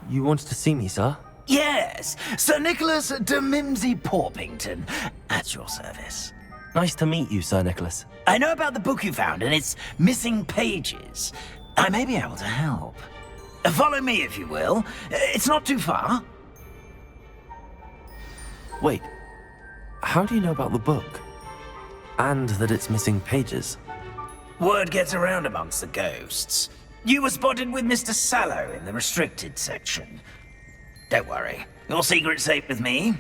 You wanted to see me, sir? Yes, Sir Nicholas de Mimsy Porpington, at your service. Nice to meet you, Sir Nicholas. I know about the book you found and its missing pages. I may be able to help. Follow me, if you will. It's not too far. Wait, how do you know about the book? And that it's missing pages? Word gets around amongst the ghosts. You were spotted with Mr. Sallow in the restricted section. Don't worry, your secret's safe with me.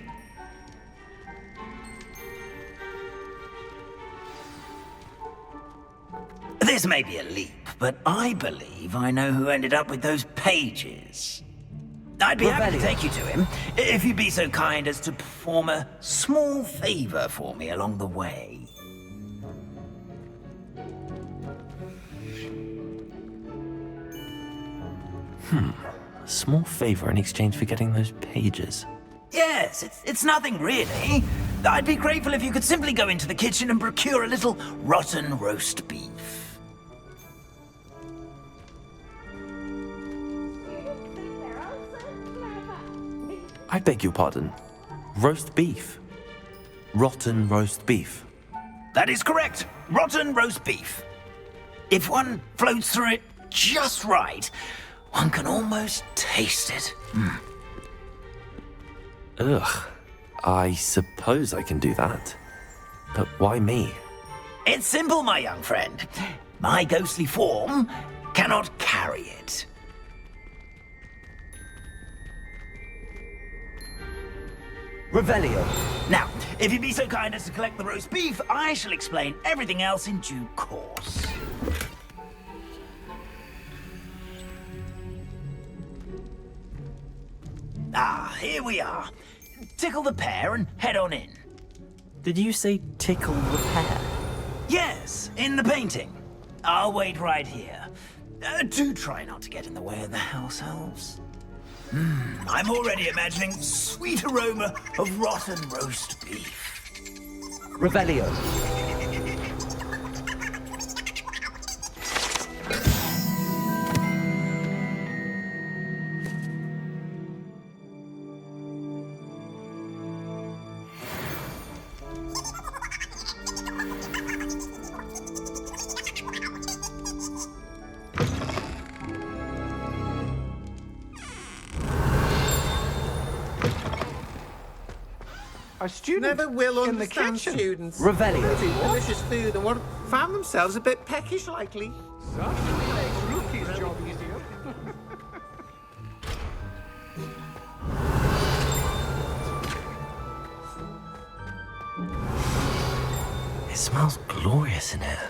This may be a leap, but I believe I know who ended up with those pages. I'd be happy to take you to him, if you'd be so kind as to perform a small favor for me along the way. A small favor in exchange for getting those pages. Yes, it's nothing really. I'd be grateful if you could simply go into the kitchen and procure a little rotten roast beef. I beg your pardon. Roast beef. Rotten roast beef. That is correct. Rotten roast beef. If one floats through it just right, one can almost taste it. Ugh. I suppose I can do that. But why me? It's simple, my young friend. My ghostly form cannot carry it. Revelio. Now, if you'd be so kind as to collect the roast beef, I shall explain everything else in due course. Ah, here we are. Tickle the pear and head on in. Did you say tickle the pear? Yes, in the painting. I'll wait right here. Do try not to get in the way of the house elves. I'm already imagining sweet aroma of rotten roast beef. Revelio. A student Never will in the understand kitchen. students. Revelio. They eat delicious food and want found themselves a bit peckish likely. Certainly makes Rookie's job easier. It smells glorious in here.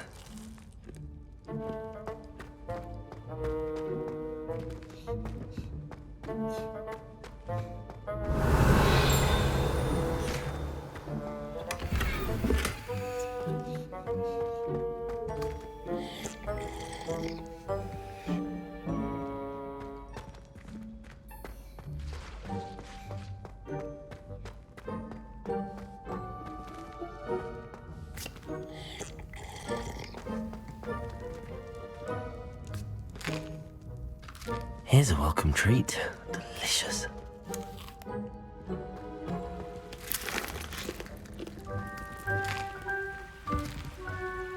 Here's a welcome treat. Delicious.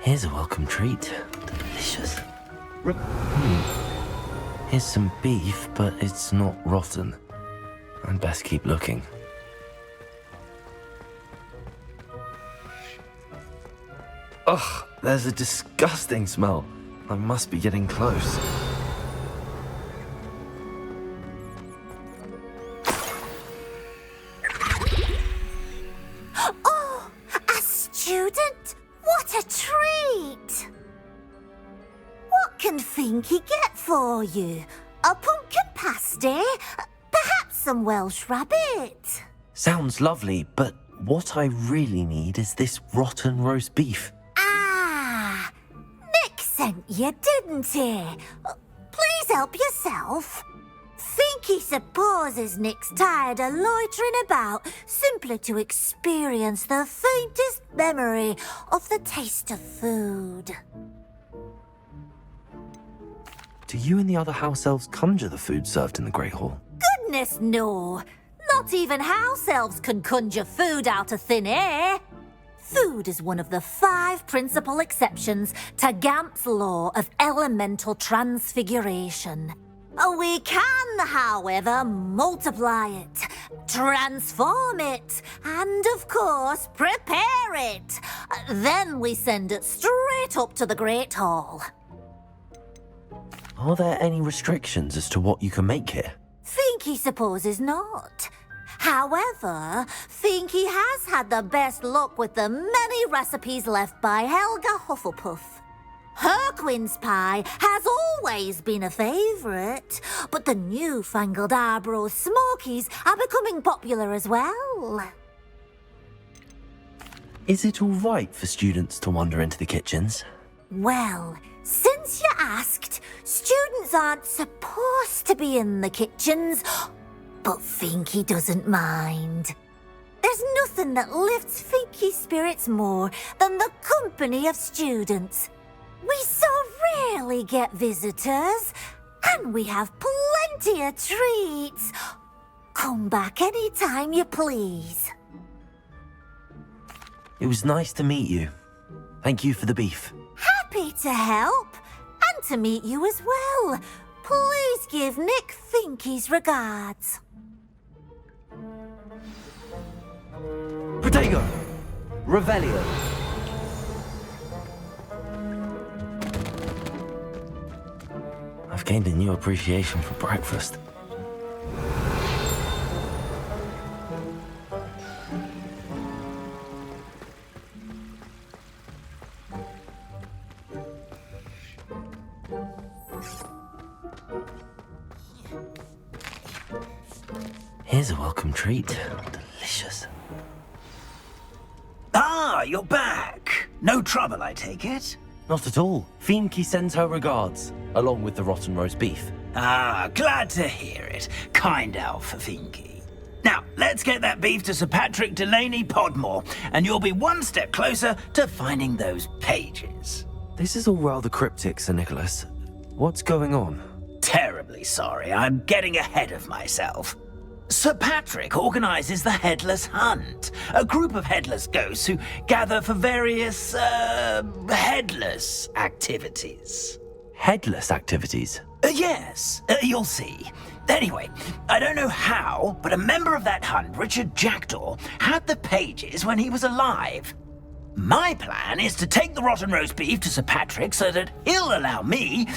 Here's a welcome treat. Delicious. Here's some beef, but it's not rotten. I'd best keep looking. Ugh, there's a disgusting smell. I must be getting close. Oh, a student? What a treat! What can Finky get for you? A pumpkin pasty? Perhaps some Welsh rabbit? Sounds lovely, but what I really need is this rotten roast beef. Ah, Nick sent you, didn't he? Please help yourself. Finky supposes Nick's tired of loitering about simply to experience the faintest memory of the taste of food. Do you and the other house elves conjure the food served in the Great Hall? goodness, no. Not even house elves can conjure food out of thin air. Food is one of the 5 principal exceptions to Gamp's law of elemental transfiguration. We can, however, multiply it, transform it, and of course, prepare it. Then we send it straight up to the Great Hall. Are there any restrictions as to what you can make here? Finky supposes not. However, Finky has had the best luck with the many recipes left by Helga Hufflepuff. Her quince pie has always been a favourite, but the newfangled Arbroath Smokies are becoming popular as well. Is it all right for students to wander into the kitchens? Well, since you asked, students aren't supposed to be in the kitchens, but Finky doesn't mind. There's nothing that lifts Finky's spirits more than the company of students. We so rarely get visitors, and we have plenty of treats. Come back any time you please. It was nice to meet you. Thank you for the beef. Happy to help, and to meet you as well. Please give Nick Finky's regards. Protego. Revelio. I've gained a new appreciation for breakfast. Here's a welcome treat. Delicious. Ah, you're back. No trouble, I take it? Not at all. Finky sends her regards, along with the rotten roast beef. Ah, glad to hear it. Kind elf for Finky. Now, let's get that beef to Sir Patrick Delaney Podmore, and you'll be one step closer to finding those pages. This is all rather cryptic, Sir Nicholas. What's going on? Terribly sorry, I'm getting ahead of myself. Sir Patrick organises the Headless Hunt, a group of headless ghosts who gather for various, headless activities. Headless activities? Yes, you'll see. Anyway, I don't know how, but a member of that hunt, Richard Jackdaw, had the pages when he was alive. My plan is to take the rotten roast beef to Sir Patrick so that he'll allow me,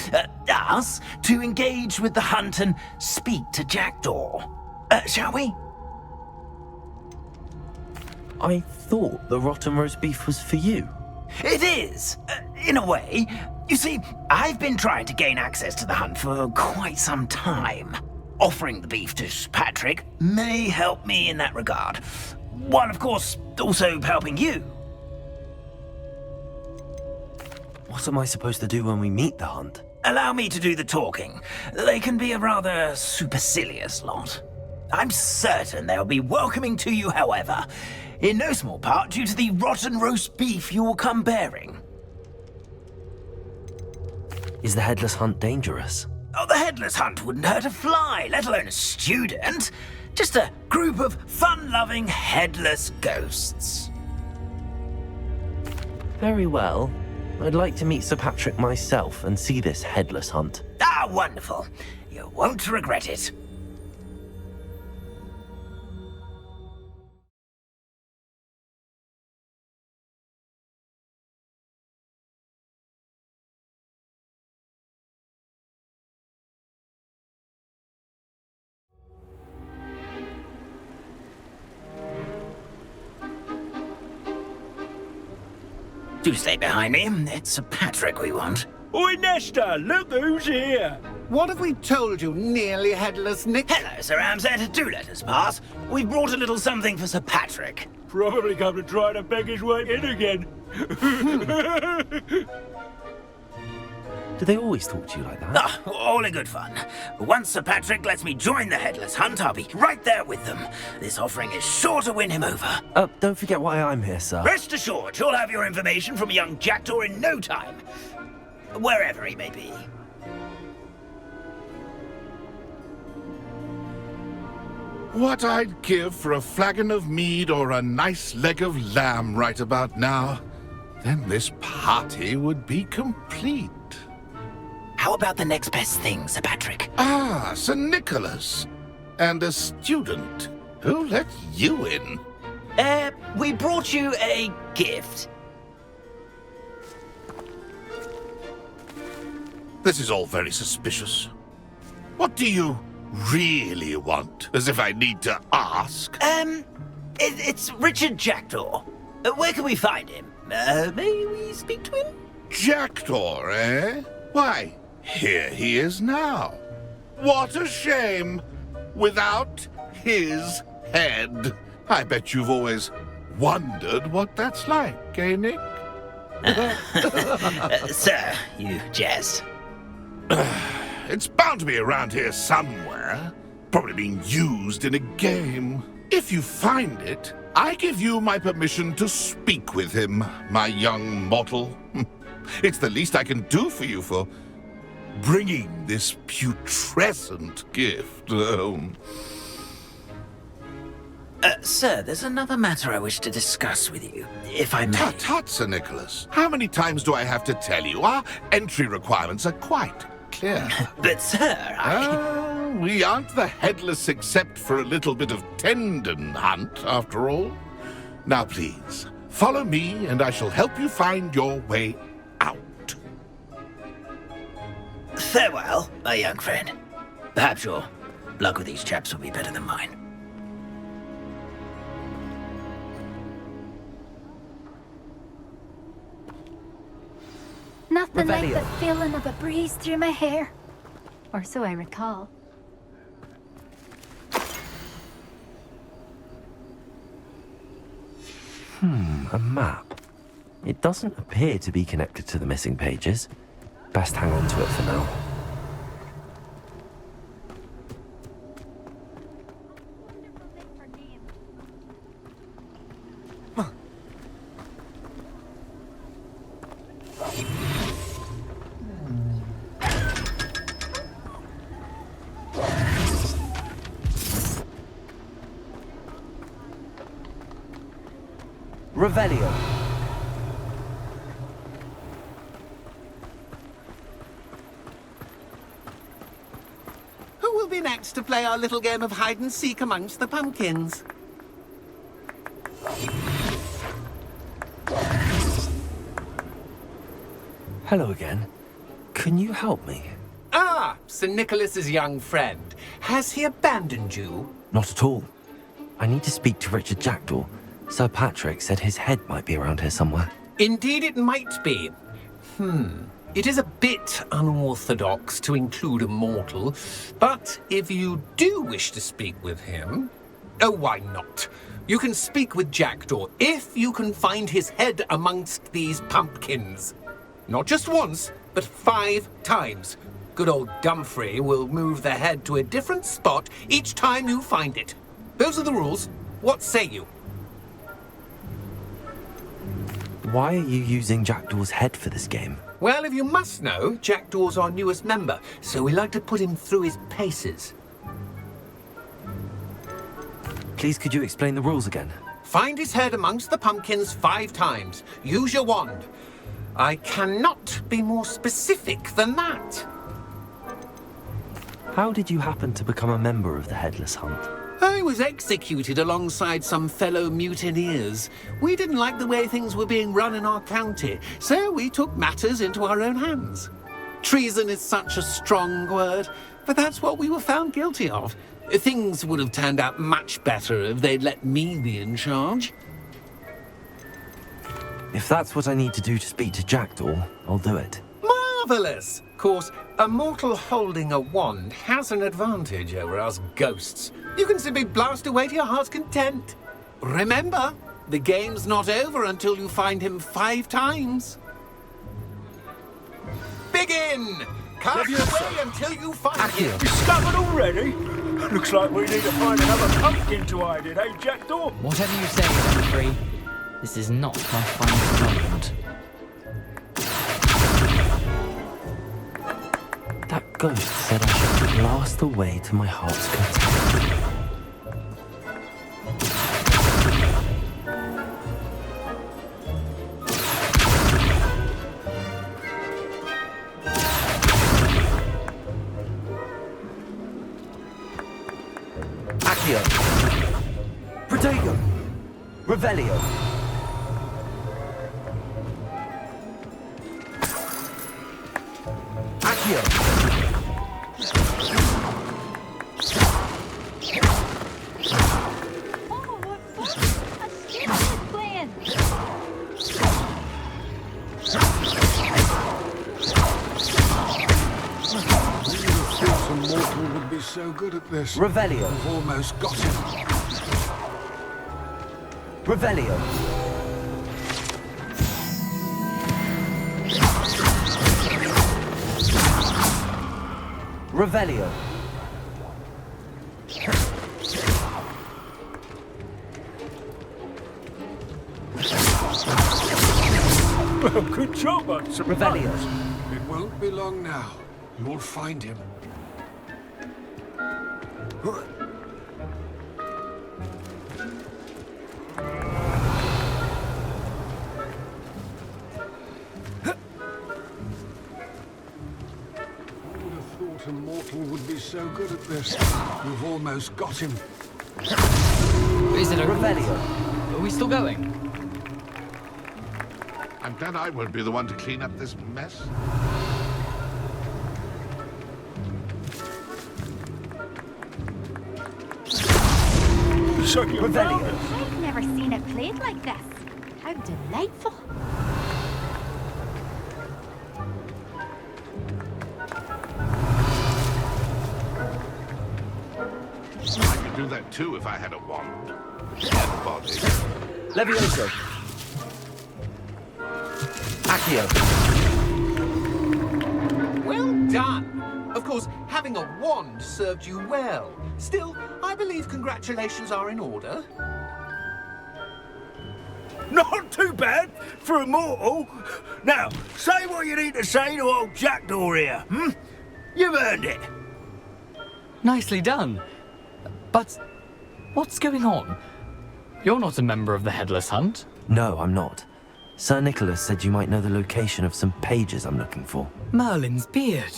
us, to engage with the hunt and speak to Jackdaw. Shall we? I thought the rotten roast beef was for you. It is, in a way. You see, I've been trying to gain access to the hunt for quite some time. Offering the beef to Sir Patrick may help me in that regard. While, of course, also helping you. What am I supposed to do when we meet the hunt? Allow me to do the talking. They can be a rather supercilious lot. I'm certain they'll be welcoming to you, however, in no small part due to the rotten roast beef you'll come bearing. Is the headless hunt dangerous? Oh, the headless hunt wouldn't hurt a fly, let alone a student. Just a group of fun-loving headless ghosts. Very well. I'd like to meet Sir Patrick myself and see this headless hunt. Ah, wonderful. You won't regret it. Do stay behind me. It's Sir Patrick we want. Oi, Nesta, look who's here. What have we told you, nearly headless Nick? Hello, Sir Ramsett. Do let us pass. We've brought a little something for Sir Patrick. Probably come to try to beg his way in again. Do they always talk to you like that? Ah, all in good fun. Once Sir Patrick lets me join the Headless Hunt, I'll be right there with them. This offering is sure to win him over. Don't forget why I'm here, sir. Rest assured, you'll have your information from young Jackdaw in no time. Wherever he may be. what I'd give for a flagon of mead or a nice leg of lamb right about now. Then this party would be complete. How about the next best thing, Sir Patrick? Ah, Sir Nicholas. And a student. Who let you in? We brought you a gift. This is all very suspicious. What do you really want? As if I need to ask. It's Richard Jackdaw. Where can we find him? May we speak to him? Jackdaw, eh? Why, here he is now. What a shame. Without his head. I bet you've always wondered what that's like, eh, Nick? Sir, you jest. It's bound to be around here somewhere. Probably being used in a game. If you find it, I give you my permission to speak with him, my young mortal. It's the least I can do for you for bringing this putrescent gift. Sir, there's another matter I wish to discuss with you, if I may. Tut, tut, Sir Nicholas. How many times do I have to tell you? Our entry requirements are quite clear. But, sir, we aren't the headless except for a little bit of tendon hunt, after all. Now, please, follow me, and I shall help you find your way out. Farewell, my young friend. Perhaps your luck with these chaps will be better than mine. Nothing like Revelio. the feeling of a breeze through my hair. Or so I recall. A map. It doesn't appear to be connected to the missing pages. Best hang on to it for now. Revelio. Who will be next to play our little game of hide and seek amongst the pumpkins? Hello again. Can you help me? Ah, Sir Nicholas's young friend. Has he abandoned you? Not at all. I need to speak to Richard Jackdaw. Sir Patrick said his head might be around here somewhere. Indeed it might be. It is a bit unorthodox to include a mortal, but if you do wish to speak with him... Oh, why not? You can speak with Jackdaw if you can find his head amongst these pumpkins. Not just once, but 5 times. Good old Dumfrey will move the head to a different spot each time you find it. Those are the rules. What say you? Why are you using Jackdaw's head for this game? Well, if you must know, Jackdaw's our newest member, so we like to put him through his paces. Please, could you explain the rules again? Find his head amongst the pumpkins 5 times. Use your wand. I cannot be more specific than that. How did you happen to become a member of the Headless Hunt? I was executed alongside some fellow mutineers. We didn't like the way things were being run in our county, so we took matters into our own hands. Treason is such a strong word, but that's what we were found guilty of. Things would have turned out much better if they'd let me be in charge. If that's what I need to do to speak to Jackdaw, I'll do it. Marvelous! Of course, a mortal holding a wand has an advantage over us ghosts. You can simply blast away to your heart's content. Remember, the game's not over until you find him 5 times. Begin! Cast away until you find him. Discovered already? Looks like we need to find another pumpkin to hide in, eh, Jackdaw? Whatever you say, Humphrey, this is not my finest moment. That ghost said I should blast away to my heart's content. Accio. Protego. Revelio. Accio. Mortal would be so good at this. Revelio. I've almost got him. Revelio. Revelio. Well, good job, I'm surprised. Revelio. It won't be long now. You'll find him. A mortal would be so good at this. You've almost got him. Is it a Revelio. Are we still going? I'm glad I won't be the one to clean up this mess. So you found it. I've never seen it played like this. How delightful. I could do that too if I had a wand. And body. Levioso. Accio. Well done! Of course, having a wand served you well. Still, I believe congratulations are in order. Not too bad for a mortal. Now, say what you need to say to old Jackdaw here, hmm? You've earned it. Nicely done. But what's going on? You're not a member of the Headless Hunt. No, I'm not. Sir Nicholas said you might know the location of some pages I'm looking for. Merlin's beard.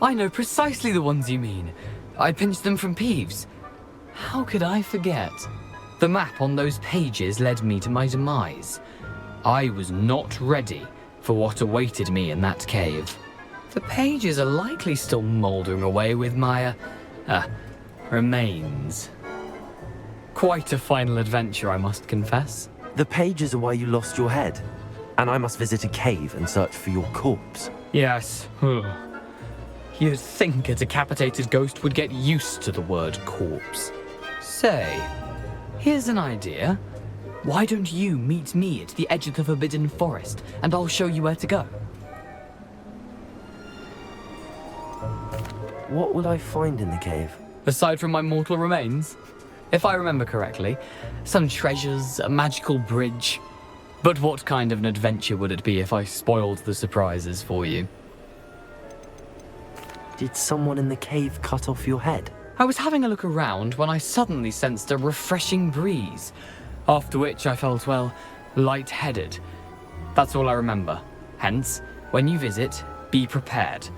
I know precisely the ones you mean. I pinched them from Peeves. How could I forget? The map on those pages led me to my demise. I was not ready for what awaited me in that cave. The pages are likely still mouldering away with my, remains. Quite a final adventure, I must confess. The pages are why you lost your head, and I must visit a cave and search for your corpse. Yes. You'd think a decapitated ghost would get used to the word corpse. Say, here's an idea. Why don't you meet me at the edge of the Forbidden Forest, and I'll show you where to go? What will I find in the cave? Aside from my mortal remains? If I remember correctly, some treasures, a magical bridge. But what kind of an adventure would it be if I spoiled the surprises for you? Did someone in the cave cut off your head? I was having a look around when I suddenly sensed a refreshing breeze, after which I felt, well, lightheaded. That's all I remember. Hence, when you visit, be prepared.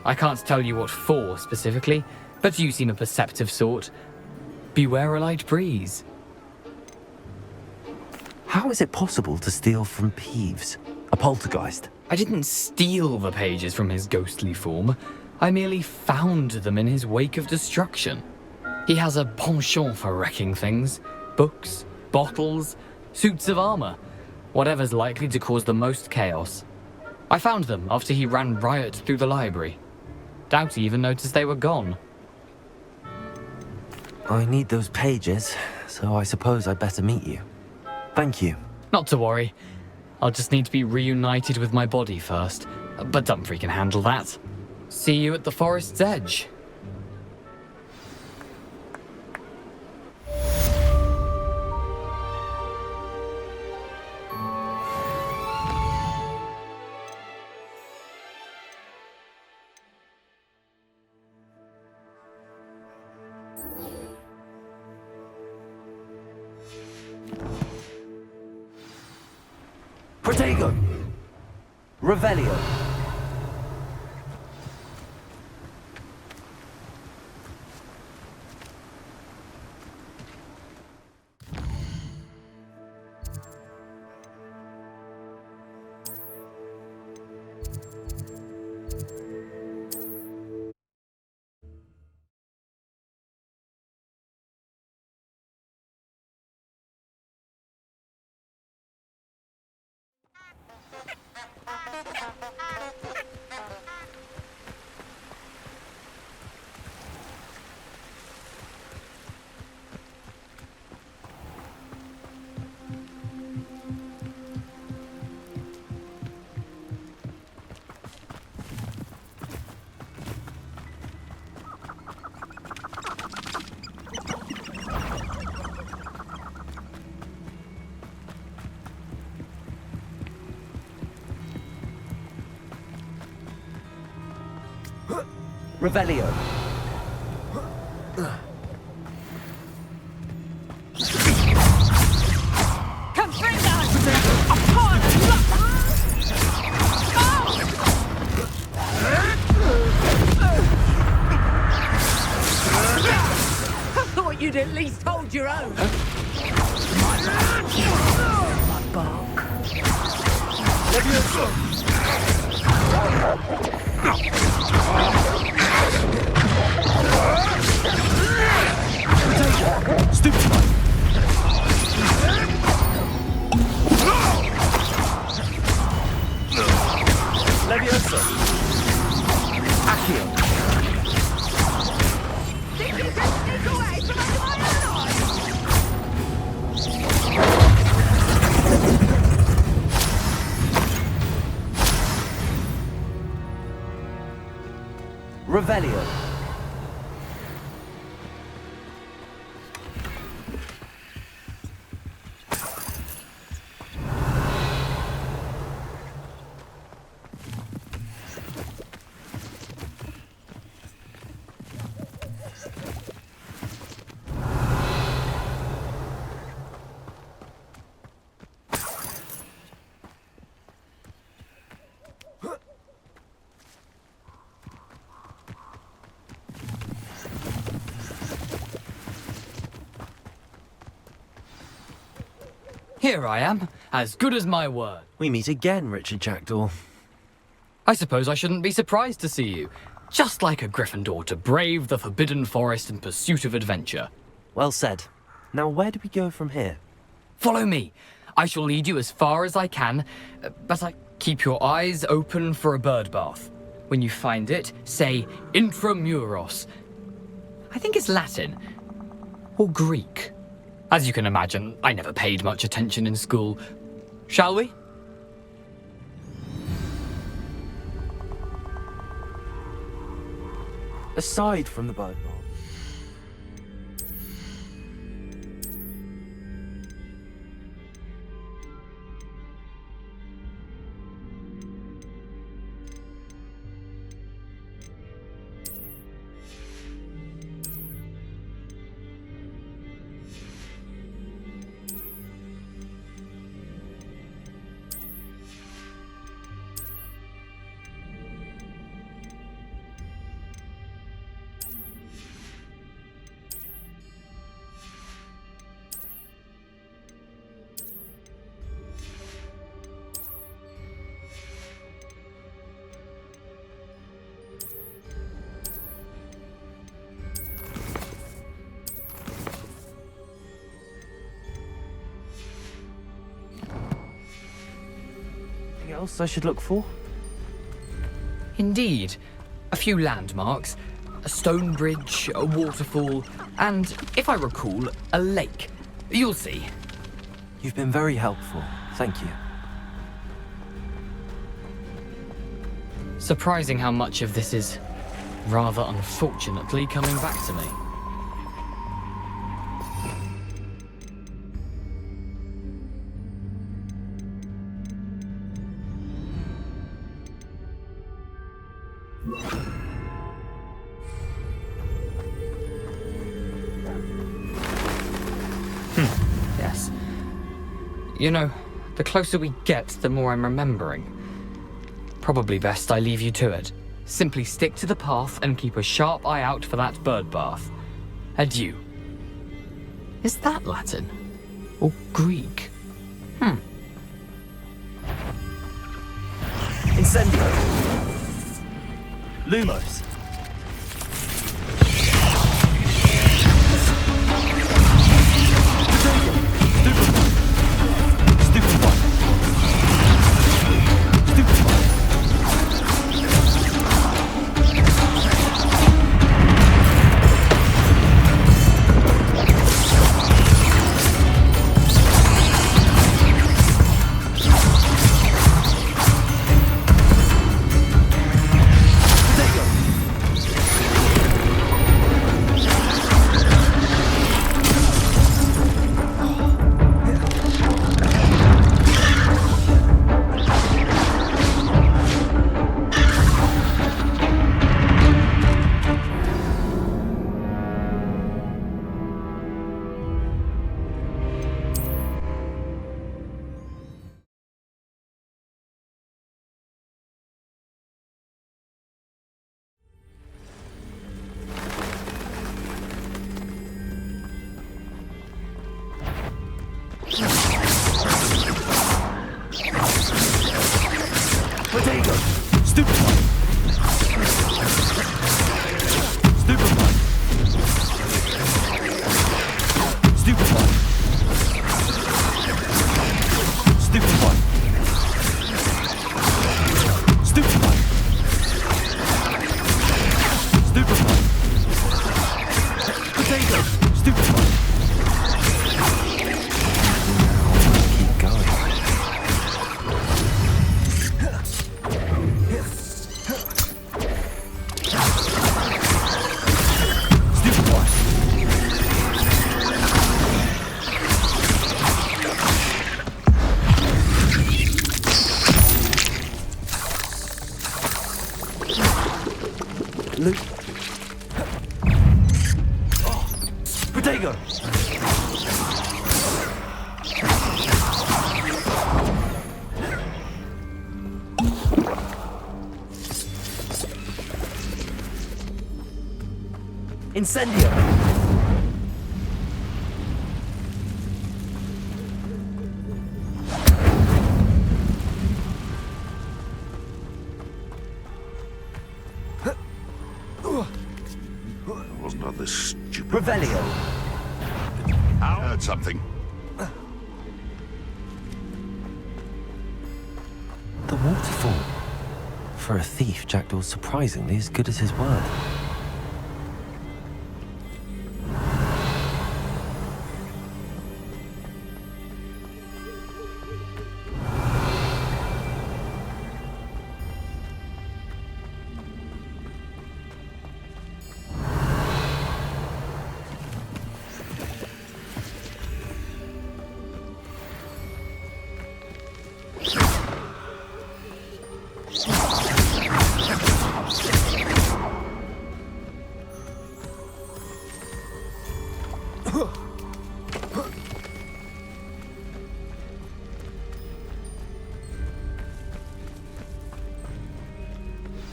I can't tell you what for specifically, but you seem a perceptive sort. Beware a light breeze. How is it possible to steal from Peeves? A poltergeist? I didn't steal the pages from his ghostly form. I merely found them in his wake of destruction. He has a penchant for wrecking things. Books, bottles, suits of armor. Whatever's likely to cause the most chaos. I found them after he ran riot through the library. Doubt he even noticed they were gone. I need those pages, so I suppose I'd better meet you. Thank you. Not to worry. I'll just need to be reunited with my body first. But Dumfries can handle that. See you at the forest's edge. Protego! Revelio! Revelio. You'd at least hold your own. Leviosa. Accio. Think you can sneak away from under my own eyes? Revelio. Here I am, as good as my word. We meet again, Richard Jackdaw. I suppose I shouldn't be surprised to see you. Just like a Gryffindor to brave the Forbidden Forest in pursuit of adventure. Well said. Now, where do we go from here? Follow me. I shall lead you as far as I can, but keep your eyes open for a bird bath. When you find it, say Intramuros. I think it's Latin. Or Greek. As you can imagine, I never paid much attention in school. Shall we? Aside from the bird bath. Anything else I should look for? Indeed. A few landmarks, a stone bridge, a waterfall, and, if I recall, a lake. You'll see. You've been very helpful. Thank you. Surprising how much of this is, rather unfortunately, coming back to me. Yes. You know, the closer we get, the more I'm remembering. Probably best I leave you to it. Simply stick to the path and keep a sharp eye out for that bird bath. Adieu. Is that Latin? Or Greek? Incendio. Lumos. Protego! Incendio! Wasn't on this stupid... Revelio! I heard something. The waterfall. For a thief, Jackdaw's surprisingly as good as his word.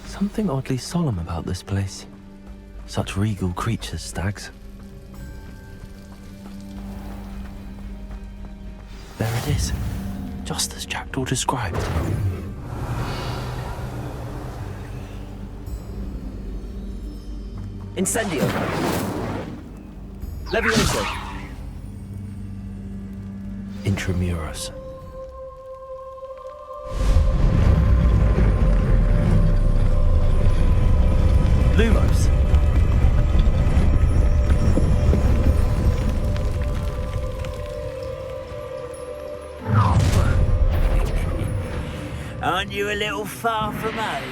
Something oddly solemn about this place. Such regal creatures, stags. There it is, just as Jackdaw described. Incendio! Levioso! Intramuros. Lumos. Aren't you a little far from home?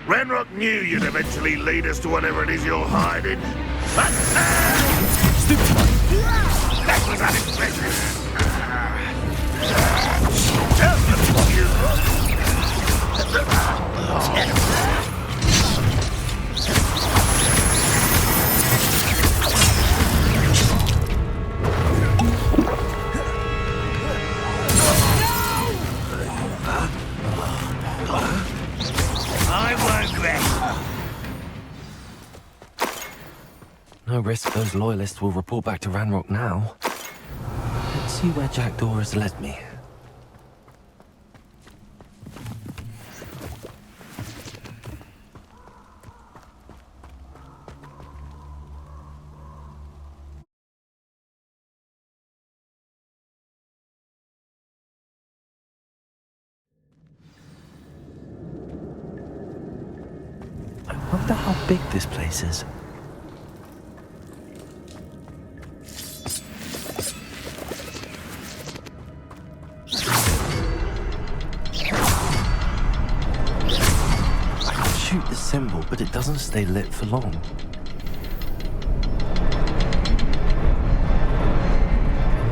Ranrock knew you'd eventually lead us to whatever it is you're hiding. But, Stupid one! that was unexpected. I won't rest. No risk those loyalists will report back to Ranrock now. Let's see where Jackdaw has led me. I wonder how big this place is. I can shoot the symbol, but it doesn't stay lit for long.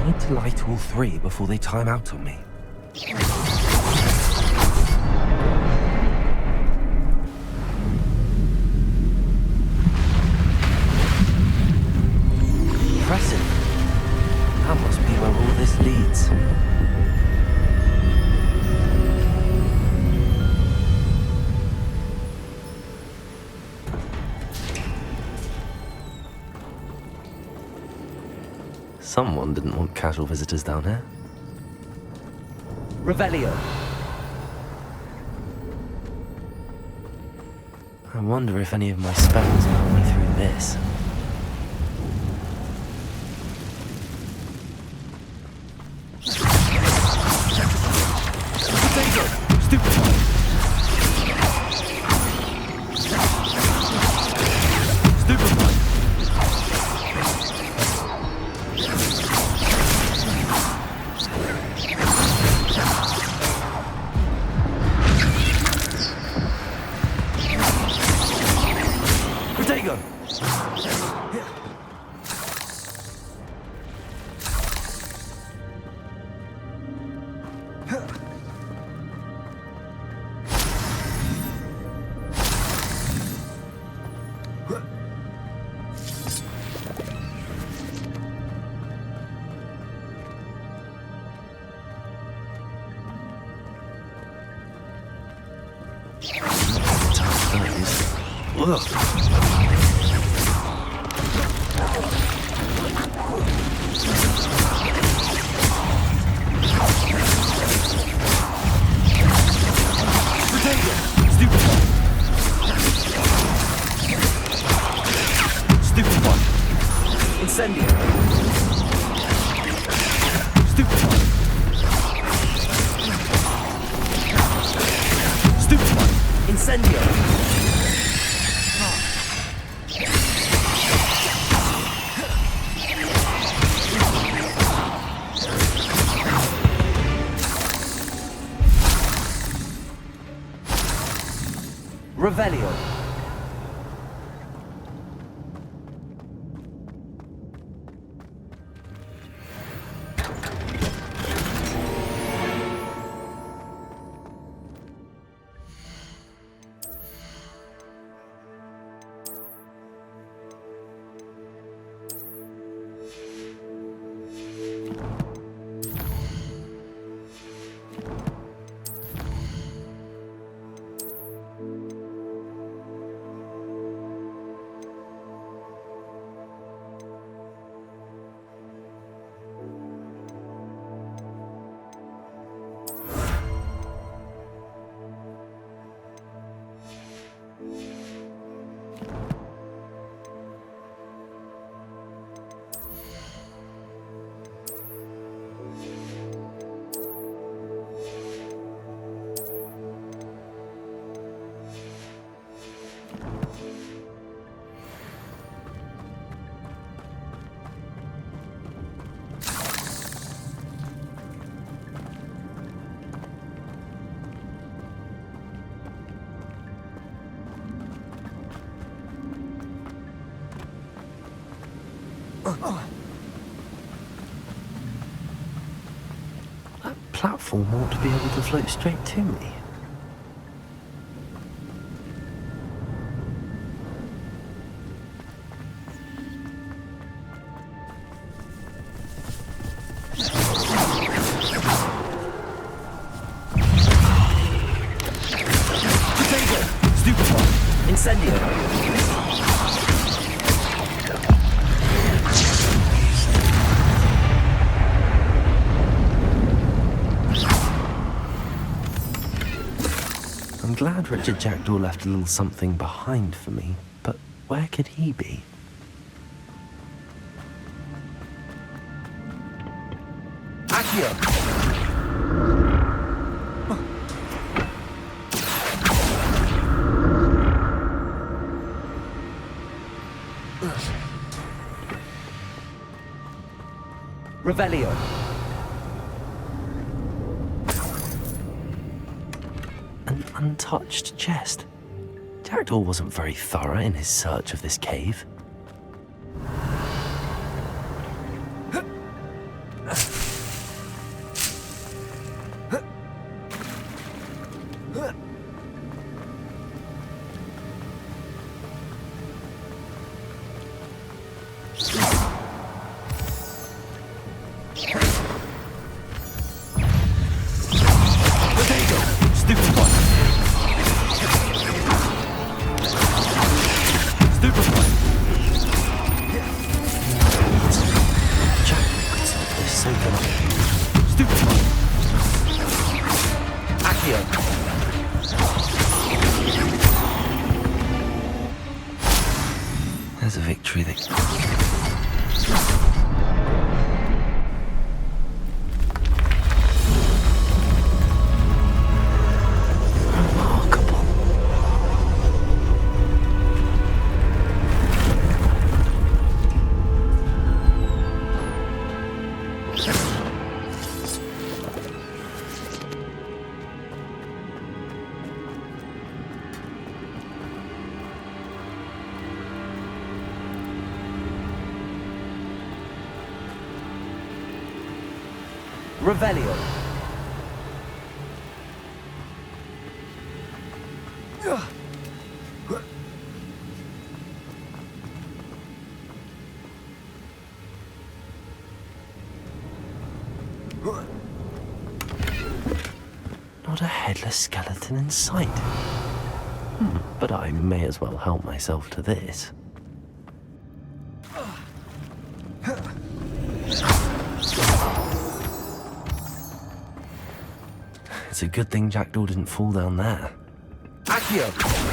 I need to light all three before they time out on me. Impressive. That must be where all this leads. Someone didn't want casual visitors down here. Revelio. I wonder if any of my spells help me through this. Stupid one. Stupid one. Protego. Stupid one. Incendio. Stupid one. Stupid one. Incendio. Revelio. That platform ought to be able to float straight to me. Stupid one. Incendio. I'm glad Richard Jackdaw left a little something behind for me, but where could he be? Accio! Revelio. An untouched chest. Jackdaw wasn't very thorough in his search of this cave. There's a victory that... Revelio. Not a headless skeleton in sight. But I may as well help myself to this. It's a good thing Jackdaw didn't fall down there. Accio!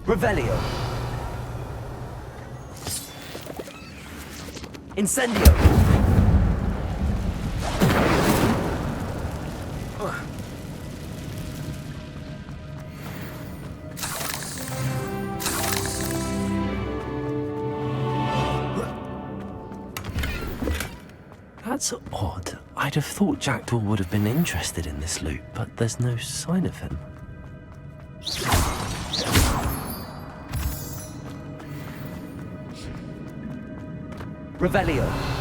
Revelio. Incendio. That's odd. I'd have thought Jackdaw would have been interested in this loot, but there's no sign of him. Revelio.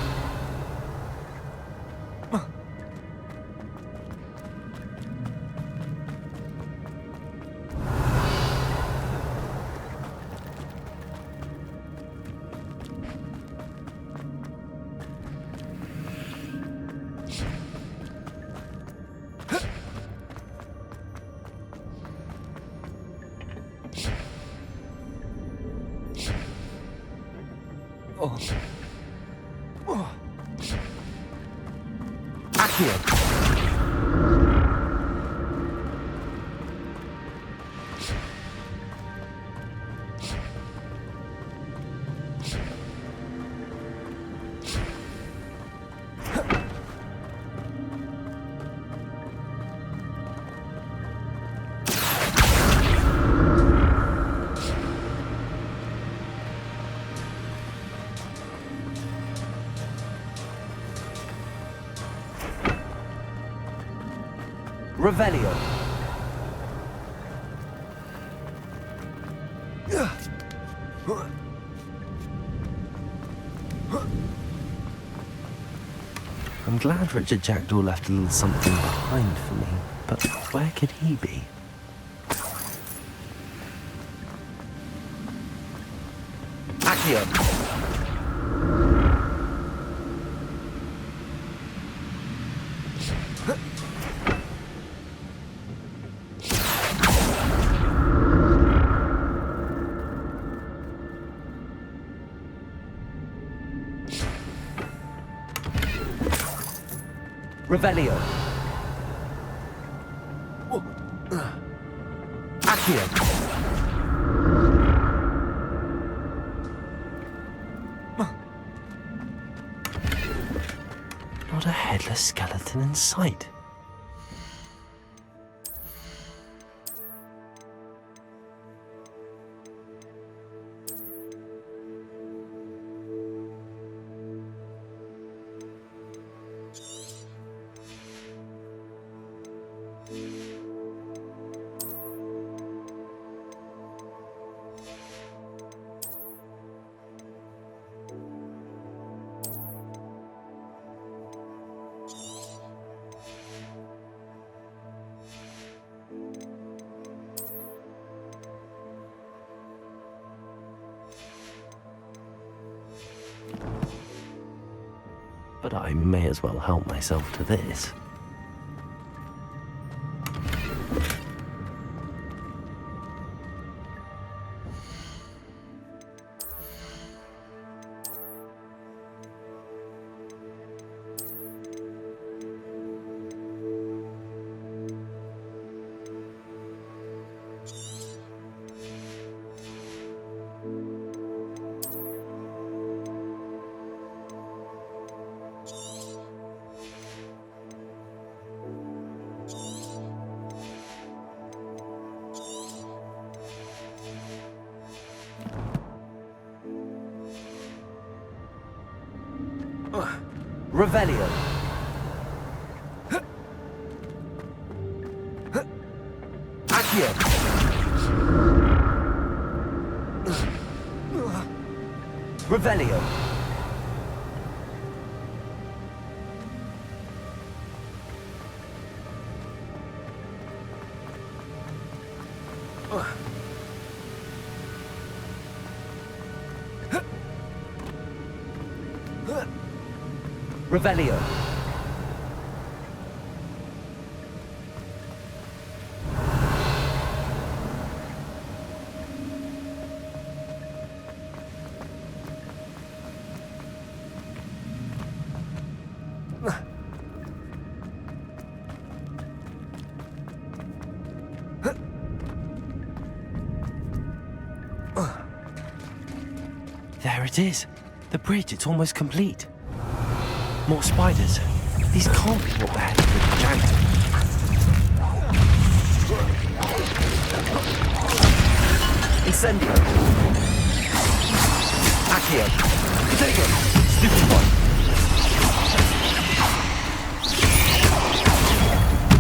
Revelio. I'm glad Richard Jackdaw left a little something behind for me, but where could he be? Accio. Revelio. Accio. Not a headless skeleton in sight. But I may as well help myself to this. Revelio. Accio. Revelio. Revelio. There it is. The bridge, it's almost complete. More spiders. These can't be what they're headed with the jackdaw. Incendio. Accio. Potato. Stupid one.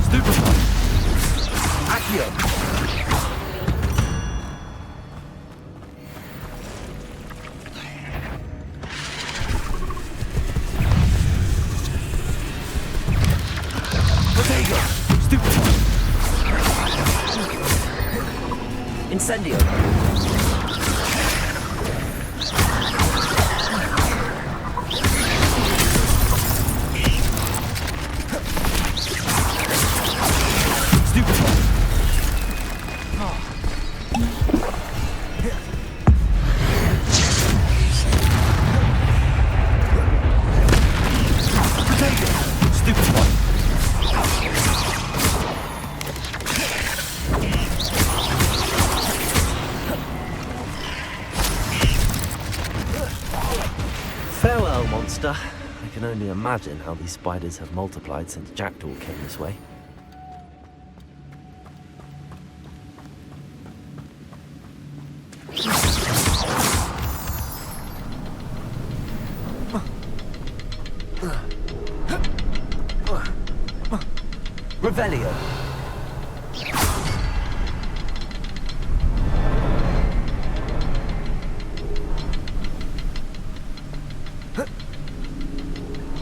Stupid one. Accio. Potato. Stupid one. Incendio. Stupid one. Potato. Stupid one. Farewell, monster. I can only imagine how these spiders have multiplied since Jackdaw came this way. Revelio.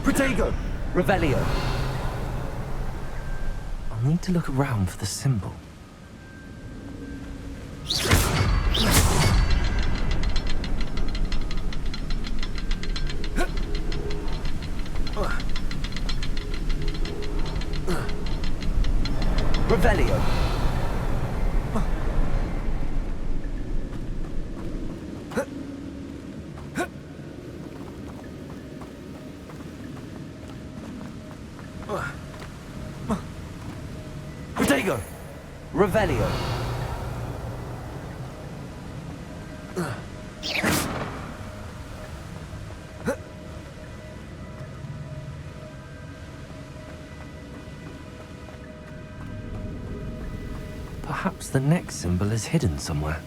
Protego. Revelio. I'll need to look around for the symbol. Revelio. Protego. Revelio. Perhaps the next symbol is hidden somewhere.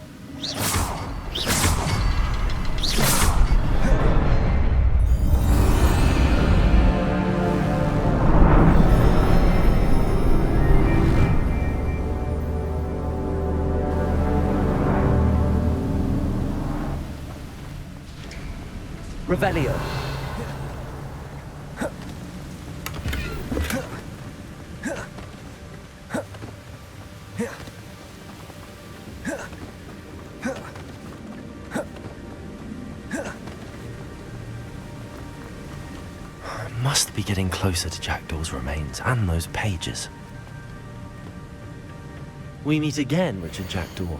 Revelio. Must be getting closer to Jackdaw's remains and those pages. We meet again, Richard Jackdaw.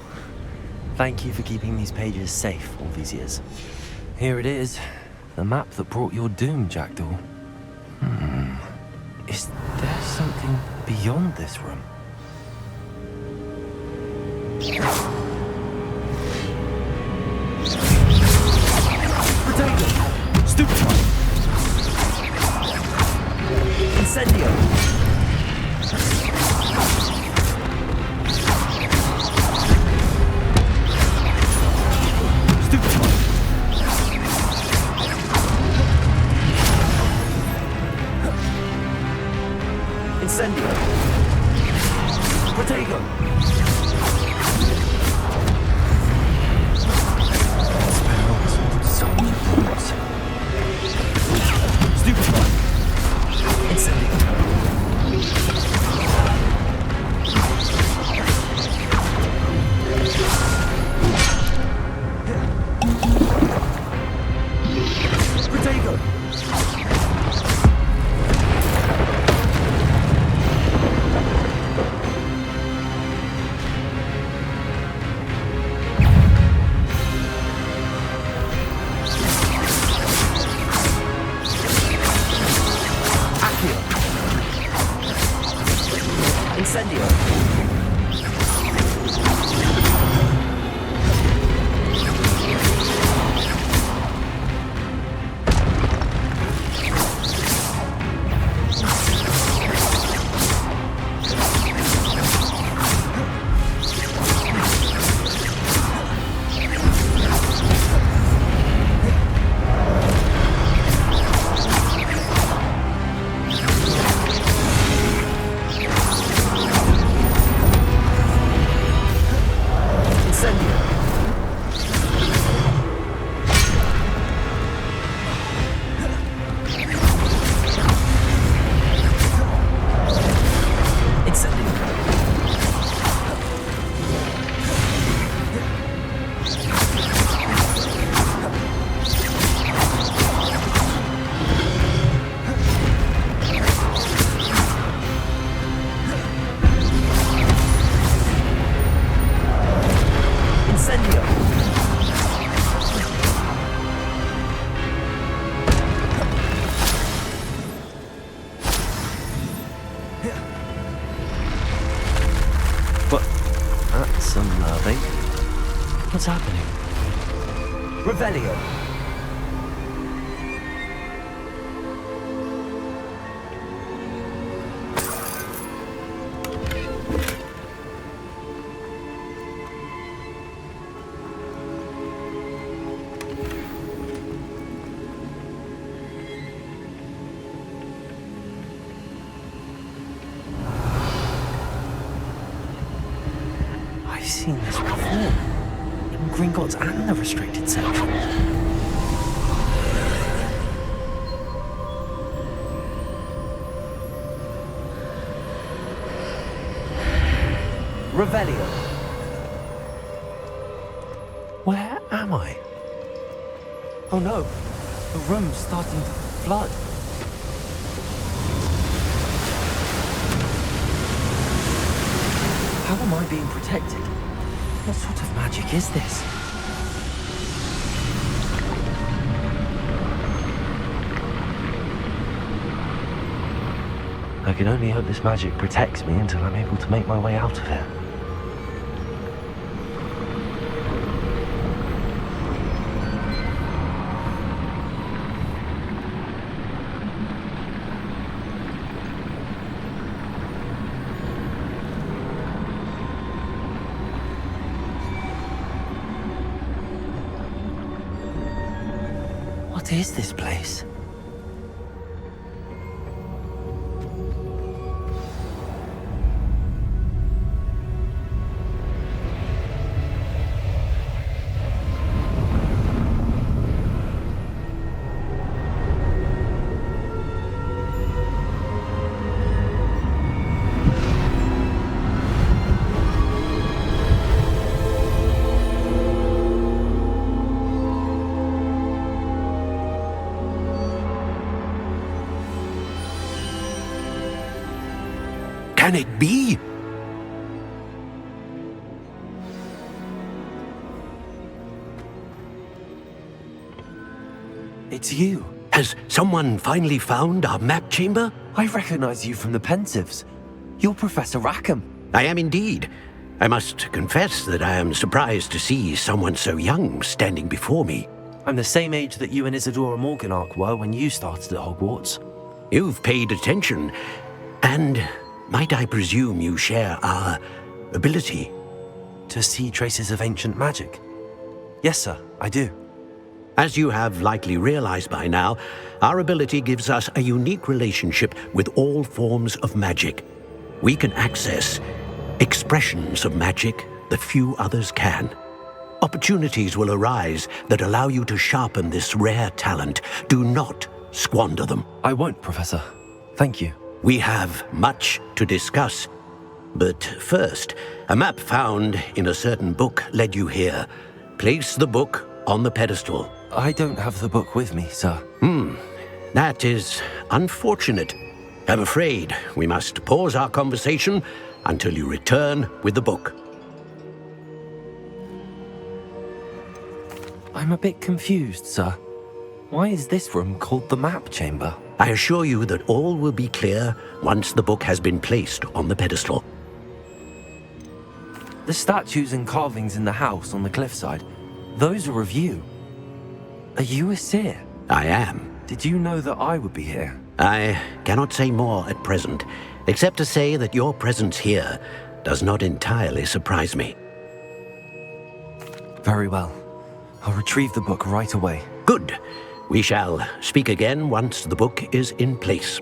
Thank you for keeping these pages safe all these years. Here it is, the map that brought your doom, Jackdaw. Is there something beyond this room? Potato! Stupid one! Incendio! Stupid one! That's unnerving. What's happening? Revelio! I've seen this before. In Gringotts and the restricted section. Revelio. Where am I? Oh no, the room's starting to flood. How am I being protected? What sort of magic is this? I can only hope this magic protects me until I'm able to make my way out of here. What is this place? Can it be? It's you. Has someone finally found our map chamber? I recognize you from the Pensives. You're Professor Rackham. I am indeed. I must confess that I am surprised to see someone so young standing before me. I'm the same age that you and Isadora Morganach were when you started at Hogwarts. You've paid attention, and might I presume you share our ability? To see traces of ancient magic? Yes, sir, I do. As you have likely realized by now, our ability gives us a unique relationship with all forms of magic. We can access expressions of magic that few others can. Opportunities will arise that allow you to sharpen this rare talent. Do not squander them. I won't, Professor. Thank you. We have much to discuss. But first, a map found in a certain book led you here. Place the book on the pedestal. I don't have the book with me, sir. That is unfortunate. I'm afraid we must pause our conversation until you return with the book. I'm a bit confused, sir. Why is this room called the map chamber? I assure you that all will be clear once the book has been placed on the pedestal. The statues and carvings in the house on the cliffside, those are of you. Are you a seer? I am. Did you know that I would be here? I cannot say more at present, except to say that your presence here does not entirely surprise me. Very well. I'll retrieve the book right away. Good. We shall speak again once the book is in place.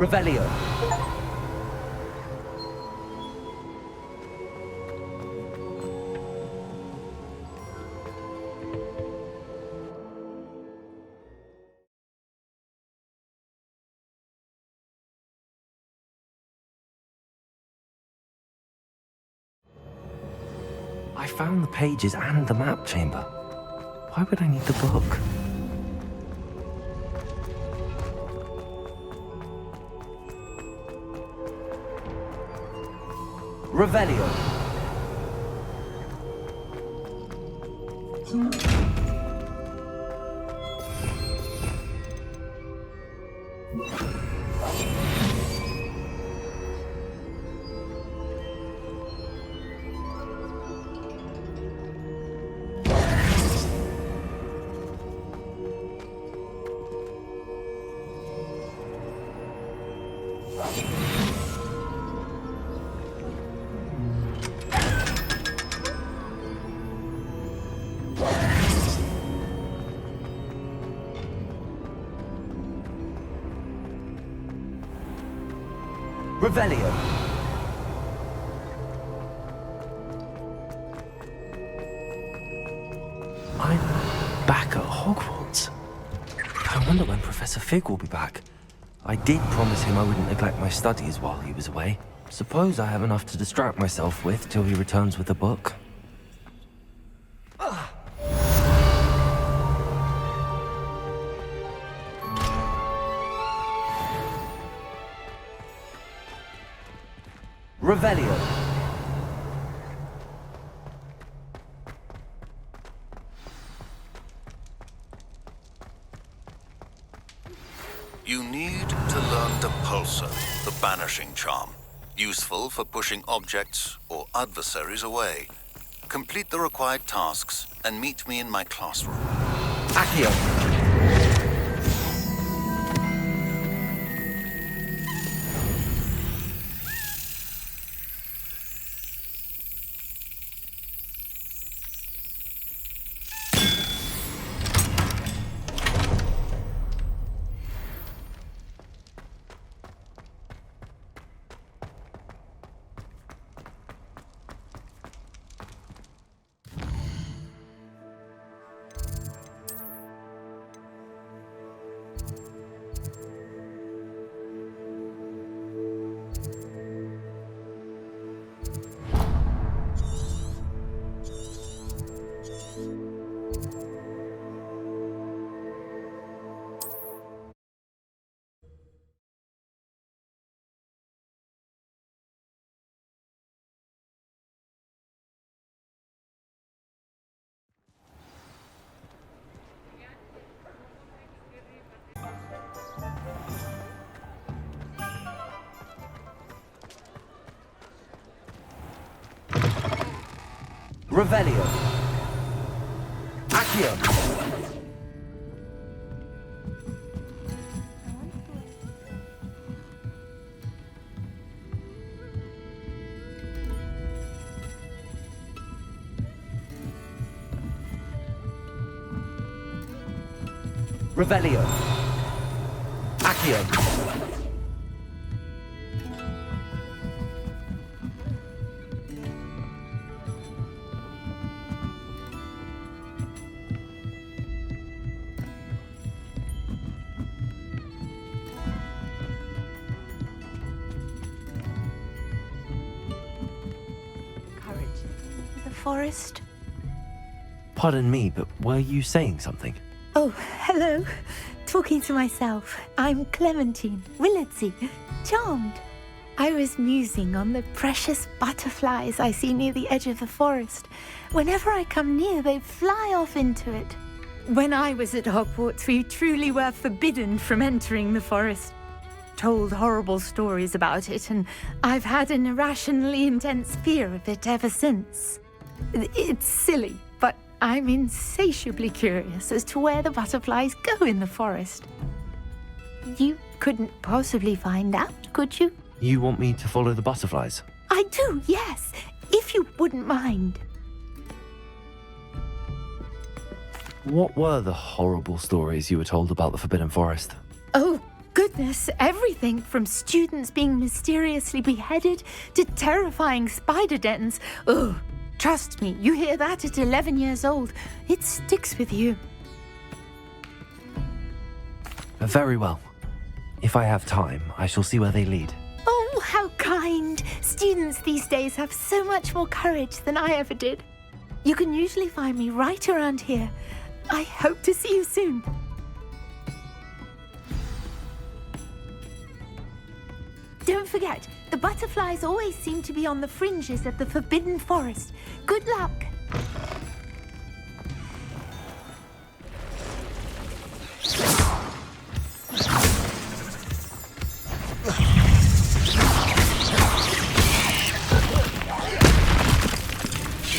Revelio. I found the pages and the map chamber. Why would I need the book? Revelio. Revelio. I'm back at Hogwarts. I wonder when Professor Fig will be back. I did promise him I wouldn't neglect my studies while he was away. Suppose I have enough to distract myself with till he returns with the book. Revelio. You need to learn Depulsor, the banishing charm. Useful for pushing objects or adversaries away. Complete the required tasks and meet me in my classroom. Accio. Revelio. Accio. Revelio. Accio. Forest? Pardon me, but were you saying something? Oh, hello. Talking to myself. I'm Clementine Willardsey. Charmed. I was musing on the precious butterflies I see near the edge of the forest. Whenever I come near, they fly off into it. When I was at Hogwarts, we truly were forbidden from entering the forest. Told horrible stories about it, and I've had an irrationally intense fear of it ever since. It's silly, but I'm insatiably curious as to where the butterflies go in the forest. You couldn't possibly find out, could you? You want me to follow the butterflies? I do, yes, if you wouldn't mind. What were the horrible stories you were told about the Forbidden Forest? Oh, good goodness, everything from students being mysteriously beheaded to terrifying spider dens. Ugh, trust me, you hear that at 11 years old, it sticks with you. Very well. If I have time, I shall see where they lead. Oh, how kind. Students these days have so much more courage than I ever did. You can usually find me right around here. I hope to see you soon. Don't forget, the butterflies always seem to be on the fringes of the Forbidden Forest. Good luck.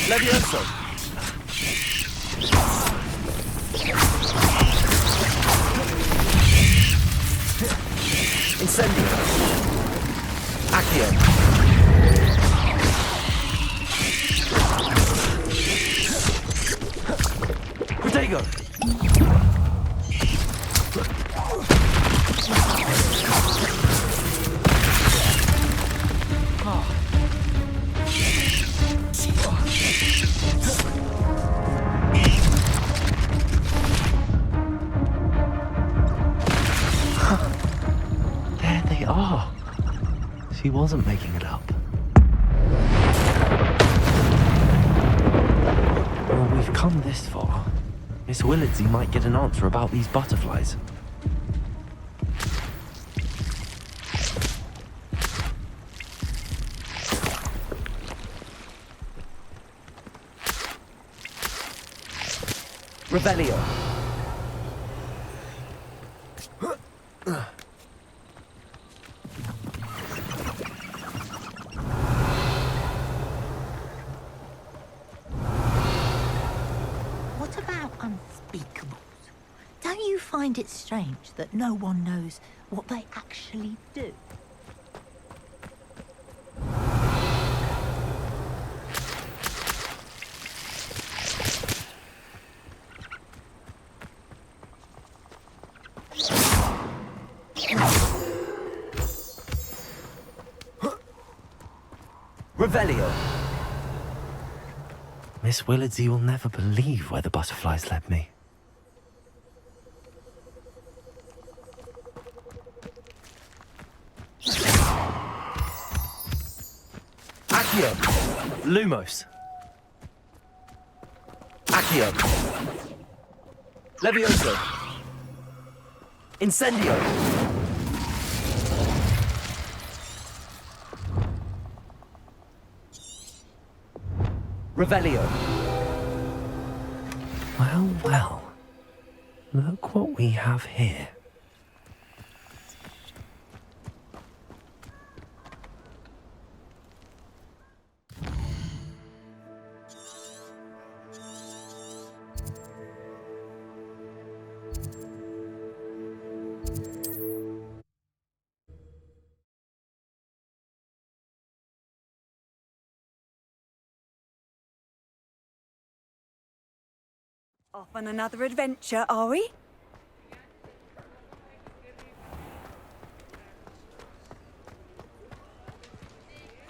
Levioso! Incendio! Accio! Protego! There they are. She wasn't making it up. Well, we've come this far. Miss Willardsey might get an answer about these butterflies. Revelio. What about unspeakables? Don't you find it strange that no one knows what they actually do? Revelio. Miss Willardsey will never believe where the butterflies led me. Accio! Lumos! Accio! Levioso! Incendio! Revelio. Well, well. Look what we have here. Off on another adventure, are we?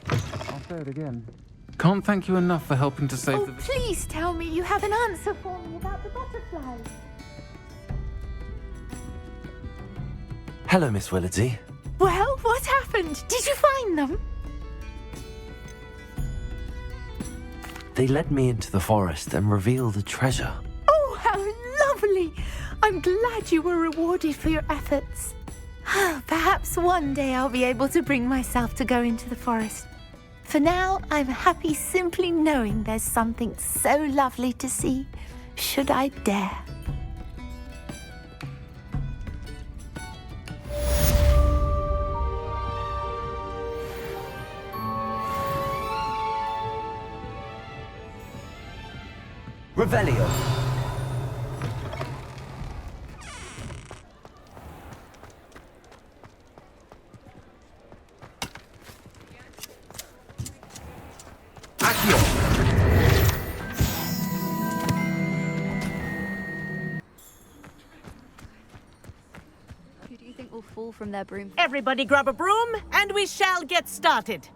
I'll say it again. Can't thank you enough for helping to save the... Please tell me you have an answer for me about the butterflies. Hello, Miss Willardsey. Well, what happened? Did you find them? They led me into the forest and revealed a treasure. Oh, how lovely! I'm glad you were rewarded for your efforts. Perhaps one day I'll be able to bring myself to go into the forest. For now, I'm happy simply knowing there's something so lovely to see, should I dare. Revelio. Accio. Who do you think will fall from their broom. Everybody grab a broom, and we shall get started.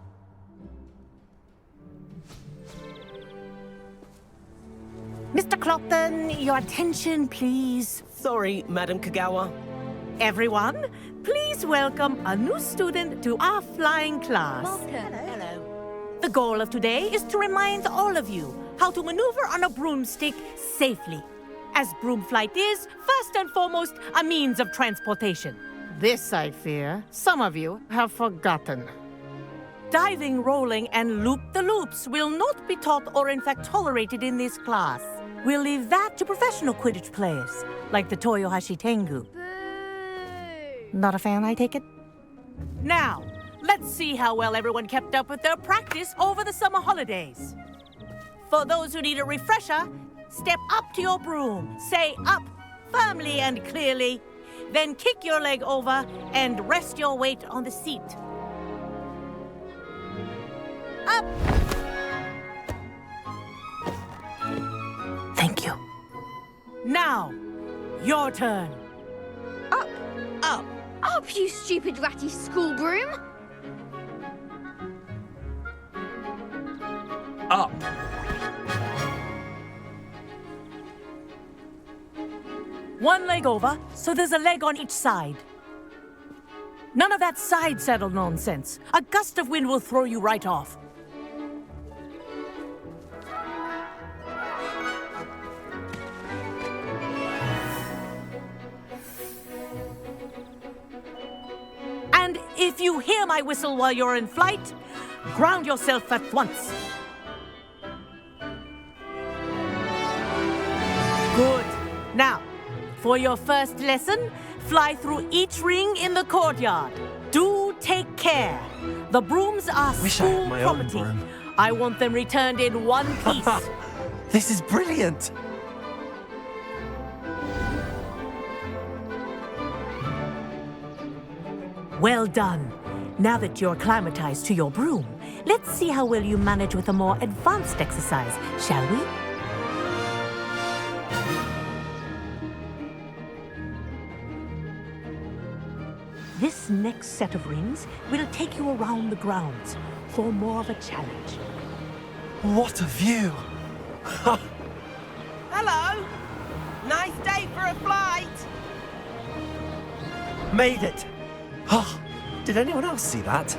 Mr. Clopton, your attention, please. Sorry, Madam Kagawa. Everyone, please welcome a new student to our flying class. Welcome. Hello. The goal of today is to remind all of you how to maneuver on a broomstick safely, as broom flight is, first and foremost, a means of transportation. This, I fear, some of you have forgotten. Diving, rolling, and loop-the-loops will not be taught or in fact tolerated in this class. We'll leave that to professional Quidditch players, like the Toyohashi Tengu. Not a fan, I take it? Now, let's see how well everyone kept up with their practice over the summer holidays. For those who need a refresher, step up to your broom, say up firmly and clearly, then kick your leg over and rest your weight on the seat. Up! Thank you. Now, your turn. Up! Up! Up, you stupid ratty school broom! Up. One leg over, so there's a leg on each side. None of that side saddle nonsense. A gust of wind will throw you right off. And if you hear my whistle while you're in flight, ground yourself at once. Good. Now, for your first lesson, fly through each ring in the courtyard. Do take care. The brooms are Wish I had school my own property. broom. I want them returned in one piece. This is brilliant. Well done. Now that you're acclimatized to your broom, let's see how well you manage with a more advanced exercise, shall we? This next set of rings will take you around the grounds for more of a challenge. What a view. Hello! Nice day for a flight! Made it. Oh, did anyone else see that?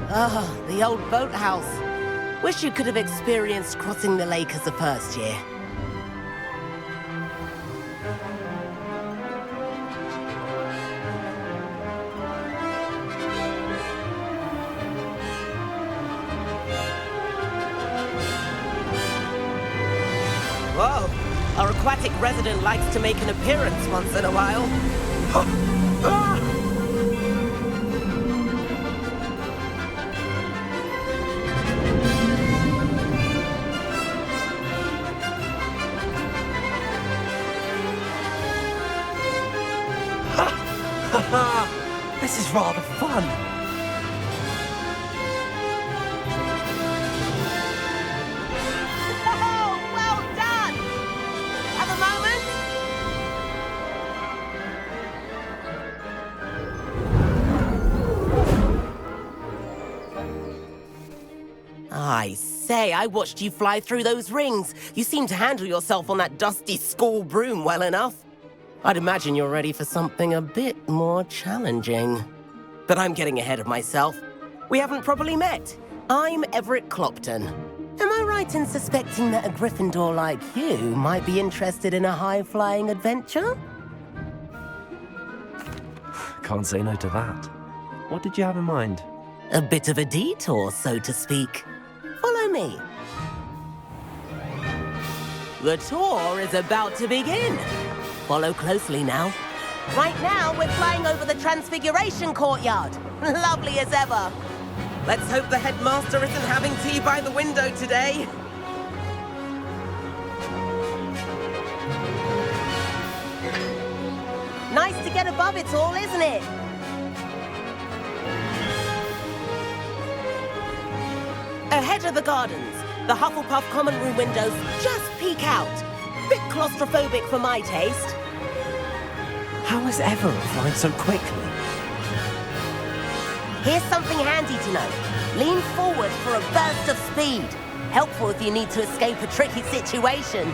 Ah, the old boathouse. Wish you could have experienced crossing the lake as a first year. Whoa! Our aquatic resident likes to make an appearance once in a while. This is rather fun. Oh, well done! Have a moment? I say, I watched you fly through those rings. You seem to handle yourself on that dusty school broom well enough. I'd imagine you're ready for something a bit more challenging. But I'm getting ahead of myself. We haven't properly met. I'm Everett Clopton. Am I right in suspecting that a Gryffindor like you might be interested in a high-flying adventure? Can't say no to that. What did you have in mind? A bit of a detour, so to speak. Follow me. The tour is about to begin. Follow closely now. Right now, we're flying over the Transfiguration Courtyard. Lovely as ever. Let's hope the headmaster isn't having tea by the window today. Nice to get above it all, isn't it? Ahead of the gardens, the Hufflepuff common room windows just peek out. Bit claustrophobic for my taste. How is Everett flying so quickly? Here's something handy to know. Lean forward for a burst of speed. Helpful if you need to escape a tricky situation.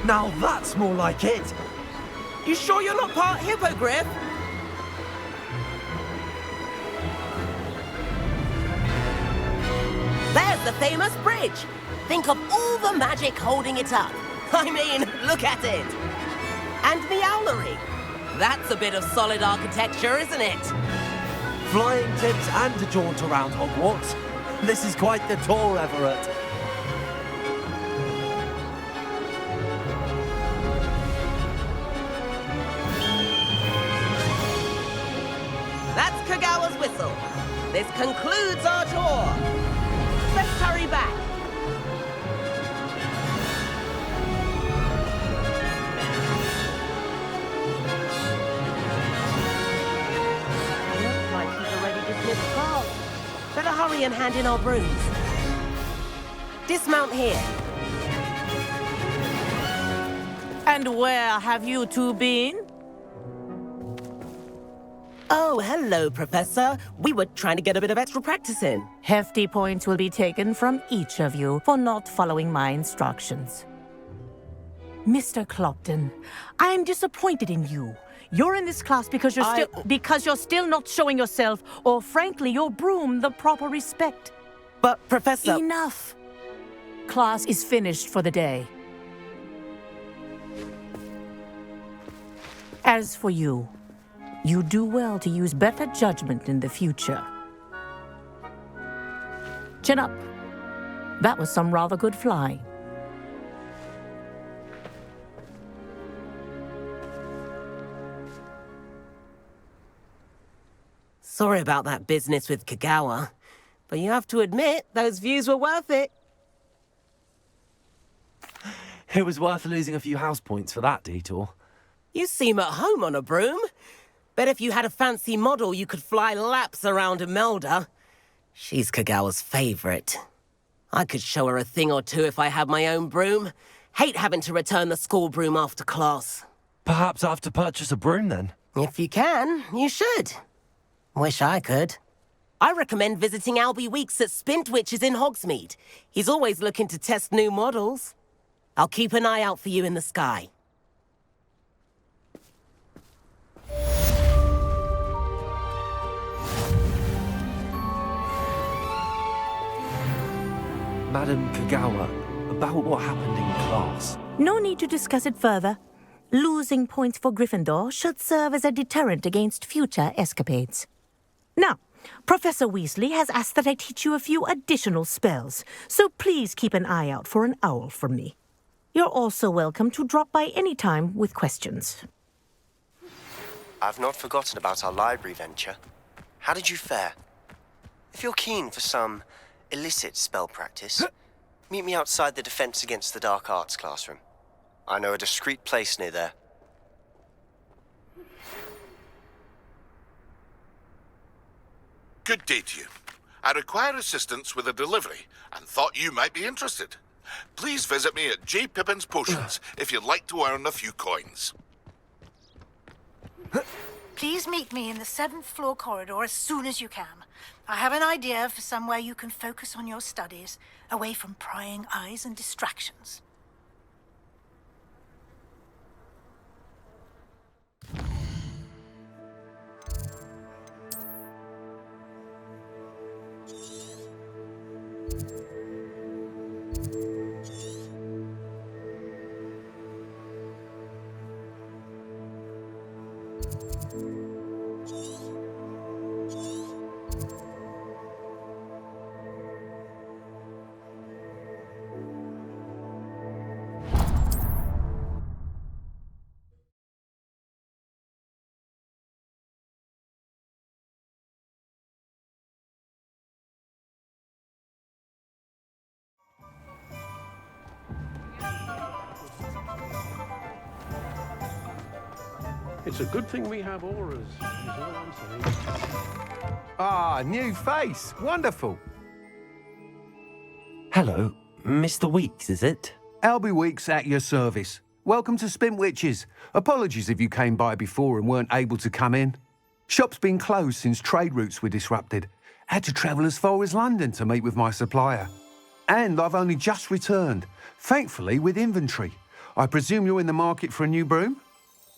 Now that's more like it. You sure you're not part hippogriff? There's the famous bridge. Think of all the magic holding it up. I mean, look at it. And the owlery. That's a bit of solid architecture, isn't it? Flying tips and a jaunt around Hogwarts. This is quite the tour, Everett. That's Kagawa's whistle. This concludes our tour. Let's hurry back. Looks like he's already dismissed class. Better hurry and hand in our brooms. Dismount here. And where have you two been? Oh, hello, Professor. We were trying to get a bit of extra practice in. Hefty points will be taken from each of you for not following my instructions. Mr. Clopton, I am disappointed in you. You're in this class because you're still not showing yourself, or frankly, your broom the proper respect. But, Professor... Enough. Class is finished for the day. As for you, you do well to use better judgment in the future. Chin up. That was some rather good flying. Sorry about that business with Kagawa, but you have to admit, those views were worth it. It was worth losing a few house points for that detour. You seem at home on a broom. Bet if you had a fancy model, you could fly laps around Imelda. She's Kagawa's favorite. I could show her a thing or two if I had my own broom. Hate having to return the school broom after class. Perhaps I have to purchase a broom then? If you can, you should. Wish I could. I recommend visiting Albie Weeks at Spintwitches in Hogsmeade. He's always looking to test new models. I'll keep an eye out for you in the sky. Madam Kagawa, about what happened in class. No need to discuss it further. Losing points for Gryffindor should serve as a deterrent against future escapades. Now, Professor Weasley has asked that I teach you a few additional spells, so please keep an eye out for an owl from me. You're also welcome to drop by any time with questions. I've not forgotten about our library venture. How did you fare? If you're keen for some illicit spell practice, meet me outside the Defense Against the Dark Arts classroom. I know a discreet place near there. Good day to you. I require assistance with a delivery and thought you might be interested. Please visit me at J. Pippin's Potions if you'd like to earn a few coins. Please meet me in the 7th floor corridor as soon as you can. I have an idea for somewhere you can focus on your studies, away from prying eyes and distractions. It's a good thing we have auras, is all I'm saying. Ah, new face. Wonderful. Hello, Mr. Weeks, is it? Albie Weeks at your service. Welcome to Spintwitches. Apologies if you came by before and weren't able to come in. Shop's been closed since trade routes were disrupted. Had to travel as far as London to meet with my supplier. And I've only just returned, thankfully with inventory. I presume you're in the market for a new broom?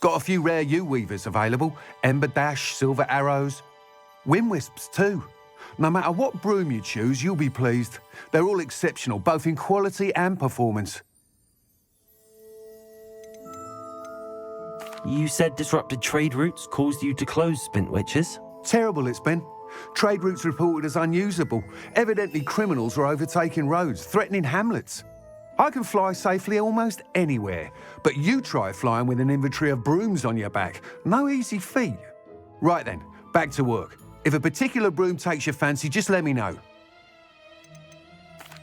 Got a few rare U-weavers available. Ember Dash, Silver Arrows. Wind Wisps too. No matter what broom you choose, you'll be pleased. They're all exceptional, both in quality and performance. You said disrupted trade routes caused you to close Spintwitches? Terrible it's been. Trade routes reported as unusable. Evidently criminals were overtaking roads, threatening hamlets. I can fly safely almost anywhere, but you try flying with an inventory of brooms on your back. No easy feat. Right then, back to work. If a particular broom takes your fancy, just let me know.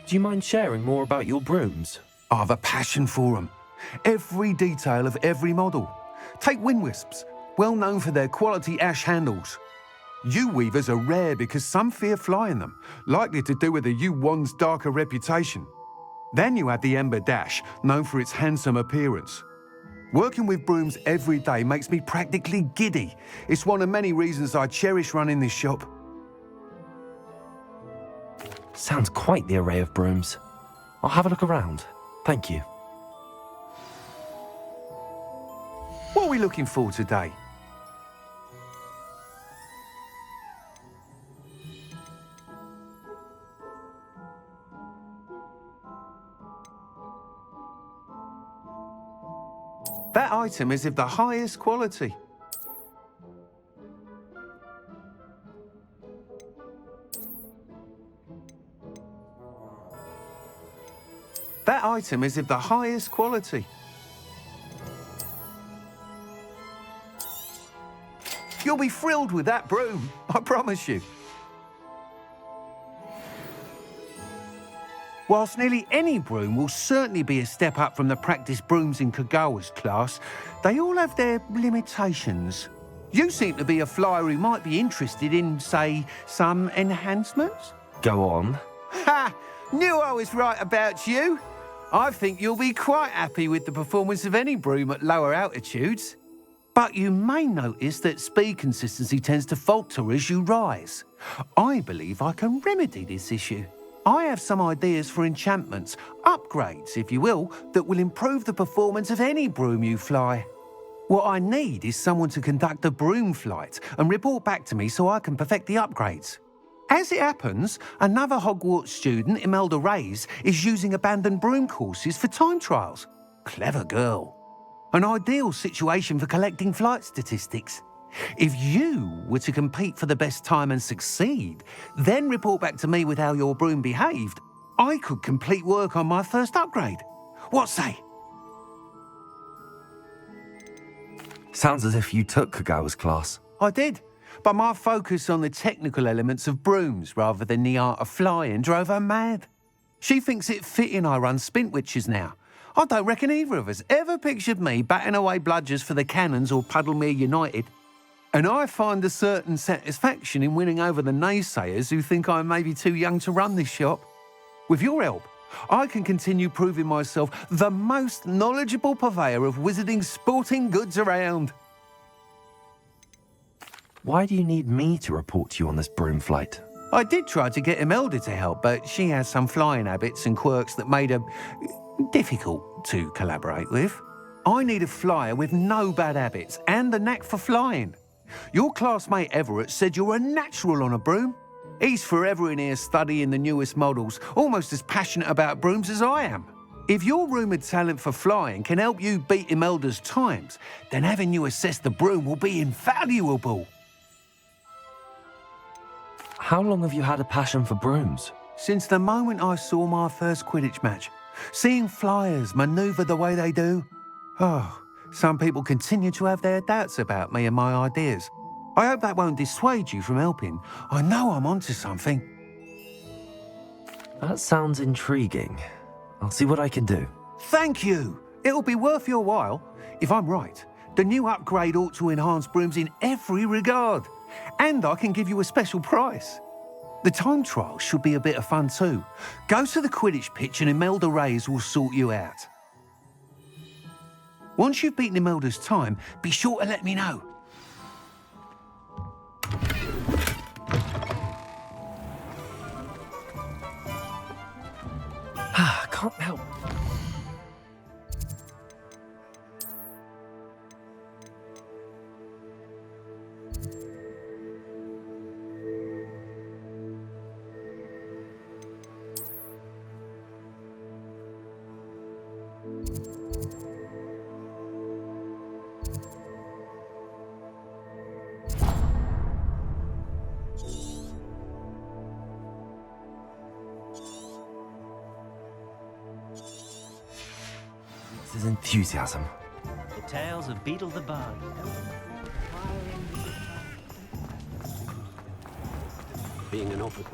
Do you mind sharing more about your brooms? I've a passion for them. Every detail of every model. Take Wind Wisps, well known for their quality ash handles. U-weavers are rare because some fear flying them, likely to do with the U-wand's darker reputation. Then you have the Ember Dash, known for its handsome appearance. Working with brooms every day makes me practically giddy. It's one of many reasons I cherish running this shop. Sounds quite the array of brooms. I'll have a look around. Thank you. What are we looking for today? That item is of the highest quality. That item is of the highest quality. You'll be thrilled with that broom, I promise you. Whilst nearly any broom will certainly be a step up from the practice brooms in Kagawa's class, they all have their limitations. You seem to be a flyer who might be interested in, say, some enhancements? Go on. Ha! Knew I was right about you. I think you'll be quite happy with the performance of any broom at lower altitudes. But you may notice that speed consistency tends to falter as you rise. I believe I can remedy this issue. I have some ideas for enchantments, upgrades, if you will, that will improve the performance of any broom you fly. What I need is someone to conduct a broom flight and report back to me so I can perfect the upgrades. As it happens, another Hogwarts student, Imelda Reyes, is using abandoned broom courses for time trials. Clever girl. An ideal situation for collecting flight statistics. If you were to compete for the best time and succeed, then report back to me with how your broom behaved, I could complete work on my first upgrade. What say? Sounds as if you took Kagawa's class. I did, but my focus on the technical elements of brooms rather than the art of flying drove her mad. She thinks it fitting I run Spintwitches now. I don't reckon either of us ever pictured me batting away bludgers for the Cannons or Puddlemere United. And I find a certain satisfaction in winning over the naysayers who think I may be too young to run this shop. With your help, I can continue proving myself the most knowledgeable purveyor of wizarding sporting goods around. Why do you need me to report to you on this broom flight? I did try to get Imelda to help, but she has some flying habits and quirks that made her difficult to collaborate with. I need a flyer with no bad habits and a knack for flying. Your classmate Everett said you're a natural on a broom. He's forever in here studying the newest models, almost as passionate about brooms as I am. If your rumoured talent for flying can help you beat Imelda's times, then having you assess the broom will be invaluable. How long have you had a passion for brooms? Since the moment I saw my first Quidditch match. Seeing flyers manoeuvre the way they do. Oh, some people continue to have their doubts about me and my ideas. I hope that won't dissuade you from helping. I know I'm onto something. That sounds intriguing. I'll see what I can do. Thank you. It'll be worth your while. If I'm right, the new upgrade ought to enhance brooms in every regard. And I can give you a special price. The time trial should be a bit of fun too. Go to the Quidditch pitch and Imelda Reyes will sort you out. Once you've beaten Imelda's time, be sure to let me know. Can't help. This is enthusiasm. The tales of Beetle the Bug. Being an officer.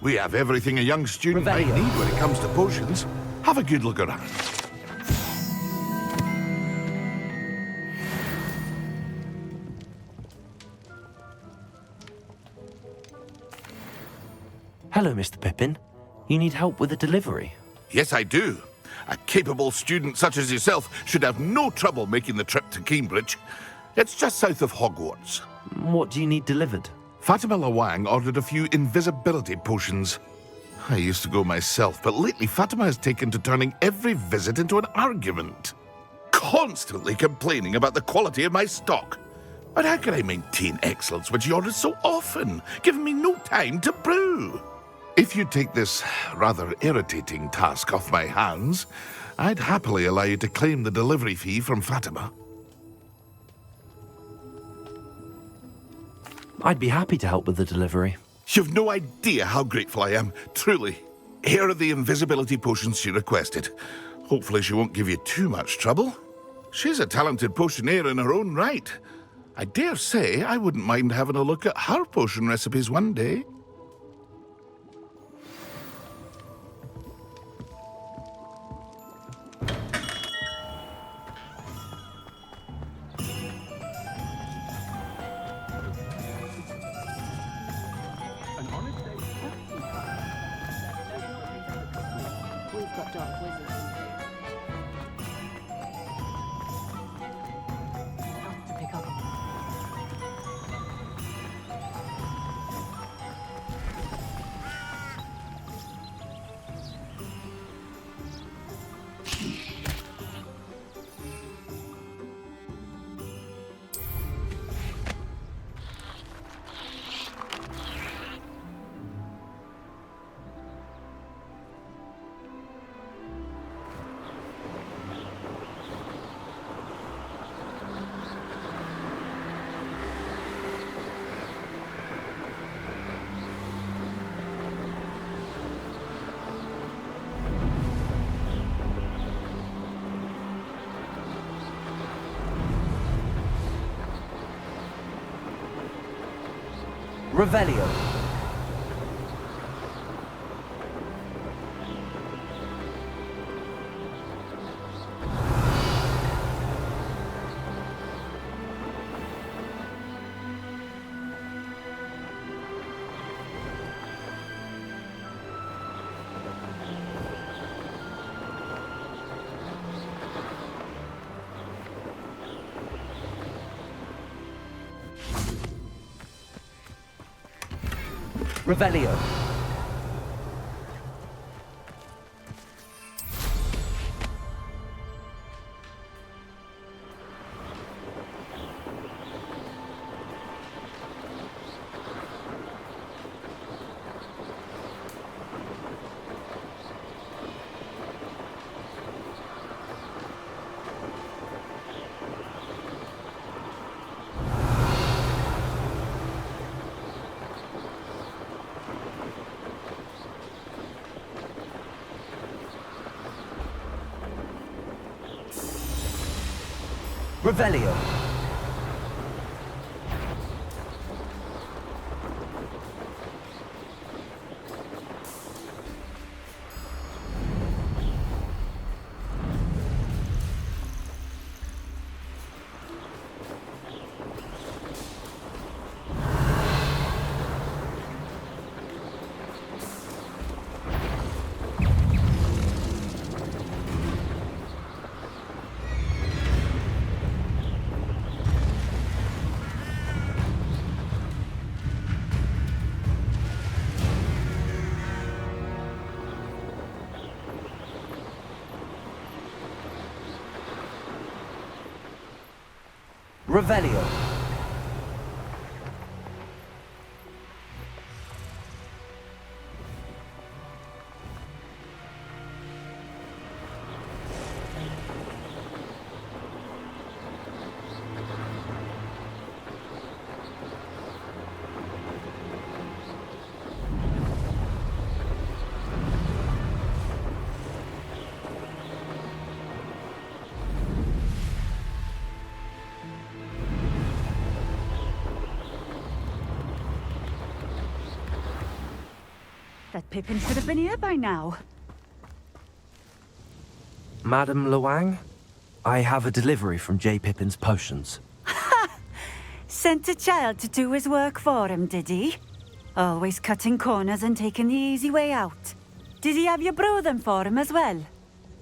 We have everything a young student might need when it comes to potions. Have a good look around. Hello, Mr. Pippin. You need help with a delivery? Yes, I do. A capable student such as yourself should have no trouble making the trip to Cambridge. It's just south of Hogwarts. What do you need delivered? Fatima Lawang ordered a few invisibility potions. I used to go myself, but lately Fatima has taken to turning every visit into an argument. Constantly complaining about the quality of my stock. But how can I maintain excellence when she orders so often, giving me no time to brew? If you take this rather irritating task off my hands, I'd happily allow you to claim the delivery fee from Fatima. I'd be happy to help with the delivery. You've no idea how grateful I am, truly. Here are the invisibility potions she requested. Hopefully she won't give you too much trouble. She's a talented potioneer in her own right. I dare say I wouldn't mind having a look at her potion recipes one day. Revelio. Revelio. Revelio. Revelio. That Pippin should have been here by now. Madame Luang, I have a delivery from J. Pippin's potions. Sent a child to do his work for him, did he? Always cutting corners and taking the easy way out. Did he have you brew them for him as well?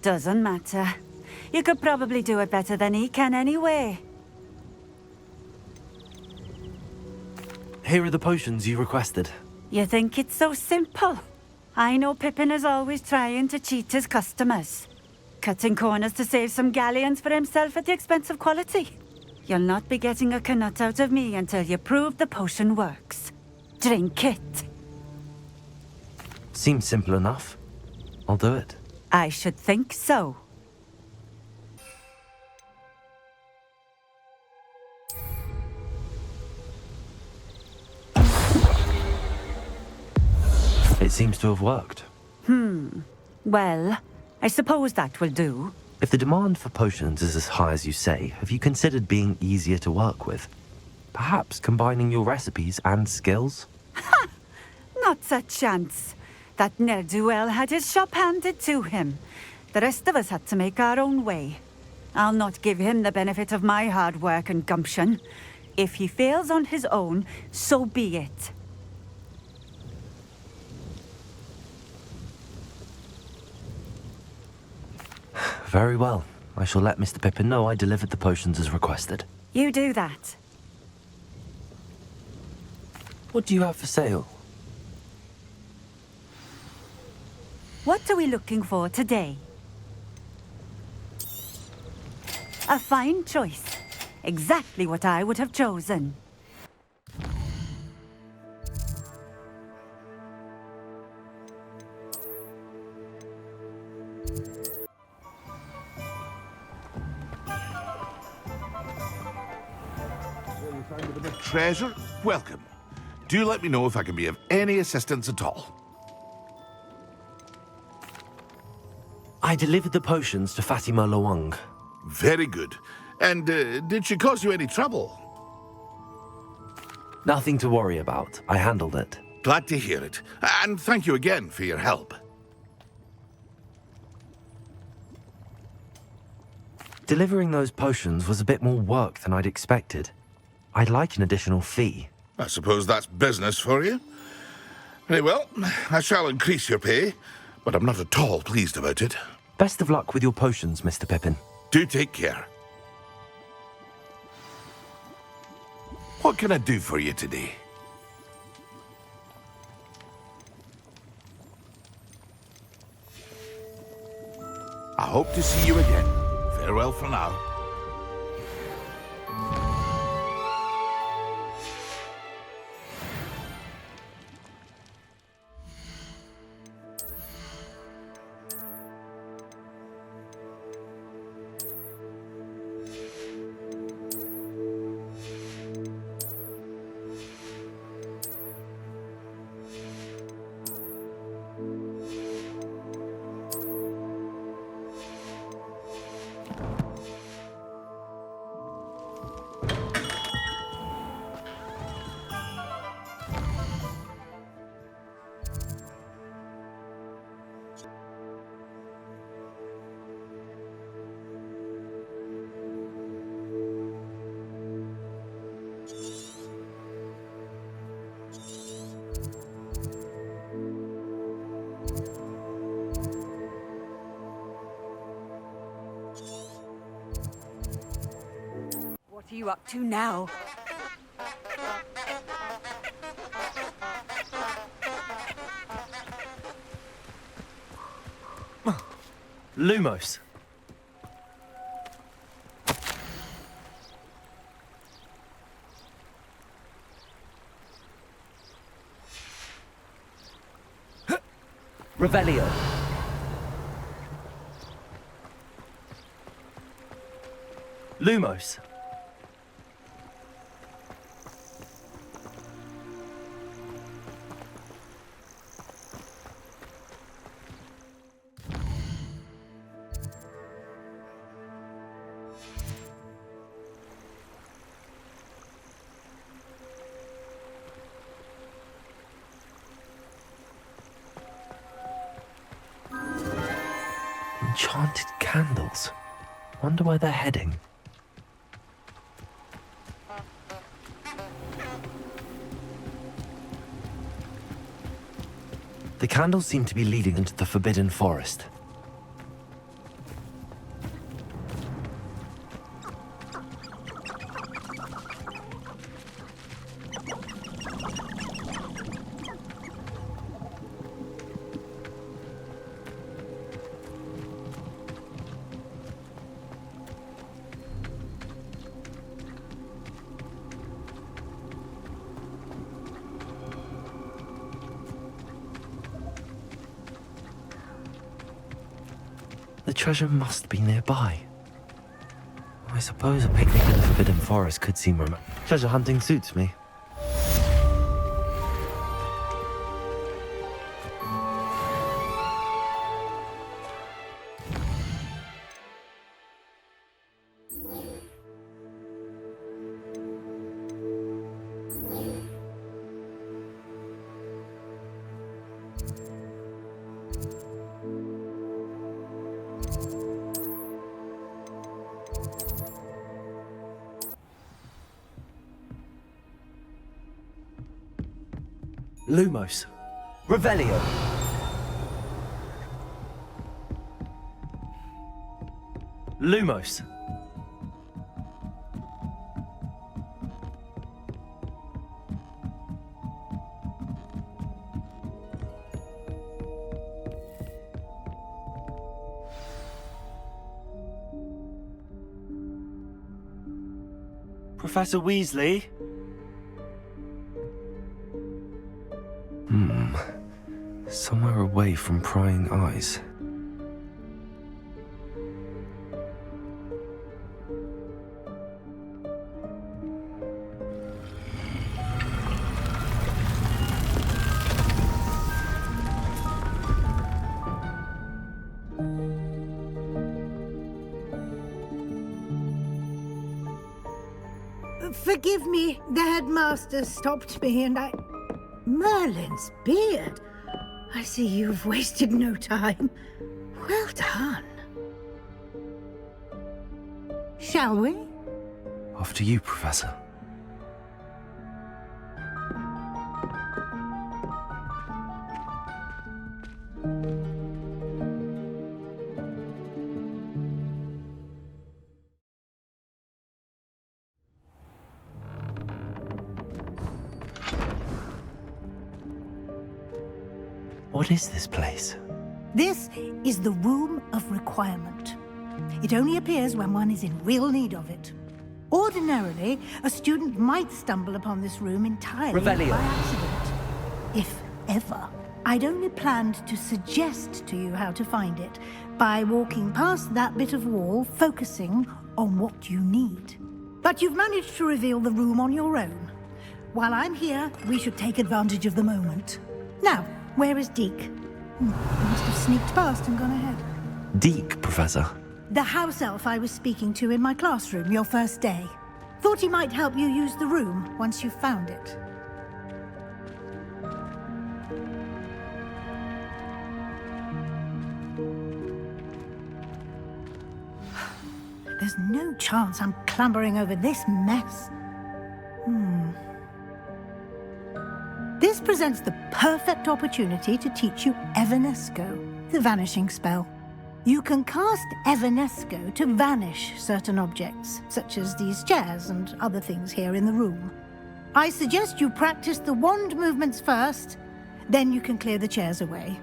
Doesn't matter. You could probably do it better than he can anyway. Here are the potions you requested. You think it's so simple? I know Pippin is always trying to cheat his customers. Cutting corners to save some galleons for himself at the expense of quality. You'll not be getting a canut out of me until you prove the potion works. Drink it. Seems simple enough. I'll do it. I should think so. It seems to have worked. Well, I suppose that will do. If the demand for potions is as high as you say, have you considered being easier to work with? Perhaps combining your recipes and skills? Not a chance. That ne'er-do-well had his shop handed to him. The rest of us had to make our own way. I'll not give him the benefit of my hard work and gumption. If he fails on his own, so be it. Very well. I shall let Mr. Pippin know I delivered the potions as requested. You do that. What do you have for sale? What are we looking for today? A fine choice. Exactly what I would have chosen. Treasure? Welcome. Do let me know if I can be of any assistance at all. I delivered the potions to Fatima Luang. Very good. And did she cause you any trouble? Nothing to worry about. I handled it. Glad to hear it. And thank you again for your help. Delivering those potions was a bit more work than I'd expected. I'd like an additional fee. I suppose that's business for you. Very well, I shall increase your pay, but I'm not at all pleased about it. Best of luck with your potions, Mr. Pippin. Do take care. What can I do for you today? I hope to see you again. Farewell for now. What are you up to now? Lumos. Revelio. Lumos. Enchanted candles. Wonder where they're heading. The candles seem to be leading into the Forbidden Forest. The treasure must be nearby. I suppose a picnic in the Forbidden Forest could seem romantic. Treasure hunting suits me. Lumos. Revelio. Lumos. Professor Weasley? Somewhere away from prying eyes. Forgive me, the headmaster stopped me and I... Merlin's beard. I see you've wasted no time. Well done. Shall we? After you, Professor. What is this place? This is the Room of Requirement. It only appears when one is in real need of it. Ordinarily, a student might stumble upon this room entirely Revelio. by accident. If ever. I'd only planned to suggest to you how to find it by walking past that bit of wall, focusing on what you need. But you've managed to reveal the room on your own. While I'm here, we should take advantage of the moment. Now, where is Deke? He must have sneaked past and gone ahead. Deke, Professor. The house elf I was speaking to in my classroom your first day. Thought he might help you use the room once you found it. There's no chance I'm clambering over this mess. This presents the perfect opportunity to teach you Evanesco, the vanishing spell. You can cast Evanesco to vanish certain objects, such as these chairs and other things here in the room. I suggest you practice the wand movements first, then you can clear the chairs away.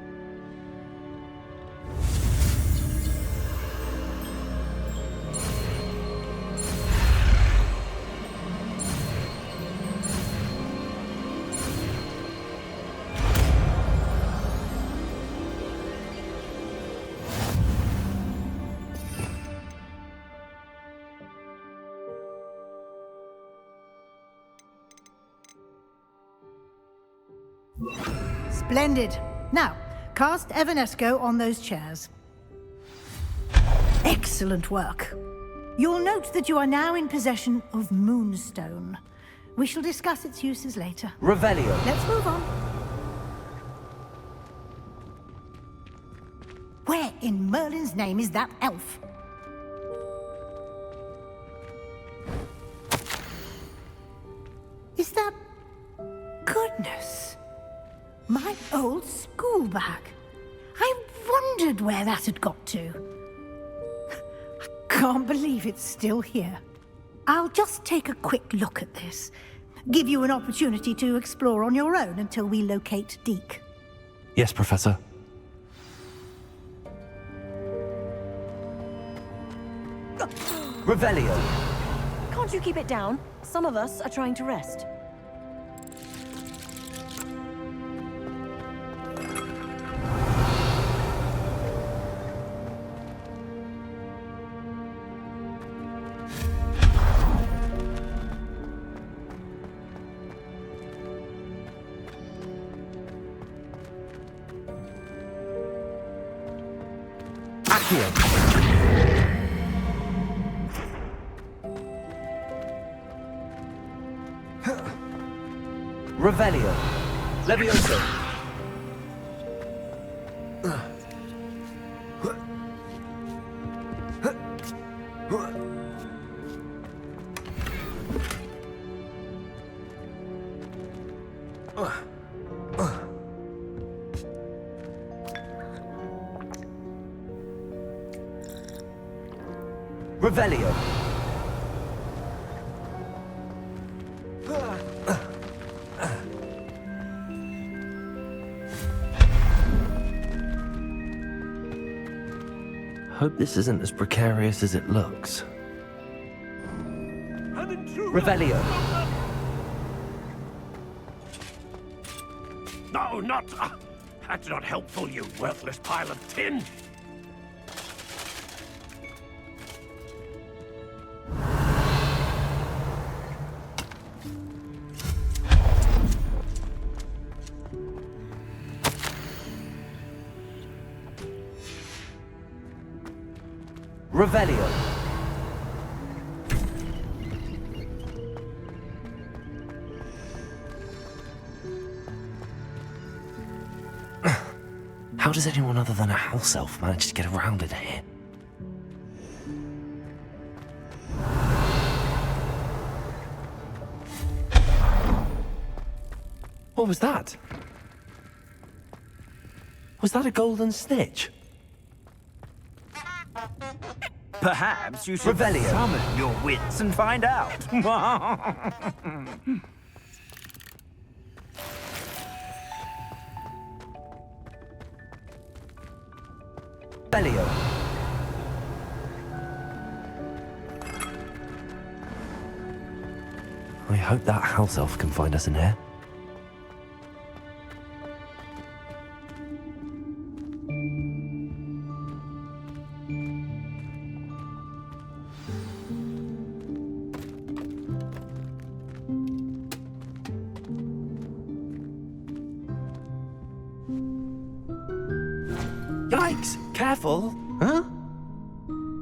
Splendid. Now, cast Evanesco on those chairs. Excellent work. You'll note that you are now in possession of Moonstone. We shall discuss its uses later. Revelio. Let's move on. Where in Merlin's name is that elf? Is that... Goodness. My old school bag. I wondered where that had got to. I can't believe it's still here. I'll just take a quick look at this. Give you an opportunity to explore on your own until we locate Deke. Yes, Professor. Revelio. Can't you keep it down? Some of us are trying to rest. Revelio. Levioso. Revelio. Hope this isn't as precarious as it looks. Revelio. No, not... that's not helpful, you worthless pile of tin. Revelio. How does anyone other than a house elf manage to get around in here? What was that? Was that a golden snitch? Perhaps you should Revelio. summon your wits and find out. Revelio. I hope that house elf can find us in here. Yikes! Careful! Huh?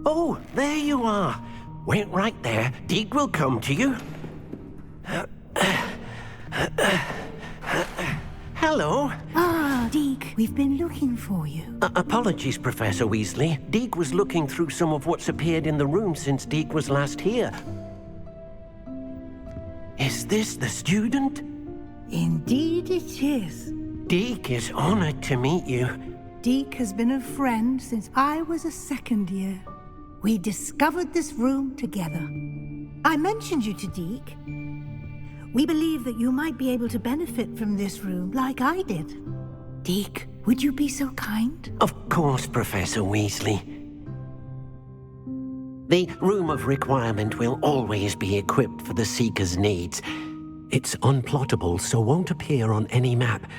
Oh, there you are. Wait right there. Deke will come to you. Hello. Ah, Deke, we've been looking for you. Apologies, Professor Weasley. Deke was looking through some of what's appeared in the room since Deke was last here. Is this the student? Indeed it is. Deke is honored to meet you. Deke has been a friend since I was a second year. We discovered this room together. I mentioned you to Deke. We believe that you might be able to benefit from this room like I did. Deke, would you be so kind? Of course, Professor Weasley. The Room of Requirement will always be equipped for the Seeker's needs. It's unplottable, so won't appear on any map.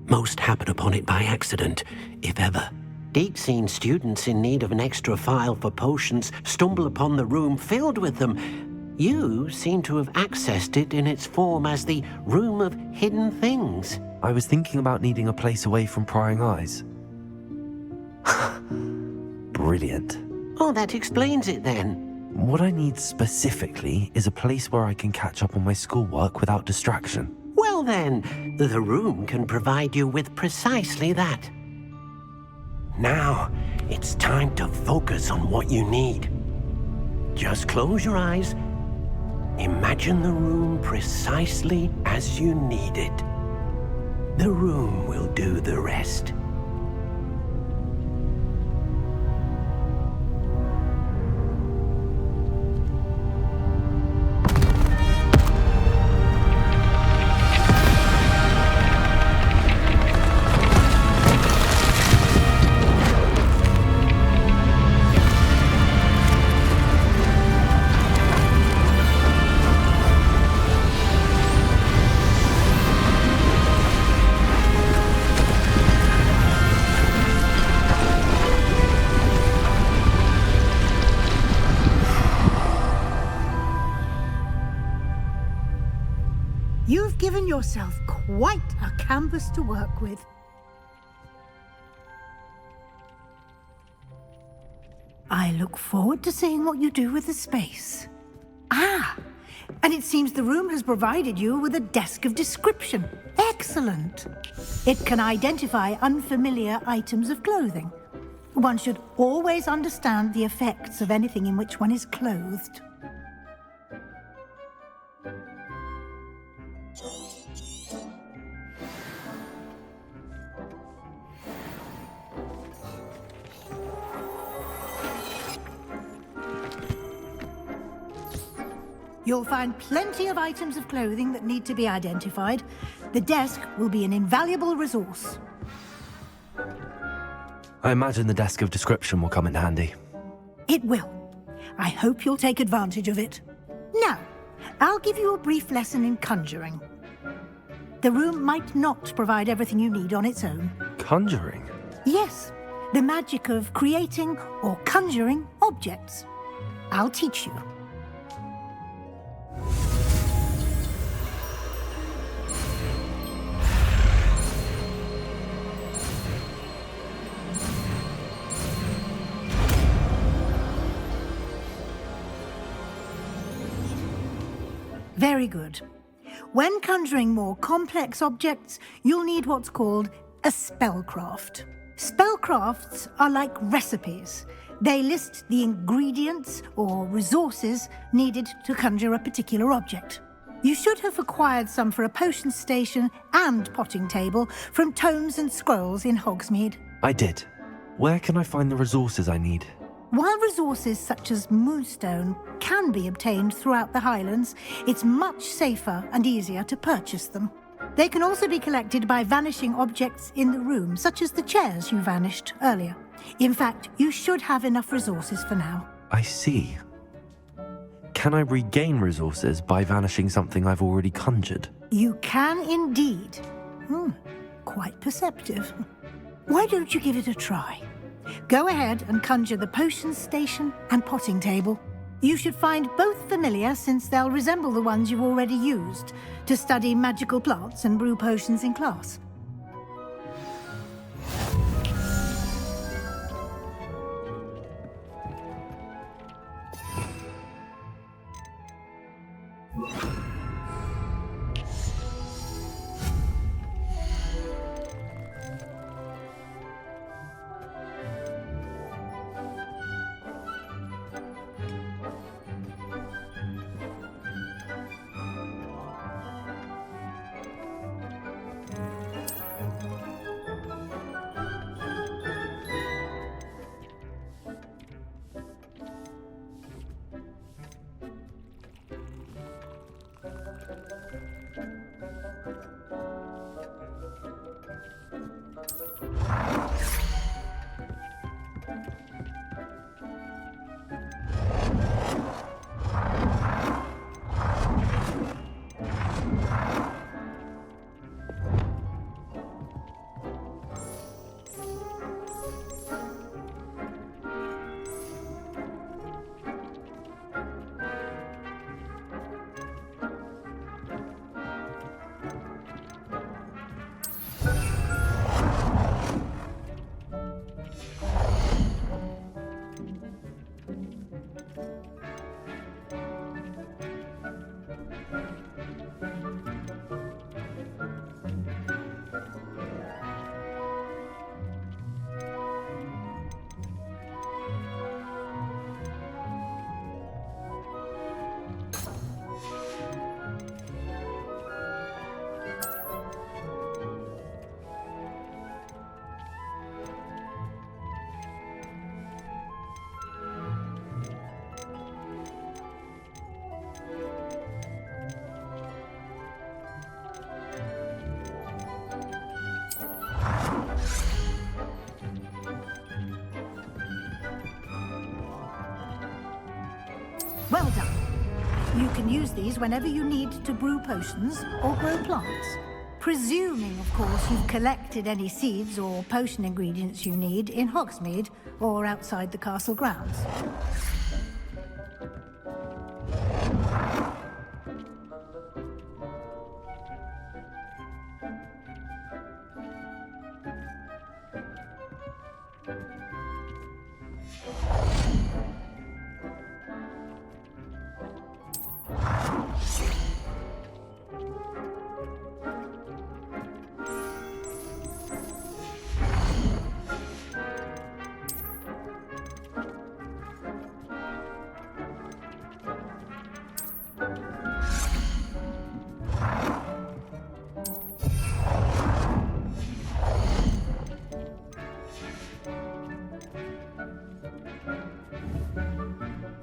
Most happen upon it by accident, if ever. Deke's seen students in need of an extra file for potions stumble upon the room filled with them. You seem to have accessed it in its form as the Room of Hidden Things. I was thinking about needing a place away from prying eyes. Brilliant. Oh, that explains it then. What I need specifically is a place where I can catch up on my schoolwork without distraction. Well then, the room can provide you with precisely that. Now, it's time to focus on what you need. Just close your eyes. Imagine the room precisely as you need it. The room will do the rest. You've given yourself quite a canvas to work with. I look forward to seeing what you do with the space. Ah, and it seems the room has provided you with a desk of description. Excellent. It can identify unfamiliar items of clothing. One should always understand the effects of anything in which one is clothed. You'll find plenty of items of clothing that need to be identified. The desk will be an invaluable resource. I imagine the desk of description will come in handy. It will. I hope you'll take advantage of it. Now, I'll give you a brief lesson in conjuring. The room might not provide everything you need on its own. Conjuring? Yes, the magic of creating or conjuring objects. I'll teach you. Very good. When conjuring more complex objects, you'll need what's called a spellcraft. Spellcrafts are like recipes. They list the ingredients or resources needed to conjure a particular object. You should have acquired some for a potion station and potting table from tomes and scrolls in Hogsmeade. I did. Where can I find the resources I need? While resources such as moonstone can be obtained throughout the Highlands, it's much safer and easier to purchase them. They can also be collected by vanishing objects in the room, such as the chairs you vanished earlier. In fact, you should have enough resources for now. I see. Can I regain resources by vanishing something I've already conjured? You can indeed. Quite perceptive. Why don't you give it a try? Go ahead and conjure the potion station and potting table. You should find both familiar, since they'll resemble the ones you've already used to study magical plants and brew potions in class. You can use these whenever you need to brew potions or grow plants. Presuming, of course, you've collected any seeds or potion ingredients you need in Hogsmeade or outside the castle grounds.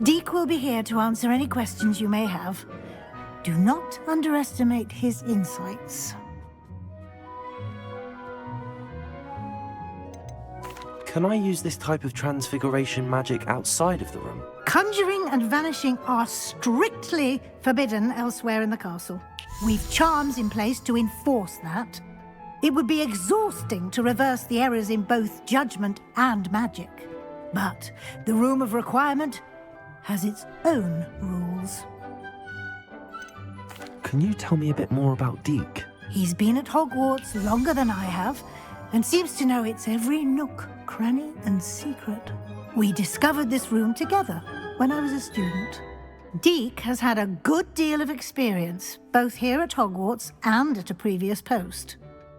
Deke will be here to answer any questions you may have. Do not underestimate his insights. Can I use this type of transfiguration magic outside of the room? Conjuring and vanishing are strictly forbidden elsewhere in the castle. We've charms in place to enforce that. It would be exhausting to reverse the errors in both judgment and magic. But the Room of Requirement has its own rules. Can you tell me a bit more about Deke? He's been at Hogwarts longer than I have, and seems to know its every nook, cranny, and secret. We discovered this room together when I was a student. Deke has had a good deal of experience, both here at Hogwarts and at a previous post.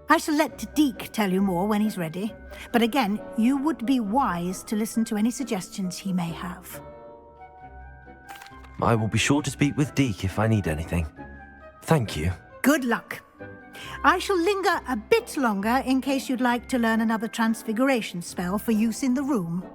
I shall let Deke tell you more when he's ready, but again, you would be wise to listen to any suggestions he may have. I will be sure to speak with Deke if I need anything. Thank you. Good luck. I shall linger a bit longer in case you'd like to learn another transfiguration spell for use in the room.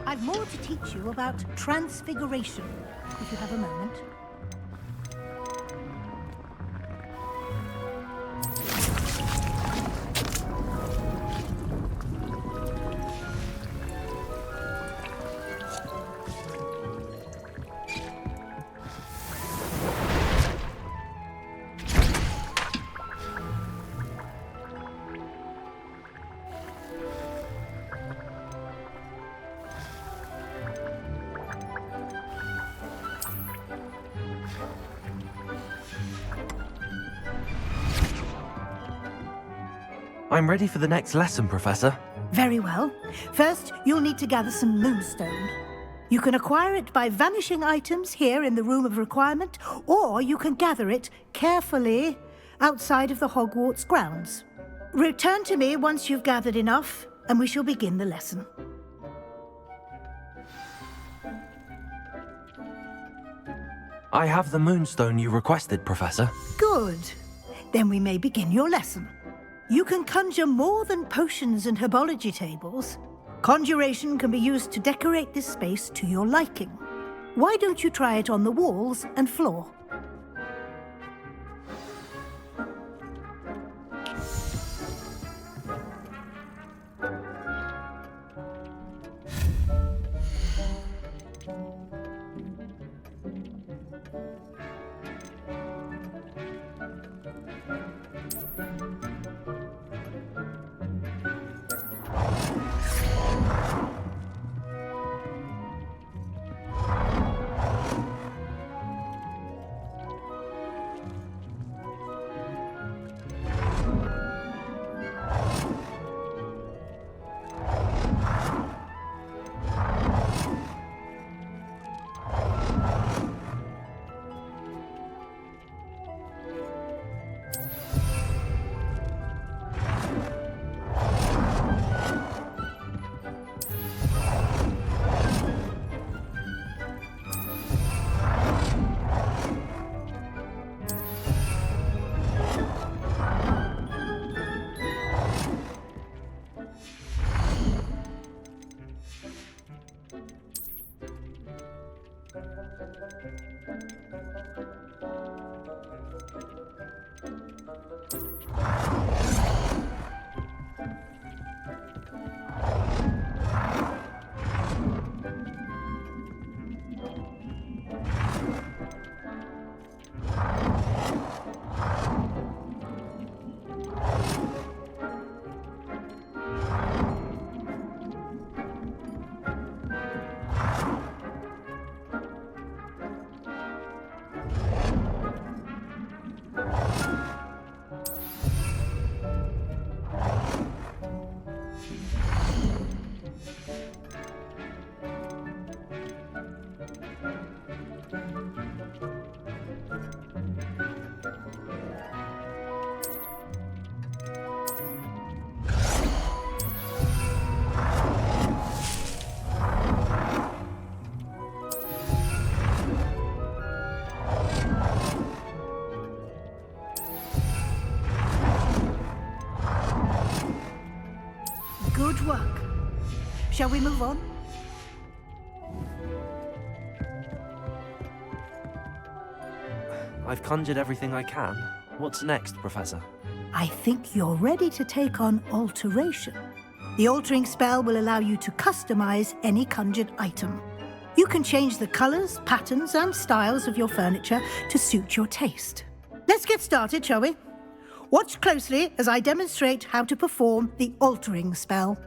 I've more to teach you about transfiguration, if you have a moment. I'm ready for the next lesson, Professor. Very well. First, you'll need to gather some moonstone. You can acquire it by vanishing items here in the Room of Requirement, or you can gather it carefully outside of the Hogwarts grounds. Return to me once you've gathered enough, and we shall begin the lesson. I have the moonstone you requested, Professor. Good. Then we may begin your lesson. You can conjure more than potions and herbology tables. Conjuration can be used to decorate this space to your liking. Why don't you try it on the walls and floor? Good work. Shall we move on? I've conjured everything I can. What's next, Professor? I think you're ready to take on alteration. The altering spell will allow you to customize any conjured item. You can change the colors, patterns, and styles of your furniture to suit your taste. Let's get started, shall we? Watch closely as I demonstrate how to perform the altering spell.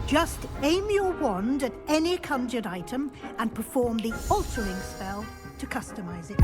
Just aim your wand at any conjured item and perform the altering spell to customize it.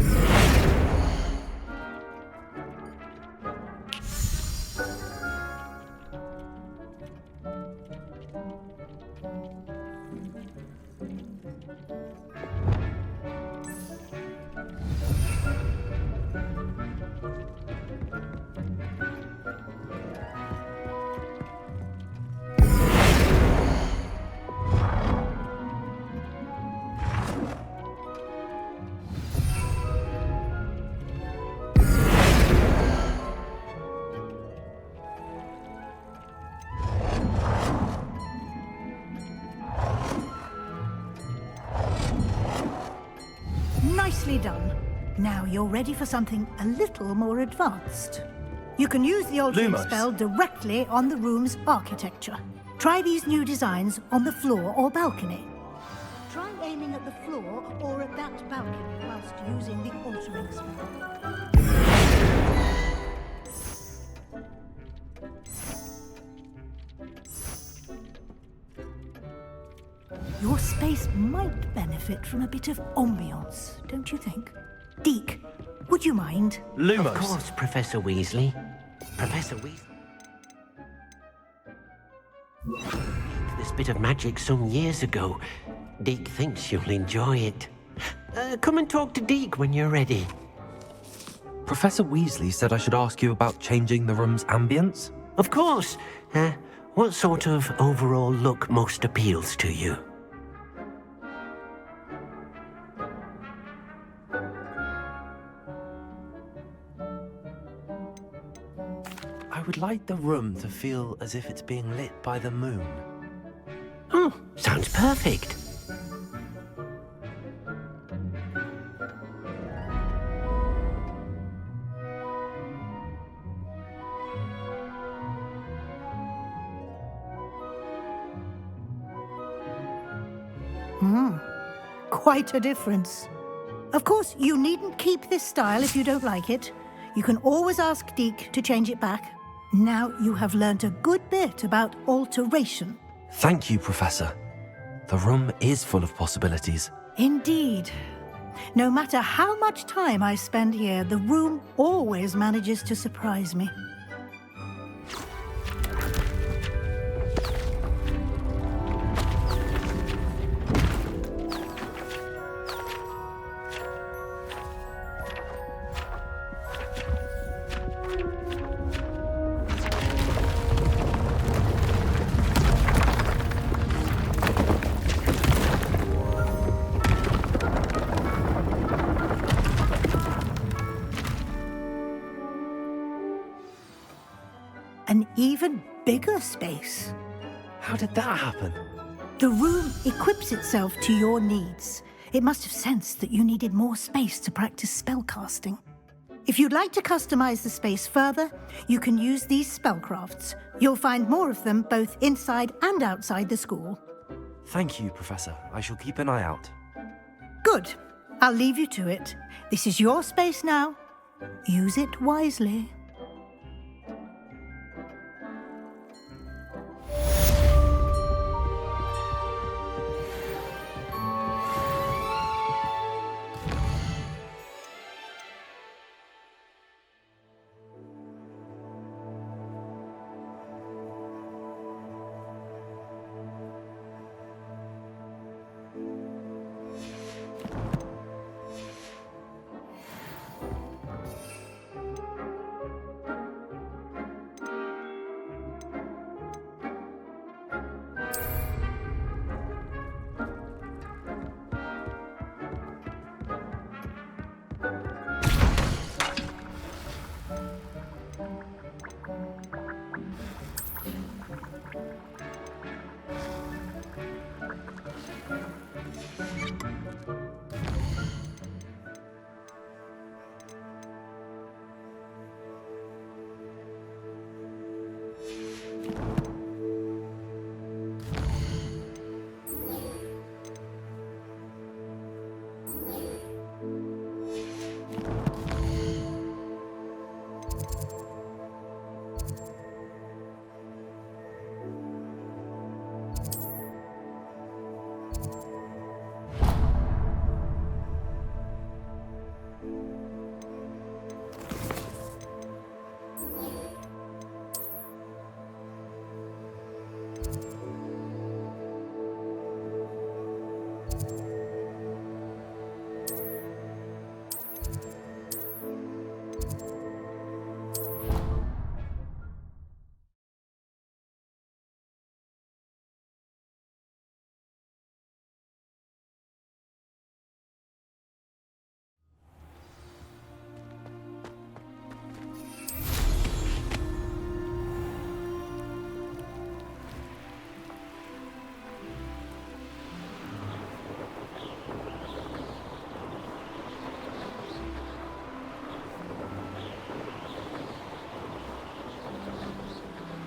Nicely done. Now you're ready for something a little more advanced. You can use the altering Lumos. spell directly on the room's architecture. Try these new designs on the floor or balcony. Try aiming at the floor or at that balcony whilst using the altering spell. Your space might benefit from a bit of ambiance, don't you think? Deke, would you mind? Lumos. Of course, Professor Weasley. Professor Weasley. This bit of magic some years ago. Deke thinks you'll enjoy it. Come and talk to Deke when you're ready. Professor Weasley said I should ask you about changing the room's ambience? Of course. What sort of overall look most appeals to you? I would like the room to feel as if it's being lit by the moon. Oh, sounds perfect. Quite a difference. Of course, you needn't keep this style if you don't like it. You can always ask Deke to change it back. Now you have learnt a good bit about alteration. Thank you, Professor. The room is full of possibilities. Indeed. No matter how much time I spend here, the room always manages to surprise me. even bigger space. How did that happen? The room equips itself to your needs. It must have sensed that you needed more space to practice spellcasting. If you'd like to customize the space further, you can use these spellcrafts. You'll find more of them both inside and outside the school. Thank you, Professor. I shall keep an eye out. Good. I'll leave you to it. This is your space now. Use it wisely.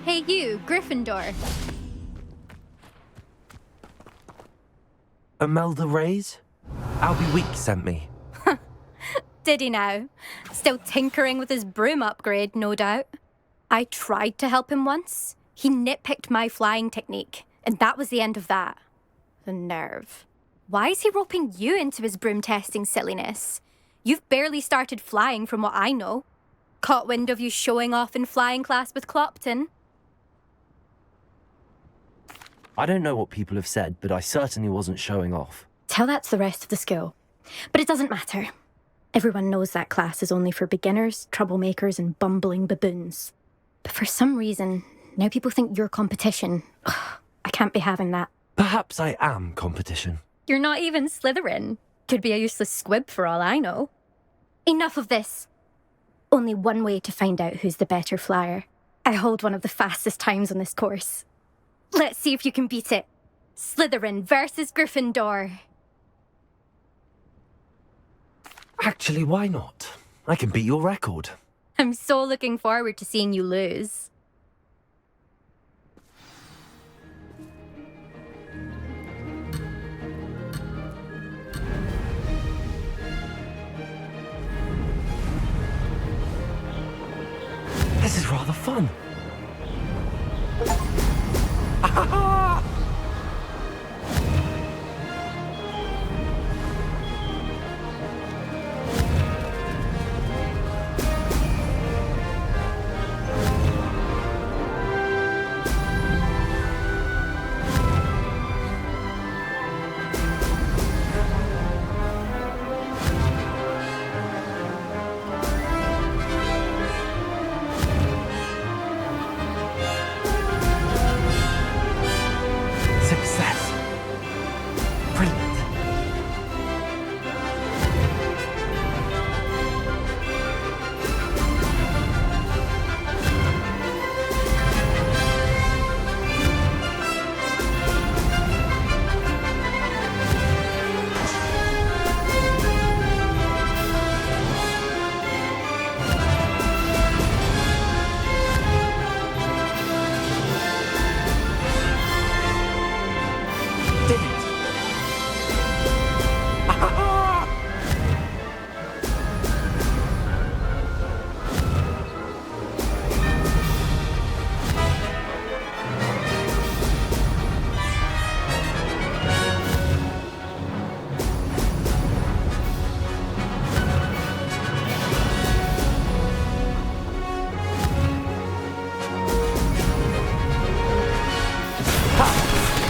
Hey you, Gryffindor. Imelda Reyes? Albie Week sent me. Did he now? Still tinkering with his broom upgrade, no doubt. I tried to help him once. He nitpicked my flying technique, and that was the end of that. The nerve. Why is he roping you into his broom testing silliness? You've barely started flying from what I know. Caught wind of you showing off in flying class with Clopton. I don't know what people have said, but I certainly wasn't showing off. Tell that to the rest of the school. But it doesn't matter. Everyone knows that class is only for beginners, troublemakers, and bumbling baboons. But for some reason, now people think you're competition. Ugh, I can't be having that. Perhaps I am competition. You're not even Slytherin. Could be a useless squib for all I know. Enough of this. Only one way to find out who's the better flyer. I hold one of the fastest times on this course. Let's see if you can beat it. Slytherin versus Gryffindor. Actually, why not? I can beat your record. I'm so looking forward to seeing you lose. This is rather fun.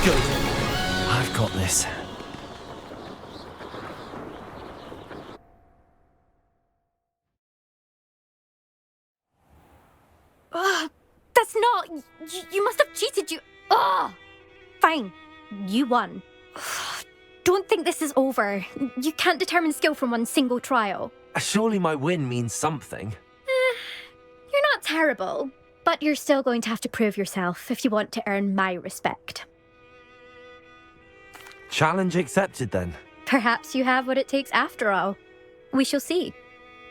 Good. I've got this. Ugh, that's not... You must have cheated, you... Ugh! Fine. You won. Don't think this is over. You can't determine skill from one single trial. Surely my win means something. You're not terrible, but you're still going to have to prove yourself if you want to earn my respect. Challenge accepted then. Perhaps you have what it takes after all. We shall see.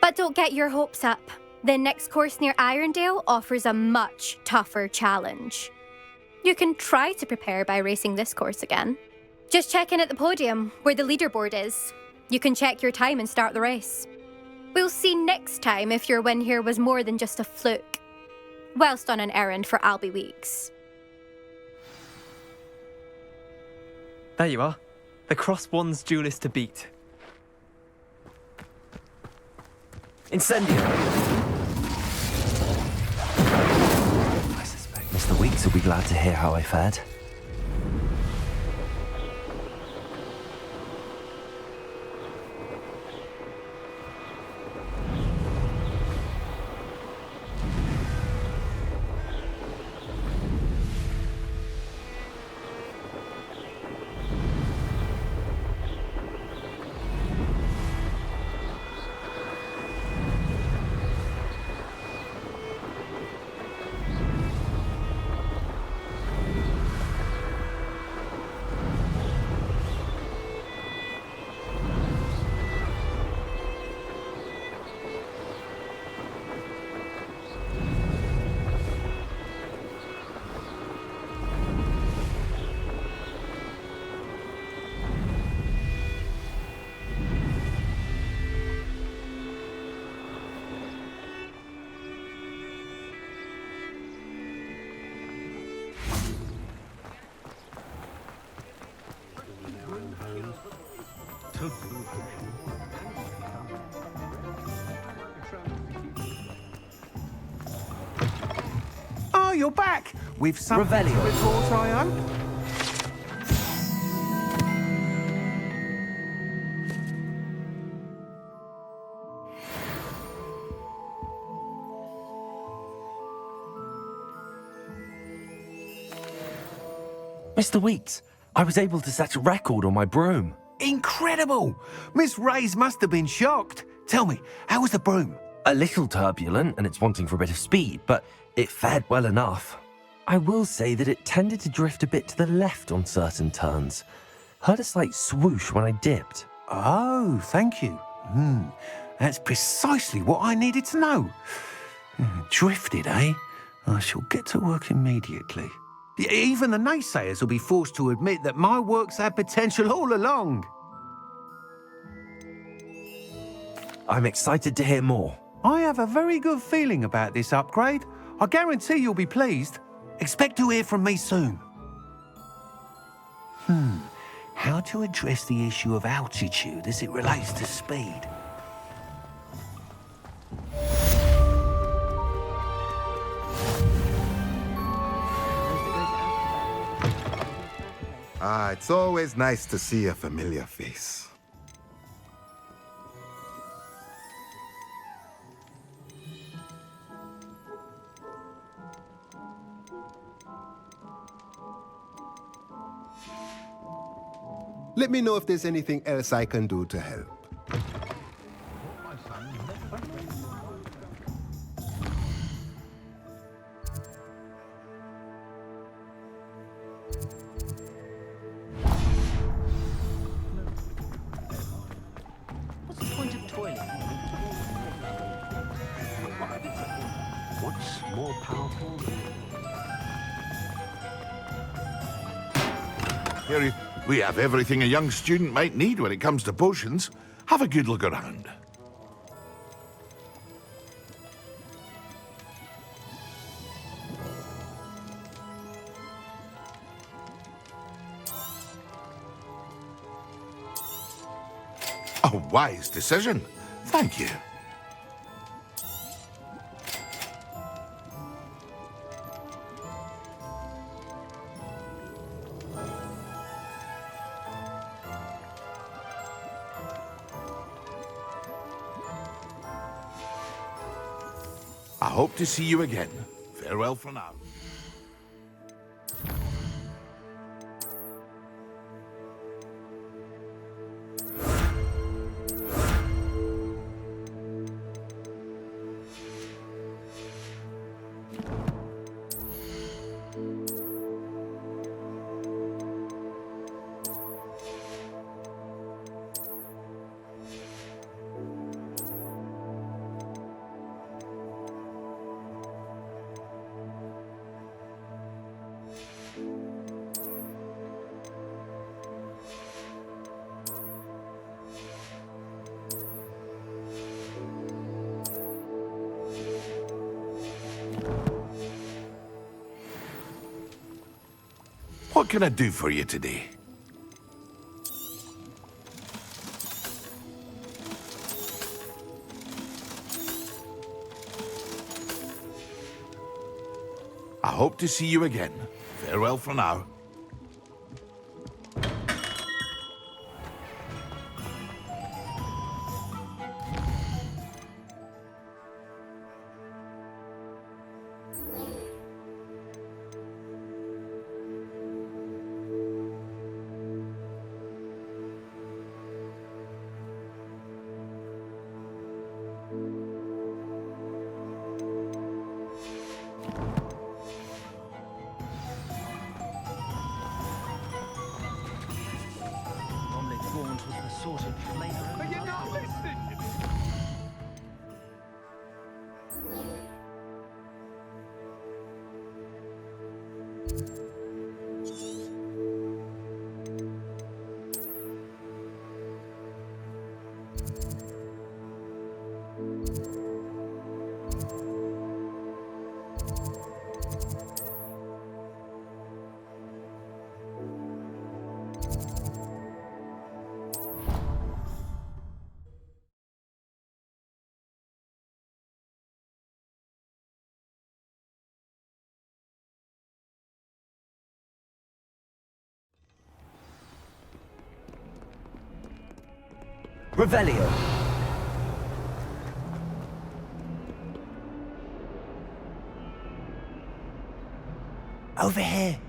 But don't get your hopes up. The next course near Irondale offers a much tougher challenge. You can try to prepare by racing this course again. Just check in at the podium, where the leaderboard is. You can check your time and start the race. We'll see next time if your win here was more than just a fluke. Whilst on an errand for Albie Weeks. There you are. The Crosswands duelist to beat. Incendio! I suspect Mr. Weeks will be glad to hear how I fared. Oh, you're back! With something to report, I hope? Mr. Weeks, I was able to set a record on my broom. Incredible! Miss Reyes must have been shocked. Tell me, how was the broom? A little turbulent, and it's wanting for a bit of speed, but it fared well enough. I will say that it tended to drift a bit to the left on certain turns. Heard a slight swoosh when I dipped. Oh, thank you. That's precisely what I needed to know. Drifted, eh? I shall get to work immediately. Even the naysayers will be forced to admit that my work's had potential all along. I'm excited to hear more. I have a very good feeling about this upgrade. I guarantee you'll be pleased. Expect to hear from me soon. How to address the issue of altitude as it relates to speed? It's always nice to see a familiar face. Let me know if there's anything else I can do to help. What's the point of toilet? What's more powerful than... Here, we have everything a young student might need when it comes to potions. Have a good look around. A wise decision. Thank you. hope to see you again. Farewell for now. What can I do for you today? I hope to see you again. Farewell for now. Are you not listening? Revelio. Over here.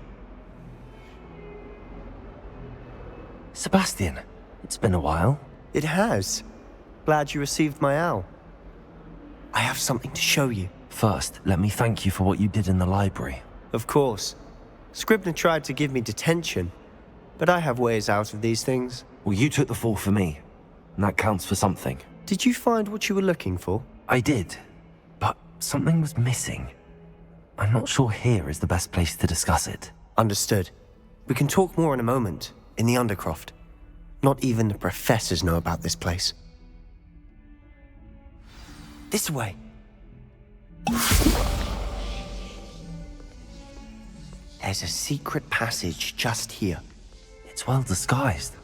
Sebastian, it's been a while. It has. Glad you received my owl. I have something to show you. First, let me thank you for what you did in the library. Of course. Scribner tried to give me detention, but I have ways out of these things. Well, you took the fall for me, and that counts for something. Did you find what you were looking for? I did, but something was missing. I'm not sure here is the best place to discuss it. Understood. We can talk more in a moment, in the Undercroft. Not even the professors know about this place. This way. There's a secret passage just here. It's well disguised.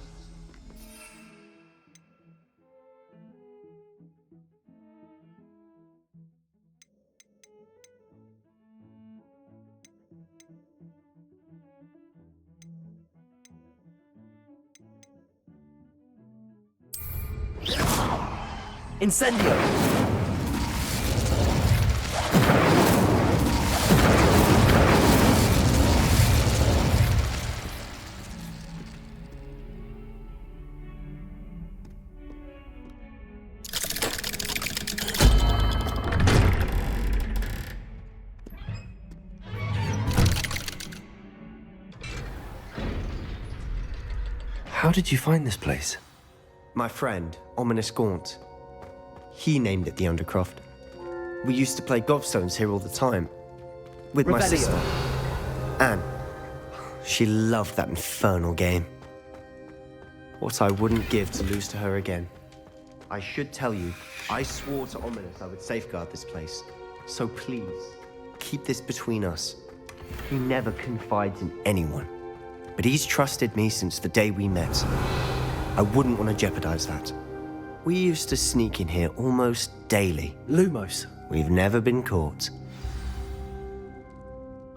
Incendio! How did you find this place? My friend, Ominous Gaunt. He named it the Undercroft. We used to play gobstones here all the time. With my sister, Anne. She loved that infernal game. What I wouldn't give to lose to her again. I should tell you, I swore to Ominous I would safeguard this place. So please, keep this between us. He never confides in anyone. But he's trusted me since the day we met. I wouldn't want to jeopardize that. We used to sneak in here almost daily. Lumos. We've never been caught.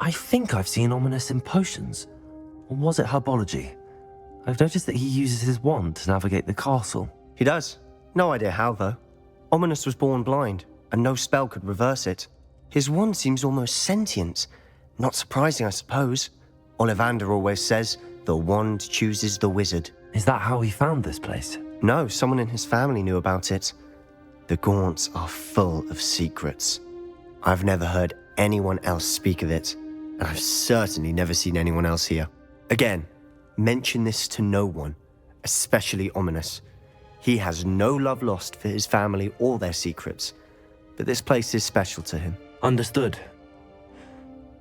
I think I've seen Ominous in potions. Or was it herbology? I've noticed that he uses his wand to navigate the castle. He does. No idea how, though. Ominous was born blind, and no spell could reverse it. His wand seems almost sentient. Not surprising, I suppose. Ollivander always says, the wand chooses the wizard. Is that how he found this place? No, someone in his family knew about it. The Gaunts are full of secrets. I've never heard anyone else speak of it, and I've certainly never seen anyone else here. Again, mention this to no one, especially Ominous. He has no love lost for his family or their secrets, but this place is special to him. Understood.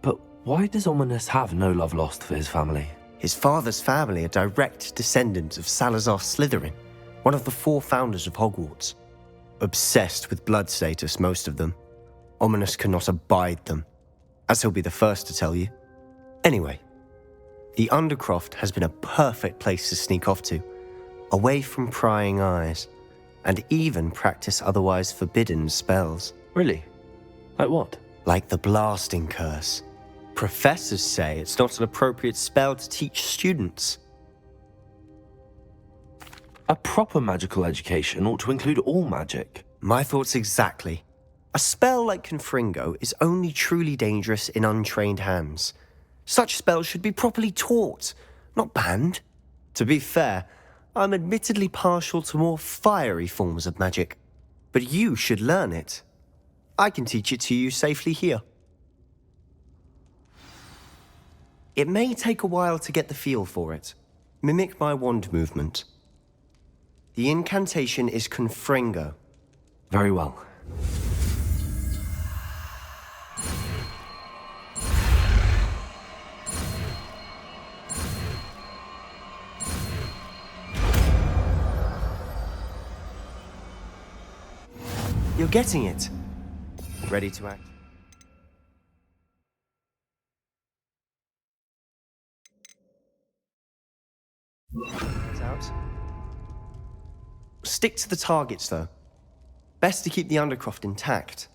But why does Ominous have no love lost for his family? His father's family are direct descendants of Salazar Slytherin, one of the 4 founders of Hogwarts. Obsessed with blood status, most of them. Ominous cannot abide them, as he'll be the first to tell you. Anyway, the Undercroft has been a perfect place to sneak off to, away from prying eyes, and even practice otherwise forbidden spells. Really? Like what? Like the Blasting Curse. Professors say it's not an appropriate spell to teach students. A proper magical education ought to include all magic. My thoughts exactly. A spell like Confringo is only truly dangerous in untrained hands. Such spells should be properly taught, not banned. To be fair, I'm admittedly partial to more fiery forms of magic. But you should learn it. I can teach it to you safely here. It may take a while to get the feel for it. Mimic my wand movement. The incantation is Confringo. Very well. You're getting it. Ready to act? It's out. Stick to the targets, though. Best to keep the Undercroft intact.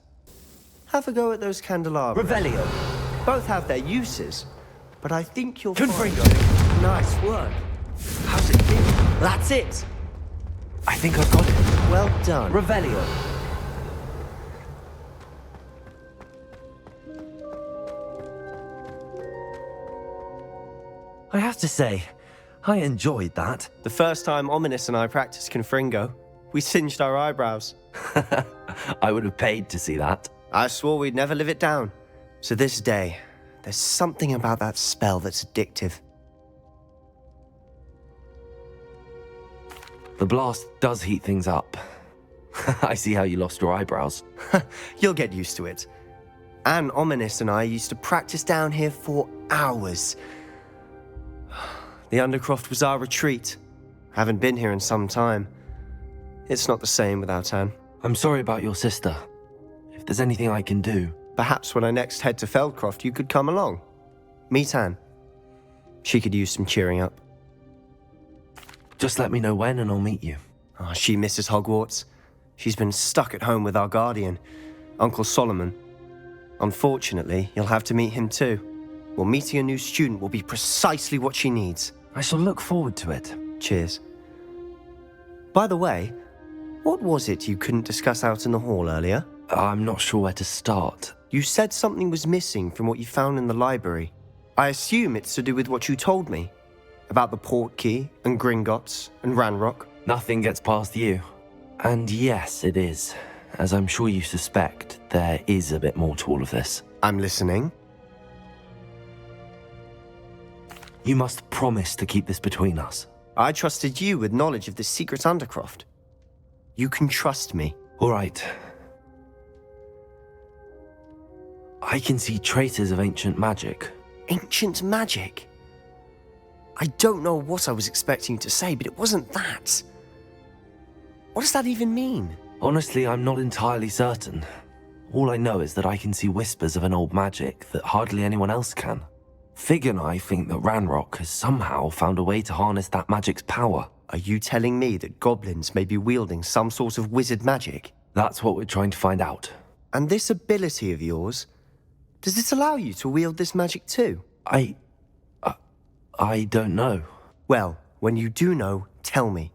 Have a go at those candelabras. Revelio. Both have their uses, but I think you'll Confringo. find... Nice work. How's it feel? That's it. I think I've got it. Well done. Revelio. I have to say, I enjoyed that. The first time Ominous and I practiced Confringo, we singed our eyebrows. I would have paid to see that. I swore we'd never live it down. So this day, there's something about that spell that's addictive. The blast does heat things up. I see how you lost your eyebrows. You'll get used to it. Anne Ominous and I used to practice down here for hours. The Undercroft was our retreat. Haven't been here in some time. It's not the same without Anne. I'm sorry about your sister. If there's anything I can do... Perhaps when I next head to Feldcroft, you could come along. Meet Anne. She could use some cheering up. Just let me know when and I'll meet you. Oh, she misses Hogwarts. She's been stuck at home with our guardian, Uncle Solomon. Unfortunately, you'll have to meet him too. Well, meeting a new student will be precisely what she needs. I shall look forward to it. Cheers. By the way, what was it you couldn't discuss out in the hall earlier? I'm not sure where to start. You said something was missing from what you found in the library. I assume it's to do with what you told me. About the Portkey and Gringotts and Ranrock. Nothing gets past you. And yes, it is. As I'm sure you suspect, there is a bit more to all of this. I'm listening. You must promise to keep this between us. I trusted you with knowledge of the secret Undercroft. You can trust me. All right. I can see traces of ancient magic. Ancient magic? I don't know what I was expecting you to say, but it wasn't that. What does that even mean? Honestly, I'm not entirely certain. All I know is that I can see whispers of an old magic that hardly anyone else can. Fig and I think that Ranrock has somehow found a way to harness that magic's power. Are you telling me that goblins may be wielding some sort of wizard magic? That's what we're trying to find out. And this ability of yours, does it allow you to wield this magic too? I don't know. Well, when you do know, tell me.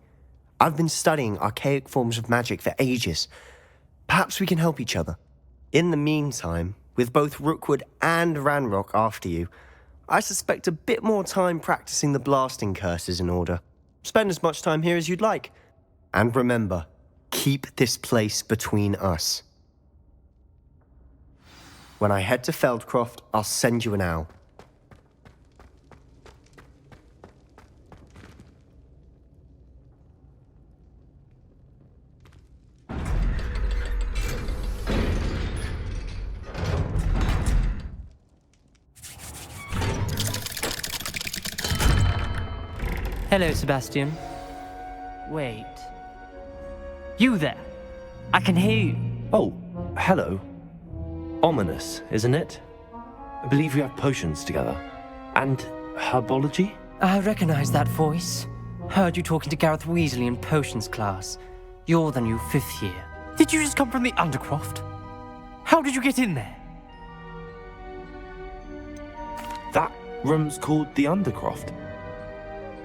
I've been studying archaic forms of magic for ages. Perhaps we can help each other. In the meantime, With both Rookwood and Ranrock after you, I suspect a bit more time practicing the blasting curse is in order. Spend as much time here as you'd like. And remember, keep this place between us. When I head to Feldcroft, I'll send you an owl. Hello, Sebastian. Wait. You there? I can hear you. Oh, hello. Ominous, isn't it? I believe we have potions together. And herbology? I recognize that voice. Heard you talking to Gareth Weasley in potions class. You're the new 5th year. Did you just come from the Undercroft? How did you get in there? That room's called the Undercroft.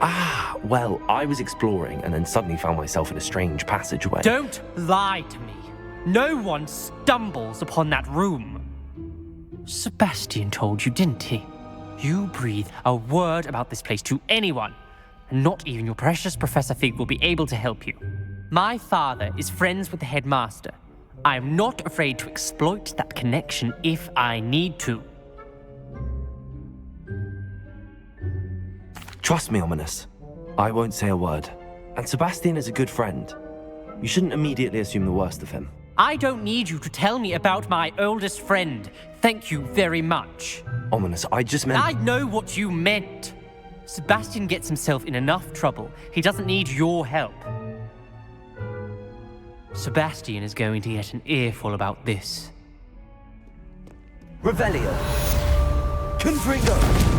Ah, well, I was exploring and then suddenly found myself in a strange passageway. Don't lie to me. No one stumbles upon that room. Sebastian told you, didn't he? You breathe a word about this place to anyone, and not even your precious Professor Fig will be able to help you. My father is friends with the headmaster. I am not afraid to exploit that connection if I need to. Trust me, Ominous. I won't say a word. And Sebastian is a good friend. You shouldn't immediately assume the worst of him. I don't need you to tell me about my oldest friend. Thank you very much. Ominous, I just meant... I know what you meant. Sebastian gets himself in enough trouble. He doesn't need your help. Sebastian is going to get an earful about this. Revelio. Confringo.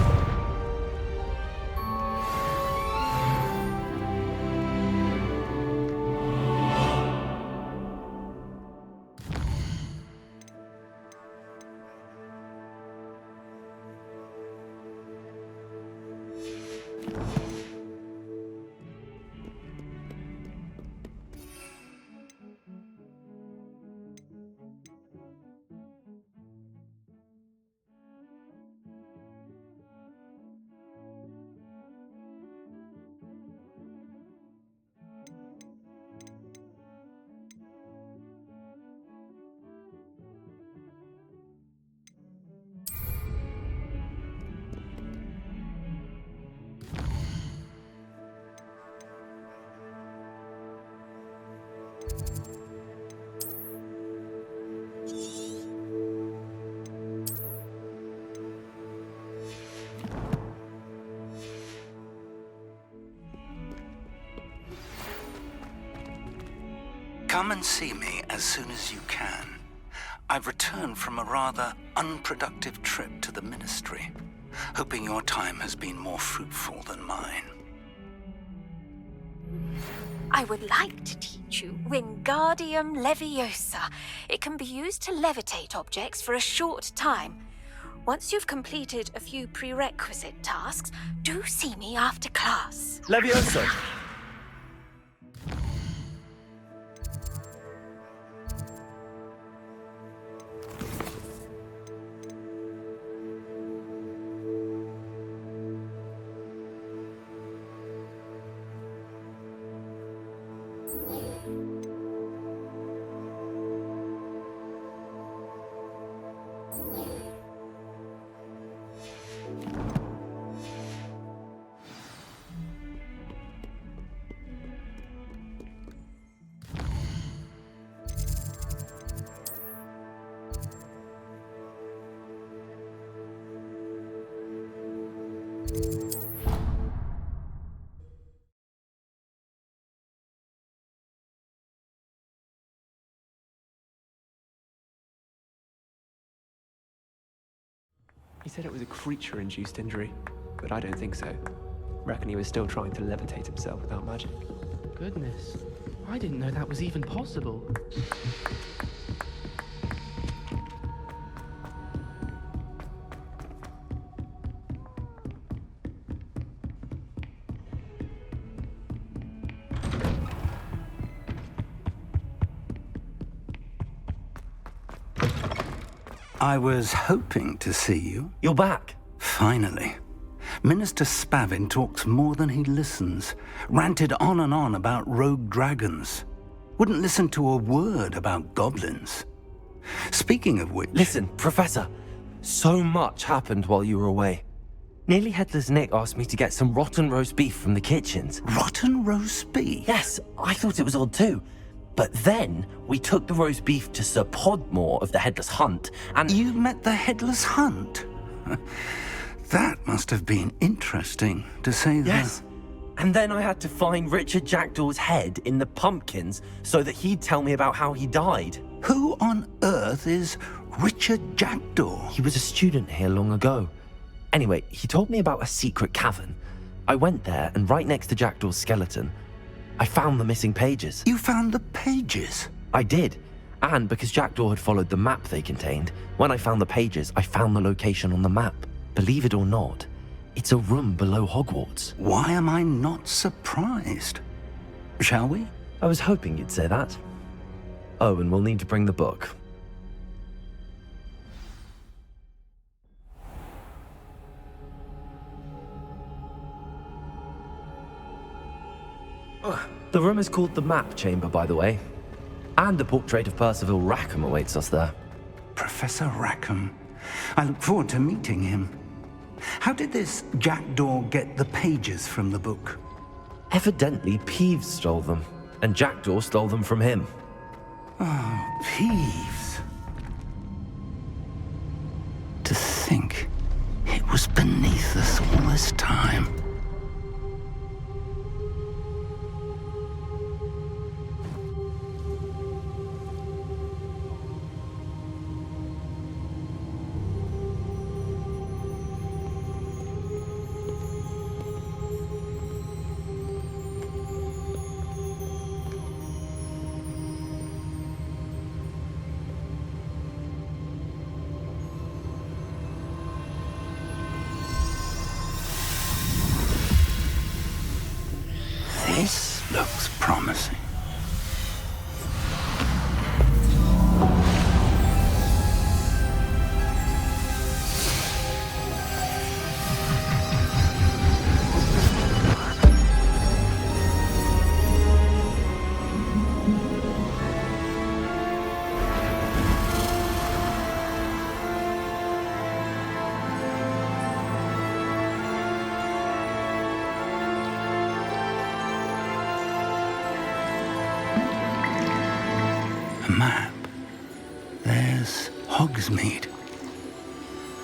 Come and see me as soon as you can. I've returned from a rather unproductive trip to the Ministry, hoping your time has been more fruitful than mine. I would like to teach you Wingardium Leviosa. It can be used to levitate objects for a short time. Once you've completed a few prerequisite tasks, do see me after class. Leviosa! He said it was a creature-induced injury, but I don't think so. Reckon he was still trying to levitate himself without magic. Goodness, I didn't know that was even possible. I was hoping to see you. You're back. Finally. Minister Spavin talks more than he listens. Ranted on and on about rogue dragons. Wouldn't listen to a word about goblins. Speaking of which... Listen, Professor. So much happened while you were away. Nearly Headless Nick asked me to get some rotten roast beef from the kitchens. Rotten roast beef? Yes, I thought it was odd too. But then we took the roast beef to Sir Podmore of the Headless Hunt, and... You met the Headless Hunt? That must have been interesting, to say the... Yes. And then I had to find Richard Jackdaw's head in the pumpkins so that he'd tell me about how he died. Who on earth is Richard Jackdaw? He was a student here long ago. Anyway, he told me about a secret cavern. I went there, and right next to Jackdaw's skeleton, I found the missing pages. You found the pages? I did. And because Jackdaw had followed the map they contained, when I found the pages, I found the location on the map. Believe it or not, it's a room below Hogwarts. Why am I not surprised? Shall we? I was hoping you'd say that. Oh, and we'll need to bring the book. The room is called the Map Chamber, by the way. And a portrait of Percival Rackham awaits us there. Professor Rackham. I look forward to meeting him. How did this Jackdaw get the pages from the book? Evidently, Peeves stole them, and Jackdaw stole them from him. Oh, Peeves. To think it was beneath us all this time. This looks promising. Map. There's Hogsmeade.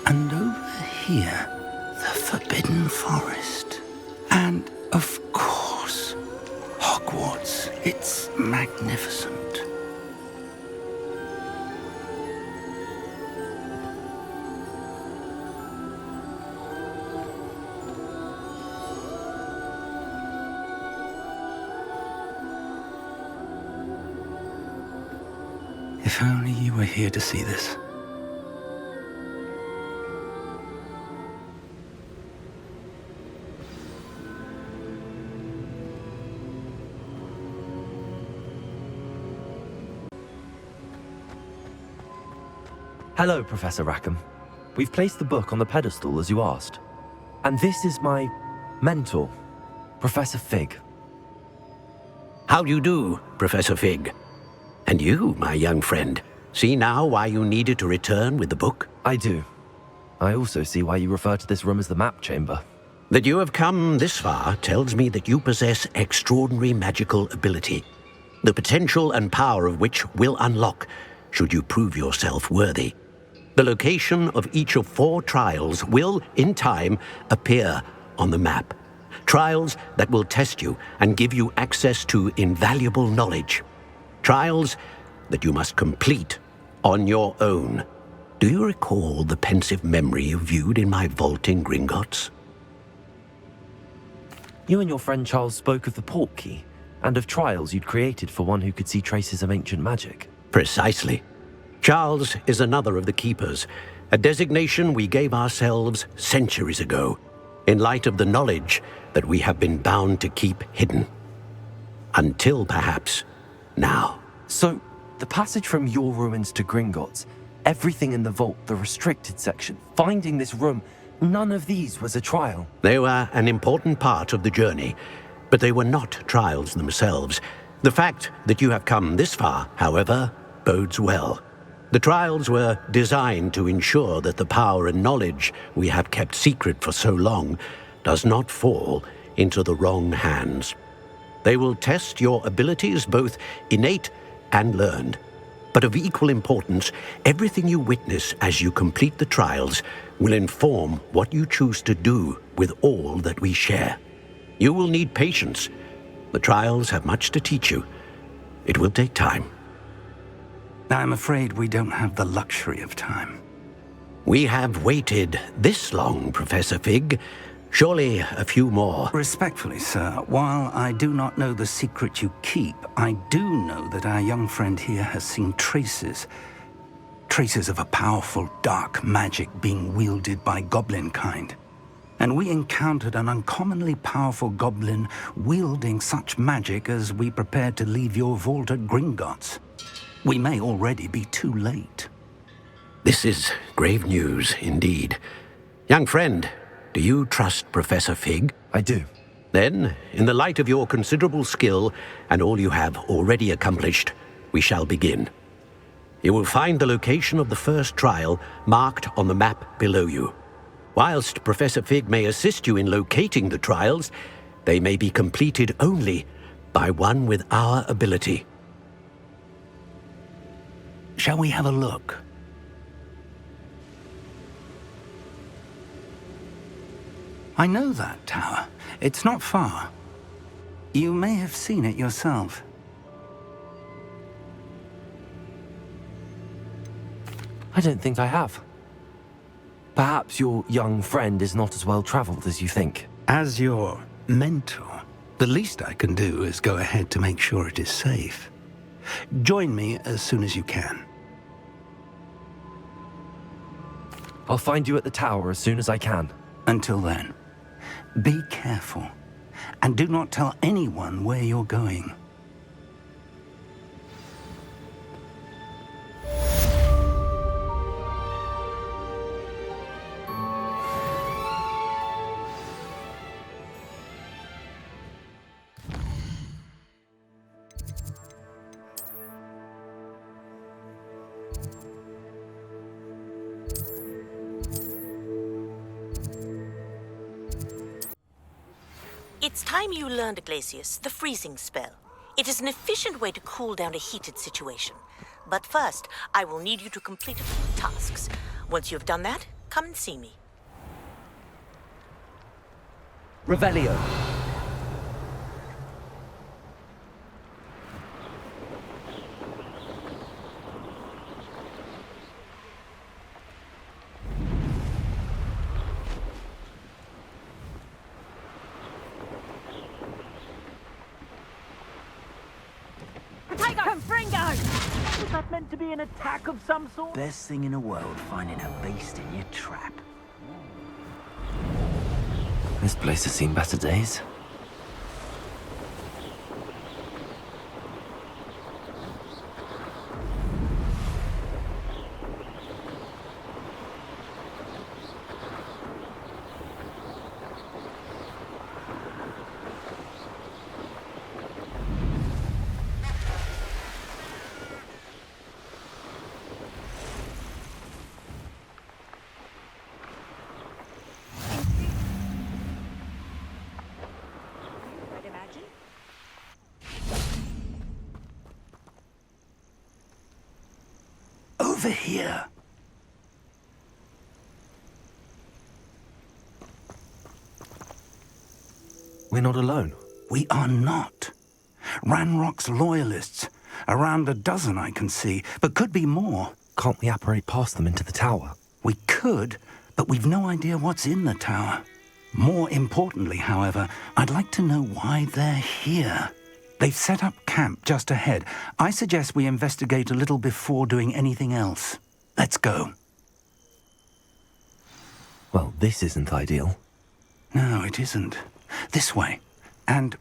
And over here, the Forbidden Forest. And, of course, Hogwarts. It's magnificent. If only you were here to see this. Hello, Professor Rackham. We've placed the book on the pedestal as you asked. And this is my mentor, Professor Fig. How do you do, Professor Fig? And you, my young friend, see now why you needed to return with the book? I do. I also see why you refer to this room as the Map Chamber. That you have come this far tells me that you possess extraordinary magical ability, the potential and power of which will unlock should you prove yourself worthy. The location of each of 4 trials will, in time, appear on the map. Trials that will test you and give you access to invaluable knowledge. Trials that you must complete on your own. Do you recall the pensive memory you viewed in my vault in Gringotts? You and your friend Charles spoke of the Portkey, and of trials you'd created for one who could see traces of ancient magic. Precisely. Charles is another of the Keepers, a designation we gave ourselves centuries ago, in light of the knowledge that we have been bound to keep hidden. Until, perhaps, now. So, the passage from your ruins to Gringotts, Everything in the vault, the restricted section, finding this room, none of these was a trial. They were an important part of the journey, but they were not trials themselves. The fact that you have come this far, however, bodes well. The trials were designed to ensure that the power and knowledge we have kept secret for so long does not fall into the wrong hands. They will test your abilities, both innate and learned. But of equal importance, everything you witness as you complete the trials will inform what you choose to do with all that we share. You will need patience. The trials have much to teach you. It will take time. I'm afraid we don't have the luxury of time. We have waited this long, Professor Fig. Surely a few more. Respectfully, sir, while I do not know the secret you keep, I do know that our young friend here has seen traces of a powerful dark magic being wielded by goblin kind. And we encountered an uncommonly powerful goblin wielding such magic as we prepared to leave your vault at Gringotts. We may already be too late. This is grave news indeed. Young friend, do you trust Professor Fig? I do. Then, in the light of your considerable skill and all you have already accomplished, we shall begin. You will find the location of the first trial marked on the map below you. Whilst Professor Fig may assist you in locating the trials, they may be completed only by one with our ability. Shall we have a look? I know that tower. It's not far. You may have seen it yourself. I don't think I have. Perhaps your young friend is not as well traveled as you think. As your mentor, the least I can do is go ahead to make sure it is safe. Join me as soon as you can. I'll find you at the tower as soon as I can. Until then, be careful, and do not tell anyone where you're going. It's time you learned, Glacius, the freezing spell. It is an efficient way to cool down a heated situation. But first, I will need you to complete a few tasks. Once you have done that, come and see me. Revelio. Was that meant to be an attack of some sort? Best thing in the world, finding a beast in your trap. This place has seen better days. Over here. We're not alone. We are not. Ranrock's loyalists. Around a dozen I can see, but could be more. Can't we apparate past them into the tower? We could, but we've no idea what's in the tower. More importantly, however, I'd like to know why they're here. They've set up camp just ahead. I suggest we investigate a little before doing anything else. Let's go. Well, this isn't ideal. No, it isn't. This way. And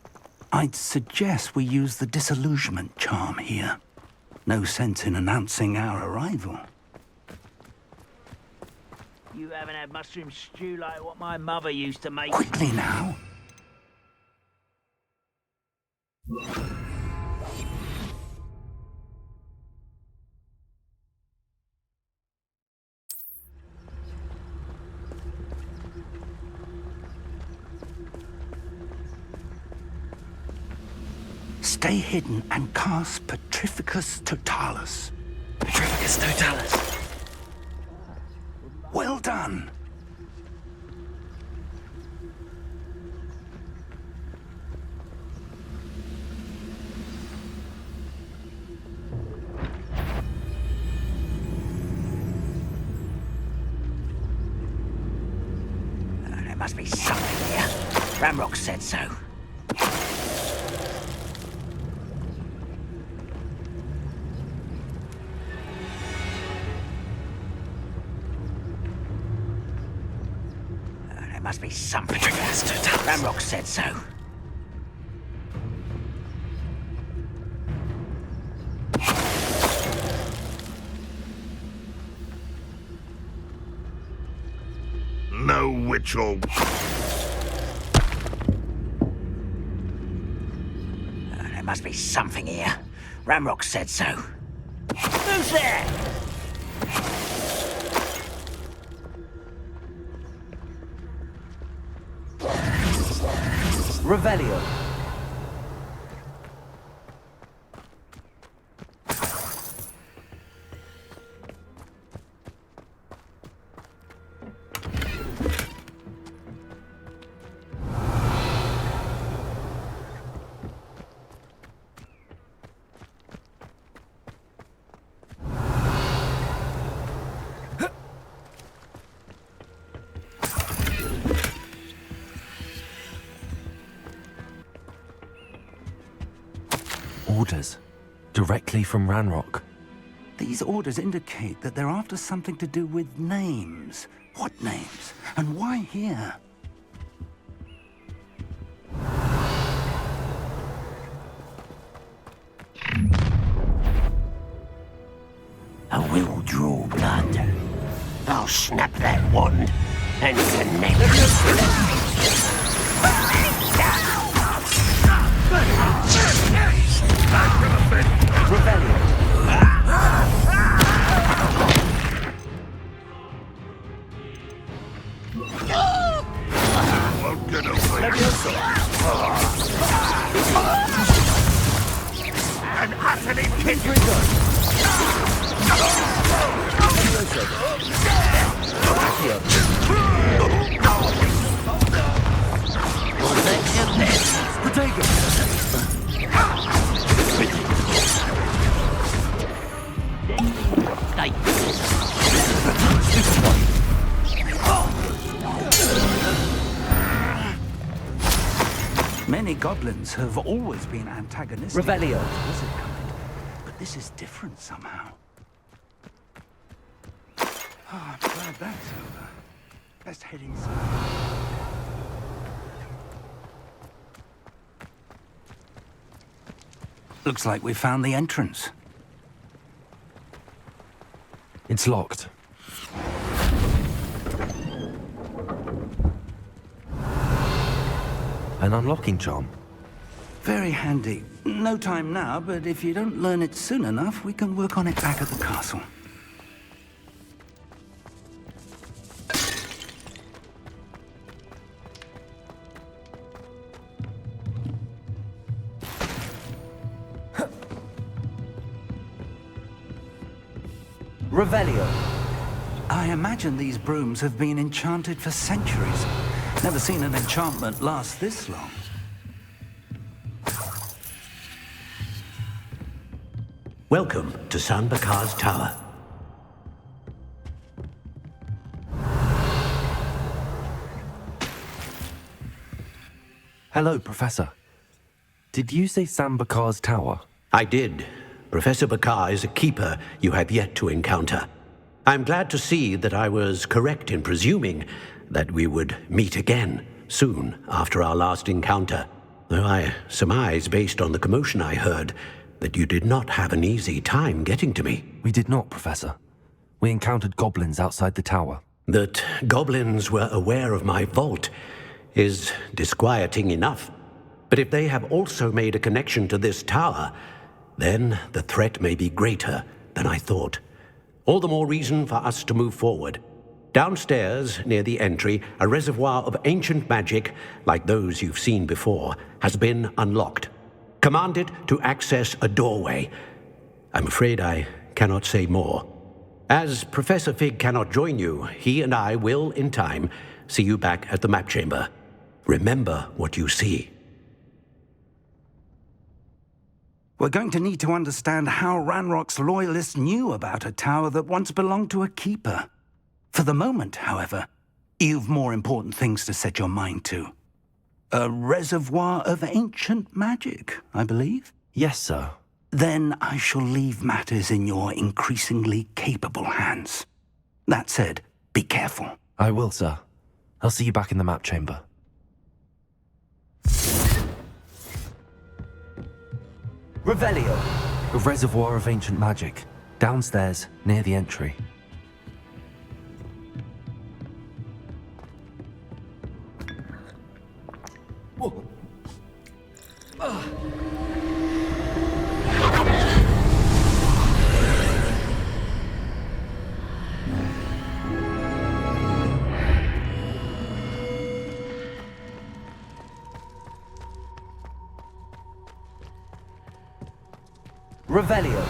I'd suggest we use the disillusionment charm here. No sense in announcing our arrival. You haven't had mushroom stew like what my mother used to make. Quickly now. Stay hidden and cast Petrificus Totalis. Petrificus Totalis. Well done. There must be something here. Ramrock said so. There must be something here. Ramrock said so. No witch or... There must be something here. Ramrock said so. Who's there? Revelio. Orders. Directly from Ranrock. These orders indicate that they're after something to do with names. What names? And why here? I will draw blood. I'll snap that wand and connect. Won't get away. An utterly pitiful. Many goblins have always been antagonistic. Revelio. Wizard kind, but this is different somehow. Oh, I'm glad that's over. Best head inside. Looks like we found the entrance. It's locked. An unlocking charm. Very handy. No time now, but if you don't learn it soon enough, we can work on it back at the castle. Revelio. I imagine these brooms have been enchanted for centuries. Never seen an enchantment last this long. Welcome to San Bakar's Tower. Hello, Professor. Did you say Sam Bakar's Tower? I did. Professor Bakar is a keeper you have yet to encounter. I'm glad to see that I was correct in presuming that we would meet again soon after our last encounter, though I surmise, based on the commotion I heard, that you did not have an easy time getting to me. We did not, Professor. We encountered goblins outside the tower. That goblins were aware of my vault is disquieting enough. But if they have also made a connection to this tower, then the threat may be greater than I thought. All the more reason for us to move forward. Downstairs, near the entry, a reservoir of ancient magic, like those you've seen before, has been unlocked. Command it to access a doorway. I'm afraid I cannot say more. As Professor Fig cannot join you, he and I will, in time, see you back at the map chamber. Remember what you see. We're going to need to understand how Ranrock's loyalists knew about a tower that once belonged to a keeper. For the moment, however, you've more important things to set your mind to. A reservoir of ancient magic, I believe? Yes, sir. Then I shall leave matters in your increasingly capable hands. That said, be careful. I will, sir. I'll see you back in the map chamber. Revelio. A reservoir of ancient magic. Downstairs, near the entry. Revelio.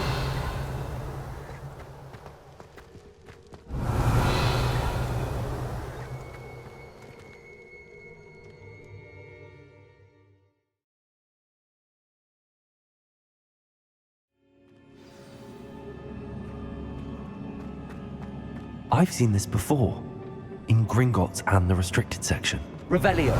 I've seen this before. In Gringotts and the restricted section. Revelio.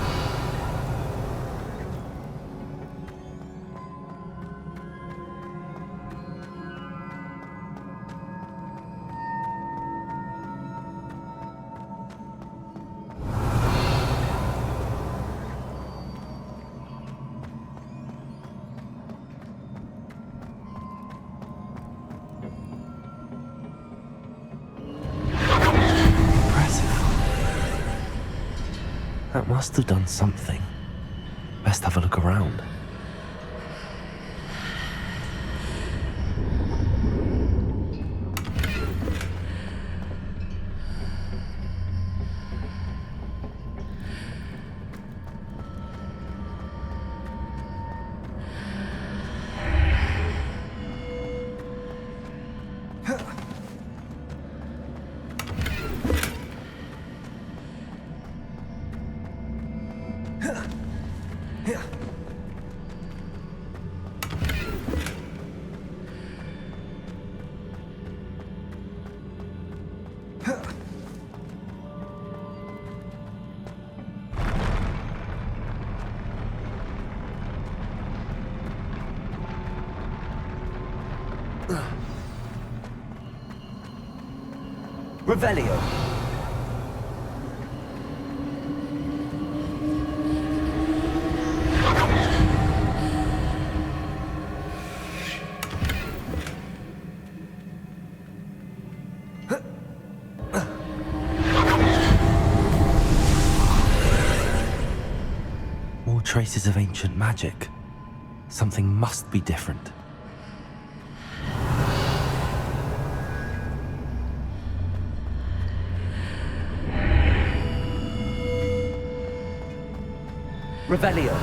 That must have done something. Best have a look around. Revelio. More traces of ancient magic. Something must be different. Revelio.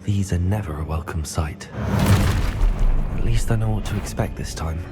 These are never a welcome sight. At least I know what to expect this time.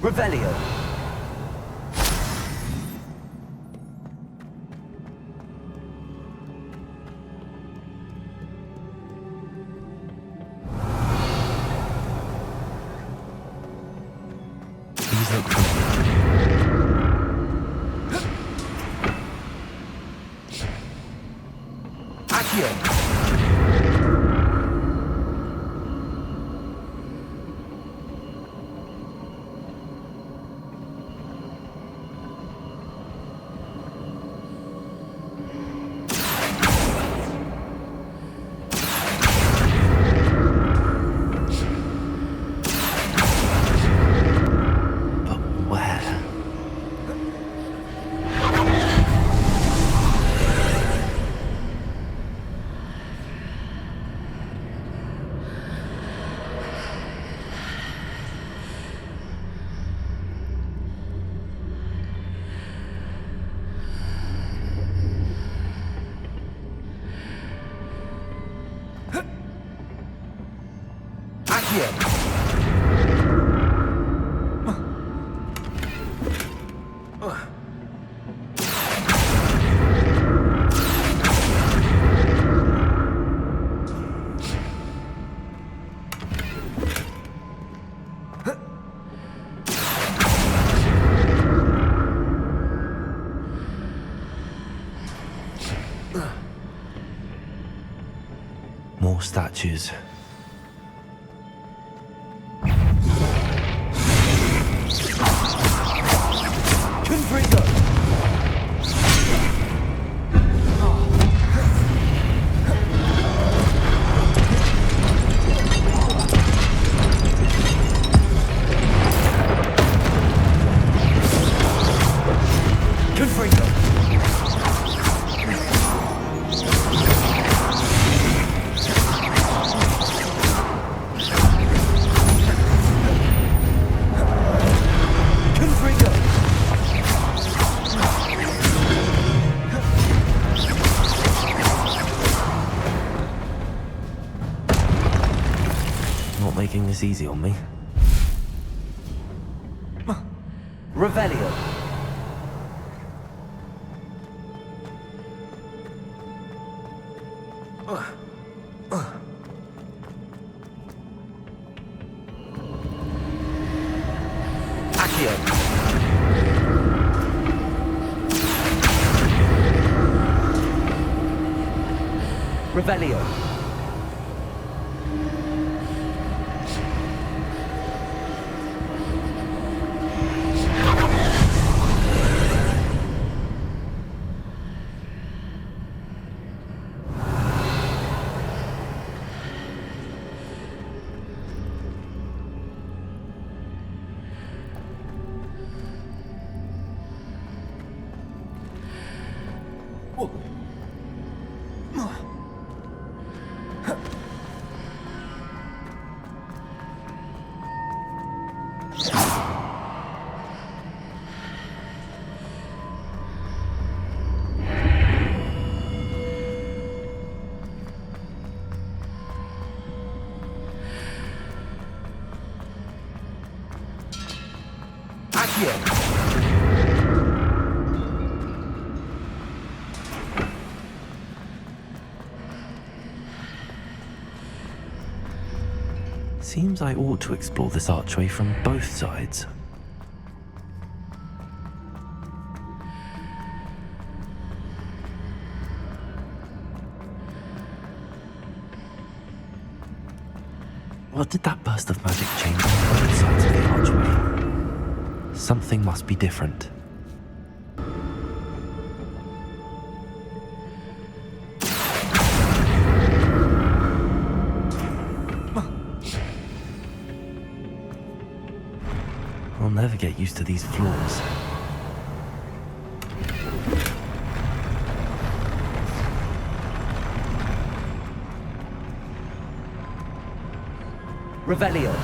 Revelio. These look familiar. Accio. More statues. Not making this easy on me. Revelio. Accio. Revelio. Seems I ought to explore this archway from both sides. What did that burst of magic change on both sides of the archway? Something must be different. I'll never get used to these floors. Revelio.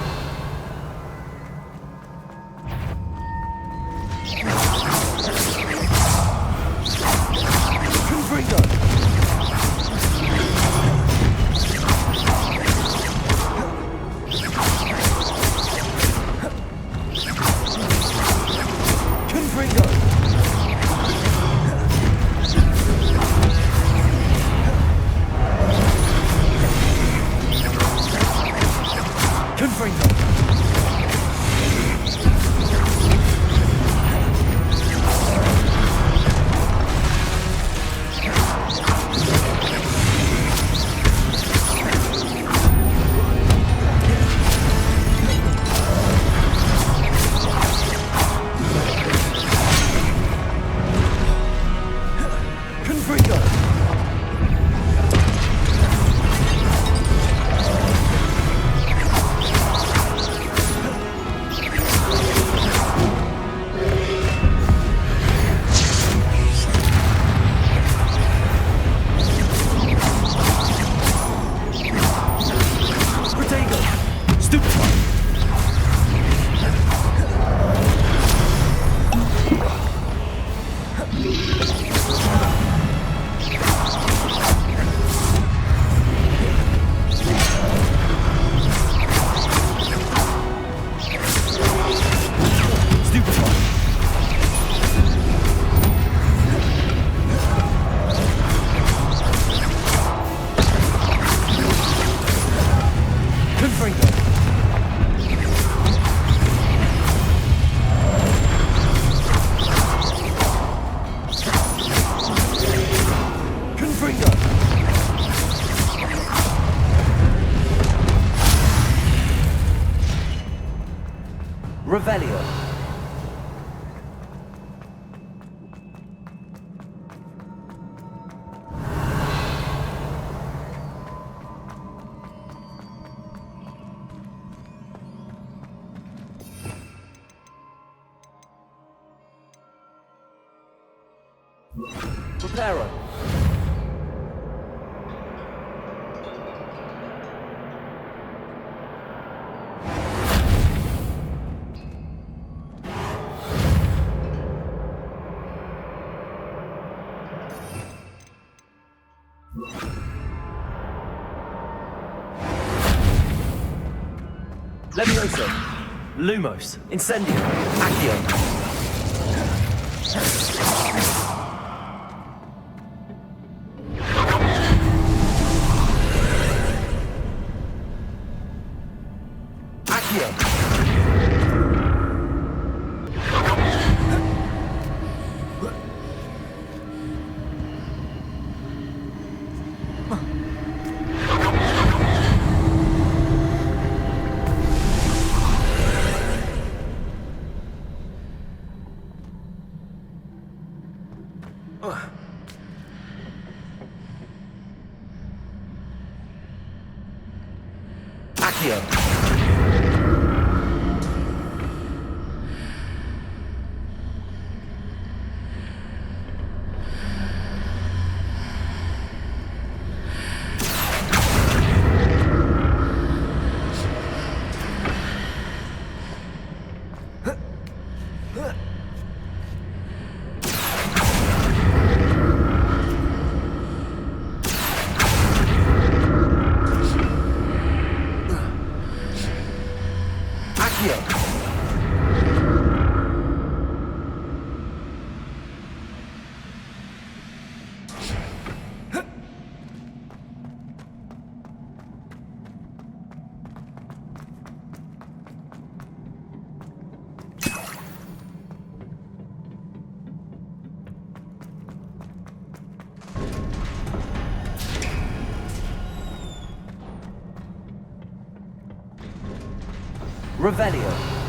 Revelio. Preparo. Levioso. Lumos. Incendio. Accio. Revelio.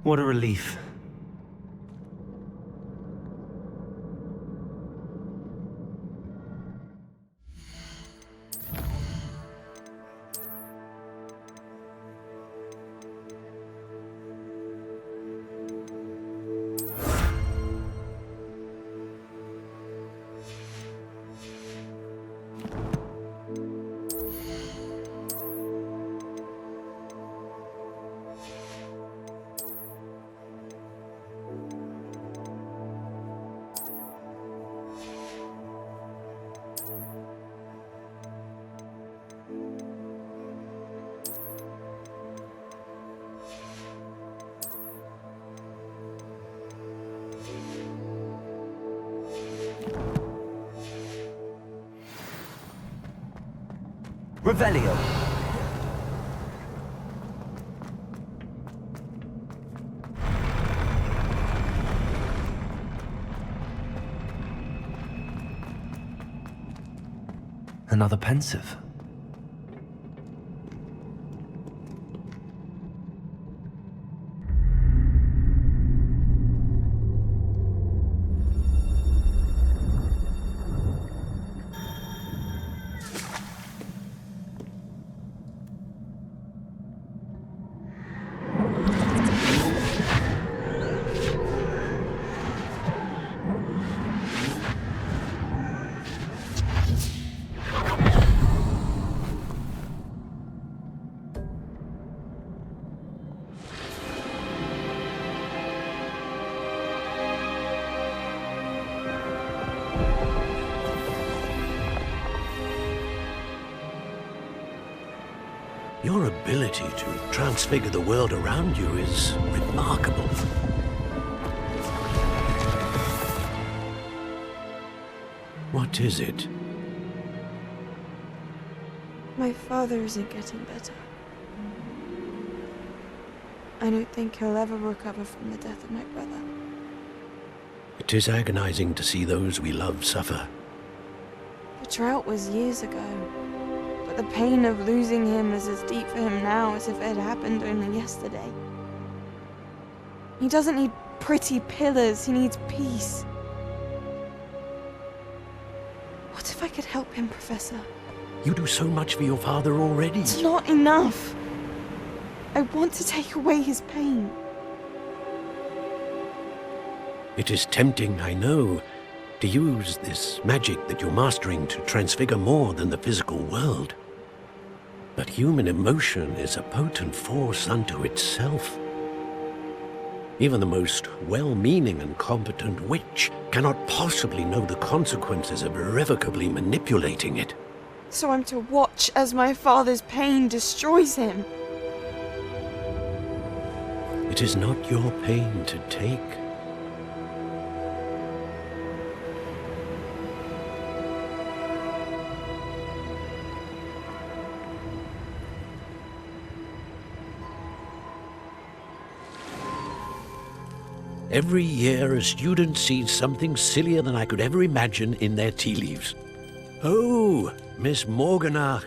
What a relief. Revelio. Another pensive. Your ability to transfigure the world around you is remarkable. What is it? My father isn't getting better. I don't think he'll ever recover from the death of my brother. It is agonizing to see those we love suffer. The drought was years ago, but the pain of losing him is as deep for him now as if it had happened only yesterday. He doesn't need pretty pillars, he needs peace. What if I could help him, Professor? You do so much for your father already. It's not enough. I want to take away his pain. It is tempting, I know, to use this magic that you're mastering to transfigure more than the physical world. But human emotion is a potent force unto itself. Even the most well-meaning and competent witch cannot possibly know the consequences of irrevocably manipulating it. So I'm to watch as my father's pain destroys him. It is not your pain to take. Every year, a student sees something sillier than I could ever imagine in their tea leaves. Oh, Miss Morganach,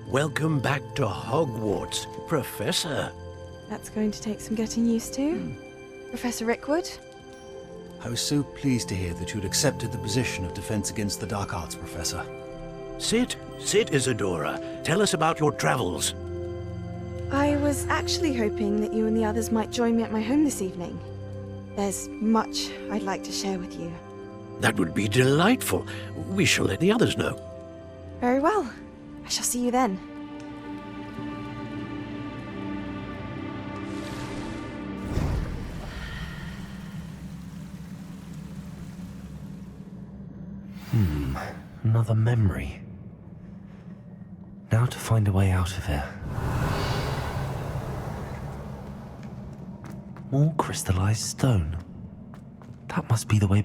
welcome back to Hogwarts, Professor. That's going to take some getting used to. Professor Rickwood? I was so pleased to hear that you'd accepted the position of Defense Against the Dark Arts, Professor. Sit, Isadora. Tell us about your travels. I was actually hoping that you and the others might join me at my home this evening. There's much I'd like to share with you. That would be delightful. We shall let the others know. Very well. I shall see you then. Another memory. Now to find a way out of here. More crystallized stone. That must be the way.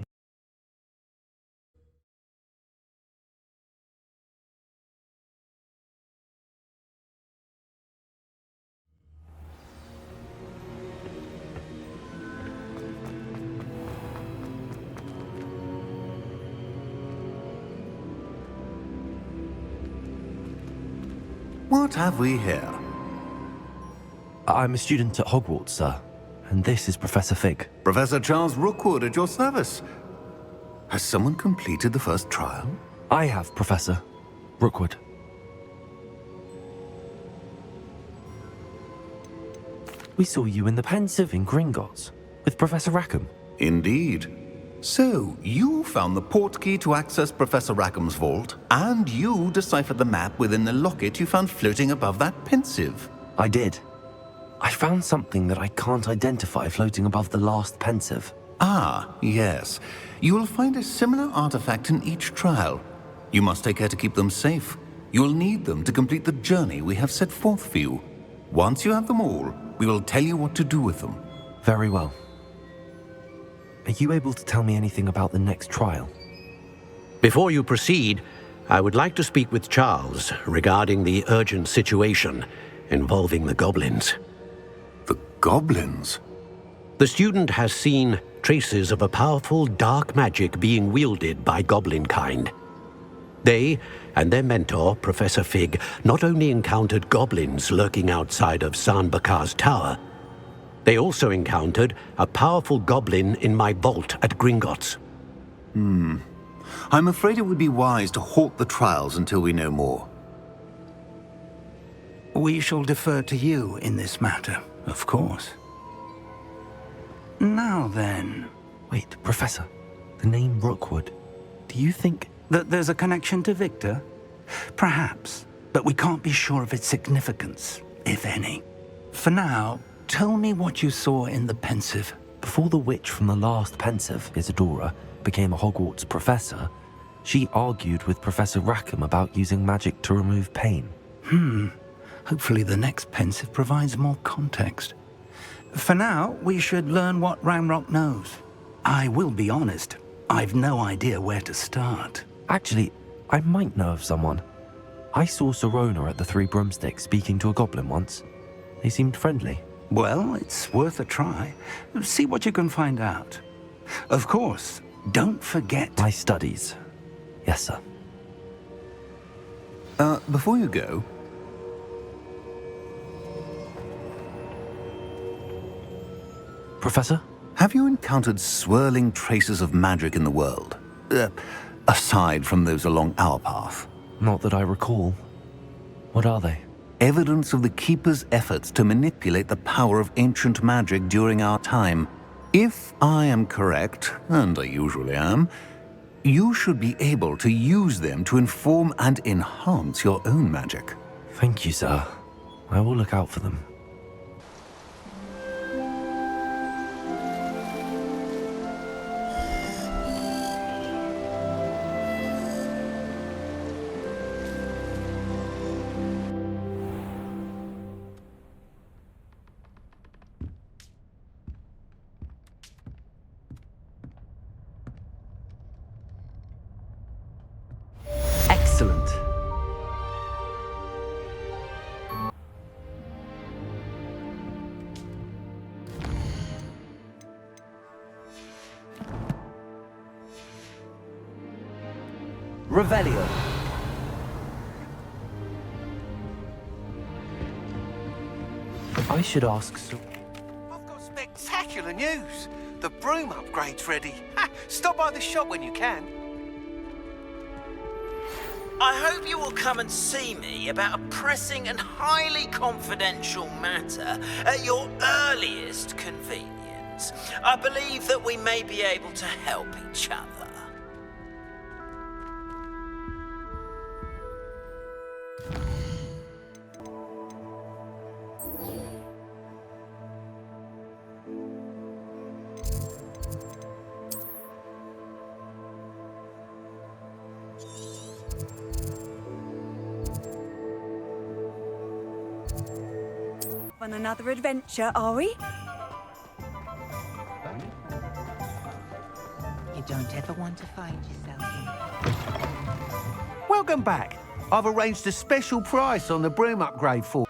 What have we here? I'm a student at Hogwarts, sir. and this is Professor Fig. Professor Charles Rookwood at your service. Has someone completed the first trial? I have, Professor Rookwood. We saw you in the Pensive in Gringotts with Professor Rackham. Indeed. So, you found the portkey to access Professor Rackham's vault, and you deciphered the map within the locket you found floating above that Pensive. I did. I found something that I can't identify floating above the last Pensive. Ah, yes. You will find a similar artifact in each trial. You must take care to keep them safe. You will need them to complete the journey we have set forth for you. Once you have them all, we will tell you what to do with them. Very well. Are you able to tell me anything about the next trial? Before you proceed, I would like to speak with Charles regarding the urgent situation involving the goblins. The goblins? The student has seen traces of a powerful dark magic being wielded by goblin kind. They and their mentor, Professor Fig, not only encountered goblins lurking outside of Sanbakar's tower, they also encountered a powerful goblin in my vault at Gringotts. I'm afraid it would be wise to halt the trials until we know more. We shall defer to you in this matter, of course. Now then... Wait, Professor. The name Rookwood. Do you think... that there's a connection to Victor? Perhaps, but we can't be sure of its significance, if any. For now, tell me what you saw in the Pensive. Before the witch from the last Pensive, Isadora, became a Hogwarts professor, she argued with Professor Rackham about using magic to remove pain. Hopefully the next Pensive provides more context. For now, we should learn what Ranrock knows. I will be honest, I've no idea where to start. Actually, I might know of someone. I saw Serona at the Three Broomsticks speaking to a goblin once. They seemed friendly. Well, it's worth a try. See what you can find out. Of course, don't forget... my studies. Yes, sir. Before you go... Professor? Have you encountered swirling traces of magic in the world? Aside from those along our path? Not that I recall. What are they? Evidence of the Keeper's efforts to manipulate the power of ancient magic during our time. If I am correct, and I usually am, you should be able to use them to inform and enhance your own magic. Thank you, sir. I will look out for them. Excellent. Revelio. I should ask... I've got spectacular news. The broom upgrade's ready. Stop by the shop when you can. I hope you will come and see me about a pressing and highly confidential matter at your earliest convenience. I believe that we may be able to help each other. On another adventure, are we? You don't ever want to find yourself in... Welcome back. I've arranged a special price on the broom upgrade for...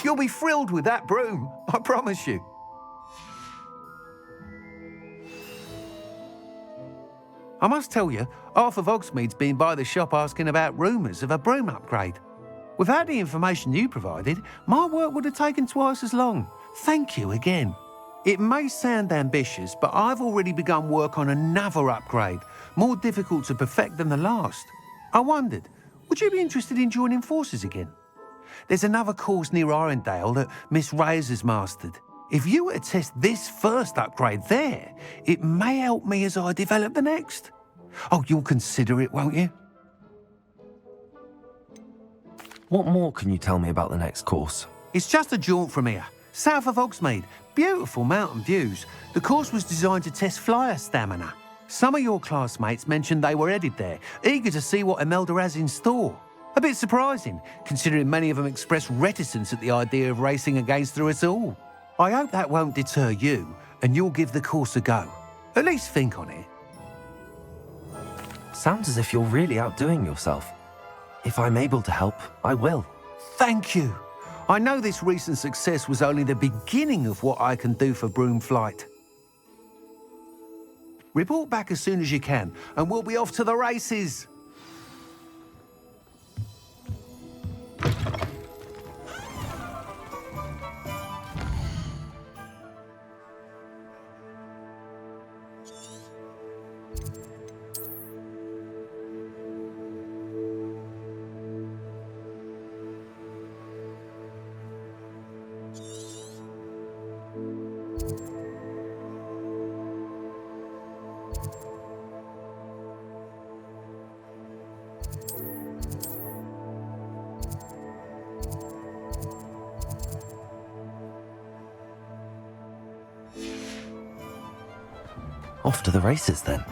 You'll be thrilled with that broom, I promise you. I must tell you, half of Hogsmeade's been by the shop asking about rumours of a broom upgrade. Without the information you provided, my work would have taken twice as long. Thank you again. It may sound ambitious, but I've already begun work on another upgrade, more difficult to perfect than the last. I wondered, would you be interested in joining forces again? There's another course near Arendelle that Miss Reyes has mastered. If you were to test this first upgrade there, it may help me as I develop the next. Oh, you'll consider it, won't you? What more can you tell me about the next course? It's just a jaunt from here, south of Hogsmeade. Beautiful mountain views. The course was designed to test flyer stamina. Some of your classmates mentioned they were headed there, eager to see what Imelda has in store. A bit surprising, considering many of them expressed reticence at the idea of racing against her at all. I hope that won't deter you, and you'll give the course a go. At least think on it. Sounds as if you're really outdoing yourself. If I'm able to help, I will. Thank you. I know this recent success was only the beginning of what I can do for Broomflight. Report back as soon as you can, and we'll be off to the races. Off to the races, then.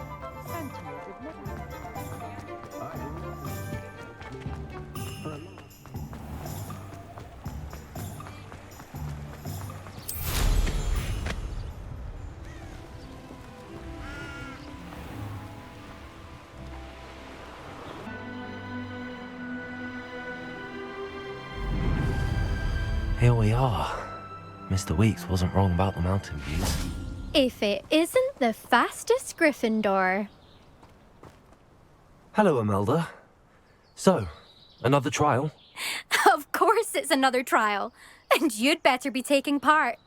Here we are. Mr. Weeks wasn't wrong about the mountain views. If it isn't the fastest Gryffindor. Hello, Imelda. So, another trial? Of course it's another trial. And you'd better be taking part.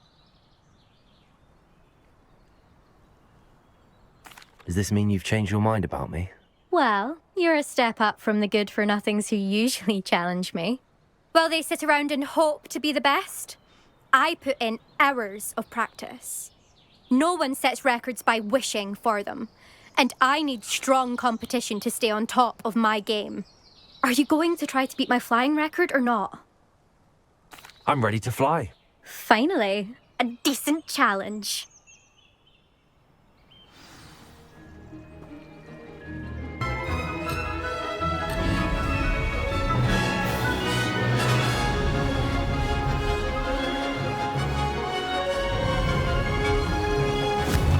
Does this mean you've changed your mind about me? Well, you're a step up from the good-for-nothings who usually challenge me. While they sit around and hope to be the best, I put in hours of practice. No one sets records by wishing for them, and I need strong competition to stay on top of my game. Are you going to try to beat my flying record or not? I'm ready to fly. Finally, a decent challenge.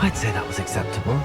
I'd say that was acceptable.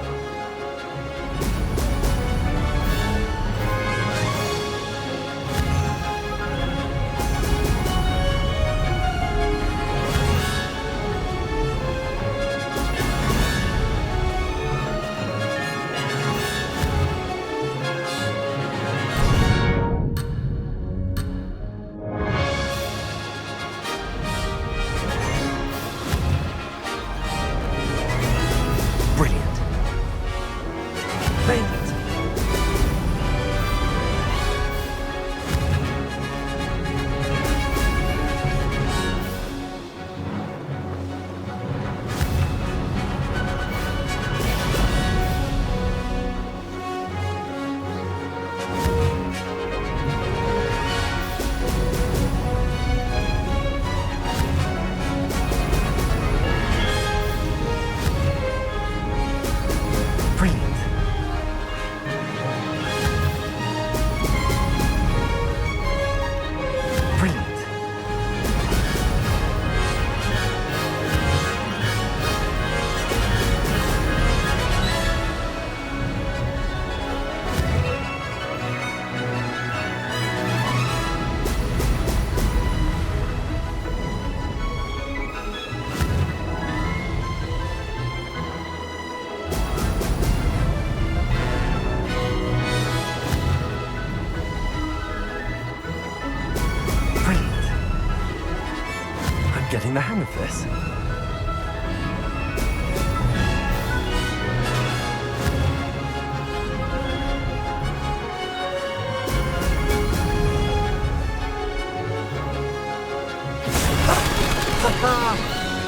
getting the hang of this.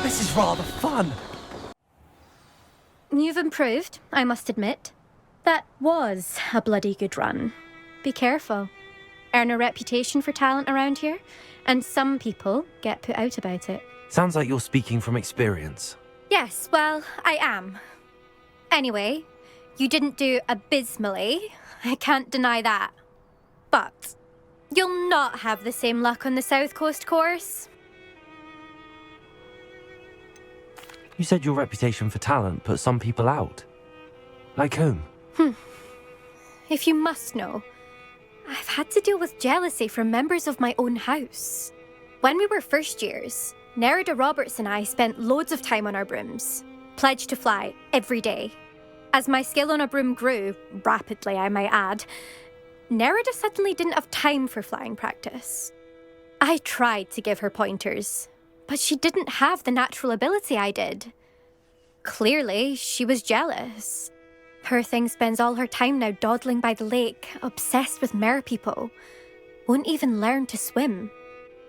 This is rather fun. You've improved, I must admit. That was a bloody good run. Be careful. Earn a reputation for talent around here, and some people get put out about it. Sounds like you're speaking from experience. Yes, well, I am. Anyway, you didn't do abysmally. I can't deny that. But you'll not have the same luck on the South Coast course. You said your reputation for talent put some people out. Like whom? If you must know, I've had to deal with jealousy from members of my own house. When we were first years, Nerida Roberts and I spent loads of time on our brooms, pledged to fly every day. As my skill on a broom grew, rapidly I might add, Nerida suddenly didn't have time for flying practice. I tried to give her pointers, but she didn't have the natural ability I did. Clearly, she was jealous. Poor thing spends all her time now dawdling by the lake, obsessed with merpeople. Won't even learn to swim.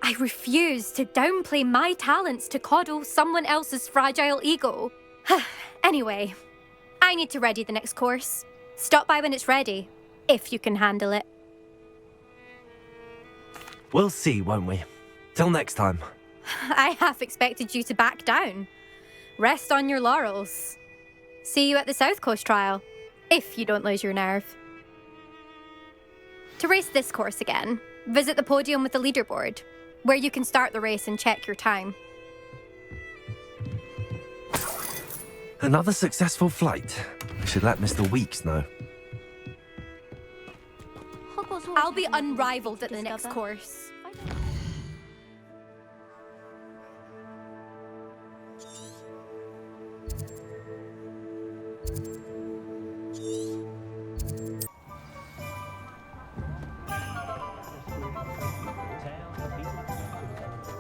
I refuse to downplay my talents to coddle someone else's fragile ego. Anyway, I need to ready the next course. Stop by when it's ready, if you can handle it. We'll see, won't we? Till next time. I half expected you to back down. Rest on your laurels. See you at the South Coast trial, if you don't lose your nerve. To race this course again, visit the podium with the leaderboard, where you can start the race and check your time. Another successful flight. I should let Mr. Weeks know. I'll be unrivaled at the next course.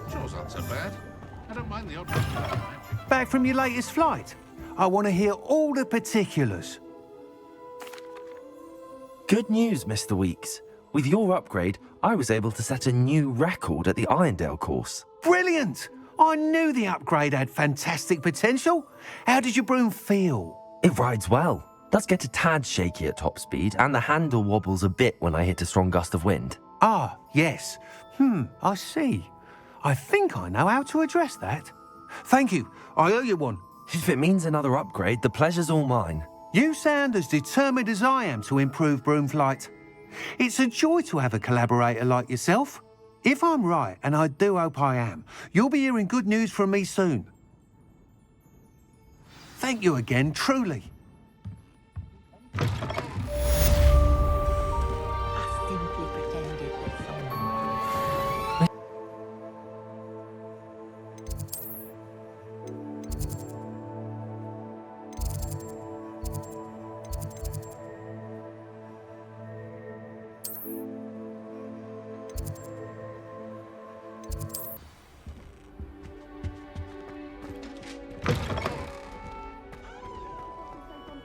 Sure's not so bad. I don't mind the odd. Back from your latest flight? I want to hear all the particulars. Good news, Mr. Weeks. With your upgrade, I was able to set a new record at the Irondale course. Brilliant! I knew the upgrade had fantastic potential. How did your broom feel? It rides well. Does get a tad shaky at top speed, and the handle wobbles a bit when I hit a strong gust of wind. Ah, yes. I see. I think I know how to address that. Thank you. I owe you one. If it means another upgrade, the pleasure's all mine. You sound as determined as I am to improve broom flight. It's a joy to have a collaborator like yourself. If I'm right, and I do hope I am, you'll be hearing good news from me soon. Thank you again, truly.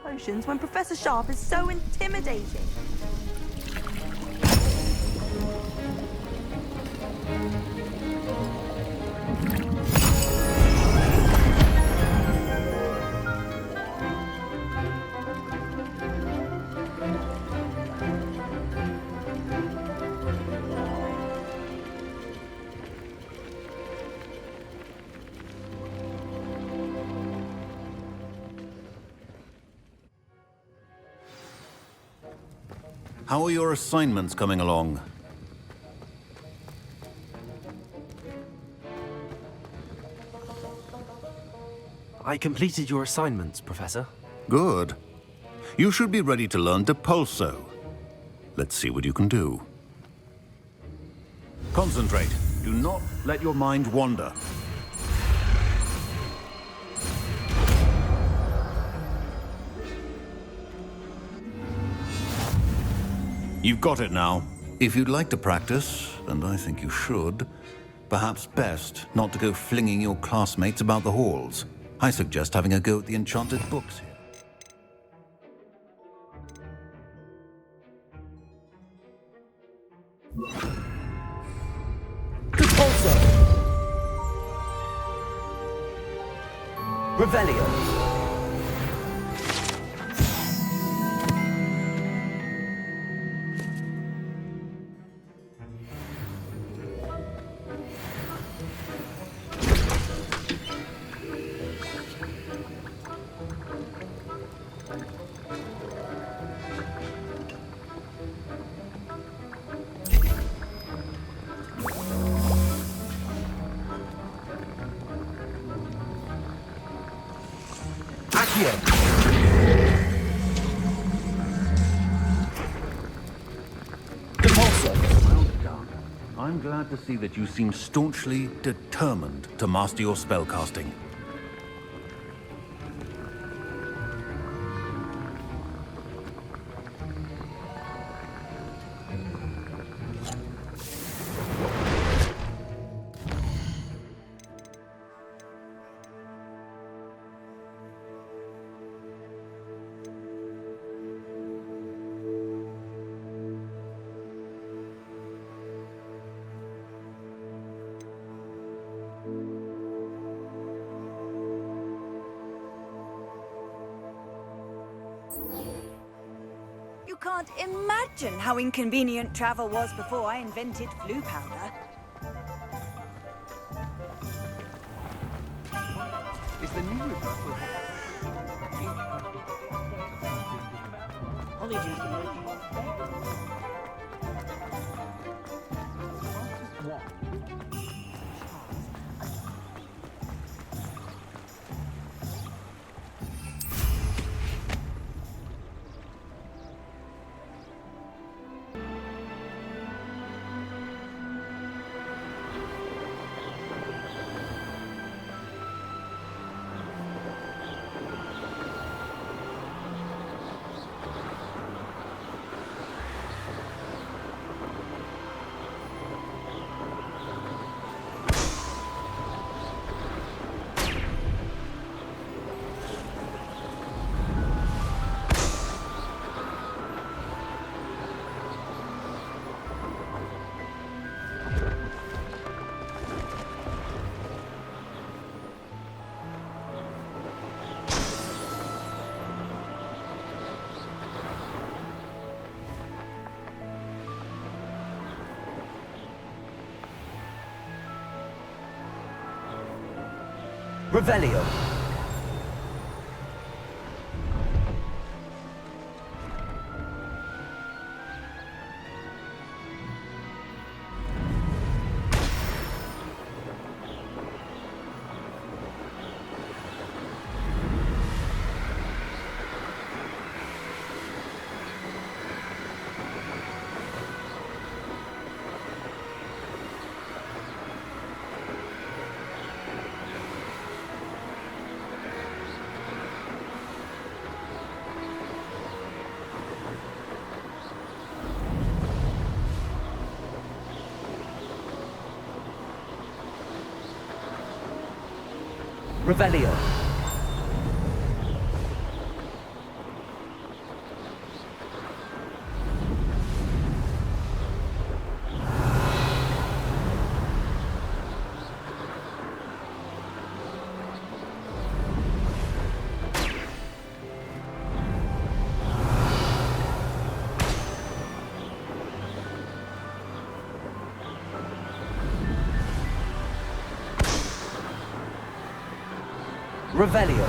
Potions when Professor Sharp is so intimidating. How are your assignments coming along? I completed your assignments, Professor. Good. You should be ready to learn Depulso. Let's see what you can do. Concentrate. Do not let your mind wander. You've got it now. If you'd like to practice, and I think you should, perhaps best not to go flinging your classmates about the halls. I suggest having a go at the enchanted books here. Repulsor! Revelio! Well done. I'm glad to see that you seem staunchly determined to master your spellcasting. You can't imagine how inconvenient travel was before I invented flu powder. Is the new reversal Revelio. Revelio. Revelio.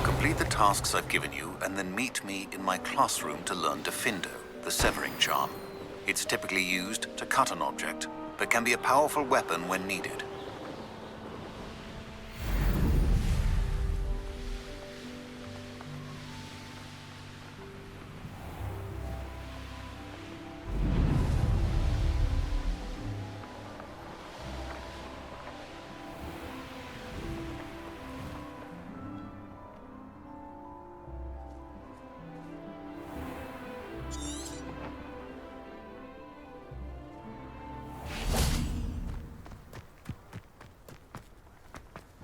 Complete the tasks I've given you, and then meet me in my classroom to learn Defindo, the severing charm. It's typically used to cut an object, but can be a powerful weapon when needed.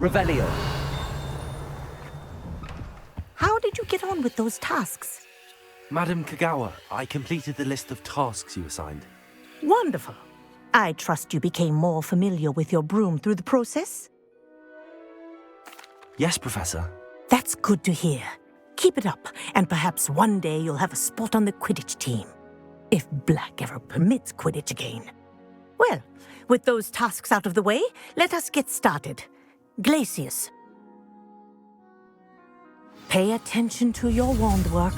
Revelio. How did you get on with those tasks? Madam Kagawa, I completed the list of tasks you assigned. Wonderful. I trust you became more familiar with your broom through the process? Yes, Professor. That's good to hear. Keep it up, and perhaps one day you'll have a spot on the Quidditch team. If Black ever permits Quidditch again. Well, with those tasks out of the way, let us get started. Glacius. Pay attention to your wand work.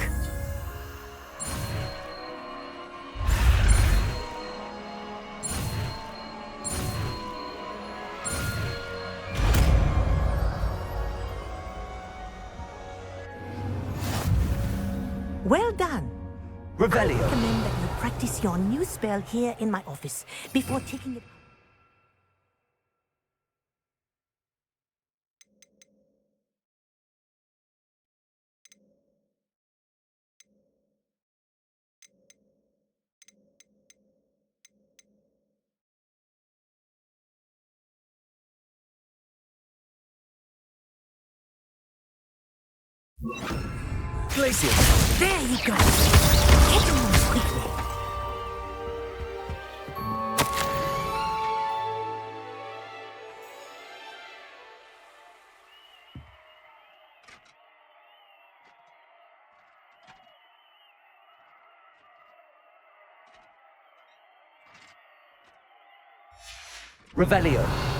Well done. Revelio. I recommend that you practice your new spell here in my office before taking it. Glacius. There you go. Get on quickly. Revelio.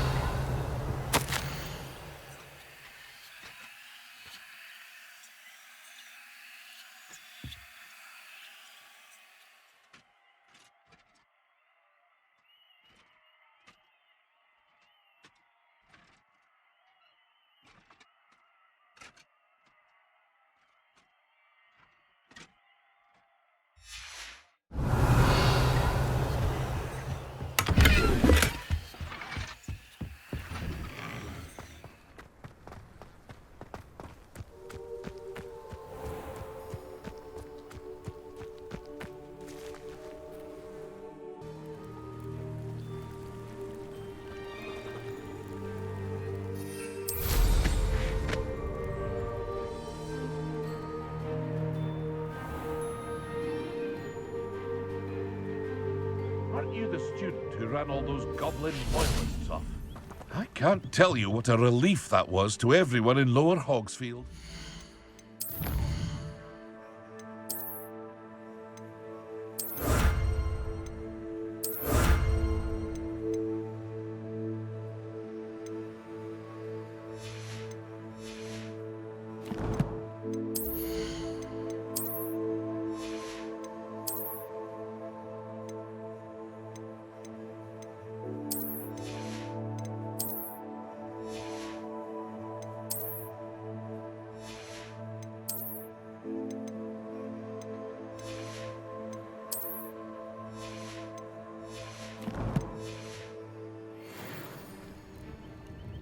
Aren't you the student who ran all those goblin loyalists off? I can't tell you what a relief that was to everyone in Lower Hogsfield.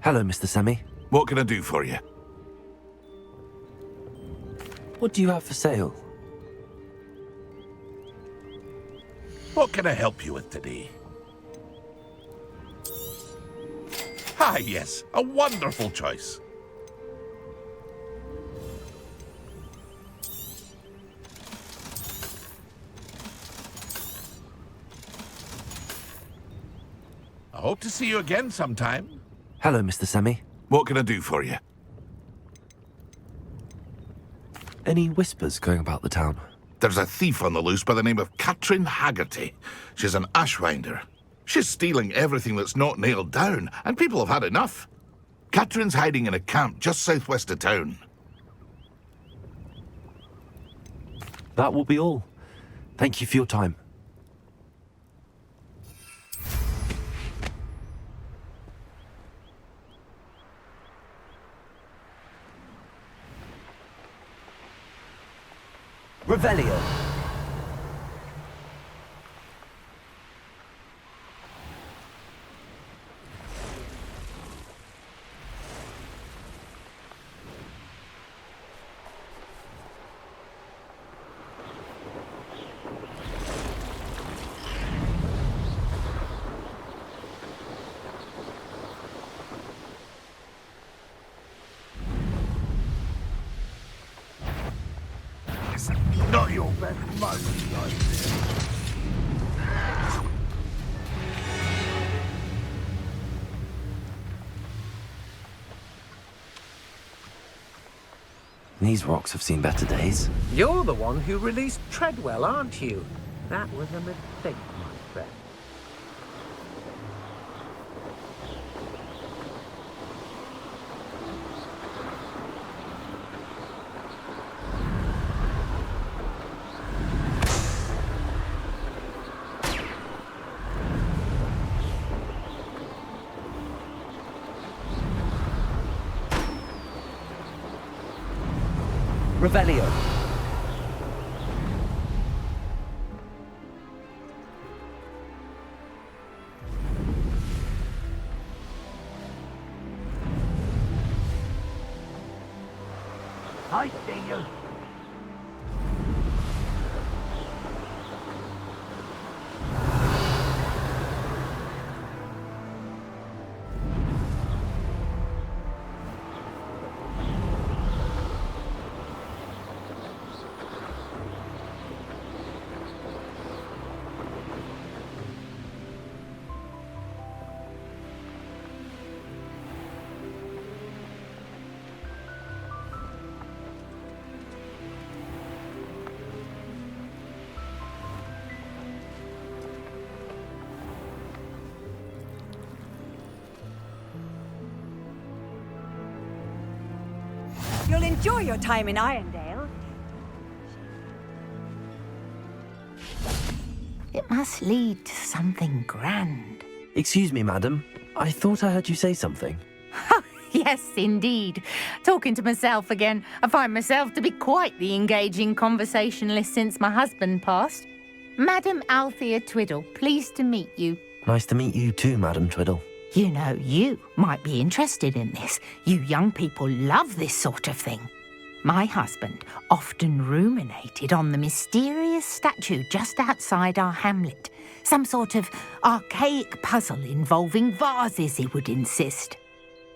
Hello, Mr. Semi. What can I do for you? What do you have for sale? What can I help you with today? Ah, yes, a wonderful choice. I hope to see you again sometime. Hello, Mr. Semi. What can I do for you? Any whispers going about the town? There's a thief on the loose by the name of Katrin Haggerty. She's an ashwinder. She's stealing everything that's not nailed down, and people have had enough. Katrin's hiding in a camp just southwest of town. That will be all. Thank you for your time. Revelio. your best moments, I fear. These rocks have seen better days. You're the one who released Treadwell, aren't you? That was a mistake, my friend. Revelio. I see you. You'll enjoy your time in Irondale. It must lead to something grand. Excuse me, madam. I thought I heard you say something. Yes, indeed. Talking to myself again. I find myself to be quite the engaging conversationalist since my husband passed. Madam Althea Twiddle, pleased to meet you. Nice to meet you too, Madam Twiddle. You know, you might be interested in this. You young people love this sort of thing. My husband often ruminated on the mysterious statue just outside our hamlet. Some sort of archaic puzzle involving vases, he would insist.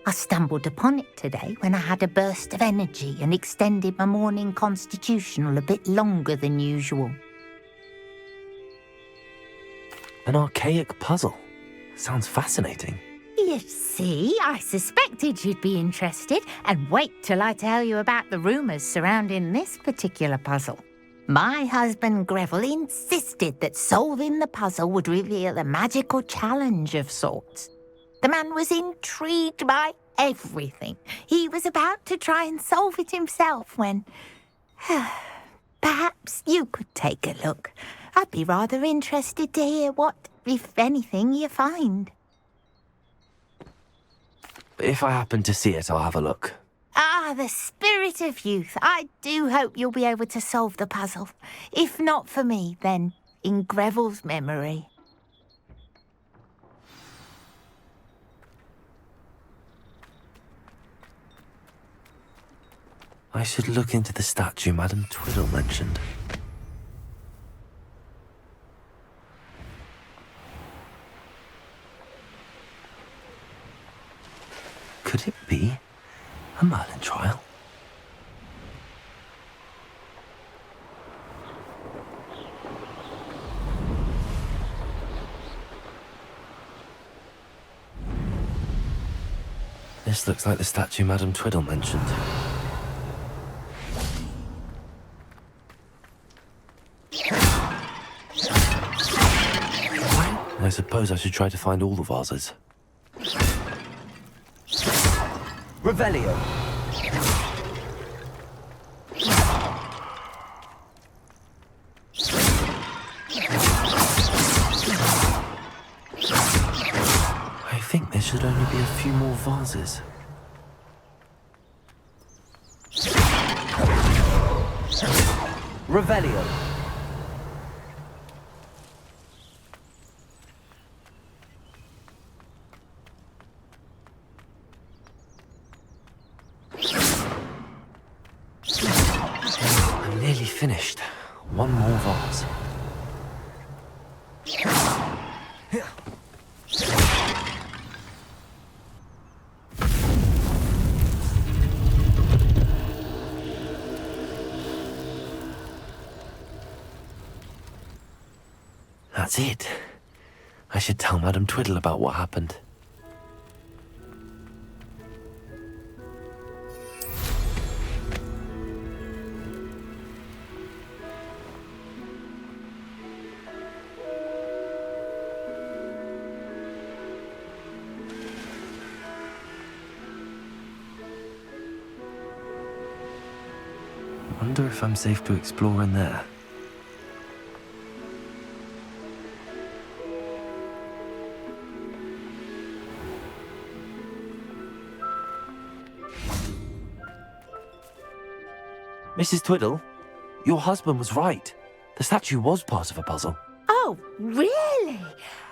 I stumbled upon it today when I had a burst of energy and extended my morning constitutional a bit longer than usual. An archaic puzzle. Sounds fascinating. You see, I suspected you'd be interested, and wait till I tell you about the rumours surrounding this particular puzzle. My husband Greville insisted that solving the puzzle would reveal a magical challenge of sorts. The man was intrigued by everything. He was about to try and solve it himself when... Perhaps you could take a look. I'd be rather interested to hear what, if anything, you find. If I happen to see it, I'll have a look. Ah, the spirit of youth. I do hope you'll be able to solve the puzzle. If not for me, then in Greville's memory. I should look into the statue Madam Twiddle mentioned. Could it be a Merlin trial? This looks like the statue Madam Twiddle mentioned. I suppose I should try to find all the vases. Revelio. I think there should only be a few more vases. Revelio. I'm nearly finished. One more vase. Sid. I should tell Madame Twiddle about what happened. Wonder if I'm safe to explore in there. Mrs. Twiddle, your husband was right. The statue was part of a puzzle. Oh, really?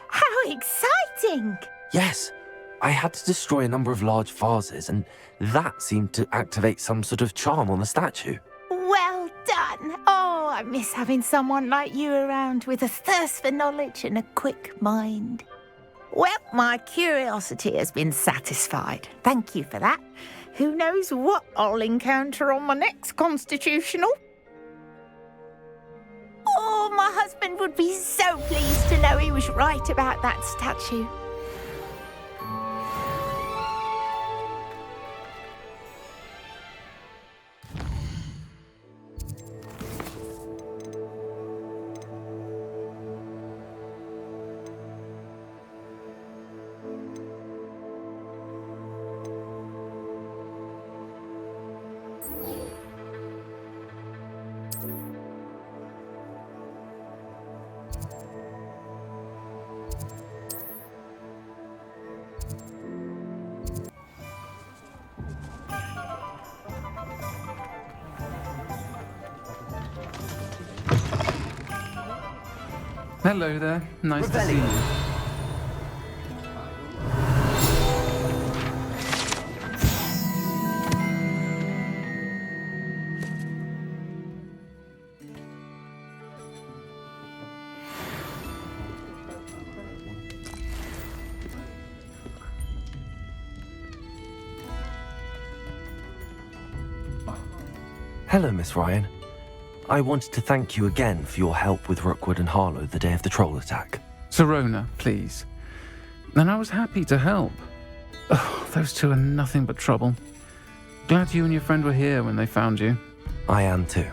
How exciting! Yes, I had to destroy a number of large vases, and that seemed to activate some sort of charm on the statue. Well done. Oh, I miss having someone like you around with a thirst for knowledge and a quick mind. Well, my curiosity has been satisfied. Thank you for that. Who knows what I'll encounter on my next constitutional? Oh, my husband would be so pleased to know he was right about that statue. Hello there. Nice to see you. Hello, Miss Ryan. I wanted to thank you again for your help with Rookwood and Harlow the day of the troll attack. Sirona, please. And I was happy to help. Oh, those two are nothing but trouble. Glad you and your friend were here when they found you. I am too.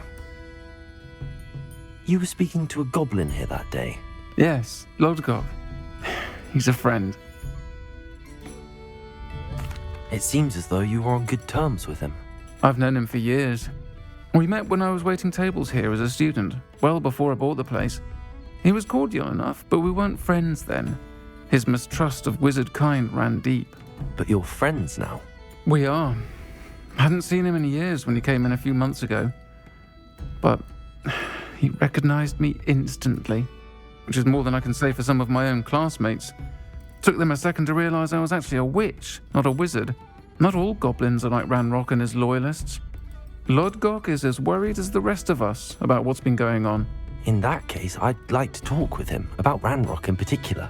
You were speaking to a goblin here that day? Yes, Lodgok. He's a friend. It seems as though you were on good terms with him. I've known him for years. We met when I was waiting tables here as a student, well before I bought the place. He was cordial enough, but we weren't friends then. His mistrust of wizard kind ran deep. But you're friends now? We are. Hadn't seen him in years when he came in a few months ago. But he recognized me instantly, which is more than I can say for some of my own classmates. Took them a second to realize I was actually a witch, not a wizard. Not all goblins are like Ranrock and his loyalists. Lodgok is as worried as the rest of us about what's been going on. In that case, I'd like to talk with him, about Ranrock in particular.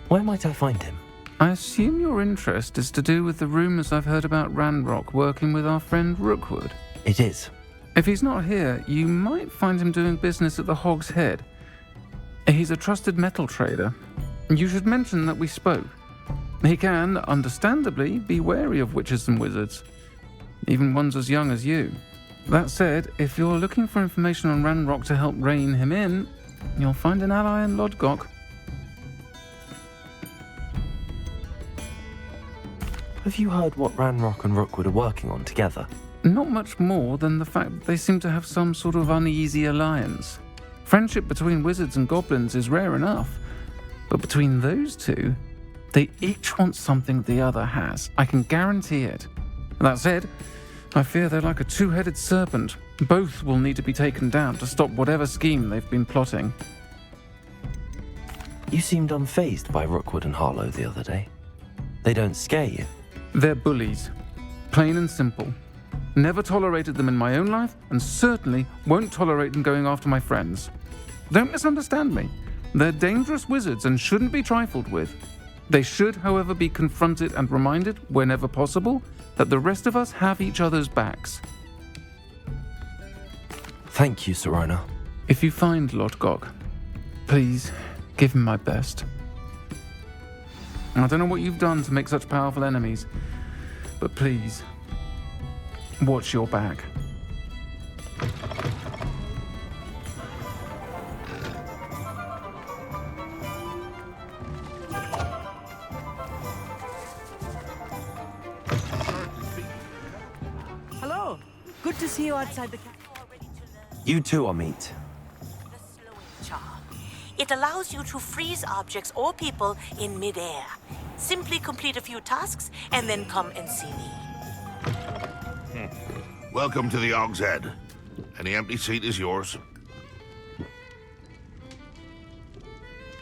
Where might I find him? I assume your interest is to do with the rumors I've heard about Ranrock working with our friend Rookwood. It is. If he's not here, you might find him doing business at the Hog's Head. He's a trusted metal trader. You should mention that we spoke. He can, understandably, be wary of witches and wizards, even ones as young as you. That said, if you're looking for information on Ranrock to help rein him in, you'll find an ally in Lodgok. Have you heard what Ranrock and Rookwood are working on together? Not much more than the fact that they seem to have some sort of uneasy alliance. Friendship between wizards and goblins is rare enough, but between those two, they each want something the other has. I can guarantee it. That said, I fear they're like a two-headed serpent. Both will need to be taken down to stop whatever scheme they've been plotting. You seemed unfazed by Rookwood and Harlow the other day. They don't scare you? They're bullies. Plain and simple. Never tolerated them in my own life, and certainly won't tolerate them going after my friends. Don't misunderstand me. They're dangerous wizards and shouldn't be trifled with. They should, however, be confronted and reminded, whenever possible, that the rest of us have each other's backs. Thank you, Sirona. If you find Lodgok, please give him my best. I don't know what you've done to make such powerful enemies, but please, watch your back. Hello. Good to see you outside the castle. You too, Amit. Charm. It allows you to freeze objects or people in midair. Simply complete a few tasks and then come and see me. Welcome to the Og's Head. Any empty seat is yours.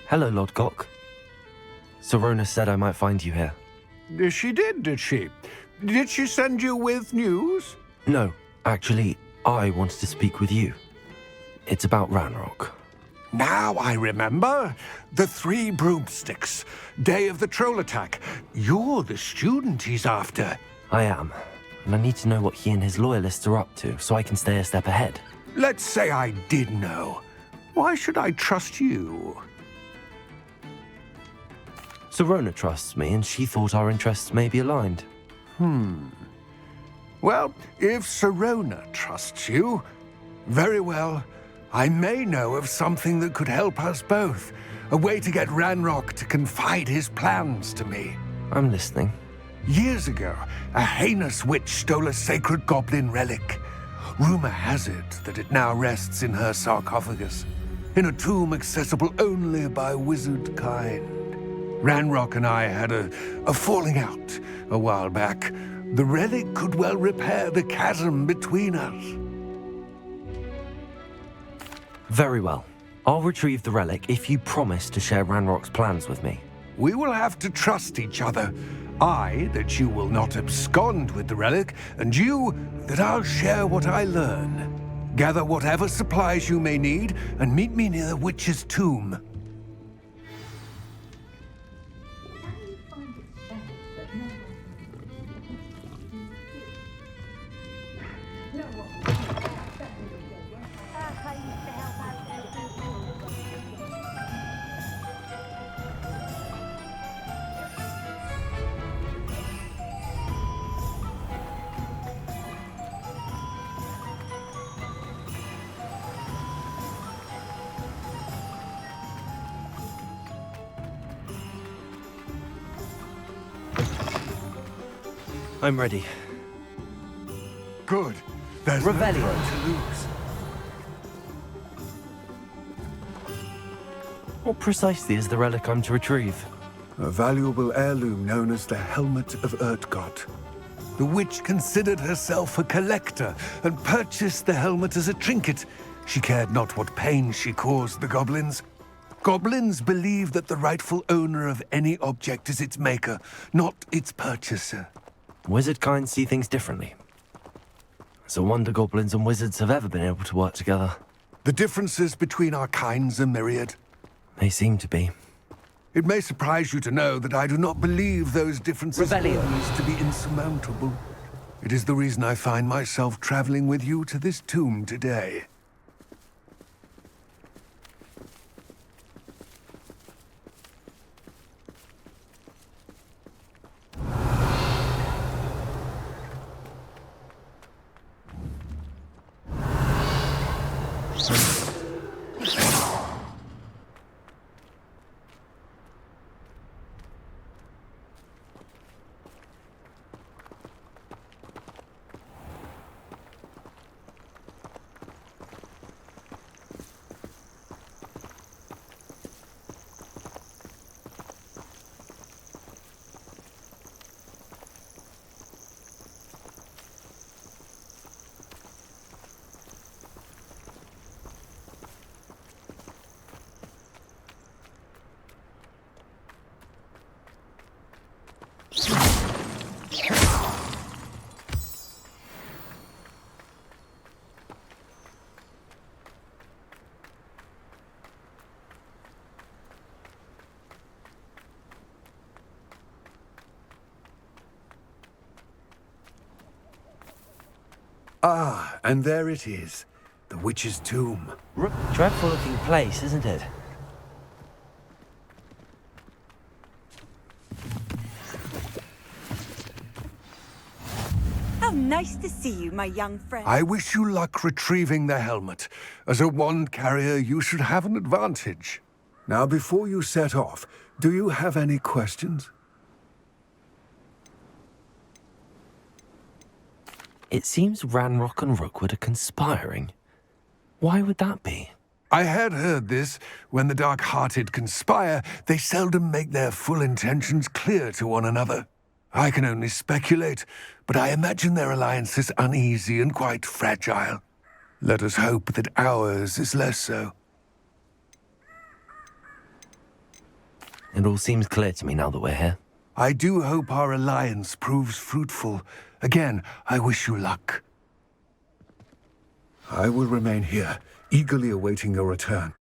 Hello, Lord Gok. Sorona said I might find you here. She did she? Did she send you with news? No, actually, I wanted to speak with you. It's about Ranrock. Now I remember. The 3 broomsticks. Day of the troll attack. You're the student he's after. I am, and I need to know what he and his loyalists are up to so I can stay a step ahead. Let's say I did know. Why should I trust you? Sorona trusts me, and she thought our interests may be aligned. Well, if Sorona trusts you, very well. I may know of something that could help us both. A way to get Ranrock to confide his plans to me. I'm listening. Years ago, a heinous witch stole a sacred goblin relic. Rumor has it that it now rests in her sarcophagus, in a tomb accessible only by wizard kind. Ranrock and I had a falling out a while back. The relic could well repair the chasm between us. Very well. I'll retrieve the relic if you promise to share Ranrock's plans with me. We will have to trust each other. I, that you will not abscond with the relic, and you, that I'll share what I learn. Gather whatever supplies you may need, and meet me near the witch's tomb. I'm ready. Good. There's no time to lose. What precisely is the relic I'm to retrieve? A valuable heirloom known as the Helmet of Urtgott. The witch considered herself a collector and purchased the helmet as a trinket. She cared not what pain she caused the goblins. Goblins believe that the rightful owner of any object is its maker, not its purchaser. Wizard kind see things differently. It's a wonder goblins and wizards have ever been able to work together. The differences between our kinds are myriad. They seem to be. It may surprise you to know that I do not believe those differences always to be insurmountable. It is the reason I find myself traveling with you to this tomb today. Ah, and there it is. The witch's tomb. Dreadful looking place, isn't it? Nice to see you, my young friend. I wish you luck retrieving the helmet. As a wand carrier, you should have an advantage. Now, before you set off, do you have any questions? It seems Ranrock and Rookwood are conspiring. Why would that be? I had heard this. When the dark-hearted conspire, they seldom make their full intentions clear to one another. I can only speculate, but I imagine their alliance is uneasy and quite fragile. Let us hope that ours is less so. It all seems clear to me now that we're here. I do hope our alliance proves fruitful. Again, I wish you luck. I will remain here, eagerly awaiting your return.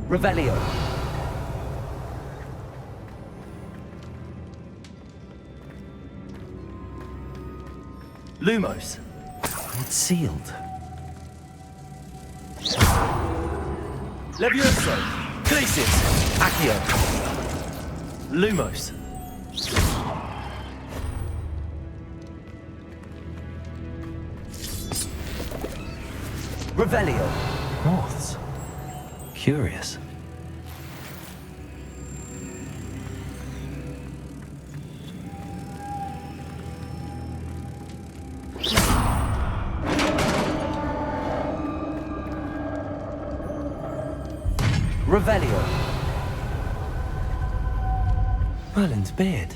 Revelio. Lumos. It's sealed. Levioso. Glacius. Accio. Lumos. Revelio. Moths. Curious. Revelio. Merlin's beard.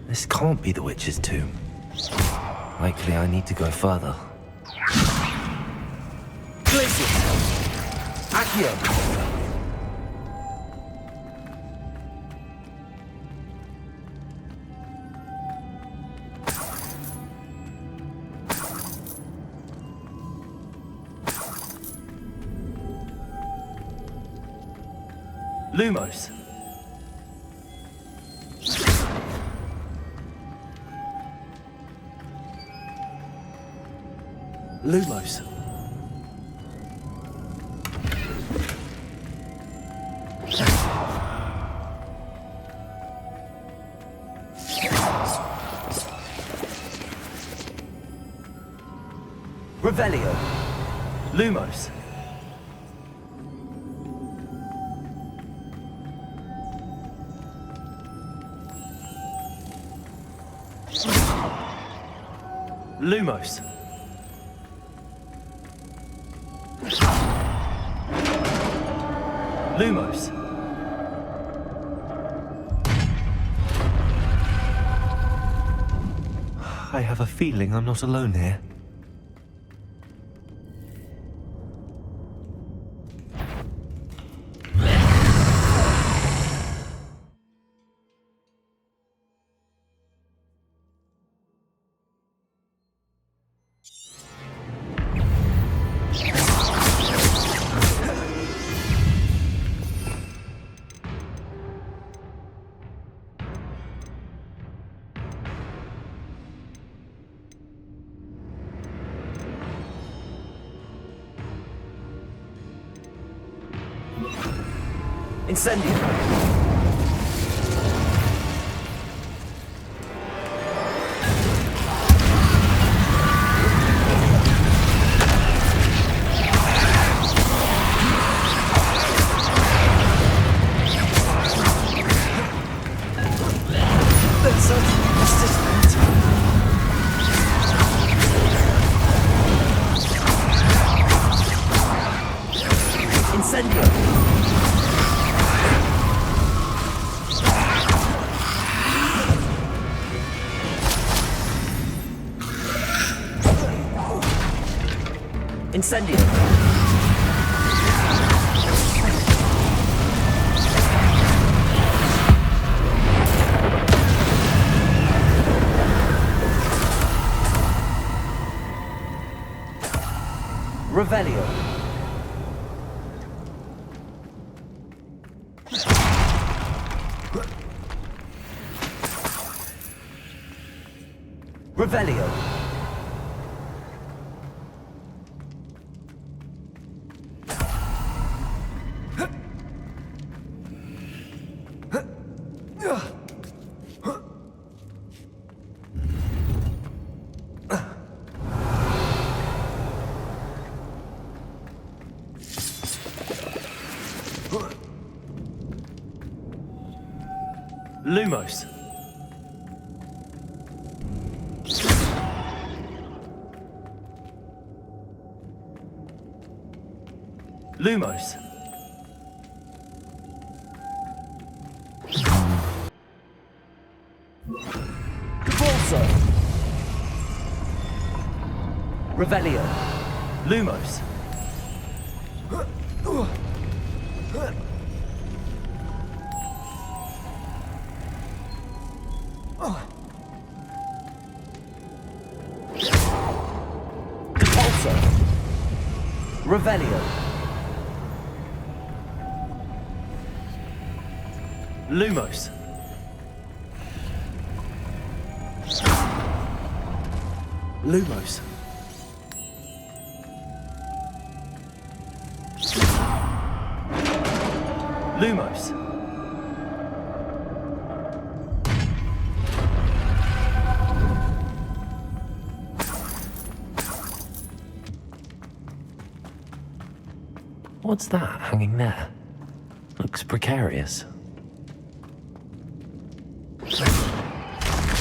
This can't be the witch's tomb. Likely I need to go further. Glacius. Accio. Lumos. Lumos. Revelio. Lumos. Lumos. Lumos. I have a feeling I'm not alone here. Incendio. That's persistent. Incendio. Incendio. Revelio. Revelio. Lumos. Lumos. Cabalso. Revelio. Lumos. Cabalso. Revelio. Lumos. Lumos. Lumos. What's that hanging there? Looks precarious.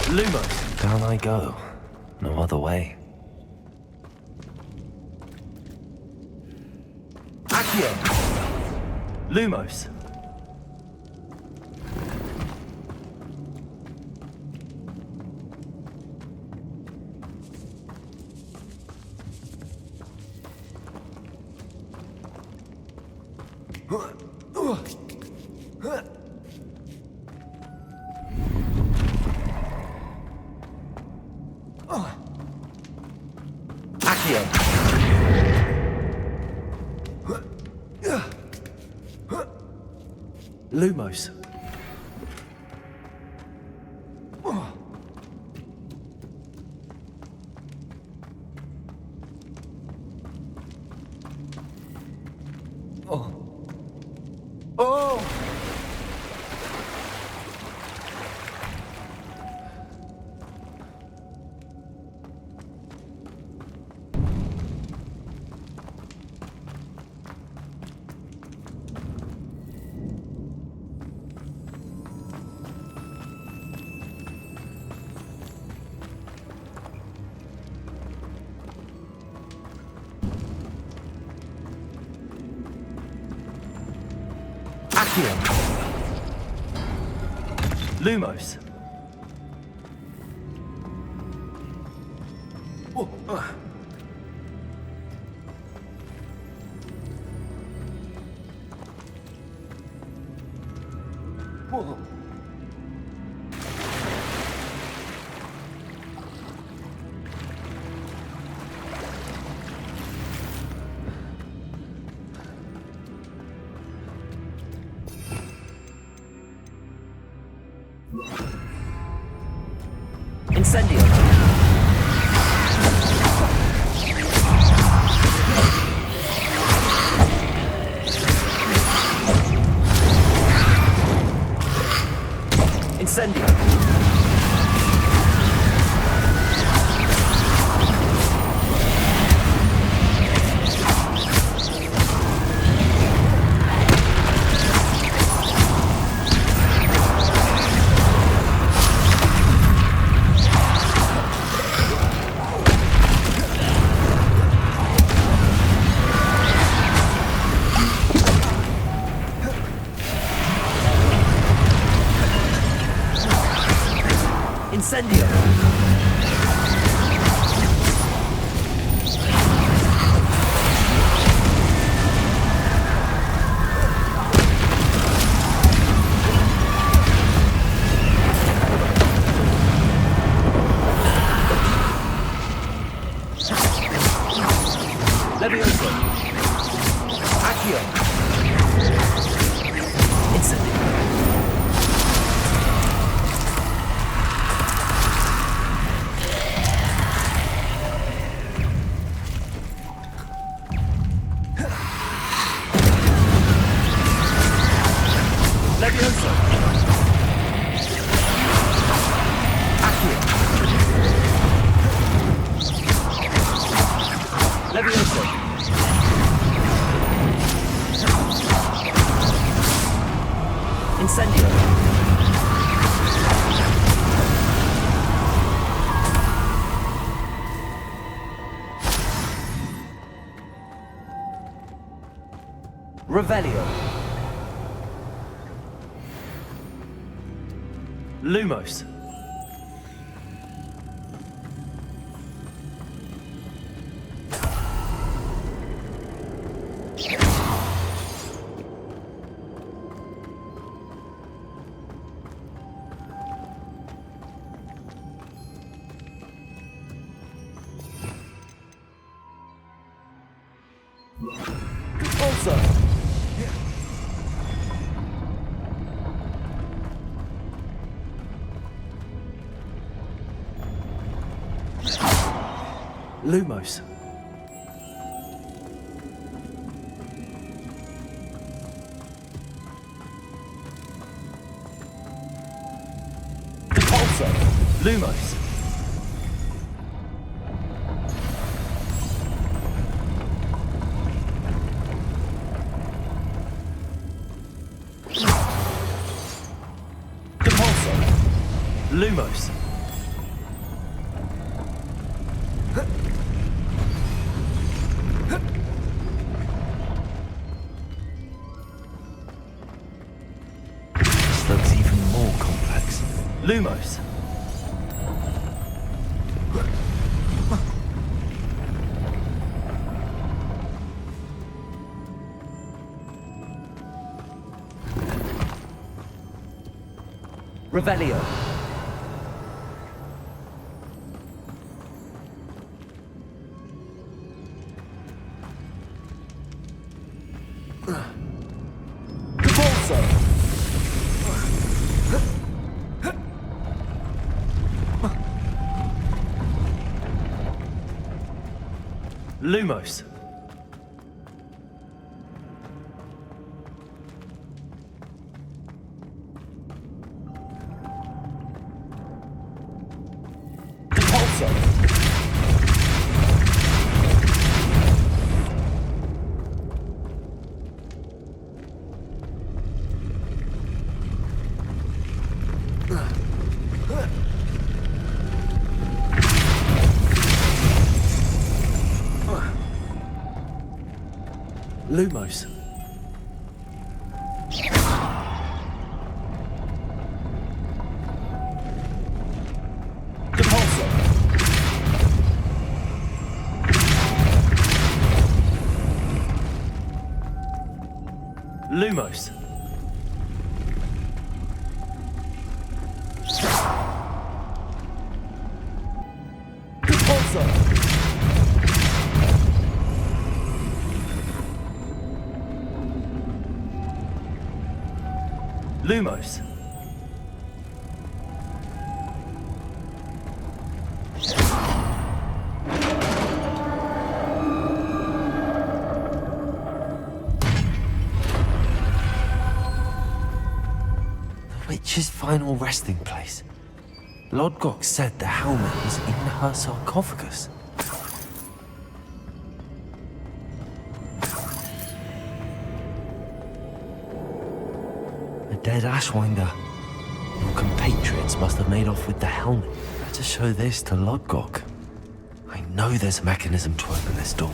Lumos. Down I go. No other way. Accio. Lumos. Accio. Lumos. Oh! Accio. Lumos. Incendio. Levioso. Accio. Incendio. Levioso. Accio. Levioso. Incendio. Revelio. Lumos. Also. Lumos. Repulsor. Lumos. Repulsor. Lumos. Looks even more complex. Lumos. Revelio. Repulsor. Lumos. Repulsor. Lumos. Repulsor. Lumos. Repulsor. Lumos. The witch's final resting place. Lodgok said the helmet was in her sarcophagus. A dead Ashwinder. Your compatriots must have made off with the helmet. Better show this to Lodgok. I know there's a mechanism to open this door.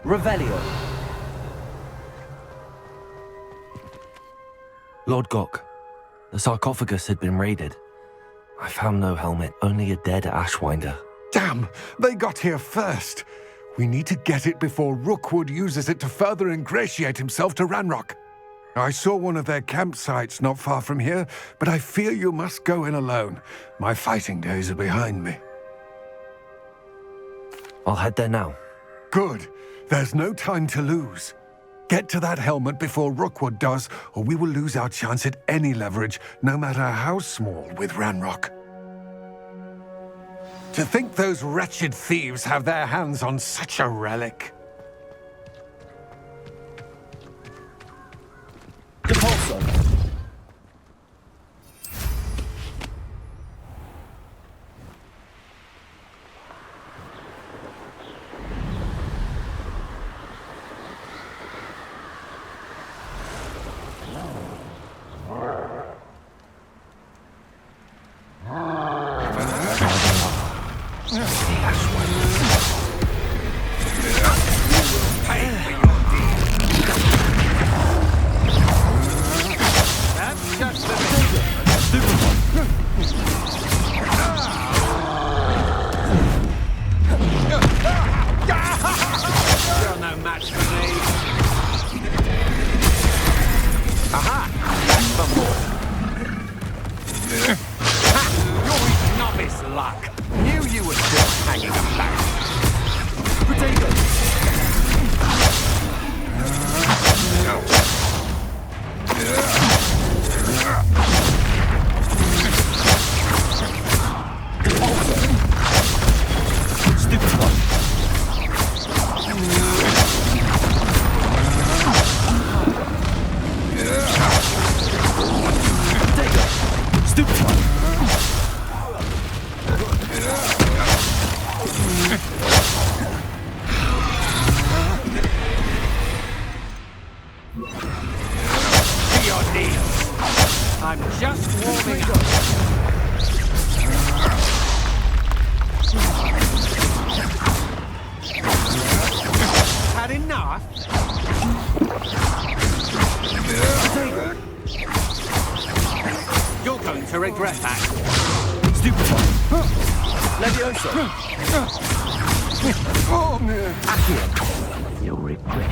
Revelio. Lodgok, the sarcophagus had been raided. I found no helmet, only a dead Ashwinder. Damn! They got here first. We need to get it before Rookwood uses it to further ingratiate himself to Ranrock. I saw one of their campsites not far from here, but I fear you must go in alone. My fighting days are behind me. I'll head there now. Good. There's no time to lose. Get to that helmet before Rookwood does, or we will lose our chance at any leverage, no matter how small, with Ranrock. To think those wretched thieves have their hands on such a relic.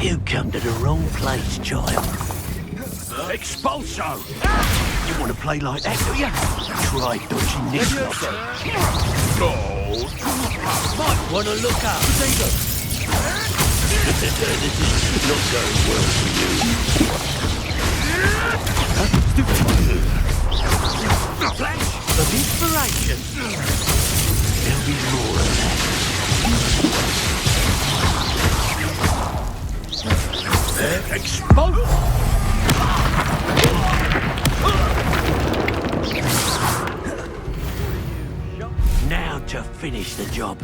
You come to the wrong place, child. Expulso! You want to play like that, do you? Try dodging this lot. Might want to look up. This is not going well for you. Flash of inspiration. There'll be more of that. Expose! Now to finish the job.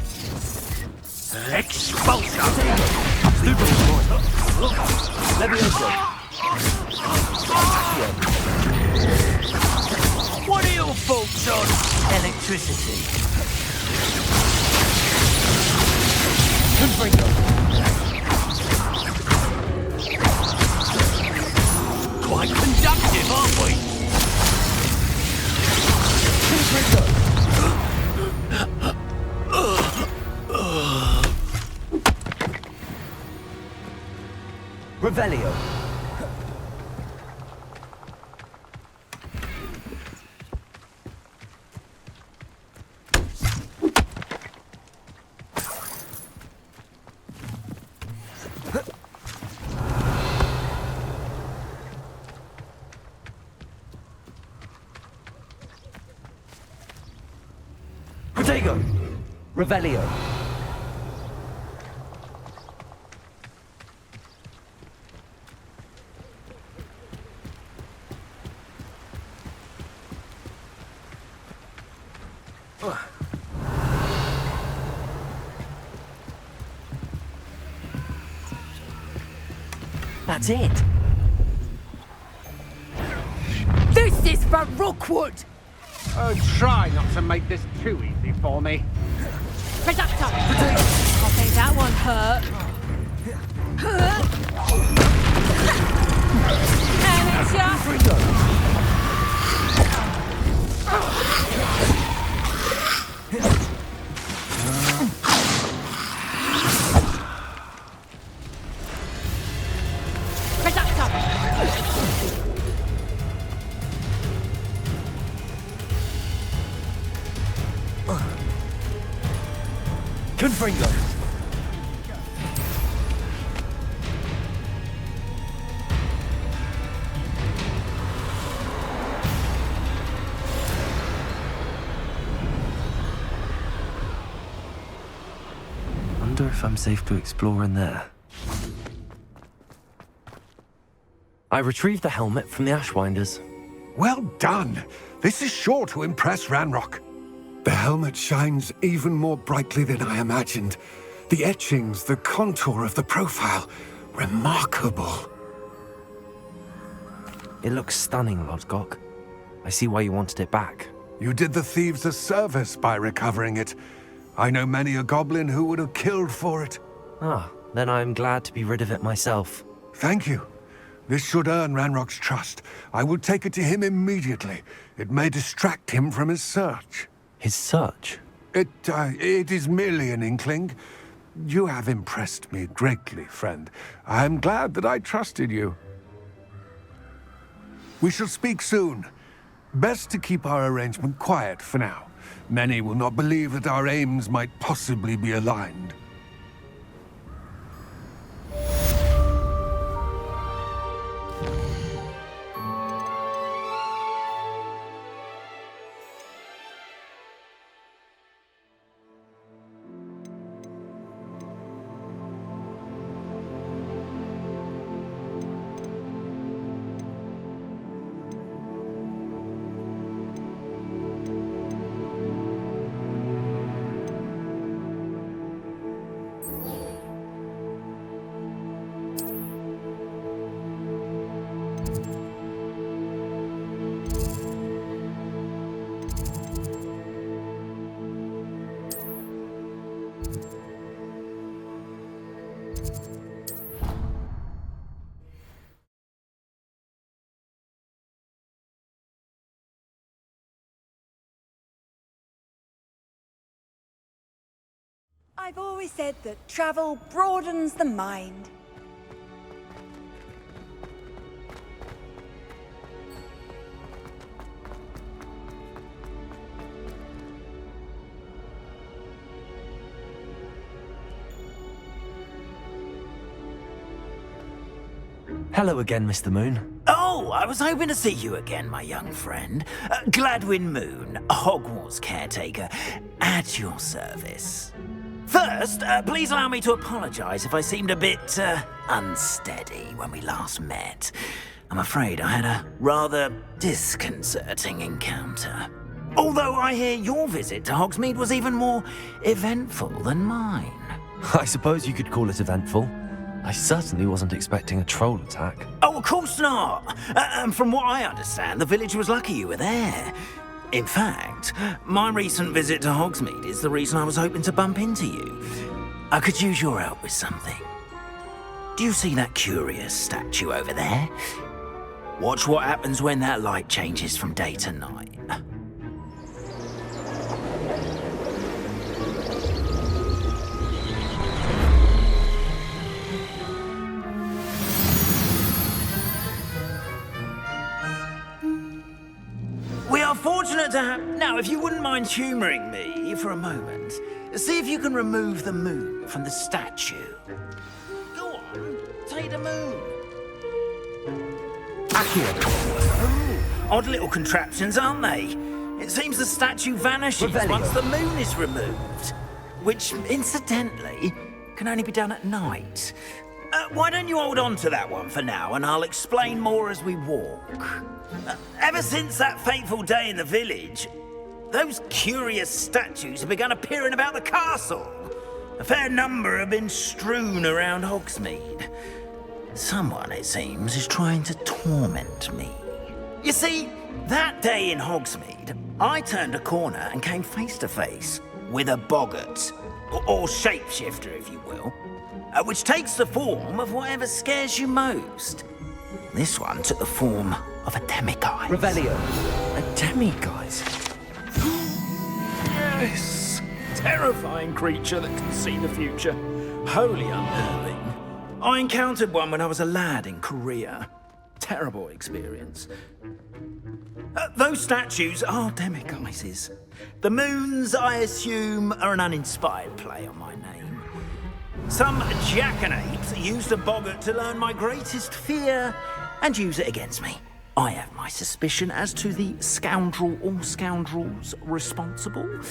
Expulso! What are your thoughts on electricity? Quite conductive, aren't we? Revelio. Protego. Revelio. That's it. This is for Rookwood! Oh, try not to make this too easy for me. Reductor! I'll think that one hurt. Confringo! Wonder if I'm safe to explore in there. I retrieved the helmet from the Ashwinders. Well done. This is sure to impress Ranrock. The helmet shines even more brightly than I imagined. The etchings, the contour of the profile, remarkable. It looks stunning, Lodgok. I see why you wanted it back. You did the thieves a service by recovering it. I know many a goblin who would have killed for it. Ah, then I'm glad to be rid of it myself. Thank you. This should earn Ranrock's trust. I will take it to him immediately. It may distract him from his search. His search? It is merely an inkling. You have impressed me greatly, friend. I am glad that I trusted you. We shall speak soon. Best to keep our arrangement quiet for now. Many will not believe that our aims might possibly be aligned. I've always said that travel broadens the mind. Hello again, Mr. Moon. Oh, I was hoping to see you again, my young friend. Gladwin Moon, Hogwarts caretaker, at your service. First, please allow me to apologize if I seemed a bit, unsteady when we last met. I'm afraid I had a rather disconcerting encounter. Although I hear your visit to Hogsmeade was even more eventful than mine. I suppose you could call it eventful. I certainly wasn't expecting a troll attack. Oh, of course not! And from what I understand, the village was lucky you were there. In fact, my recent visit to Hogsmeade is the reason I was hoping to bump into you. I could use your help with something. Do you see that curious statue over there? Watch what happens when that light changes from day to night. We are fortunate to have... Now, if you wouldn't mind humouring me for a moment, see if you can remove the moon from the statue. Go on, take the moon. Oh, odd little contraptions, aren't they? It seems the statue vanishes once the moon is removed. Which, incidentally, can only be done at night. Why don't you hold on to that one for now, and I'll explain more as we walk. Ever since that fateful day in the village, those curious statues have begun appearing about the castle. A fair number have been strewn around Hogsmeade. Someone, it seems, is trying to torment me. You see, that day in Hogsmeade, I turned a corner and came face to face with a boggart, or shapeshifter, if you will, which takes the form of whatever scares you most. This one took the form of a demiguise. Revelio. A demiguise? Yes! Terrifying creature that can see the future. Wholly unnerving. I encountered one when I was a lad in Korea. Terrible experience. Those statues are demiguises. The moons, I assume, are an uninspired play on my name. Some jackanapes used a boggart to learn my greatest fear and use it against me. I have my suspicion as to the scoundrel or scoundrels responsible.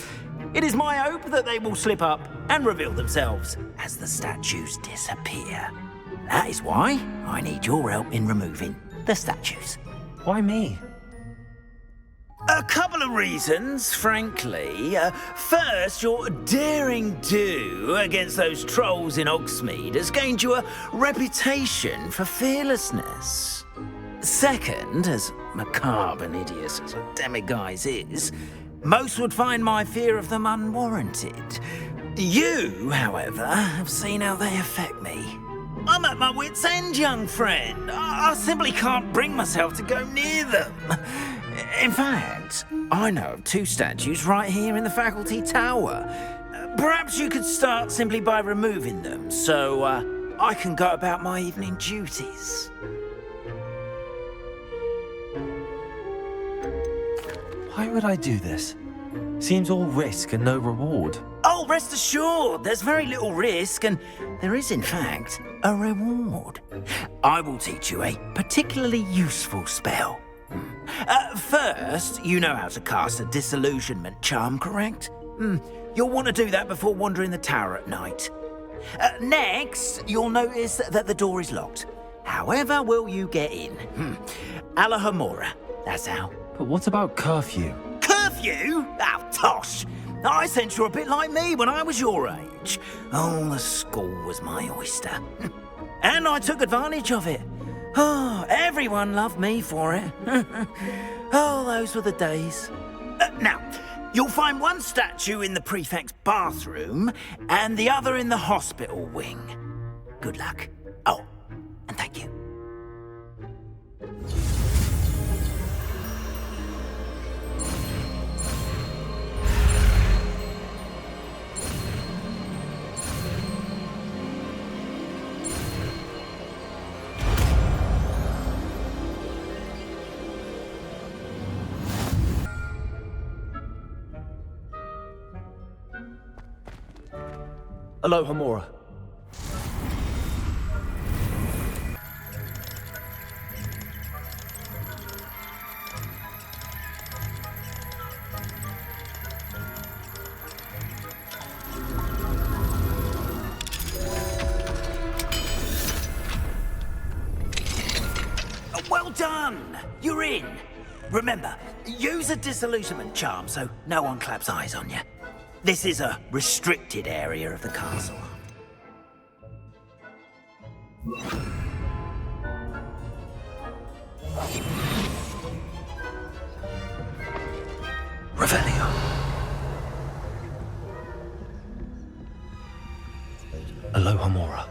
It is my hope that they will slip up and reveal themselves as the statues disappear. That is why I need your help in removing the statues. Why me? A couple of reasons, frankly. First, your daring do against those trolls in Hogsmeade has gained you a reputation for fearlessness. Second, as macabre and hideous as a demiguise is, most would find my fear of them unwarranted. You, however, have seen how they affect me. I'm at my wit's end, young friend. I simply can't bring myself to go near them. In fact, I know of 2 statues right here in the faculty tower. Perhaps you could start simply by removing them, so I can go about my evening duties. Why would I do this? Seems all risk and no reward. Oh, rest assured, there's very little risk, and there is, in fact, a reward. I will teach you a particularly useful spell. First, you know how to cast a disillusionment charm, correct? You'll want to do that before wandering the tower at night. Next, you'll notice that the door is locked. However will you get in? Alahomora, that's how. But what about curfew? Curfew? Oh, tosh! I sense you're a bit like me when I was your age. Oh, the school was my oyster. And I took advantage of it. Oh, everyone loved me for it. Oh, those were the days. Now, you'll find one statue in the prefect's bathroom and the other in the hospital wing. Good luck. Oh, and thank you. Alohomora. Well done! You're in. Remember, use a disillusionment charm so no one claps eyes on you. This is a restricted area of the castle. Revelio. Alohomora.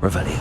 Revelio.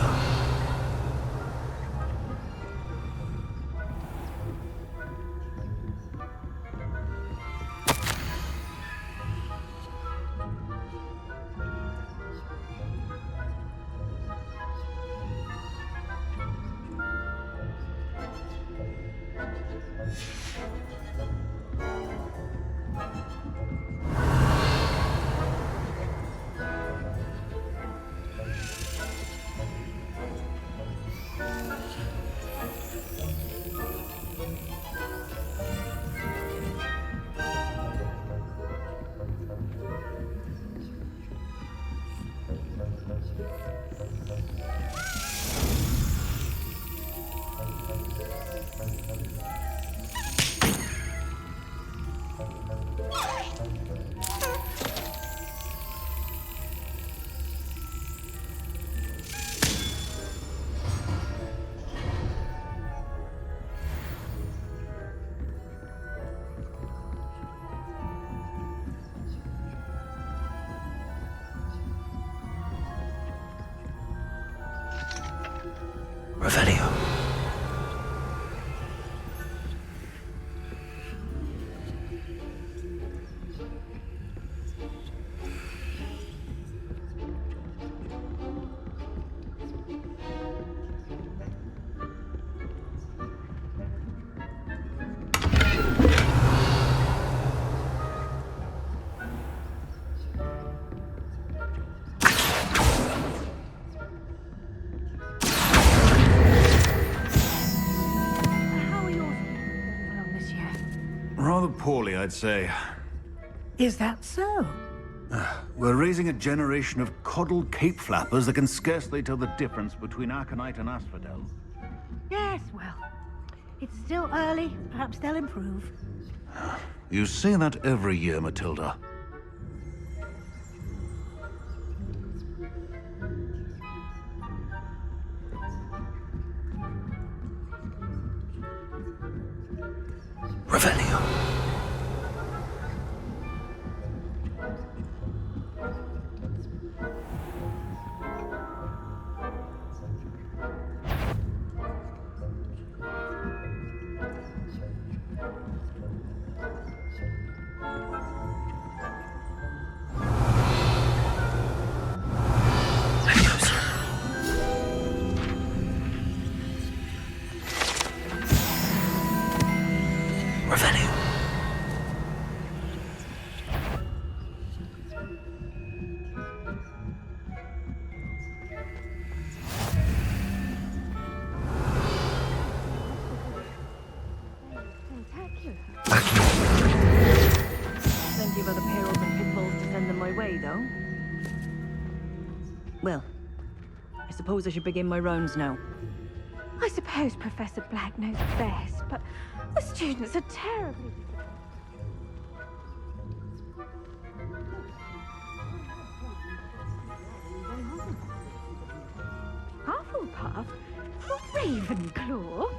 Revelio. Rather poorly, I'd say. Is that so? We're raising a generation of coddled cape flappers that can scarcely tell the difference between aconite and asphodel. Yes, well, it's still early. Perhaps they'll improve. You say that every year, Matilda. Revelio. Revelio. Plenty of other perils and pitfalls to send them my way, though. Well, I suppose I should begin my rounds now. I suppose Professor Black knows best, but the students are terribly... Hufflepuff? Ravenclaw?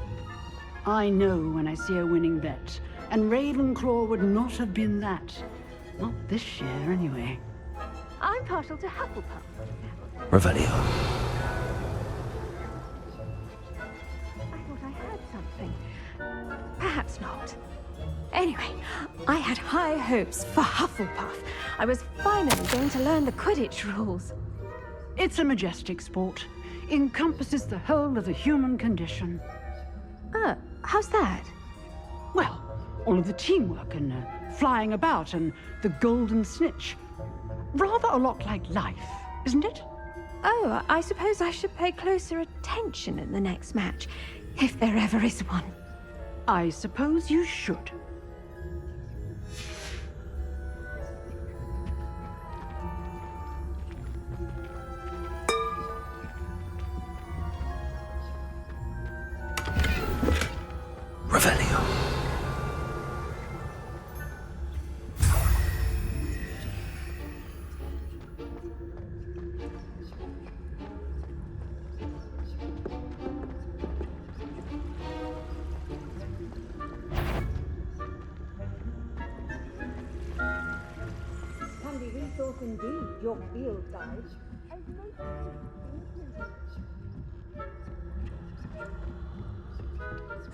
I know when I see a winning bet, and Ravenclaw would not have been that. Not this year, anyway. I'm partial to Hufflepuff. Revelio. I thought I heard something. Perhaps not. Anyway, I had high hopes for Hufflepuff. I was finally going to learn the Quidditch rules. It's a majestic sport. Encompasses the whole of the human condition. How's that? Well, all of the teamwork and flying about and the golden snitch. Rather a lot like life, isn't it? Oh, I suppose I should pay closer attention in the next match, if there ever is one. I suppose you should. Revelio. Handy resource indeed, your field guide.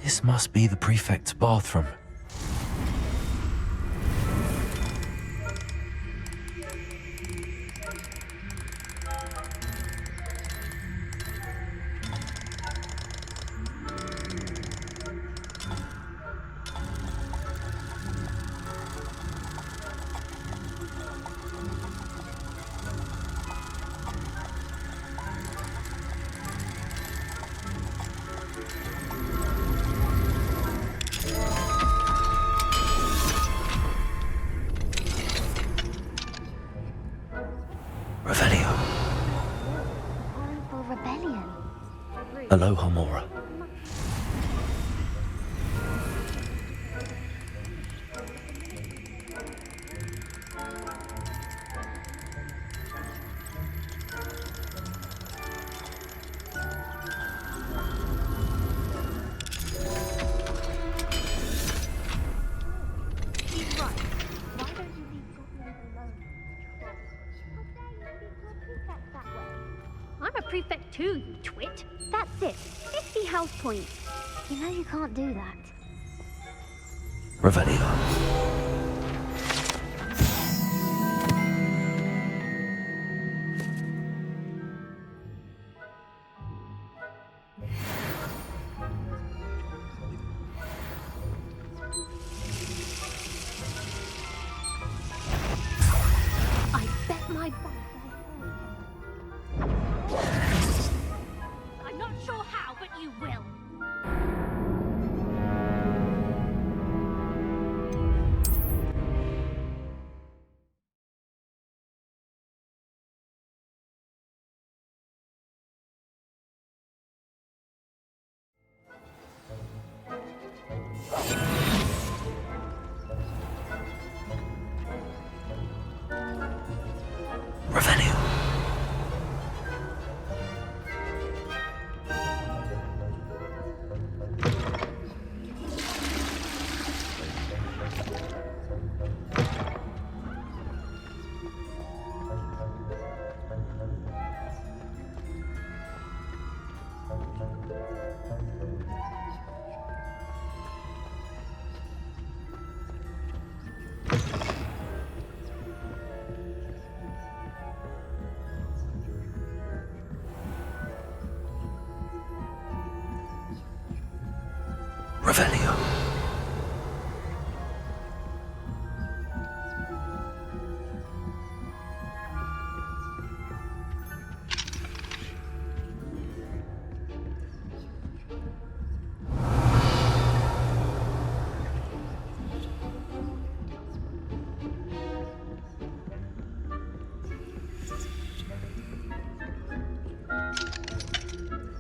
This must be the prefect's bathroom. Aloha Mora. I'm a prefect too, you twit. That's it. 50 house points. You know you can't do that. Revelio. I bet my I'm not sure how, but you will. Revelio.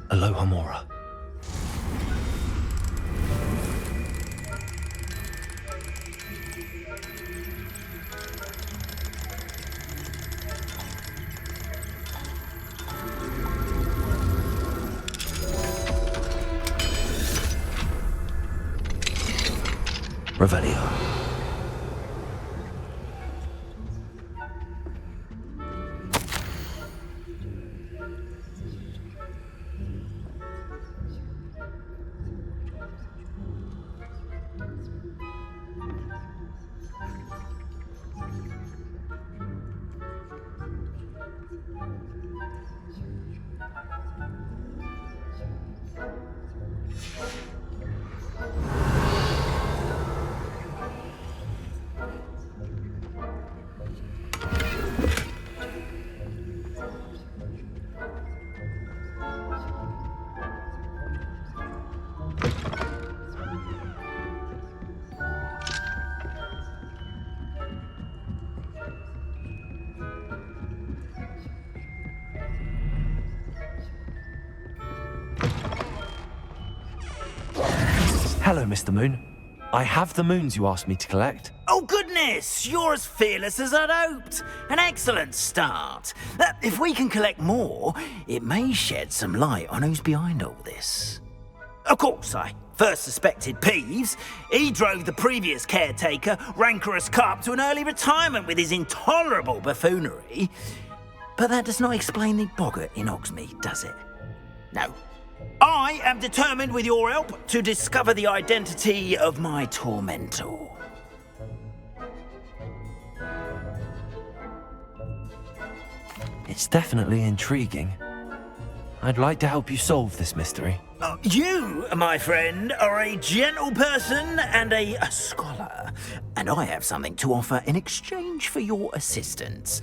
Aloha Mora. Revelio. Hello, Mr. Moon. I have the moons you asked me to collect. Oh, goodness! You're as fearless as I'd hoped. An excellent start. If we can collect more, it may shed some light on who's behind all this. Of course, I first suspected Peeves. He drove the previous caretaker, Rancorous Carp, to an early retirement with his intolerable buffoonery. But that does not explain the boggart in Hogsmeade, does it? No. I am determined, with your help, to discover the identity of my tormentor. It's definitely intriguing. I'd like to help you solve this mystery. You, my friend, are a gentle person and a scholar, and I have something to offer in exchange for your assistance.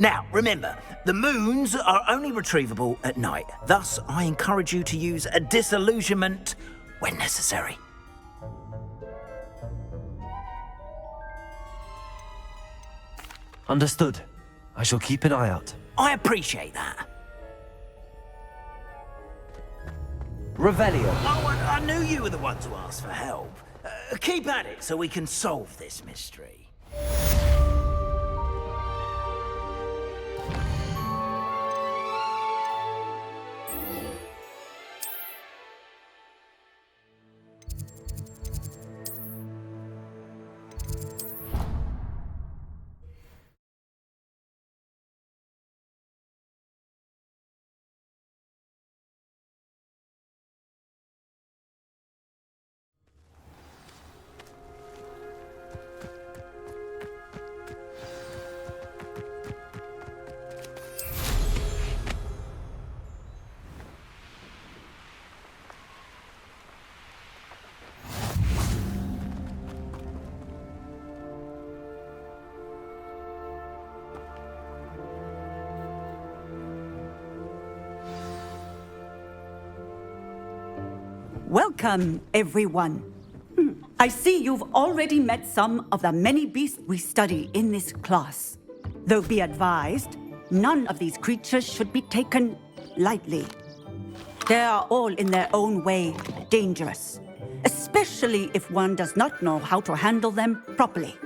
Now, remember, the moons are only retrievable at night. Thus, I encourage you to use a disillusionment when necessary. Understood. I shall keep an eye out. I appreciate that. Revelio. Oh, I knew you were the one to ask for help. Keep at it so we can solve this mystery. Welcome, everyone. I see you've already met some of the many beasts we study in this class. Though be advised, none of these creatures should be taken lightly. They are all in their own way dangerous, especially if one does not know how to handle them properly.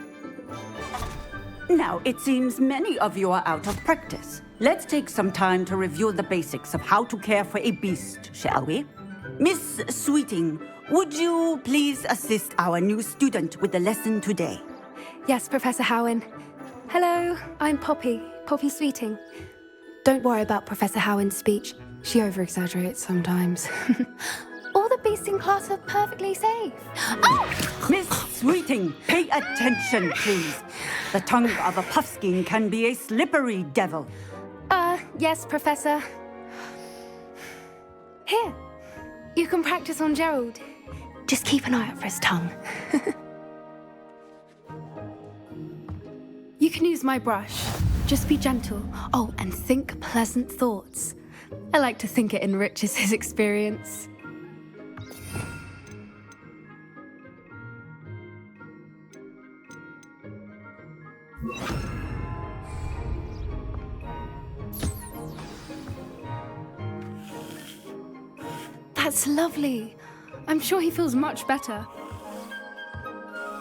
Now, it seems many of you are out of practice. Let's take some time to review the basics of how to care for a beast, shall we? Miss Sweeting, would you please assist our new student with the lesson today? Yes, Professor Howen. Hello, I'm Poppy Sweeting. Don't worry about Professor Howen's speech. She over-exaggerates sometimes. All the beasts in class are perfectly safe. Oh! Miss Sweeting, pay attention, please. The tongue of a puffskein can be a slippery devil. Yes, Professor. Here. You can practice on Gerald. Just keep an eye out for his tongue. You can use my brush. Just be gentle. Oh, and think pleasant thoughts. I like to think it enriches his experience. That's lovely. I'm sure he feels much better.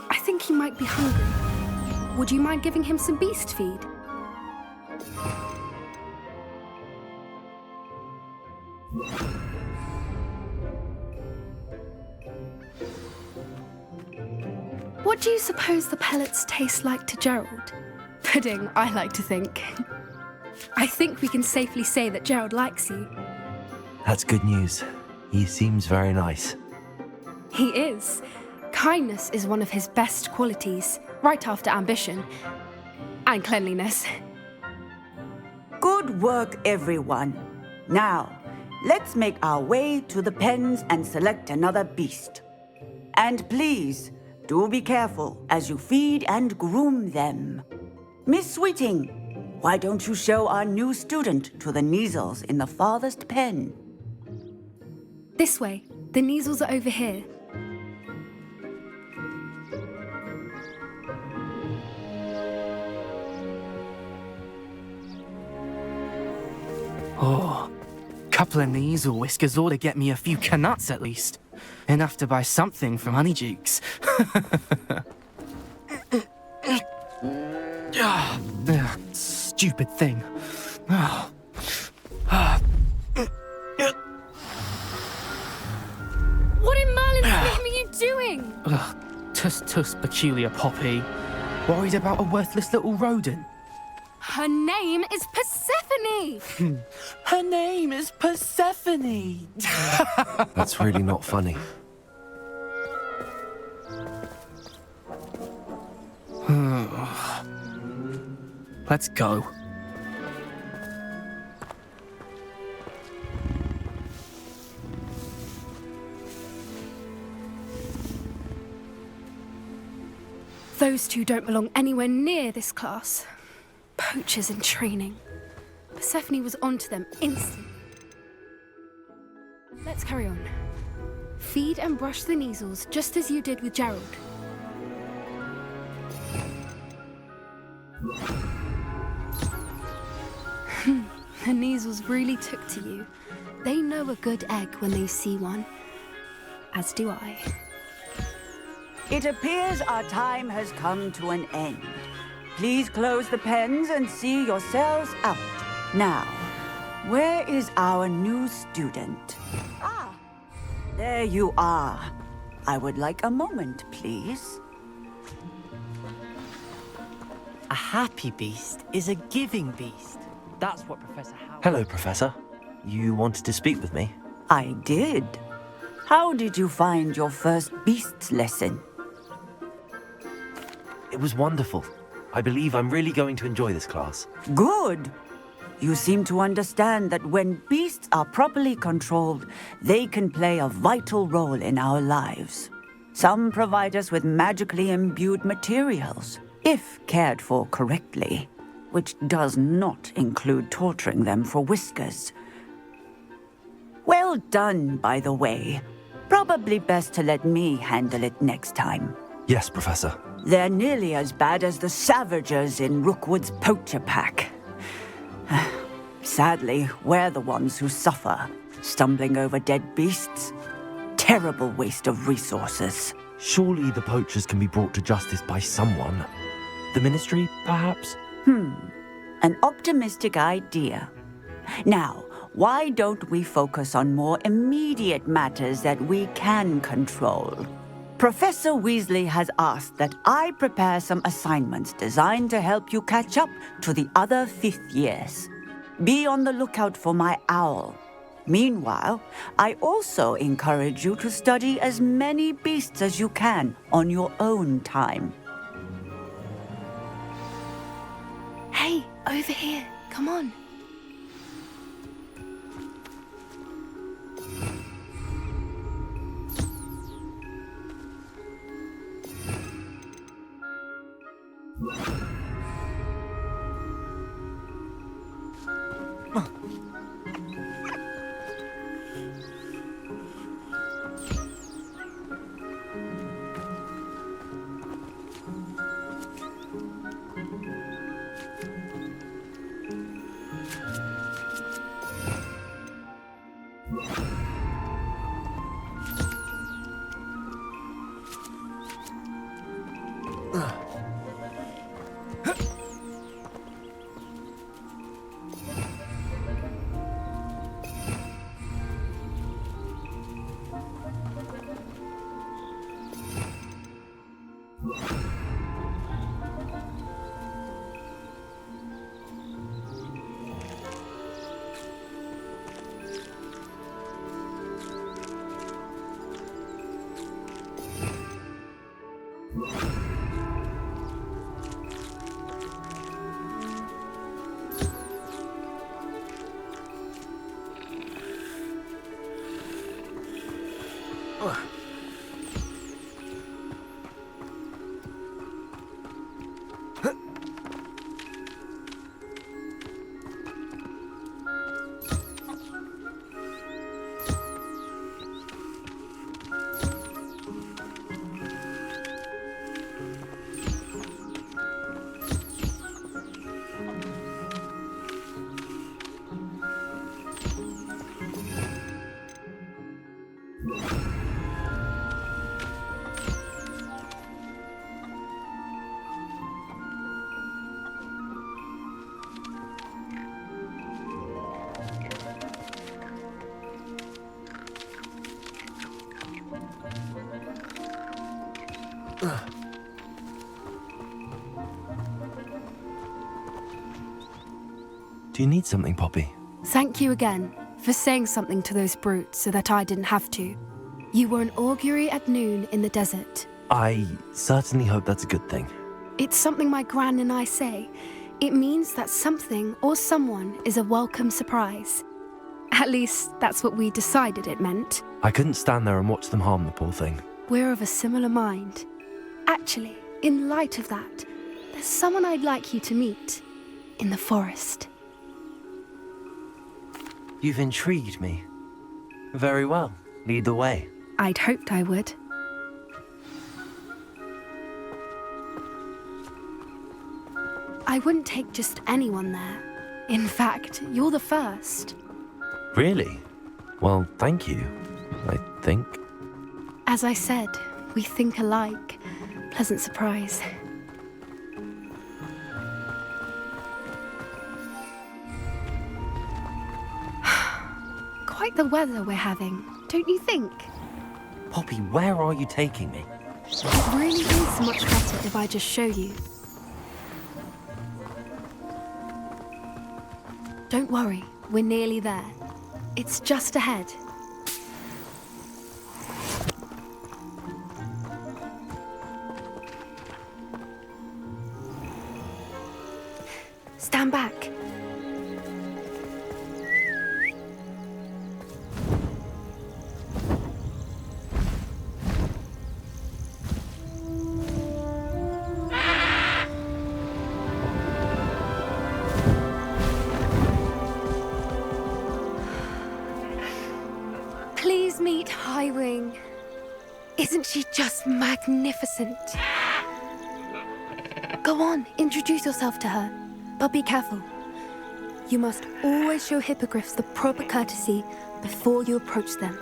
I think he might be hungry. Would you mind giving him some beast feed? What do you suppose the pellets taste like to Gerald? Pudding, I like to think. I think we can safely say that Gerald likes you. That's good news. He seems very nice. He is. Kindness is one of his best qualities, right after ambition. And cleanliness. Good work, everyone. Now, let's make our way to the pens and select another beast. And please, do be careful as you feed and groom them. Miss Sweeting, why don't you show our new student to the Kneazles in the farthest pen? This way. The Kneazles are over here. Oh, couple of Kneazle whiskers ought to get me a few canuts at least. Enough to buy something from Honeydukes. Stupid thing. What in Merlin's name are you doing? Tuss, peculiar Poppy. Worried about a worthless little rodent? Her name is Persephone! Her name is Persephone. That's really not funny. Let's go. Those two don't belong anywhere near this class. Poachers in training. Persephone was onto them instantly. Let's carry on. Feed and brush the Neasels just as you did with Gerald. The Neasels really took to you. They know a good egg when they see one. As do I. It appears our time has come to an end. Please close the pens and see yourselves out. Now, where is our new student? Ah, there you are. I would like a moment, please. A happy beast is a giving beast. That's what Professor Howard... Hello, Professor. You wanted to speak with me? I did. How did you find your first beasts lesson? It was wonderful. I believe I'm really going to enjoy this class. Good. You seem to understand that when beasts are properly controlled, they can play a vital role in our lives. Some provide us with magically imbued materials, if cared for correctly, which does not include torturing them for whiskers. Well done, by the way. Probably best to let me handle it next time. Yes, Professor. They're nearly as bad as the Savagers in Rookwood's poacher pack. Sadly, we're the ones who suffer, stumbling over dead beasts. Terrible waste of resources. Surely the poachers can be brought to justice by someone. The Ministry, perhaps? An optimistic idea. Now, why don't we focus on more immediate matters that we can control? Professor Weasley has asked that I prepare some assignments designed to help you catch up to the other 5th years. Be on the lookout for my owl. Meanwhile, I also encourage you to study as many beasts as you can on your own time. Hey, over here. Come on. Do you need something, Poppy? Thank you again for saying something to those brutes so that I didn't have to. You were an augury at noon in the desert. I certainly hope that's a good thing. It's something my gran and I say. It means that something or someone is a welcome surprise. At least, that's what we decided it meant. I couldn't stand there and watch them harm the poor thing. We're of a similar mind. Actually, in light of that, there's someone I'd like you to meet in the forest. You've intrigued me. Very well. Lead the way. I'd hoped I would. I wouldn't take just anyone there. In fact, you're the first. Really? Well, thank you, I think. As I said, we think alike. Pleasant surprise. Quite the weather we're having, don't you think? Poppy, where are you taking me? It really is much better if I just show you. Don't worry, we're nearly there. It's just ahead. Stand back. Please meet Highwing. Isn't she just magnificent? Go on, introduce yourself to her. But be careful. You must always show hippogriffs the proper courtesy before you approach them.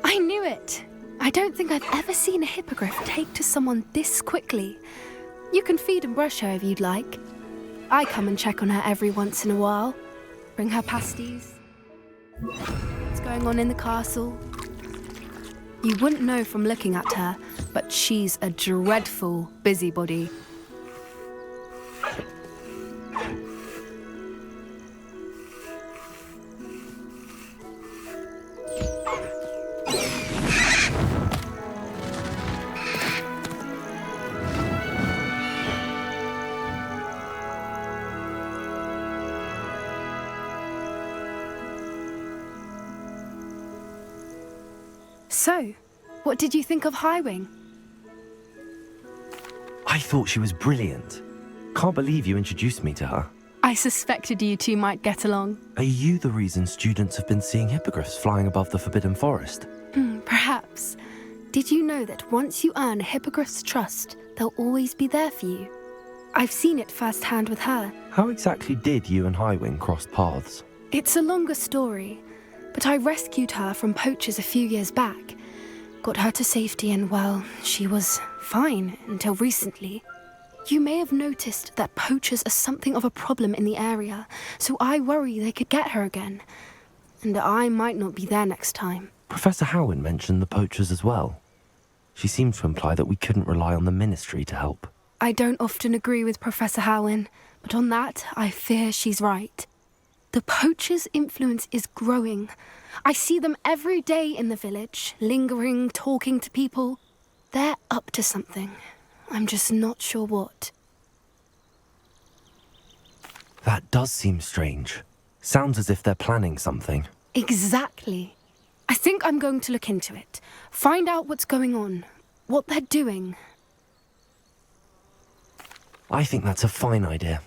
I knew it! I don't think I've ever seen a hippogriff take to someone this quickly. You can feed and brush her if you'd like. I come and check on her every once in a while. Bring her pasties. What's going on in the castle? You wouldn't know from looking at her, but she's a dreadful busybody. So, what did you think of Highwing? I thought she was brilliant. Can't believe you introduced me to her. I suspected you two might get along. Are you the reason students have been seeing hippogriffs flying above the Forbidden Forest? Perhaps. Did you know that once you earn a hippogriff's trust, they'll always be there for you? I've seen it firsthand with her. How exactly did you and Highwing cross paths? It's a longer story, but I rescued her from poachers a few years back. Got her to safety and, well, she was fine until recently. You may have noticed that poachers are something of a problem in the area, so I worry they could get her again. And I might not be there next time. Professor Howin mentioned the poachers as well. She seemed to imply that we couldn't rely on the Ministry to help. I don't often agree with Professor Howin, but on that, I fear she's right. The poachers' influence is growing. I see them every day in the village, lingering, talking to people. They're up to something. I'm just not sure what. That does seem strange. Sounds as if they're planning something. Exactly. I think I'm going to look into it. Find out what's going on, what they're doing. I think that's a fine idea.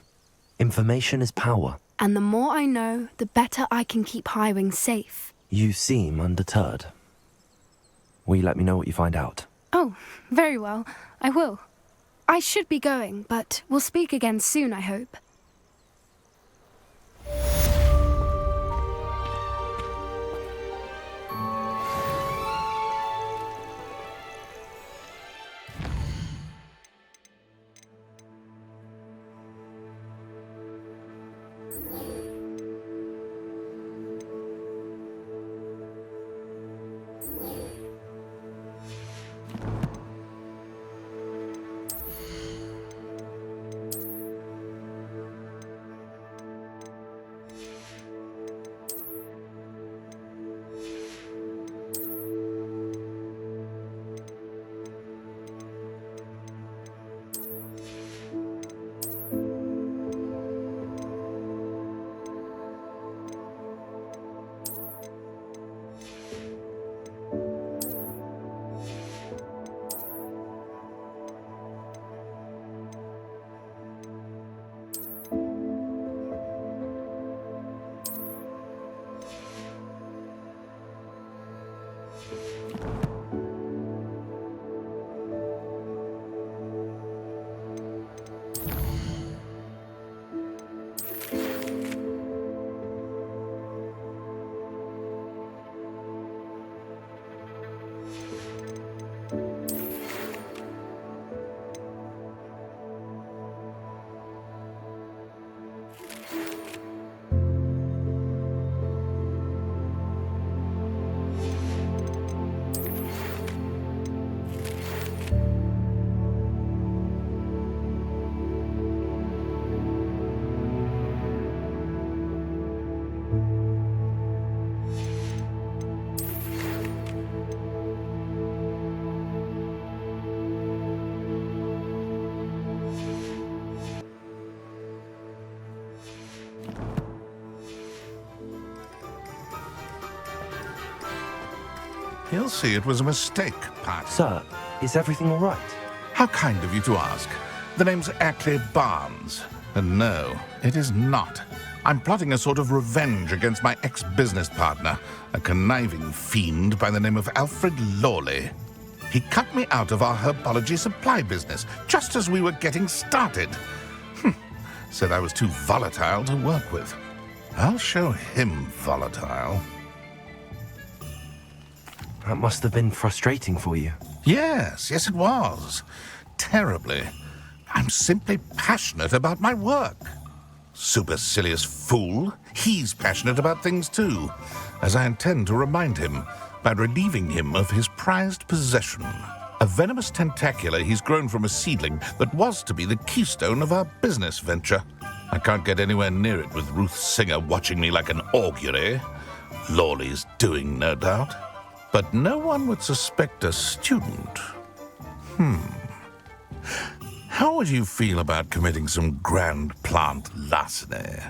Information is power. And the more I know, the better I can keep Highwing safe. You seem undeterred. Will you let me know what you find out? Oh, very well. I will. I should be going, but we'll speak again soon, I hope. He'll see it was a mistake, Pat. Sir, is everything all right? How kind of you to ask. The name's Ackley Barnes. And no, it is not. I'm plotting a sort of revenge against my ex-business partner, a conniving fiend by the name of Alfred Lawley. He cut me out of our herbology supply business, just as we were getting started. Said I was too volatile to work with. I'll show him volatile. That must have been frustrating for you. Yes, it was. Terribly. I'm simply passionate about my work. Supercilious fool. He's passionate about things too, as I intend to remind him by relieving him of his prized possession. A venomous tentacula he's grown from a seedling that was to be the keystone of our business venture. I can't get anywhere near it with Ruth Singer watching me like an augury. Lawley's doing, no doubt. But no one would suspect a student. How would you feel about committing some grand plant larceny?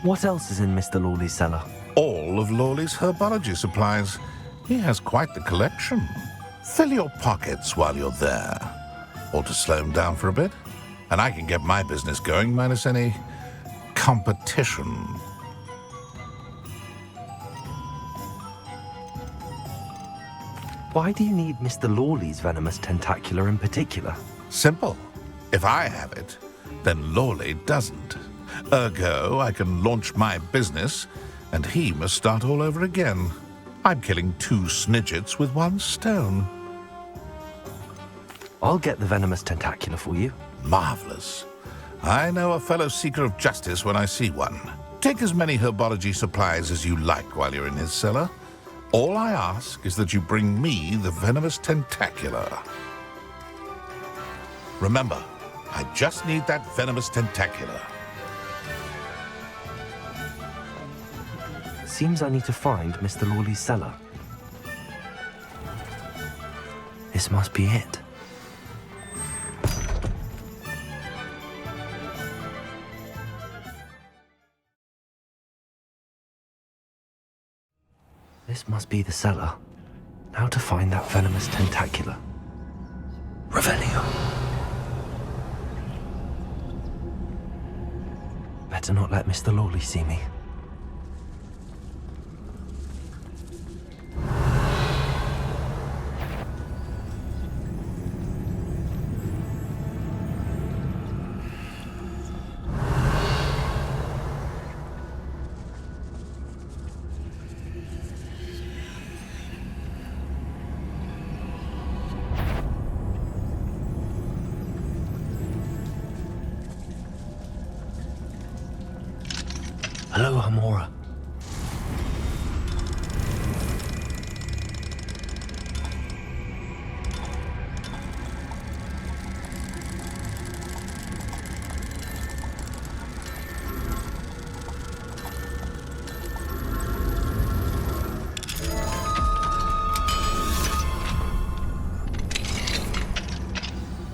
What else is in Mr. Lawley's cellar? All of Lawley's herbology supplies. He has quite the collection. Fill your pockets while you're there. Or to slow him down for a bit. And I can get my business going minus any competition. Why do you need Mr. Lawley's venomous tentacula in particular? Simple. If I have it, then Lawley doesn't. Ergo, I can launch my business, and he must start all over again. I'm killing 2 snidgets with 1 stone. I'll get the venomous tentacula for you. Marvelous. I know a fellow seeker of justice when I see one. Take as many herbology supplies as you like while you're in his cellar. All I ask is that you bring me the venomous tentacula. Remember, I just need that venomous tentacula. Seems I need to find Mr. Lawley's cellar. This must be it. This must be the cellar. Now to find that venomous tentacula. Revelio. Better not let Mr. Lawley see me. Hello, Hamora.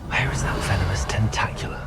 Where is that venomous tentacula?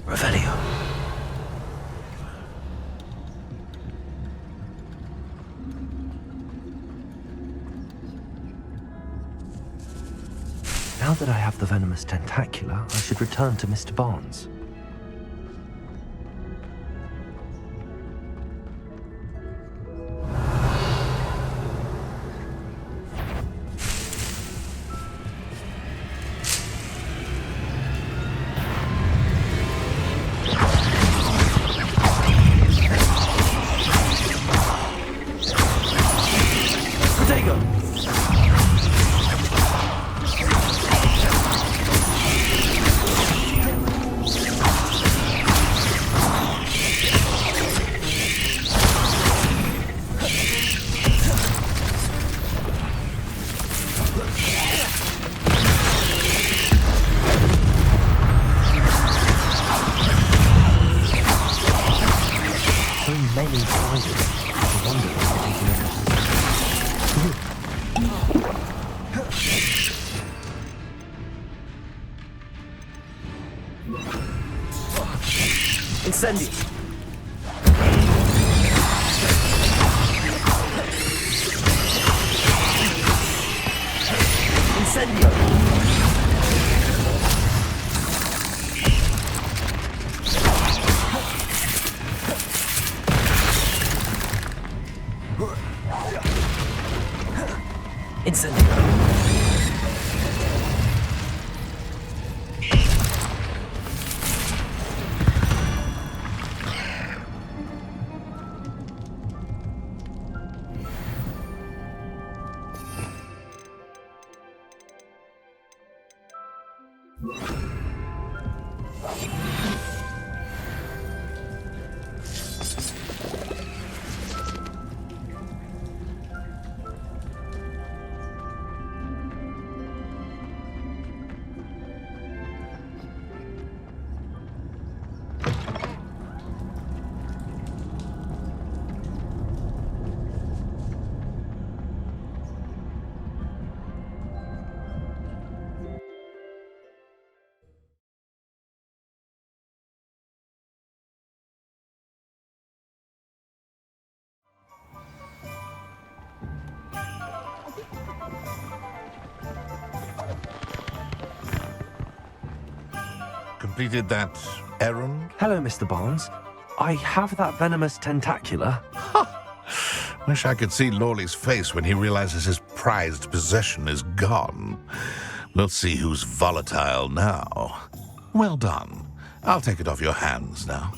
Revelio. Now that I have the venomous tentacula, I should return to Mr. Barnes. Incendio! Incendio! Incendio! Completed that errand? Hello, Mr. Barnes. I have that venomous tentacula. Wish I could see Lawley's face when he realizes his prized possession is gone. We'll see who's volatile now. Well done. I'll take it off your hands now.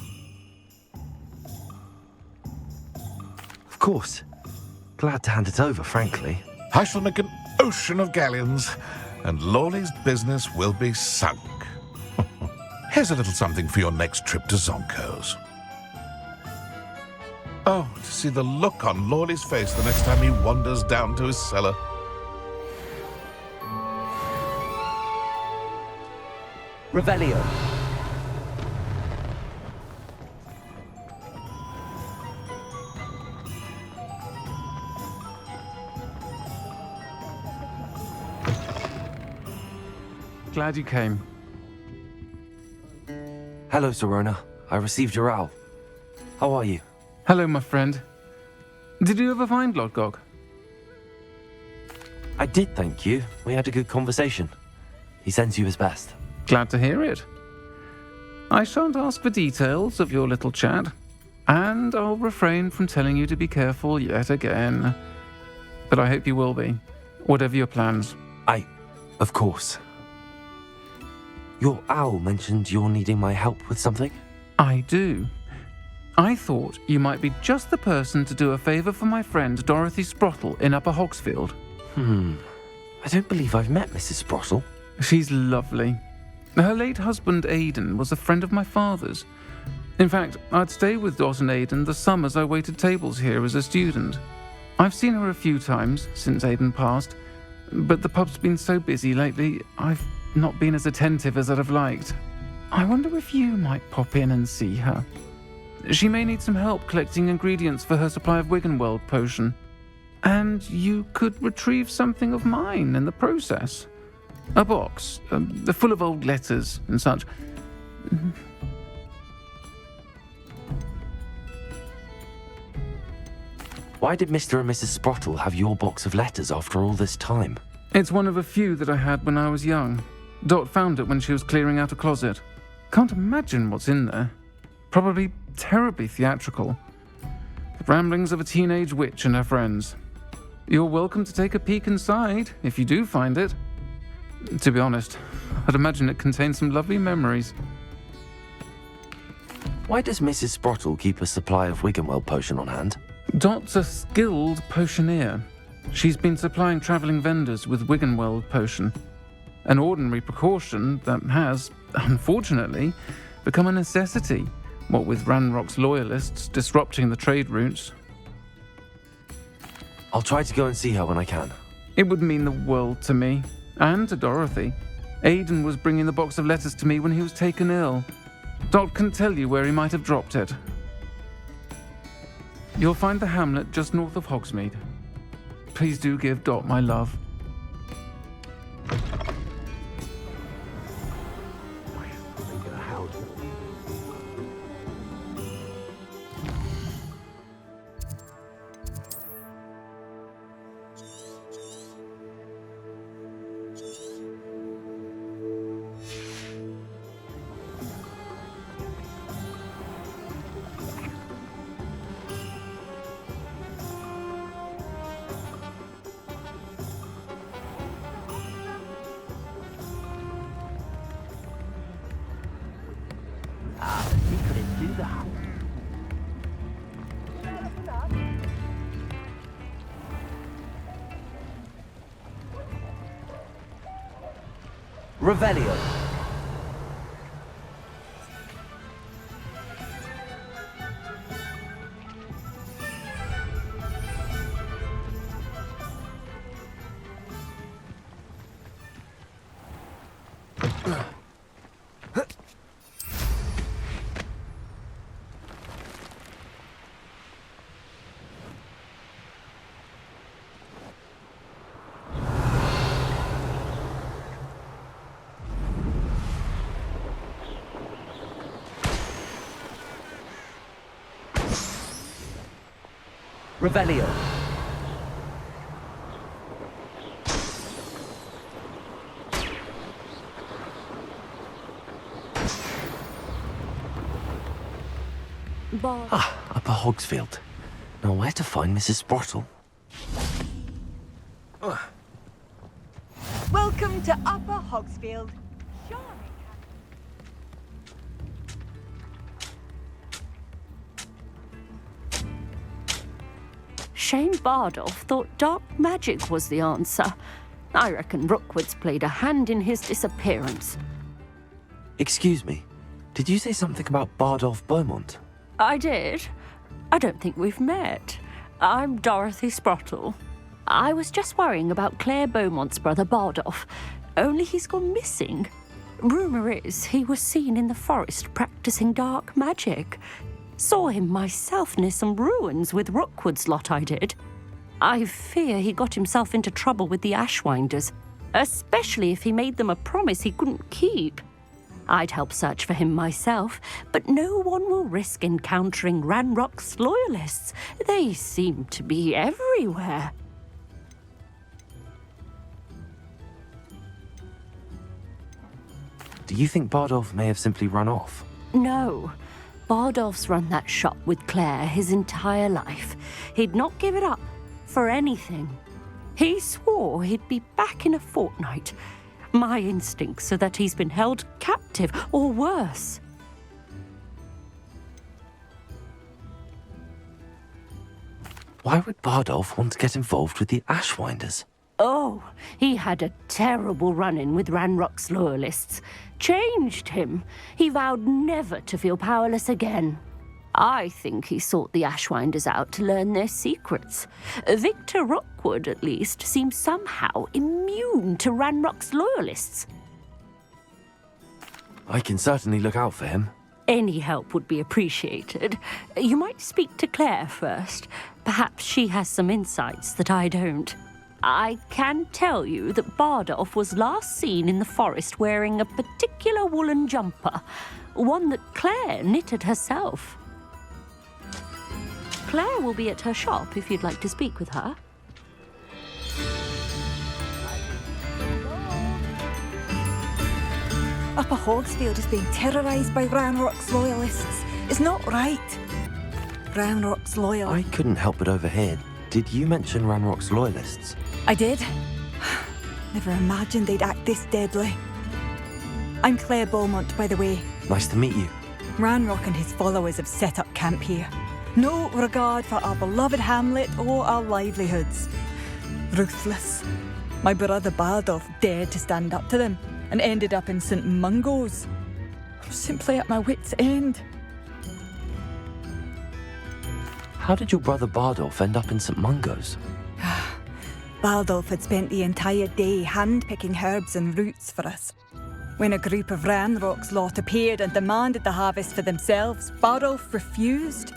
Of course. Glad to hand it over, frankly. I shall make an ocean of galleons, and Lawley's business will be sunk. Here's a little something for your next trip to Zonko's. Oh, to see the look on Lawley's face the next time he wanders down to his cellar. Revelio. Glad you came. Hello, Serona. I received your owl. How are you? Hello, my friend. Did you ever find Lodgok? I did, thank you. We had a good conversation. He sends you his best. Glad to hear it. I shan't ask for details of your little chat, and I'll refrain from telling you to be careful yet again. But I hope you will be, whatever your plans. Of course. Your owl mentioned you're needing my help with something? I do. I thought you might be just the person to do a favour for my friend Dorothy Sprottle in Upper Hogsfield. I don't believe I've met Mrs. Sprottle. She's lovely. Her late husband Aidan was a friend of my father's. In fact, I'd stay with Dot and Aidan the summers I waited tables here as a student. I've seen her a few times since Aidan passed, but the pub's been so busy lately, I've not been as attentive as I'd have liked. I wonder if you might pop in and see her. She may need some help collecting ingredients for her supply of Wiggenweld potion. And you could retrieve something of mine in the process. A box, full of old letters and such. Why did Mr. and Mrs. Sprottle have your box of letters after all this time? It's one of a few that I had when I was young. Dot found it when she was clearing out a closet. Can't imagine what's in there. Probably terribly theatrical. The ramblings of a teenage witch and her friends. You're welcome to take a peek inside, if you do find it. To be honest, I'd imagine it contains some lovely memories. Why does Mrs. Sprottle keep a supply of Wiggenweld potion on hand? Dot's a skilled potioneer. She's been supplying travelling vendors with Wiggenweld potion. An ordinary precaution that has, unfortunately, become a necessity, what with Ranrock's loyalists disrupting the trade routes. I'll try to go and see her when I can. It would mean the world to me, and to Dorothy. Aidan was bringing the box of letters to me when he was taken ill. Dot can tell you where he might have dropped it. You'll find the hamlet just north of Hogsmeade. Please do give Dot my love. Revelio. Revelio. Bob. Upper Hogsfield. Now where to find Mrs. Sprottle? Welcome to Upper Hogsfield. Shane Bardolph thought dark magic was the answer. I reckon Rookwood's played a hand in his disappearance. Excuse me, did you say something about Bardolph Beaumont? I did. I don't think we've met. I'm Dorothy Sprottle. I was just worrying about Claire Beaumont's brother Bardolph, only he's gone missing. Rumour is he was seen in the forest practicing dark magic. Saw him myself near some ruins with Rookwood's lot I did. I fear he got himself into trouble with the Ashwinders, especially if he made them a promise he couldn't keep. I'd help search for him myself, but no one will risk encountering Ranrock's loyalists. They seem to be everywhere. Do you think Bardolph may have simply run off? No. Bardolph's run that shop with Claire his entire life. He'd not give it up for anything. He swore he'd be back in a fortnight. My instincts are that he's been held captive, or worse. Why would Bardolph want to get involved with the Ashwinders? Oh, he had a terrible run-in with Ranrock's loyalists. Changed him. He vowed never to feel powerless again. I think he sought the Ashwinders out to learn their secrets. Victor Rookwood, at least, seems somehow immune to Ranrock's loyalists. I can certainly look out for him. Any help would be appreciated. You might speak to Claire first. Perhaps she has some insights that I don't. I can tell you that Bardolph was last seen in the forest wearing a particular woolen jumper, one that Claire knitted herself. Claire will be at her shop if you'd like to speak with her. Upper Hogsfield is being terrorised by Ranrock's loyalists. It's not right. Ranrock's loyalists. I couldn't help but overhear. Did you mention Ranrock's loyalists? I did. Never imagined they'd act this deadly. I'm Claire Beaumont, by the way. Nice to meet you. Ranrock and his followers have set up camp here. No regard for our beloved hamlet or our livelihoods. Ruthless. My brother Bardolph dared to stand up to them and ended up in St. Mungo's. I'm simply at my wit's end. How did your brother Bardolph end up in St. Mungo's? Bardolph had spent the entire day hand-picking herbs and roots for us. When a group of Ranrock's lot appeared and demanded the harvest for themselves, Bardolph refused.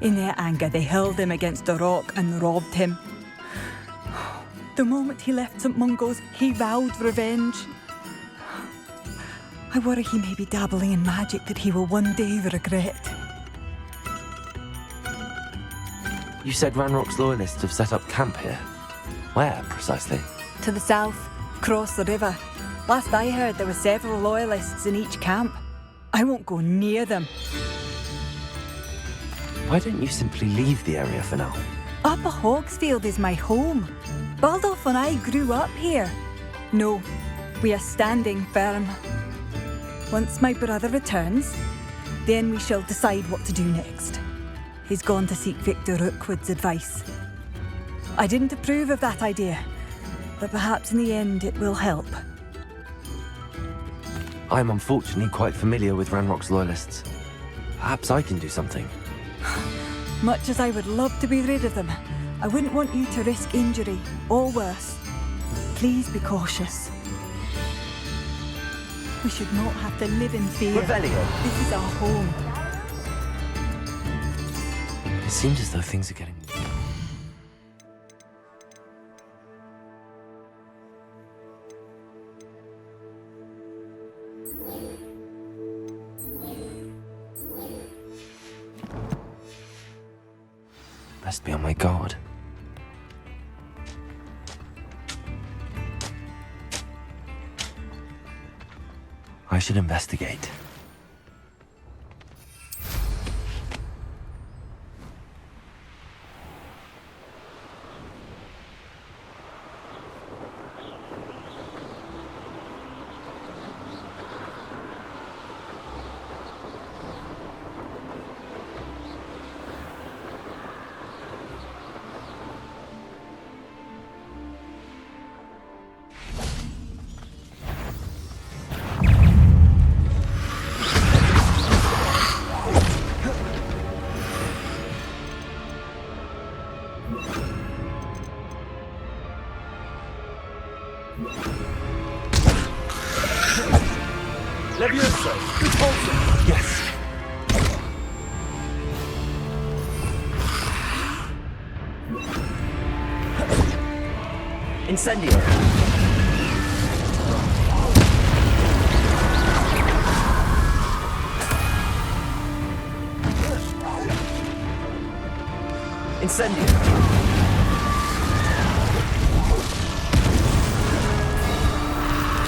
In their anger, they hurled him against a rock and robbed him. The moment he left St. Mungo's, he vowed revenge. I worry he may be dabbling in magic that he will one day regret. You said Ranrock's loyalists have set up camp here. Where, precisely? To the south, across the river. Last I heard, there were several loyalists in each camp. I won't go near them. Why don't you simply leave the area for now? Upper Hogsfield is my home. Bardolph and I grew up here. No, we are standing firm. Once my brother returns, then we shall decide what to do next. He's gone to seek Victor Rookwood's advice. I didn't approve of that idea, but perhaps in the end it will help. I'm unfortunately quite familiar with Ranrock's loyalists. Perhaps I can do something. Much as I would love to be rid of them, I wouldn't want you to risk injury, or worse. Please be cautious. We should not have to live in fear. Revelio. This is our home. It seems as though things are getting... Best be on my guard. I should investigate. Levioso! Repulsor! Yes! Incendio! Incendio!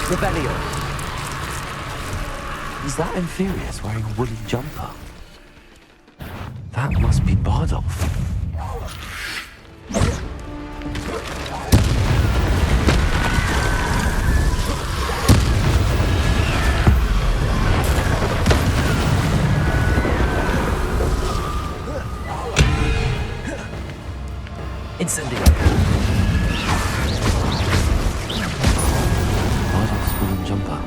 Revelio! Is that Inferius wearing a woolly jumper? That must be Bardolph. Incendio! Bardolph's woolen jumper.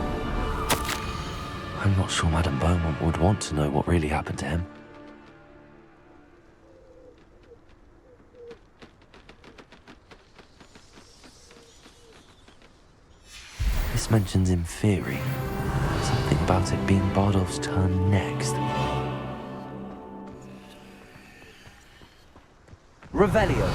I'm not sure Madame Beaumont would want to know what really happened to him. This mentions Inferi. Something about it being Bardolph's turn next. Revelio!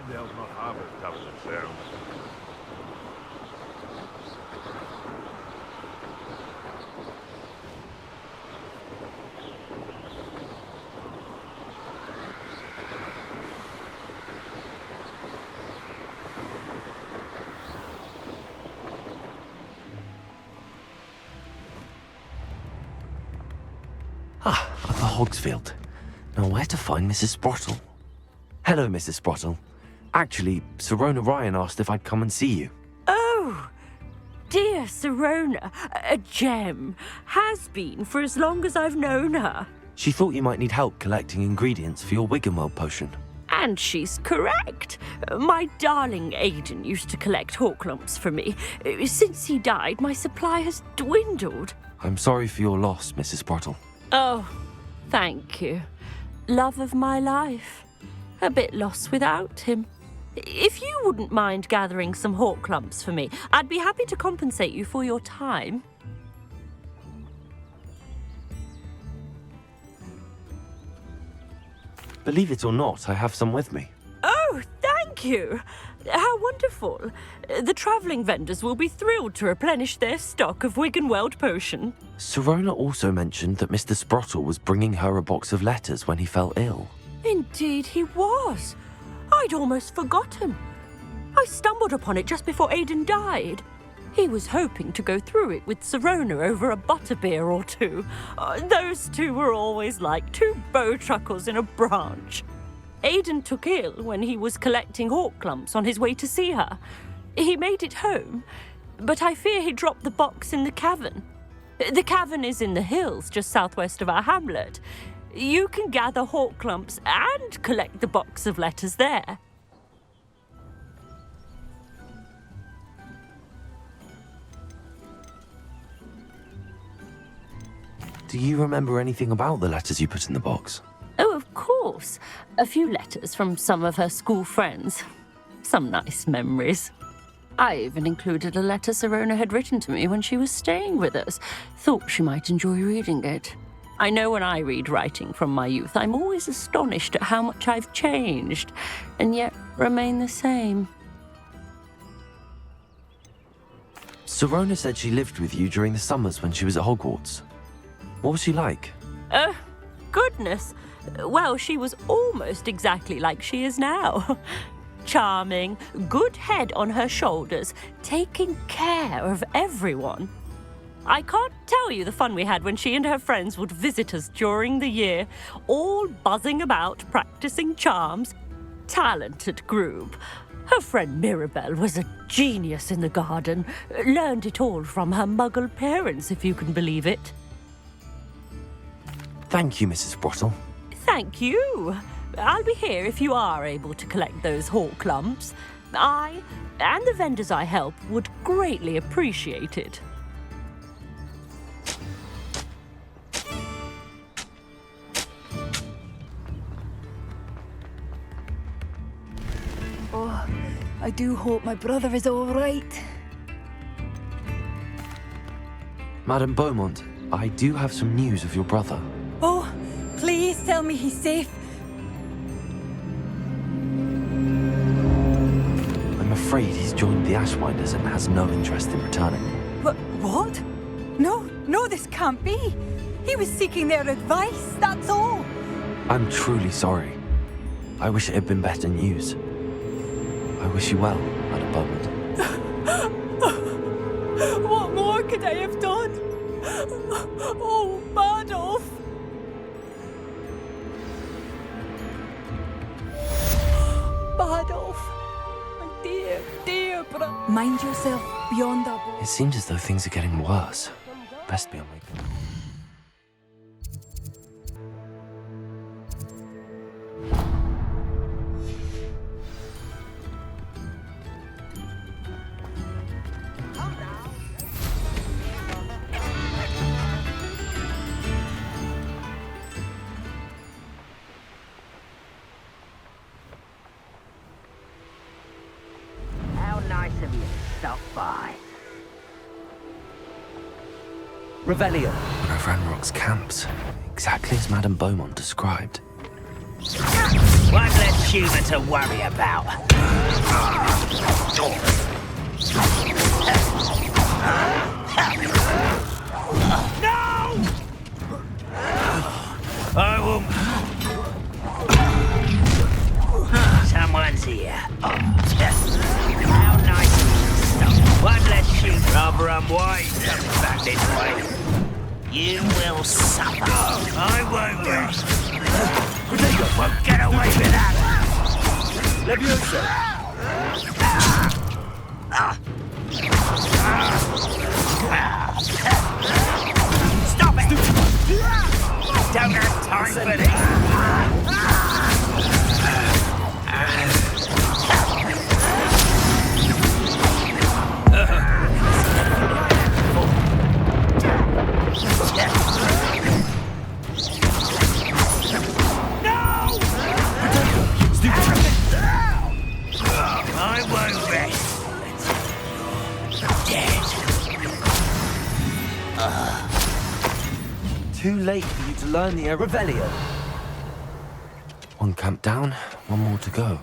Irondale's not half as tough as it sounds. Ah, at the Hogsfield. Now where to find Mrs. Sprottle? Hello, Mrs. Sprottle. Actually, Sirona Ryan asked if I'd come and see you. Oh, dear Sirona, a gem. Has been for as long as I've known her. She thought you might need help collecting ingredients for your Wiggenweld potion. And she's correct. My darling Aidan used to collect hawk lumps for me. Since he died, my supply has dwindled. I'm sorry for your loss, Mrs. Sprottle. Oh, thank you. Love of my life. A bit lost without him. If you wouldn't mind gathering some hawk lumps for me, I'd be happy to compensate you for your time. Believe it or not, I have some with me. Oh, thank you. How wonderful. The travelling vendors will be thrilled to replenish their stock of Wiggenweld potion. Sirona also mentioned that Mr. Sprottle was bringing her a box of letters when he fell ill. Indeed he was. I'd almost forgotten. I stumbled upon it just before Aidan died. He was hoping to go through it with Sirona over a butterbeer or two. Those two were always like two bowtruckles in a branch. Aidan took ill when he was collecting hawk clumps on his way to see her. He made it home, but I fear he dropped the box in the cavern. The cavern is in the hills just southwest of our hamlet. You can gather hawk clumps and collect the box of letters there. Do you remember anything about the letters you put in the box? Oh, of course. A few letters from some of her school friends. Some nice memories. I even included a letter Sirona had written to me when she was staying with us. Thought she might enjoy reading it. I know when I read writing from my youth, I'm always astonished at how much I've changed, and yet remain the same. Sirona said she lived with you during the summers when she was at Hogwarts. What was she like? Oh, goodness. Well, she was almost exactly like she is now. Charming, good head on her shoulders, taking care of everyone. I can't tell you the fun we had when she and her friends would visit us during the year, all buzzing about, practicing charms. Talented group. Her friend Mirabelle was a genius in the garden. Learned it all from her muggle parents, if you can believe it. Thank you, Mrs. Brottle. Thank you. I'll be here if you are able to collect those hawk clumps. I, and the vendors I help, would greatly appreciate it. Oh, I do hope my brother is all right. Madame Beaumont, I do have some news of your brother. Oh, please tell me he's safe. I'm afraid he's joined the Ashwinders and has no interest in returning. What? No, this can't be. He was seeking their advice, that's all. I'm truly sorry. I wish it had been better news. I wish you well, Madame Beaumont. What more could I have done? Oh, Bardolph! Bardolph! My dear brother. Mind yourself beyond that. It seems as though things are getting worse. Best be on my guard. Revelio. One of Ranrock's camps, exactly as Madame Beaumont described. One less human to worry about. No! I won't. Someone's here. How nice of you to stop. One less human. Rather unwise coming back this way. You will suffer. I won't rest. Won't get away with that. Leviosa. Stop it! Don't have time for this. I won't rest. Dead. Too late for you to learn the Revelio. One camp down, one more to go.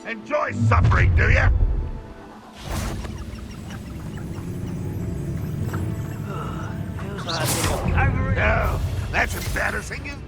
Enjoy suffering, do you? No, that's embarrassing, isn't it?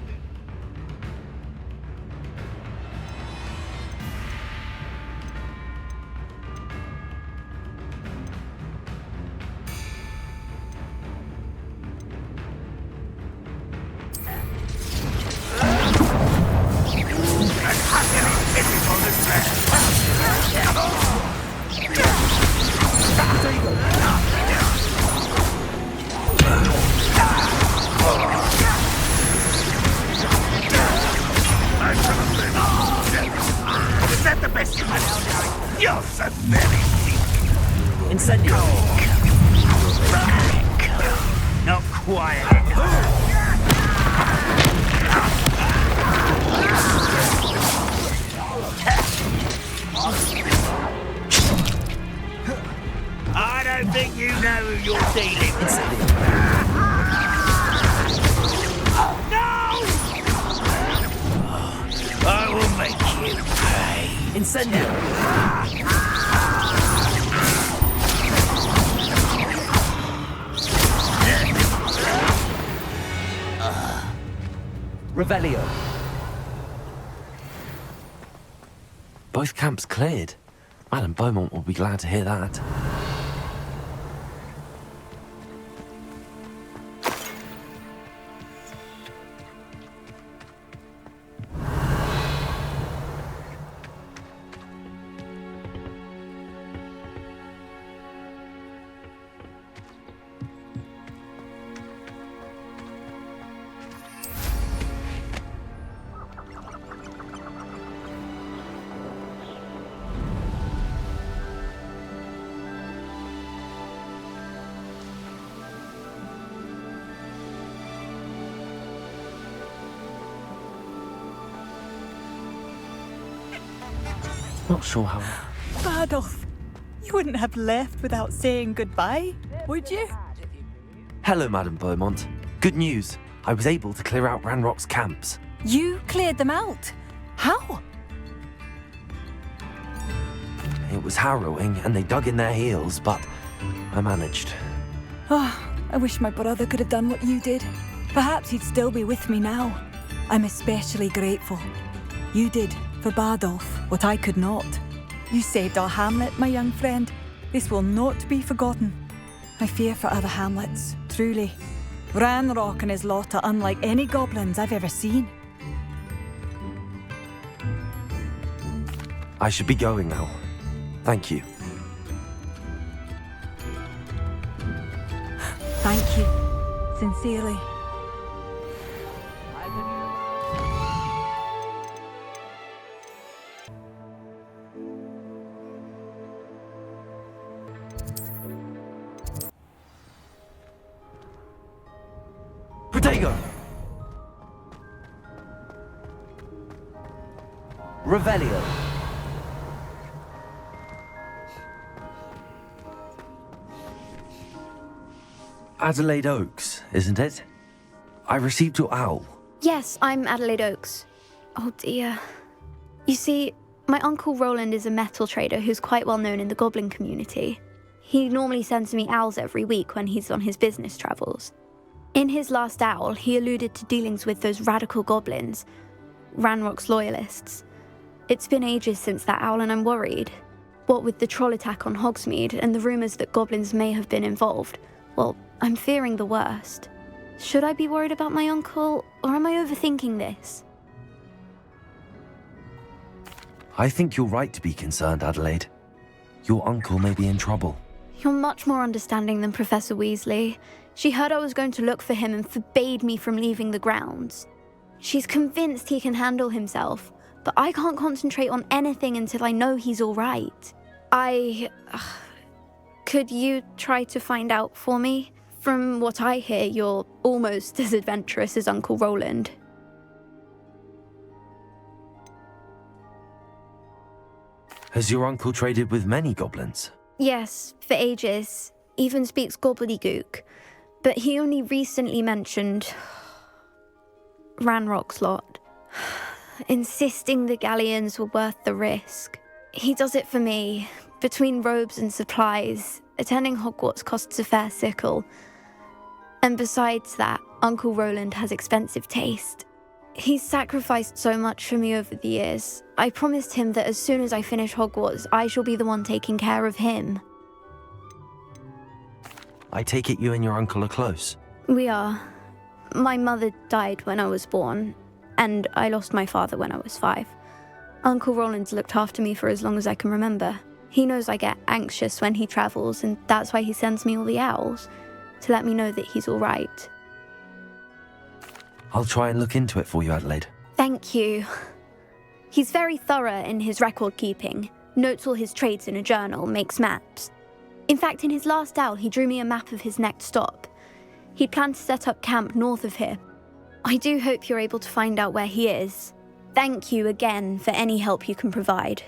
Is that the best you can do? You're so very weak. Incendio. Not quiet enough. I don't think you know who you're dealing with. No! I will make you pay. Incendio. Revelio. Both camps cleared. Madame Beaumont will be glad to hear that. Not sure how... Bardolph, you wouldn't have left without saying goodbye, would you? Hello, Madame Beaumont. Good news. I was able to clear out Ranrock's camps. You cleared them out? How? It was harrowing, and they dug in their heels, but I managed. Oh, I wish my brother could have done what you did. Perhaps he'd still be with me now. I'm especially grateful. You did, for Bardolph, what I could not. You saved our hamlet, my young friend. This will not be forgotten. I fear for other hamlets, truly. Ranrock and his lot are unlike any goblins I've ever seen. I should be going now. Thank you. Thank you. Sincerely. Protego! Revelio. Adelaide Oaks, isn't it? I received your owl. Yes, I'm Adelaide Oaks. Oh dear. You see, my Uncle Roland is a metal trader who's quite well known in the goblin community. He normally sends me owls every week when he's on his business travels. In his last owl, he alluded to dealings with those radical goblins, Ranrock's loyalists. It's been ages since that owl and I'm worried. What with the troll attack on Hogsmeade and the rumours that goblins may have been involved, well, I'm fearing the worst. Should I be worried about my uncle, or am I overthinking this? I think you're right to be concerned, Adelaide. Your uncle may be in trouble. You're much more understanding than Professor Weasley. She heard I was going to look for him and forbade me from leaving the grounds. She's convinced he can handle himself, but I can't concentrate on anything until I know he's all right. Could you try to find out for me? From what I hear, you're almost as adventurous as Uncle Roland. Has your uncle traded with many goblins? Yes, for ages. Even speaks gobbledygook. But he only recently mentioned Ranrock's lot, insisting the galleons were worth the risk. He does it for me. Between robes and supplies, attending Hogwarts costs a fair sickle. And besides that, Uncle Roland has expensive taste. He's sacrificed so much for me over the years. I promised him that as soon as I finish Hogwarts, I shall be the one taking care of him. I take it you and your uncle are close. We are. My mother died when I was born, and I lost my father when I was 5. Uncle Roland's looked after me for as long as I can remember. He knows I get anxious when he travels, and that's why he sends me all the owls, to let me know that he's all right. I'll try and look into it for you, Adelaide. Thank you. He's very thorough in his record keeping, notes all his trades in a journal, makes maps. In fact, in his last owl, he drew me a map of his next stop. He planned to set up camp north of here. I do hope you're able to find out where he is. Thank you again for any help you can provide.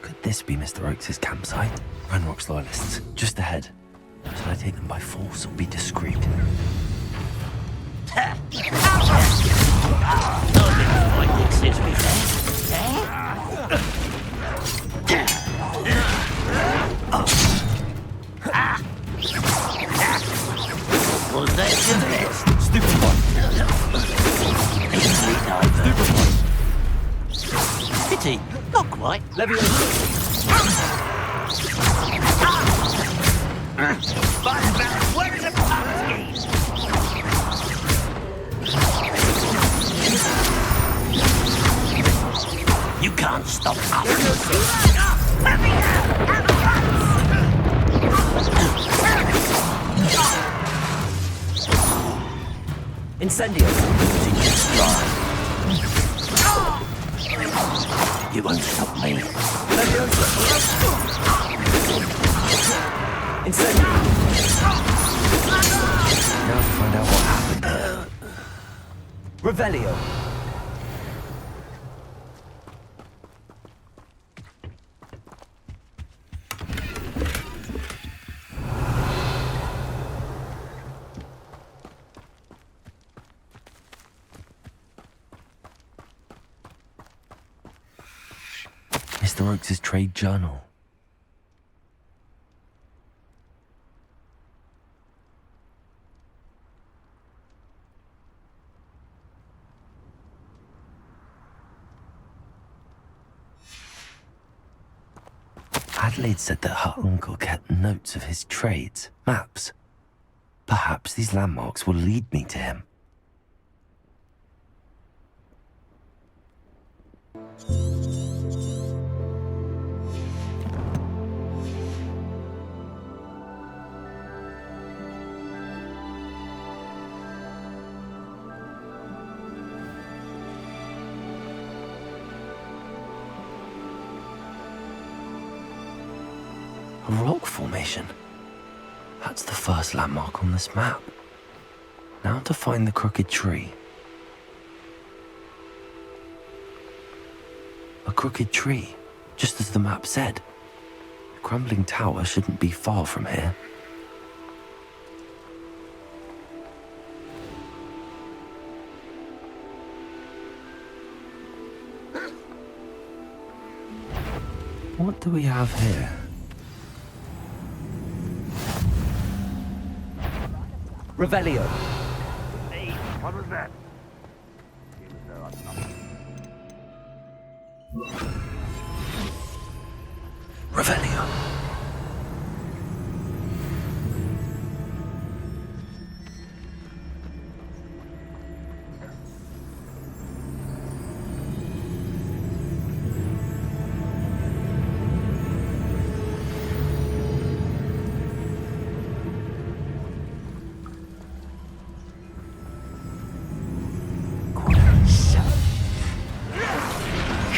Could this be Mr. Oakes' campsite? Ranrock's loyalists, just ahead. Shall I take them by force or be discreet? Was that your best? Stupid one. Stupid one. Pity, not quite. Leviosa. Where is it? You can't stop us. Let me Incendio. You won't stop me. Incendio. Now to find out what happened. Revelio. Mr. Oakes' trade journal. Adelaide said that her uncle kept notes of his trades, maps. Perhaps these landmarks will lead me to him. A rock formation. That's the first landmark on this map. Now to find the crooked tree. A crooked tree, just as the map said. The crumbling tower shouldn't be far from here. What do we have here? Revelio. Hey, what was that? Revelio.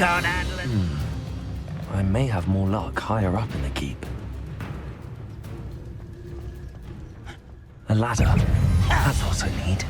can't handle it. I may have more luck higher up in the keep. A ladder. That's what I need.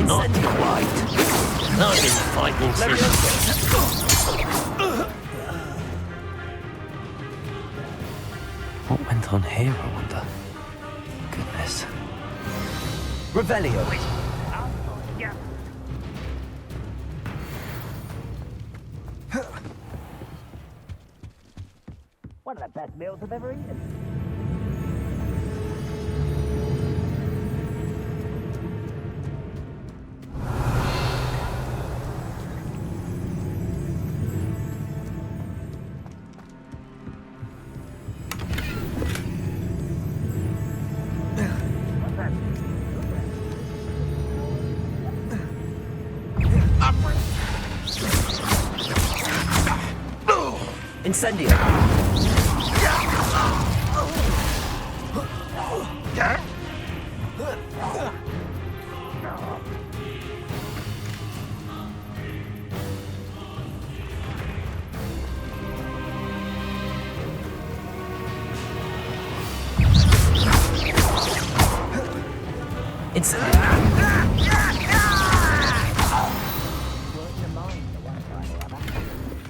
Not quite. I've been fighting since. What went on here, I wonder? Goodness. Revelio. One of the best meals I've ever eaten. Incendio.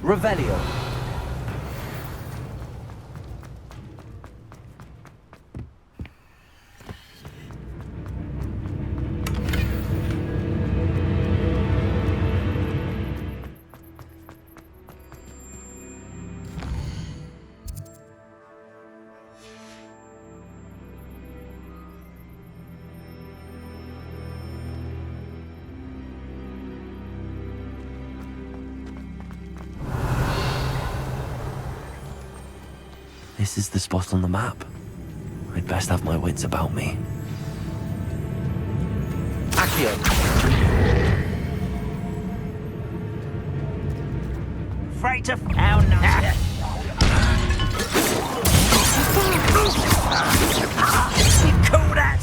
Revelio. This is the spot on the map. I'd best have my wits about me. Accio. Freighter. How nice. You call that?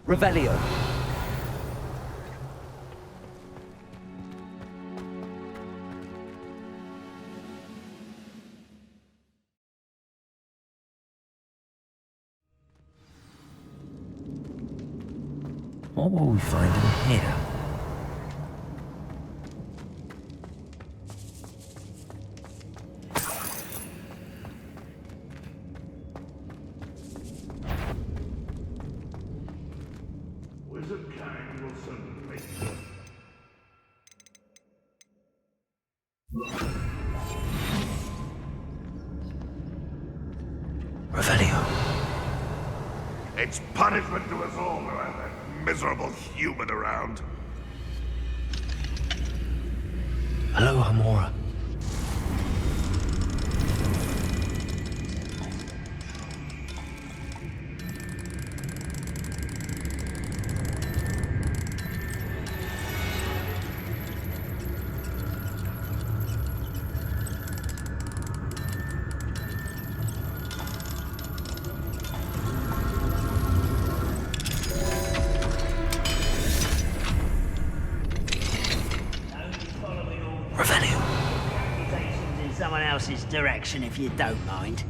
Revelio. What will we find in here? Revelio. It's punishment to us all to have that miserable human around. Hello, Hamora. Someone else's direction, if you don't mind.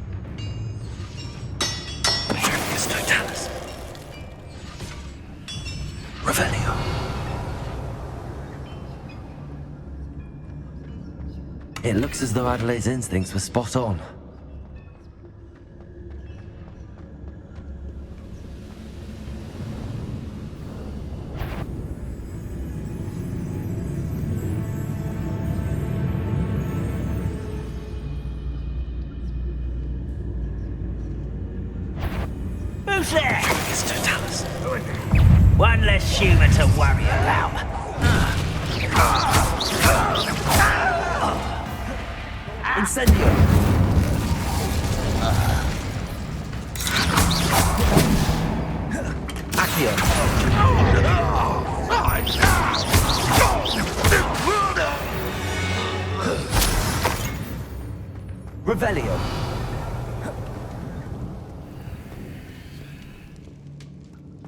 Revelio. It looks as though Adelaide's instincts were spot on. Who's there? One less human to worry about. Incendio. Accio. Revelio.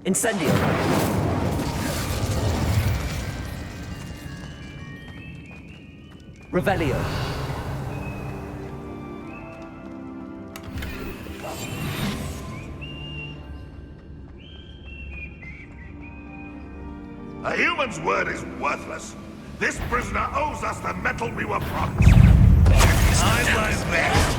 Incendio. Revelio. A human's word is worthless. This prisoner owes us the metal we were promised. I won't rest.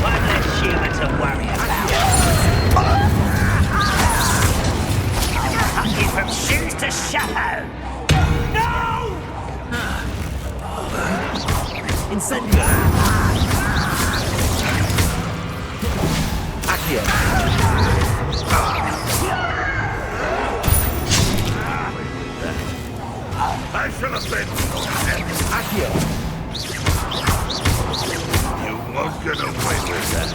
One less human to worry about. I'll get from shoes to shadow. No! Incendio. Accio. I should have been. Accio. You won't get away with that.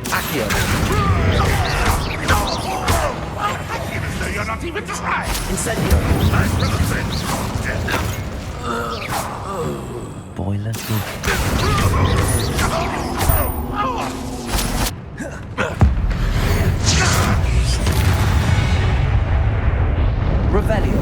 Accio. Even though you're not even trying. Incendio. I should have been dead. Boiler room. Revelio.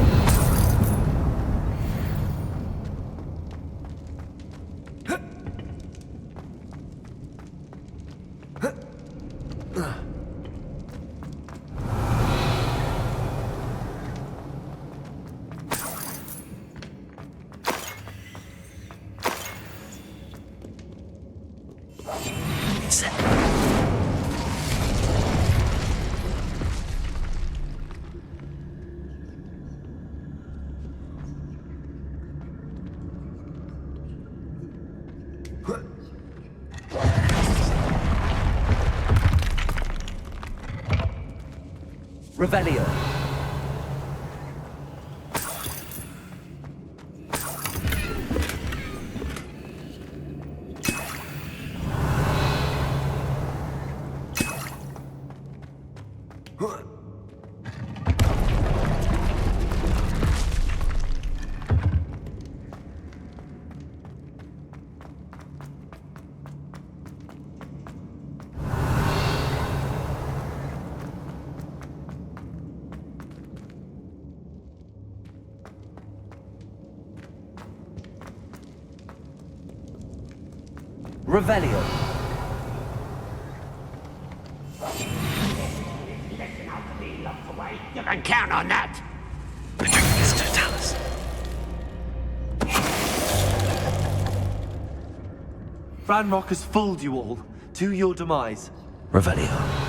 Revelio. Revelio. You can count on that. Ranrock has fooled you all to your demise. Revelio.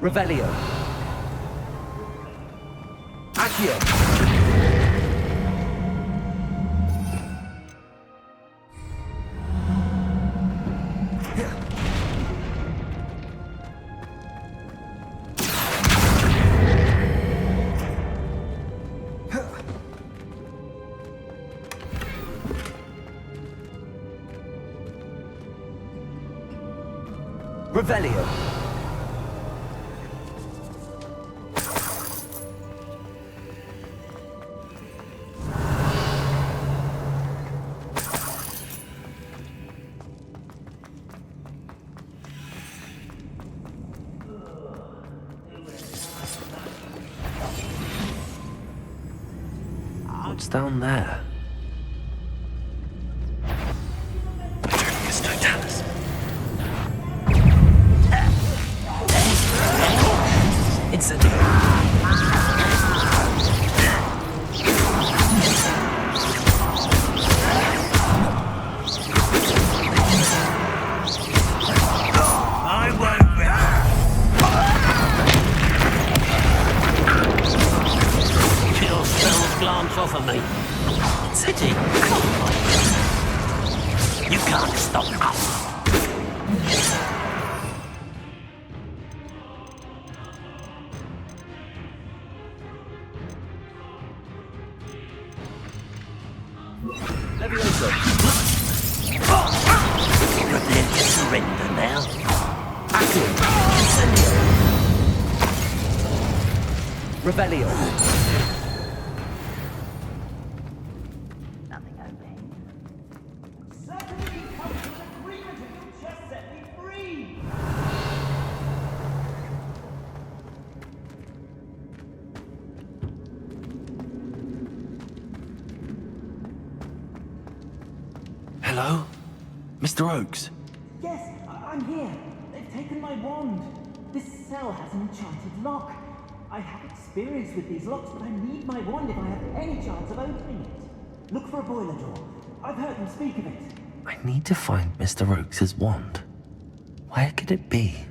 Revelio. Accio. Revelio. What's down there? It's a... I won't Kill spells glance off of me. City, you can't stop us. Leviosa. Prepare to surrender now. Accio. Incendio. Revelio. Nothing open. Certainly come to an agreement if you just set me free. Hello? Mr. Oakes? Yes, I'm here. They've taken my wand. This cell has an enchanted lock. I have experience with these locks, but I need my wand if I have any chance of opening it. Look for a boiler door. I've heard them speak of it. I need to find Mr. Oakes' wand. Where could it be?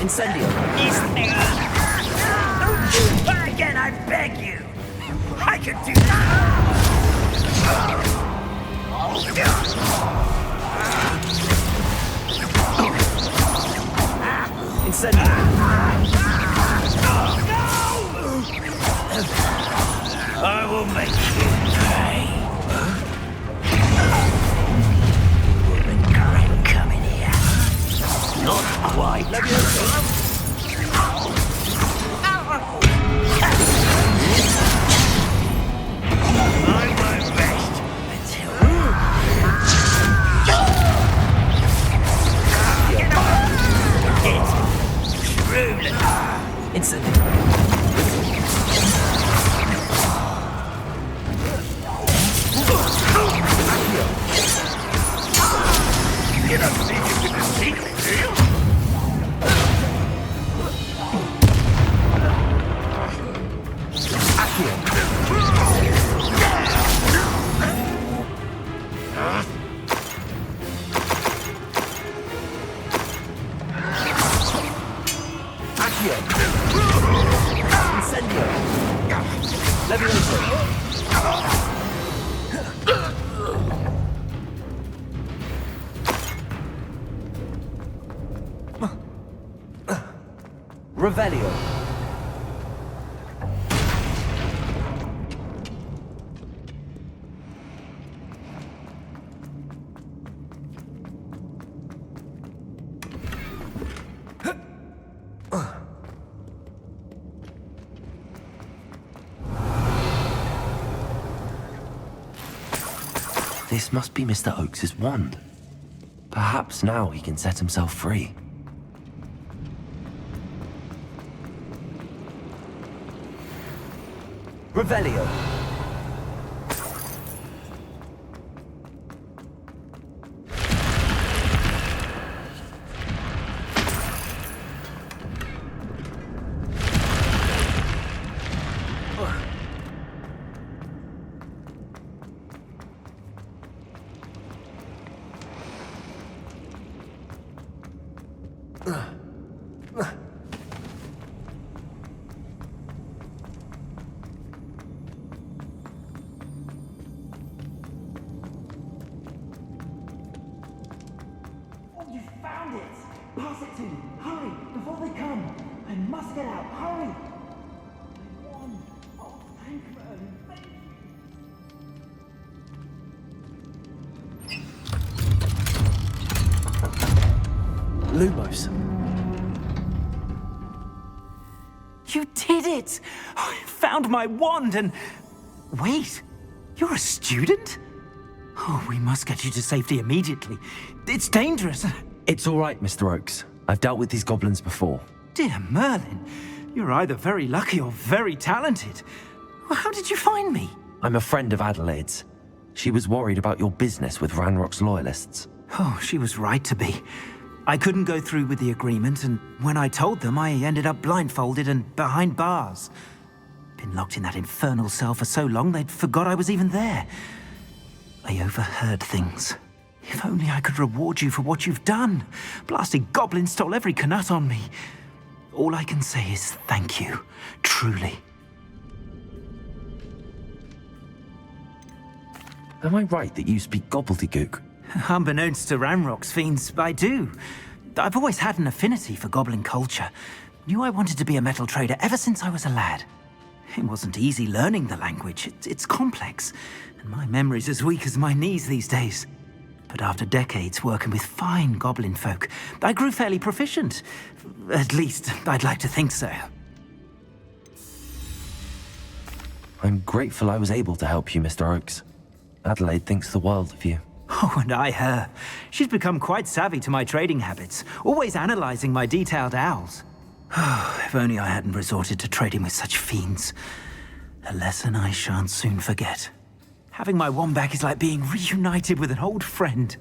Incendio. Again, I beg you. I can do that. Incendio. I will make you pay. You regret coming here. Not quite. I won't rest until... It's truly... Incident. You don't think you can defeat me, do you? Incendio. Leviosa. Revelio. This must be Mr. Oakes' wand. Perhaps now he can set himself free. Revelio. Lumos. You did it! I found my wand and... Wait, you're a student? Oh, we must get you to safety immediately. It's dangerous. It's all right, Mr. Oakes. I've dealt with these goblins before. Dear Merlin, you're either very lucky or very talented. Well, how did you find me? I'm a friend of Adelaide's. She was worried about your business with Ranrock's loyalists. Oh, she was right to be. I couldn't go through with the agreement, and when I told them, I ended up blindfolded and behind bars. Been locked in that infernal cell for so long, they'd forgot I was even there. I overheard things. If only I could reward you for what you've done. Blasted goblins stole every Knut on me. All I can say is thank you, truly. Am I right that you speak gobbledygook? Unbeknownst to Ranrock's fiends, I do. I've always had an affinity for goblin culture. Knew I wanted to be a metal trader ever since I was a lad. It wasn't easy learning the language. It's complex, and my memory's as weak as my knees these days. But after decades working with fine goblin folk, I grew fairly proficient. At least, I'd like to think so. I'm grateful I was able to help you, Mr. Oakes. Adelaide thinks the world of you. Oh, and I her. She's become quite savvy to my trading habits, always analyzing my detailed owls. If only I hadn't resorted to trading with such fiends. A lesson I shan't soon forget. Having my wand back is like being reunited with an old friend.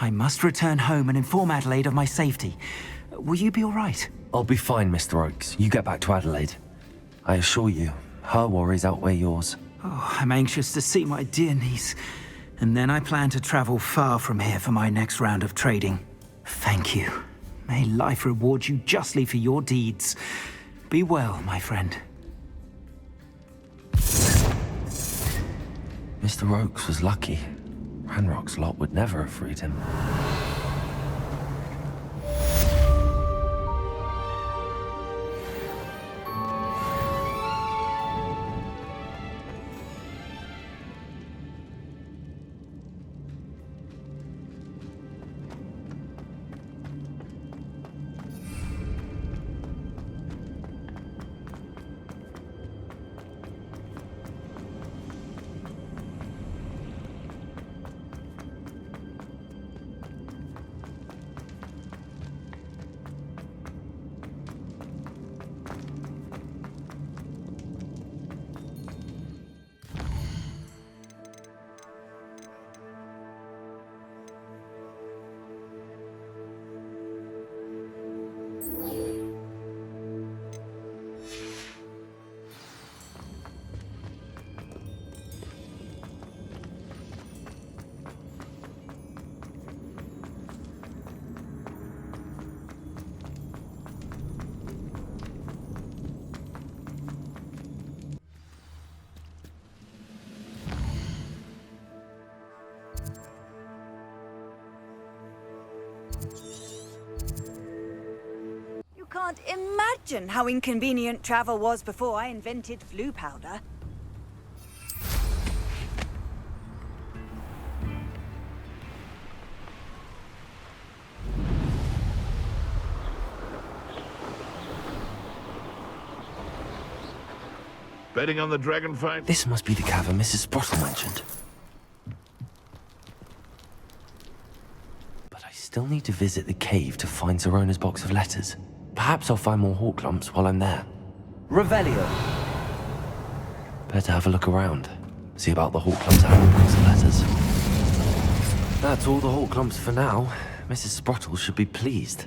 I must return home and inform Adelaide of my safety. Will you be all right? I'll be fine, Mr. Oakes. You get back to Adelaide. I assure you, her worries outweigh yours. Oh, I'm anxious to see my dear niece. And then I plan to travel far from here for my next round of trading. Thank you. May life reward you justly for your deeds. Be well, my friend. Mr. Oakes was lucky. Ranrock's lot would never have freed him. Can't imagine how inconvenient travel was before I invented flu powder. Betting on the dragon fight? This must be the cavern Mrs. Sprottle mentioned. But I still need to visit the cave to find Zerona's box of letters. Perhaps I'll find more hawk lumps while I'm there. Revelio. Better have a look around. See about the hawk lumps and box of letters. That's all the hawk lumps for now. Mrs. Sprottle should be pleased.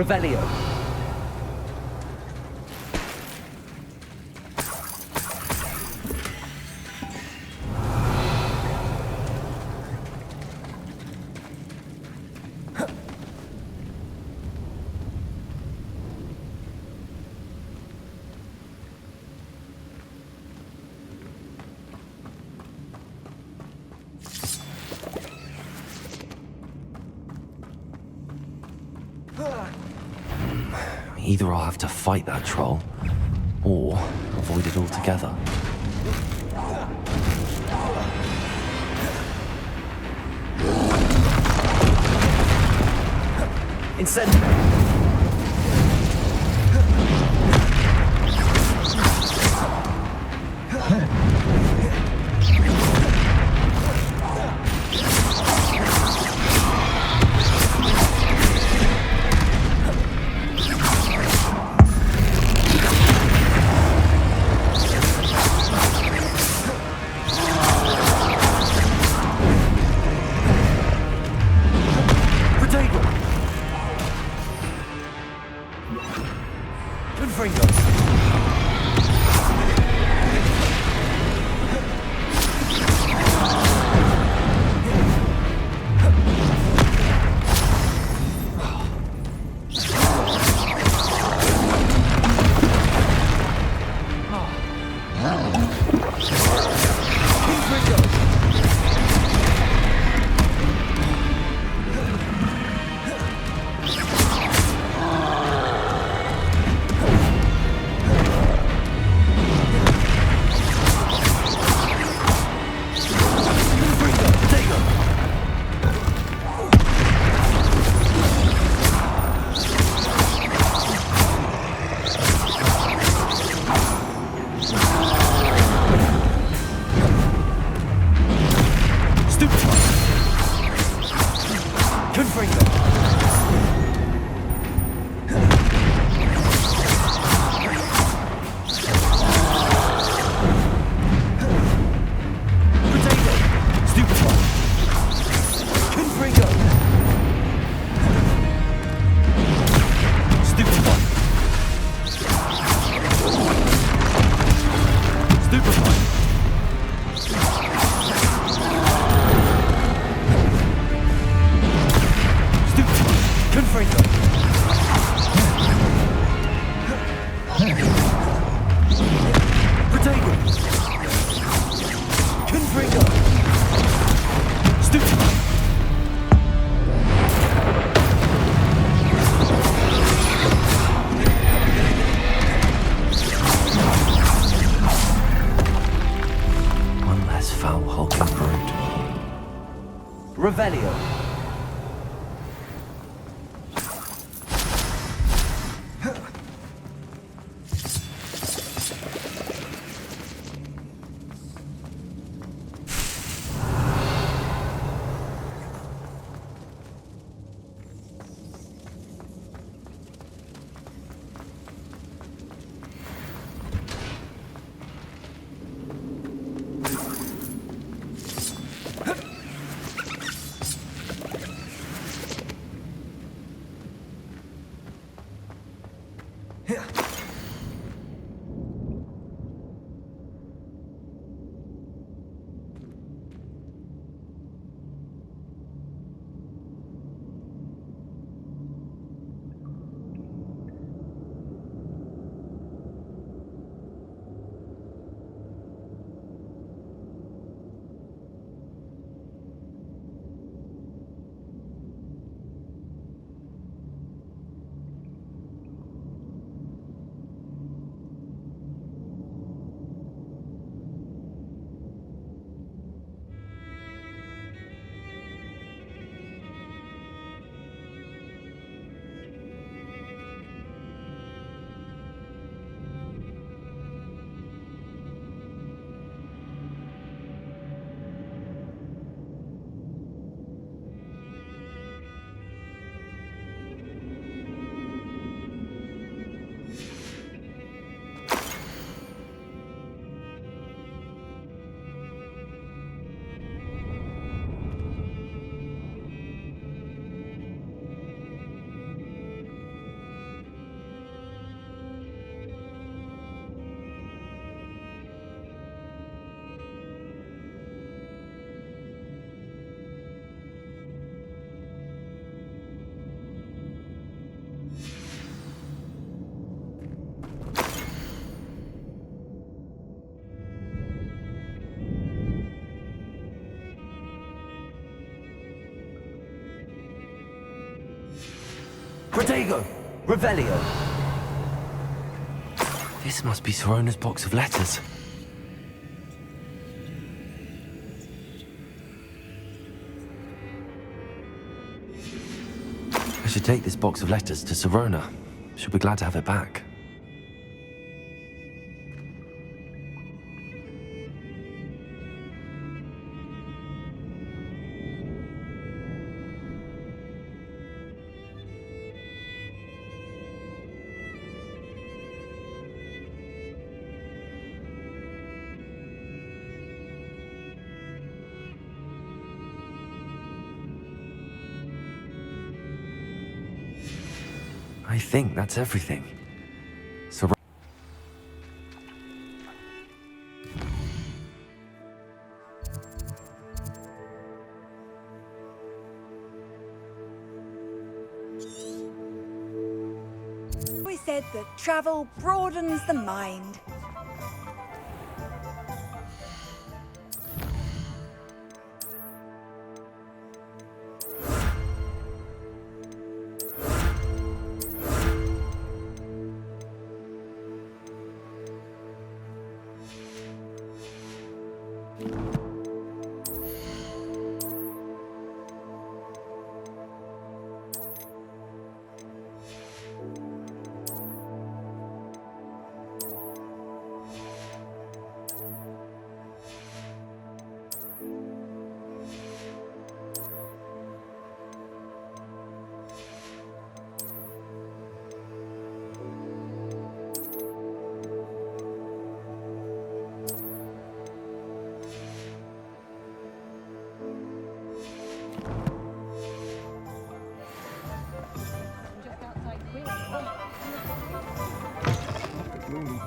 Revelio. Either I'll have to fight that troll, or avoid it altogether. Incendiary. Revelio. Protego! Revelio! This must be Sorona's box of letters. I should take this box of letters to Sorona. She'll be glad to have it back. I think that's everything. We said that travel broadens the mind.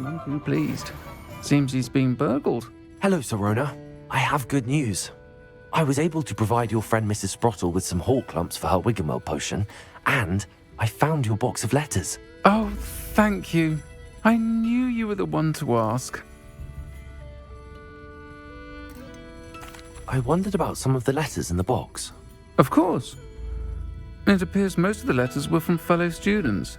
None too pleased. Seems he's been burgled. Hello, Sorona. I have good news. I was able to provide your friend Mrs. Sprottle with some hall clumps for her Wiggenweld potion, and I found your box of letters. Oh, thank you. I knew you were the one to ask. I wondered about some of the letters in the box. Of course. It appears most of the letters were from fellow students.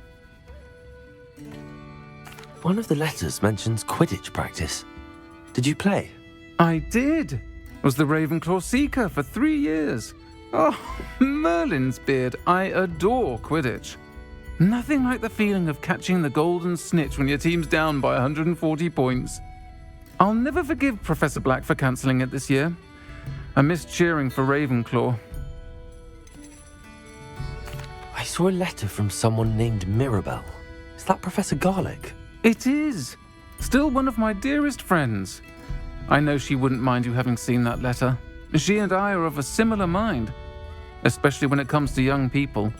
One of the letters mentions Quidditch practice. Did you play? I did. Was the Ravenclaw Seeker for 3 years. Oh, Merlin's beard. I adore Quidditch. Nothing like the feeling of catching the golden snitch when your team's down by 140 points. I'll never forgive Professor Black for cancelling it this year. I missed cheering for Ravenclaw. I saw a letter from someone named Mirabelle. Is that Professor Garlick? It is. Still one of my dearest friends. I know she wouldn't mind you having seen that letter. She and I are of a similar mind, especially when it comes to young people.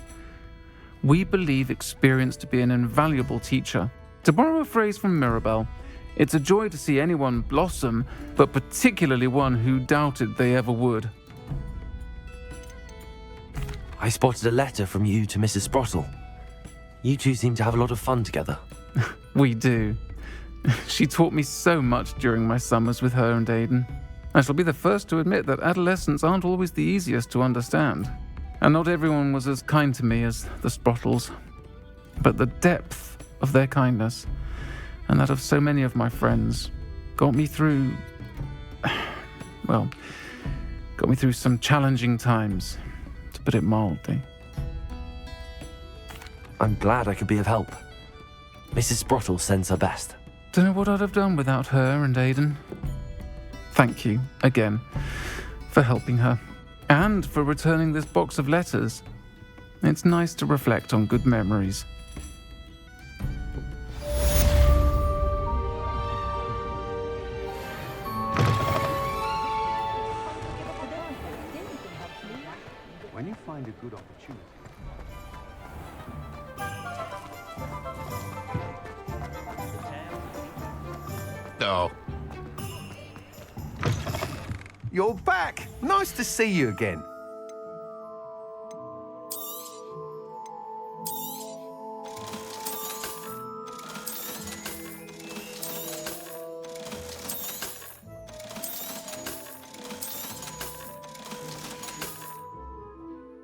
We believe experience to be an invaluable teacher. To borrow a phrase from Mirabelle, it's a joy to see anyone blossom, but particularly one who doubted they ever would. I spotted a letter from you to Mrs. Sprottle. You two seem to have a lot of fun together. We do. She taught me so much during my summers with her and Aidan. I shall be the first to admit that adolescents aren't always the easiest to understand. And not everyone was as kind to me as the Sprottles. But the depth of their kindness, and that of so many of my friends, got me through... well, got me through some challenging times, to put it mildly. I'm glad I could be of help. Mrs. Sprottle sends her best. Don't know what I'd have done without her and Aidan. Thank you, again, for helping her, and for returning this box of letters. It's nice to reflect on good memories. When you find a good opportunity... Oh. You're back! Nice to see you again.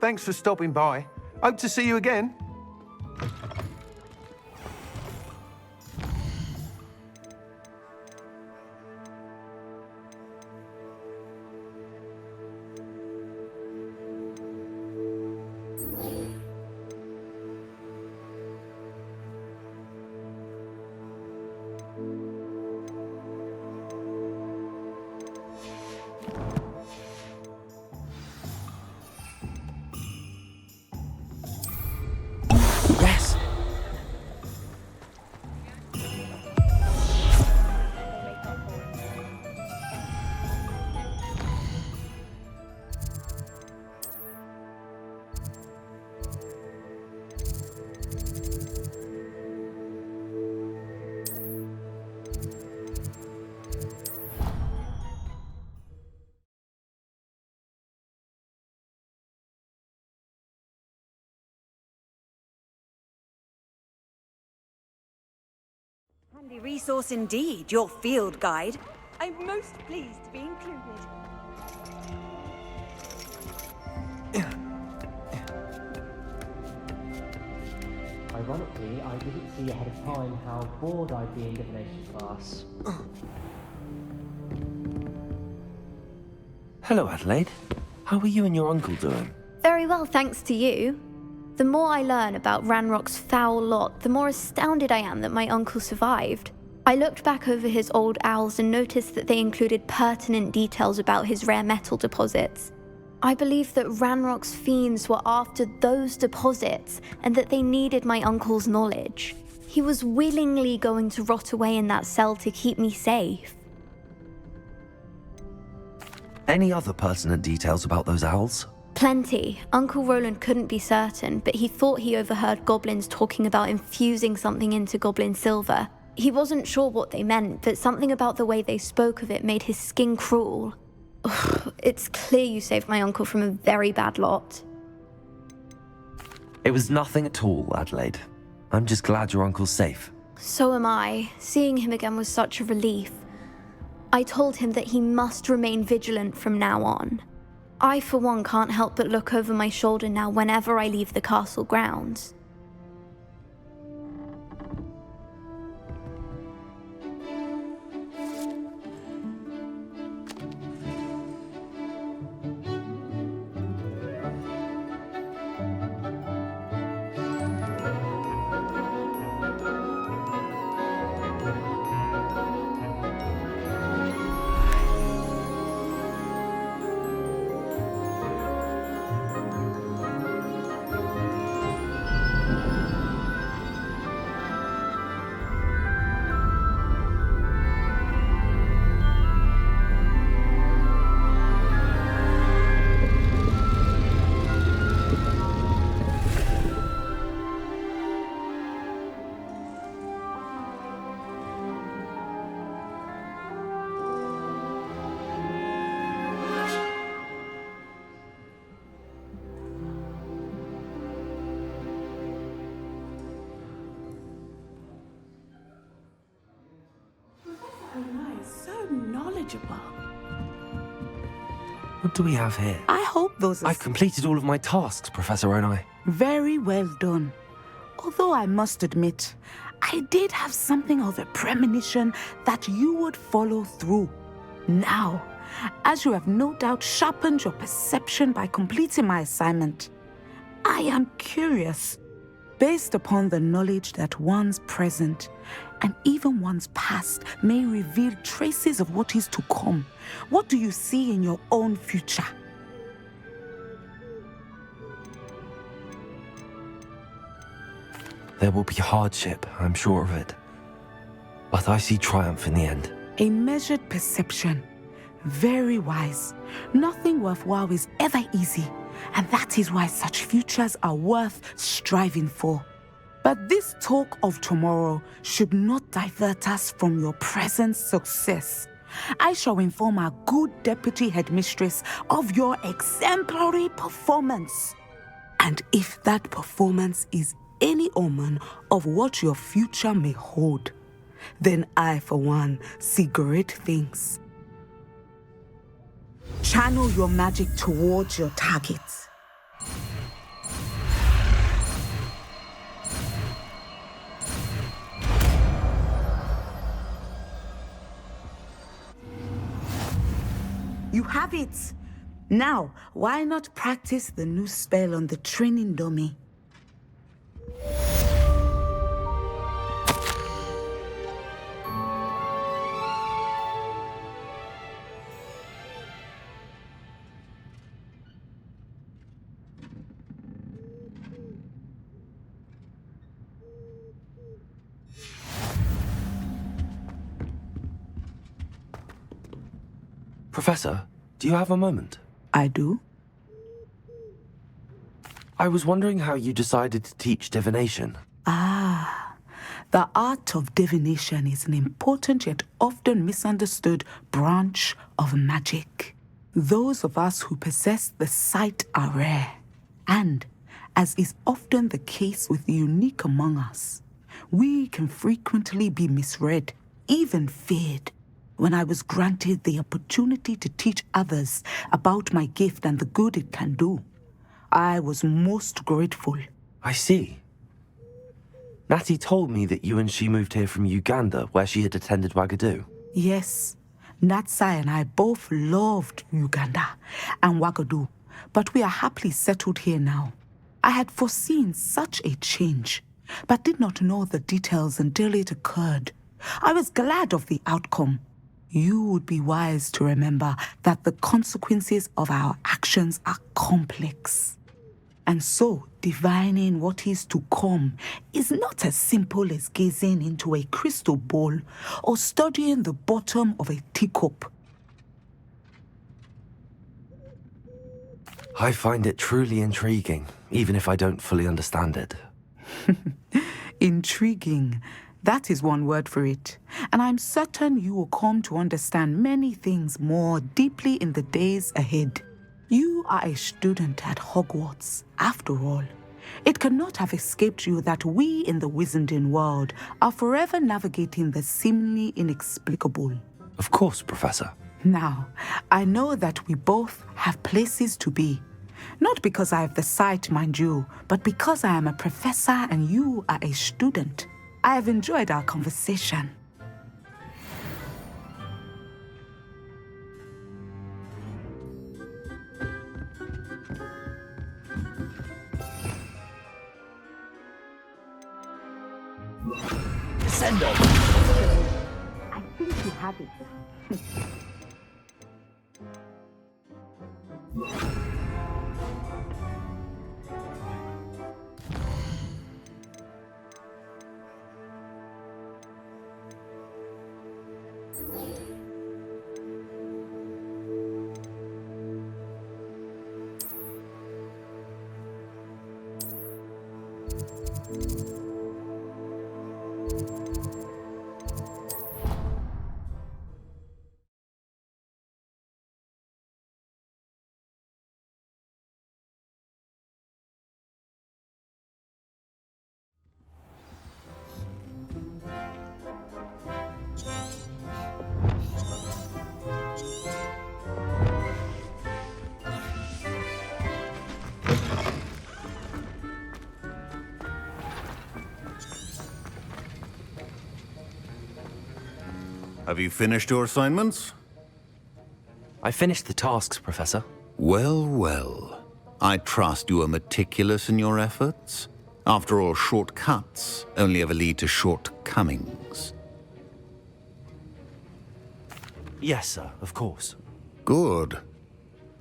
Thanks for stopping by. Hope to see you again. Handy resource indeed, your field guide. I'm most pleased to be included. Ironically, I didn't see ahead of time how bored I'd be in divination class. Hello, Adelaide. How are you and your uncle doing? Very well, thanks to you. The more I learn about Ranrock's foul lot, the more astounded I am that my uncle survived. I looked back over his old owls and noticed that they included pertinent details about his rare metal deposits. I believe that Ranrock's fiends were after those deposits and that they needed my uncle's knowledge. He was willingly going to rot away in that cell to keep me safe. Any other pertinent details about those owls? Plenty. Uncle Roland couldn't be certain, but he thought he overheard goblins talking about infusing something into goblin silver. He wasn't sure what they meant, but something about the way they spoke of it made his skin crawl. Ugh, it's clear you saved my uncle from a very bad lot. It was nothing at all, Adelaide. I'm just glad your uncle's safe. So am I. Seeing him again was such a relief. I told him that he must remain vigilant from now on. I, for one, can't help but look over my shoulder now whenever I leave the castle grounds. What do we have here? I hope those are... I've completed all of my tasks, Professor Onai. Very well done. Although I must admit, I did have something of a premonition that you would follow through. Now, as you have no doubt sharpened your perception by completing my assignment, I am curious, based upon the knowledge that one's present and even one's past may reveal traces of what is to come. What do you see in your own future? There will be hardship, I'm sure of it. But I see triumph in the end. A measured perception. Very wise. Nothing worthwhile is ever easy, and that is why such futures are worth striving for. But this talk of tomorrow should not divert us from your present success. I shall inform our good deputy headmistress of your exemplary performance. And if that performance is any omen of what your future may hold, then I, for one, see great things. Channel your magic towards your targets. You have it! Now, why not practice the new spell on the training dummy? Professor, do you have a moment? I do. I was wondering how you decided to teach divination. Ah, the art of divination is an important yet often misunderstood branch of magic. Those of us who possess the sight are rare, and, as is often the case with the unique among us, We can frequently be misread, even feared. When I was granted the opportunity to teach others about my gift and the good it can do, I was most grateful. I see. Natty told me that you and she moved here from Uganda, where she had attended Wagadu. Yes, Natsai and I both loved Uganda and Wagadu, but we are happily settled here now. I had foreseen such a change, but did not know the details until it occurred. I was glad of the outcome. You would be wise to remember that the consequences of our actions are complex. And so, divining what is to come is not as simple as gazing into a crystal ball or studying the bottom of a teacup. I find it truly intriguing, even if I don't fully understand it. Intriguing. That is one word for it. And I'm certain you will come to understand many things more deeply in the days ahead. You are a student at Hogwarts, after all. It cannot have escaped you that we in the Wizarding world are forever navigating the seemingly inexplicable. Of course, Professor. Now, I know that we both have places to be. Not because I have the sight, mind you, but because I am a professor and you are a student. I have enjoyed our conversation. Send off. I think you have it. Have you finished your assignments? I finished the tasks, Professor. Well, well. I trust you are meticulous in your efforts. After all, shortcuts only ever lead to shortcomings. Yes, sir, of course. Good.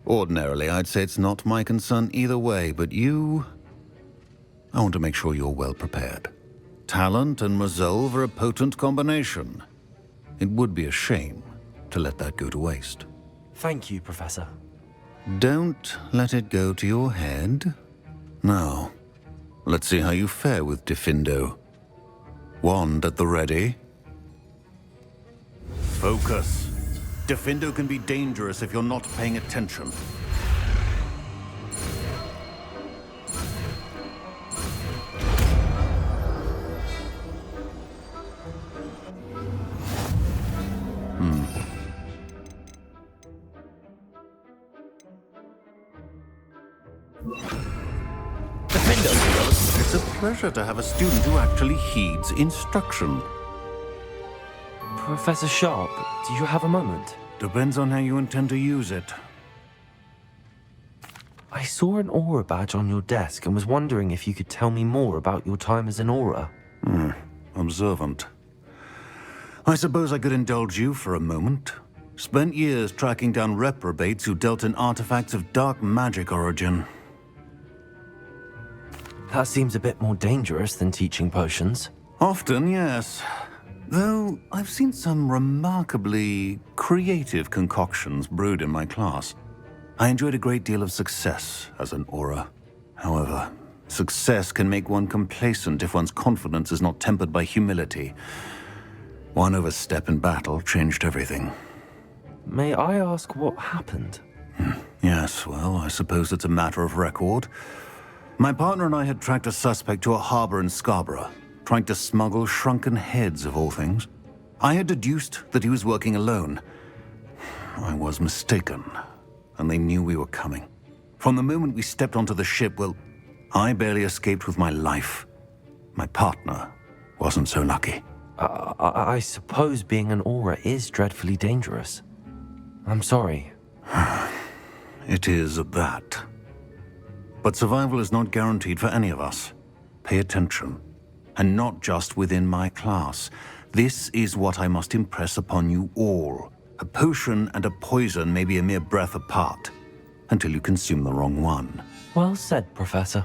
Ordinarily, I'd say it's not my concern either way, but you... I want to make sure you're well prepared. Talent and resolve are a potent combination. It would be a shame to let that go to waste. Thank you, Professor. Don't let it go to your head. Now, let's see how you fare with Diffindo. Wand at the ready. Focus. Diffindo can be dangerous if you're not paying attention. It's a pleasure to have a student who actually heeds instruction. Professor Sharp, do you have a moment? Depends on how you intend to use it. I saw an aura badge on your desk and was wondering if you could tell me more about your time as an aura. Observant. I suppose I could indulge you for a moment. Spent years tracking down reprobates who dealt in artifacts of dark magic origin. That seems a bit more dangerous than teaching potions. Often, yes. Though I've seen some remarkably creative concoctions brewed in my class. I enjoyed a great deal of success as an aura. However, success can make one complacent if one's confidence is not tempered by humility. One overstep in battle changed everything. May I ask what happened? Yes, well, I suppose it's a matter of record. My partner and I had tracked a suspect to a harbor in Scarborough, trying to smuggle shrunken heads of all things. I had deduced that he was working alone. I was mistaken, and they knew we were coming. From the moment we stepped onto the ship, well, I barely escaped with my life. My partner wasn't so lucky. I suppose being an aura is dreadfully dangerous. I'm sorry. It is at that. But survival is not guaranteed for any of us. Pay attention. And not just within my class. This is what I must impress upon you all. A potion and a poison may be a mere breath apart, until you consume the wrong one. Well said, Professor.